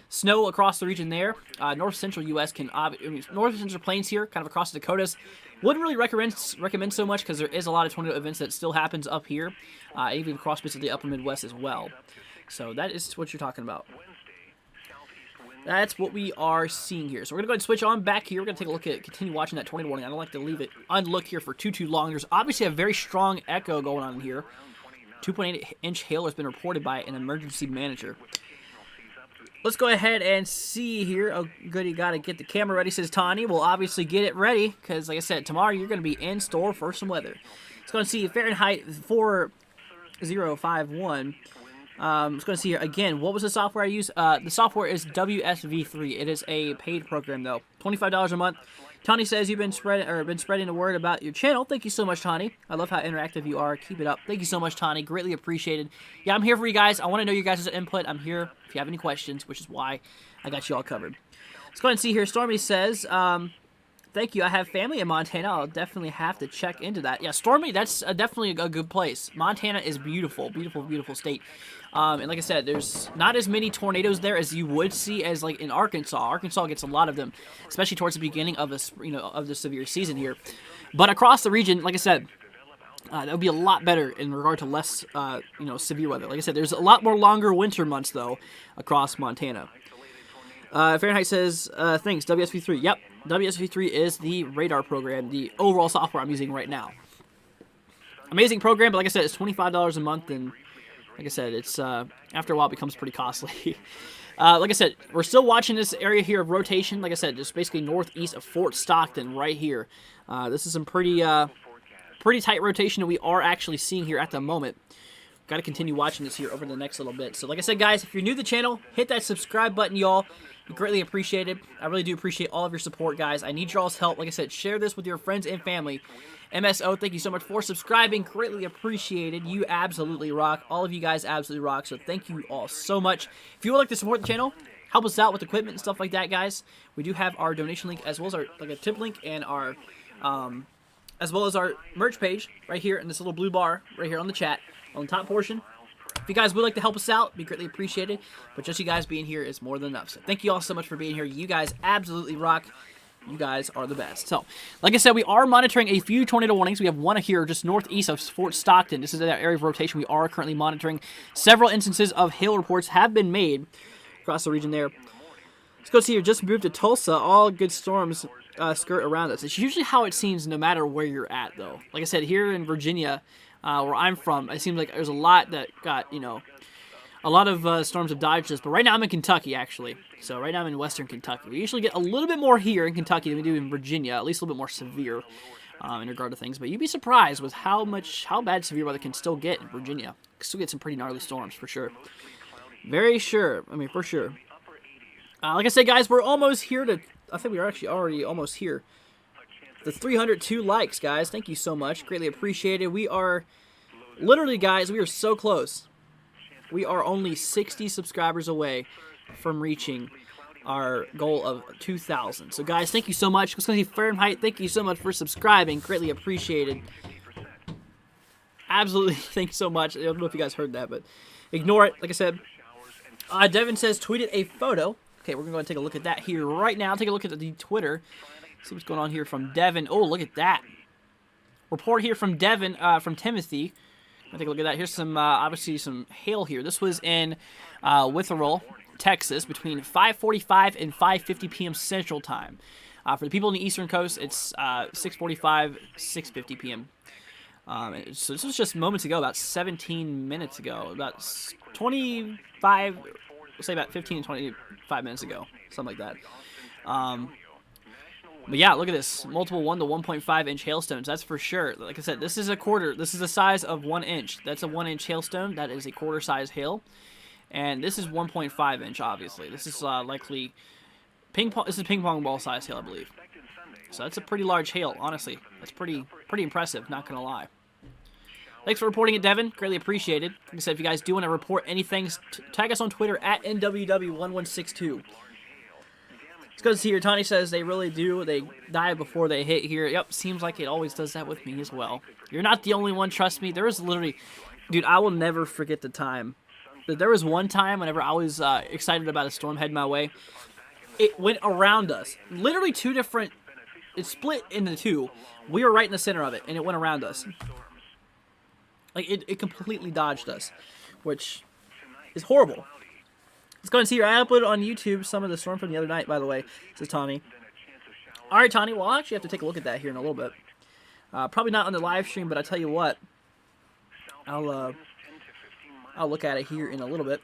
snow across the region there. North central U.S. North central plains here, kind of across the Dakotas. Wouldn't really recommend so much because there is a lot of tornado events that still happens up here, even across bits of the upper Midwest as well. So that is what you're talking about. That's what we are seeing here. So we're going to go ahead and switch on back here. We're going to continue watching that tornado warning. I don't like to leave it unlooked here for too long. There's obviously a very strong echo going on here. 2.8-inch hail has been reported by an emergency manager. Let's go ahead and see here. Oh, good, you got to get the camera ready, says Tawny. We'll obviously get it ready because, like I said, tomorrow you're going to be in store for some weather. Let's go and see Fahrenheit 4051. Let's go and see here again. What was the software I used? The software is WSV3. It is a paid program though. $25 a month. Tawny says you've been spreading the word about your channel. Thank you so much, Tawny. I love how interactive you are. Keep it up. Thank you so much, Tawny. Greatly appreciated. Yeah, I'm here for you guys. I want to know your guys' input. I'm here if you have any questions, which is why I got you all covered. Let's go ahead and see here. Stormy says, thank you. I have family in Montana. I'll definitely have to check into that. Yeah, Stormy, that's definitely a good place. Montana is beautiful. Beautiful, beautiful state. And like I said, there's not as many tornadoes there as you would see as like in Arkansas. Arkansas gets a lot of them, especially towards the beginning of of the severe season here. But across the region, like I said, that would be a lot better in regard to less, severe weather. Like I said, there's a lot more longer winter months though across Montana. Fahrenheit says, thanks, WSV3. Yep, WSV3 is the radar program, the overall software I'm using right now. Amazing program, but like I said, it's $25 a month, and like I said, it's after a while it becomes pretty costly. Like I said, we're still watching this area here of rotation. Like I said, just basically northeast of Fort Stockton right here. This is some pretty tight rotation that we are actually seeing here at the moment. Got to continue watching this here over the next little bit. So like I said, guys, if you're new to the channel, hit that subscribe button, y'all. Greatly appreciated. I really do appreciate all of your support, guys. I need y'all's help. Like I said, share this with your friends and family. MSO, thank you so much for subscribing. Greatly appreciated. You absolutely rock. All of you guys absolutely rock. So thank you all so much. If you would like to support the channel, help us out with equipment and stuff like that, guys, we do have our donation link as well as our a tip link and our as well as our merch page right here in this little blue bar right here on the chat on the top portion. If you guys would like to help us out, it'd be greatly appreciated. But just you guys being here is more than enough. So thank you all so much for being here. You guys absolutely rock. You guys are the best. So, like I said, we are monitoring a few tornado warnings. We have one here just northeast of Fort Stockton. This is that area of rotation we are currently monitoring. Several instances of hail reports have been made across the region there. Let's go see here. Just moved to Tulsa. All good storms skirt around us. It's usually how it seems no matter where you're at, though. Like I said, here in Virginia, where I'm from, it seems like there's a lot that got, a lot of storms have dodged us. But right now I'm in Kentucky, actually. So right now I'm in western Kentucky. We usually get a little bit more here in Kentucky than we do in Virginia, at least a little bit more severe in regard to things. But you'd be surprised with how bad severe weather can still get in Virginia. Still get some pretty gnarly storms, for sure. For sure. Like I said, guys, we're almost here to, I think we are actually already almost here. The 302 likes, guys. Thank you so much. Greatly appreciated. We are, literally, guys, we are so close. We are only 60 subscribers away from reaching our goal of 2,000. So, guys, thank you so much. Let's go see Fahrenheit. Thank you so much for subscribing. Greatly appreciated. Absolutely, thank you so much. I don't know if you guys heard that, but ignore it. Like I said, Devin says, tweeted a photo. Okay, we're going to go and take a look at that here right now. Take a look at the Twitter. See what's going on here from Devin. Oh, look at that. Report here from Devin, from Timothy. I'll take a look at that. Here's some, obviously, some hail here. This was in Witherell, Texas, between 5:45 and 5:50 p.m. Central Time. For the people on the Eastern Coast, it's 6:45, 6:50 p.m. So this was just moments ago, about 17 minutes ago, about 25, let's say about 15 to 25 minutes ago, something like that. But yeah, look at this. Multiple 1 to 1.5 inch hailstones. That's for sure. Like I said, this is a quarter. This is the size of 1 inch. That's a 1 inch hailstone. That is a quarter size hail. And this is 1.5 inch, obviously. This is likely ping pong. This is ping pong ball size hail, I believe. So that's a pretty large hail, honestly. That's pretty impressive, not going to lie. Thanks for reporting it, Devin. Greatly appreciated. Like I said, if you guys do want to report anything, tag us on Twitter at NWW1162. Let's go see here. Tony says they really do. They die before they hit here. Yep, seems like it always does that with me as well. You're not the only one, trust me. There was literally, dude, I will never forget the time. There was one time whenever I was excited about a storm heading my way. It went around us. Literally two different, it split into two. We were right in the center of it, and it went around us. Like, it completely dodged us, which is horrible. Let's go and see here. I uploaded on YouTube some of the storm from the other night, by the way, says Tommy. All right, Tommy. Well, I'll actually have to take a look at that here in a little bit. Probably not on the live stream, but I tell you what, I'll look at it here in a little bit.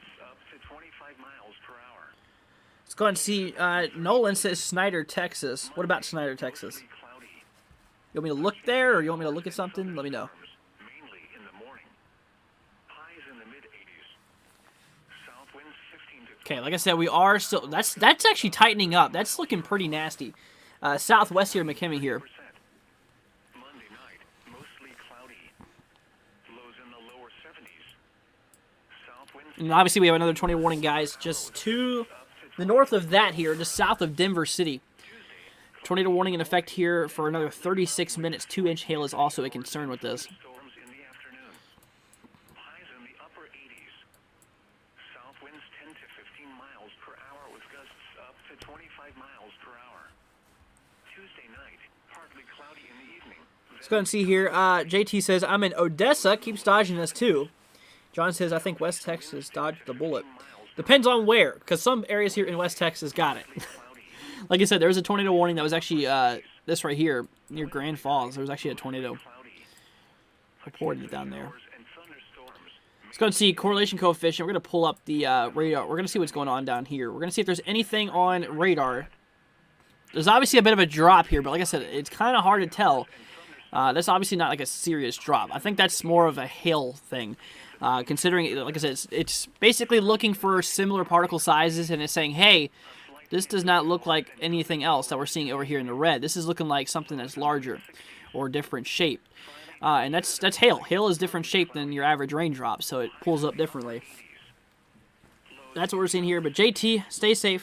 Let's go and see. Nolan says Snyder, Texas. What about Snyder, Texas? You want me to look there, or you want me to look at something? Let me know. Okay, like I said, we are still. That's actually tightening up. That's looking pretty nasty. Southwest here, McKinney here. Monday night, mostly cloudy. Lows in the lower 70s. South winds. And obviously, we have another tornado warning, guys, just to the north of that here, just south of Denver City. Tornado warning in effect here for another 36 minutes. 2-inch hail is also a concern with this. Thursday night, partly cloudy in the evening. Let's go ahead and see here. JT says, I'm in Odessa. Keeps dodging us, too. John says, I think West Texas dodged the bullet. Depends on where, because some areas here in West Texas got it. Like I said, there was a tornado warning that was actually this right here near Grand Falls. There was actually a tornado reported down there. Let's go and see correlation coefficient. We're going to pull up the radar. We're going to see what's going on down here. We're going to see if there's anything on radar. There's obviously a bit of a drop here, but like I said, it's kind of hard to tell. That's obviously not like a serious drop. I think that's more of a hail thing. Considering, like I said, it's basically looking for similar particle sizes, and it's saying, hey, this does not look like anything else that we're seeing over here in the red. This is looking like something that's larger or different shape. And that's hail. Hail is different shape than your average raindrop, so it pulls up differently. That's what we're seeing here. But JT, stay safe.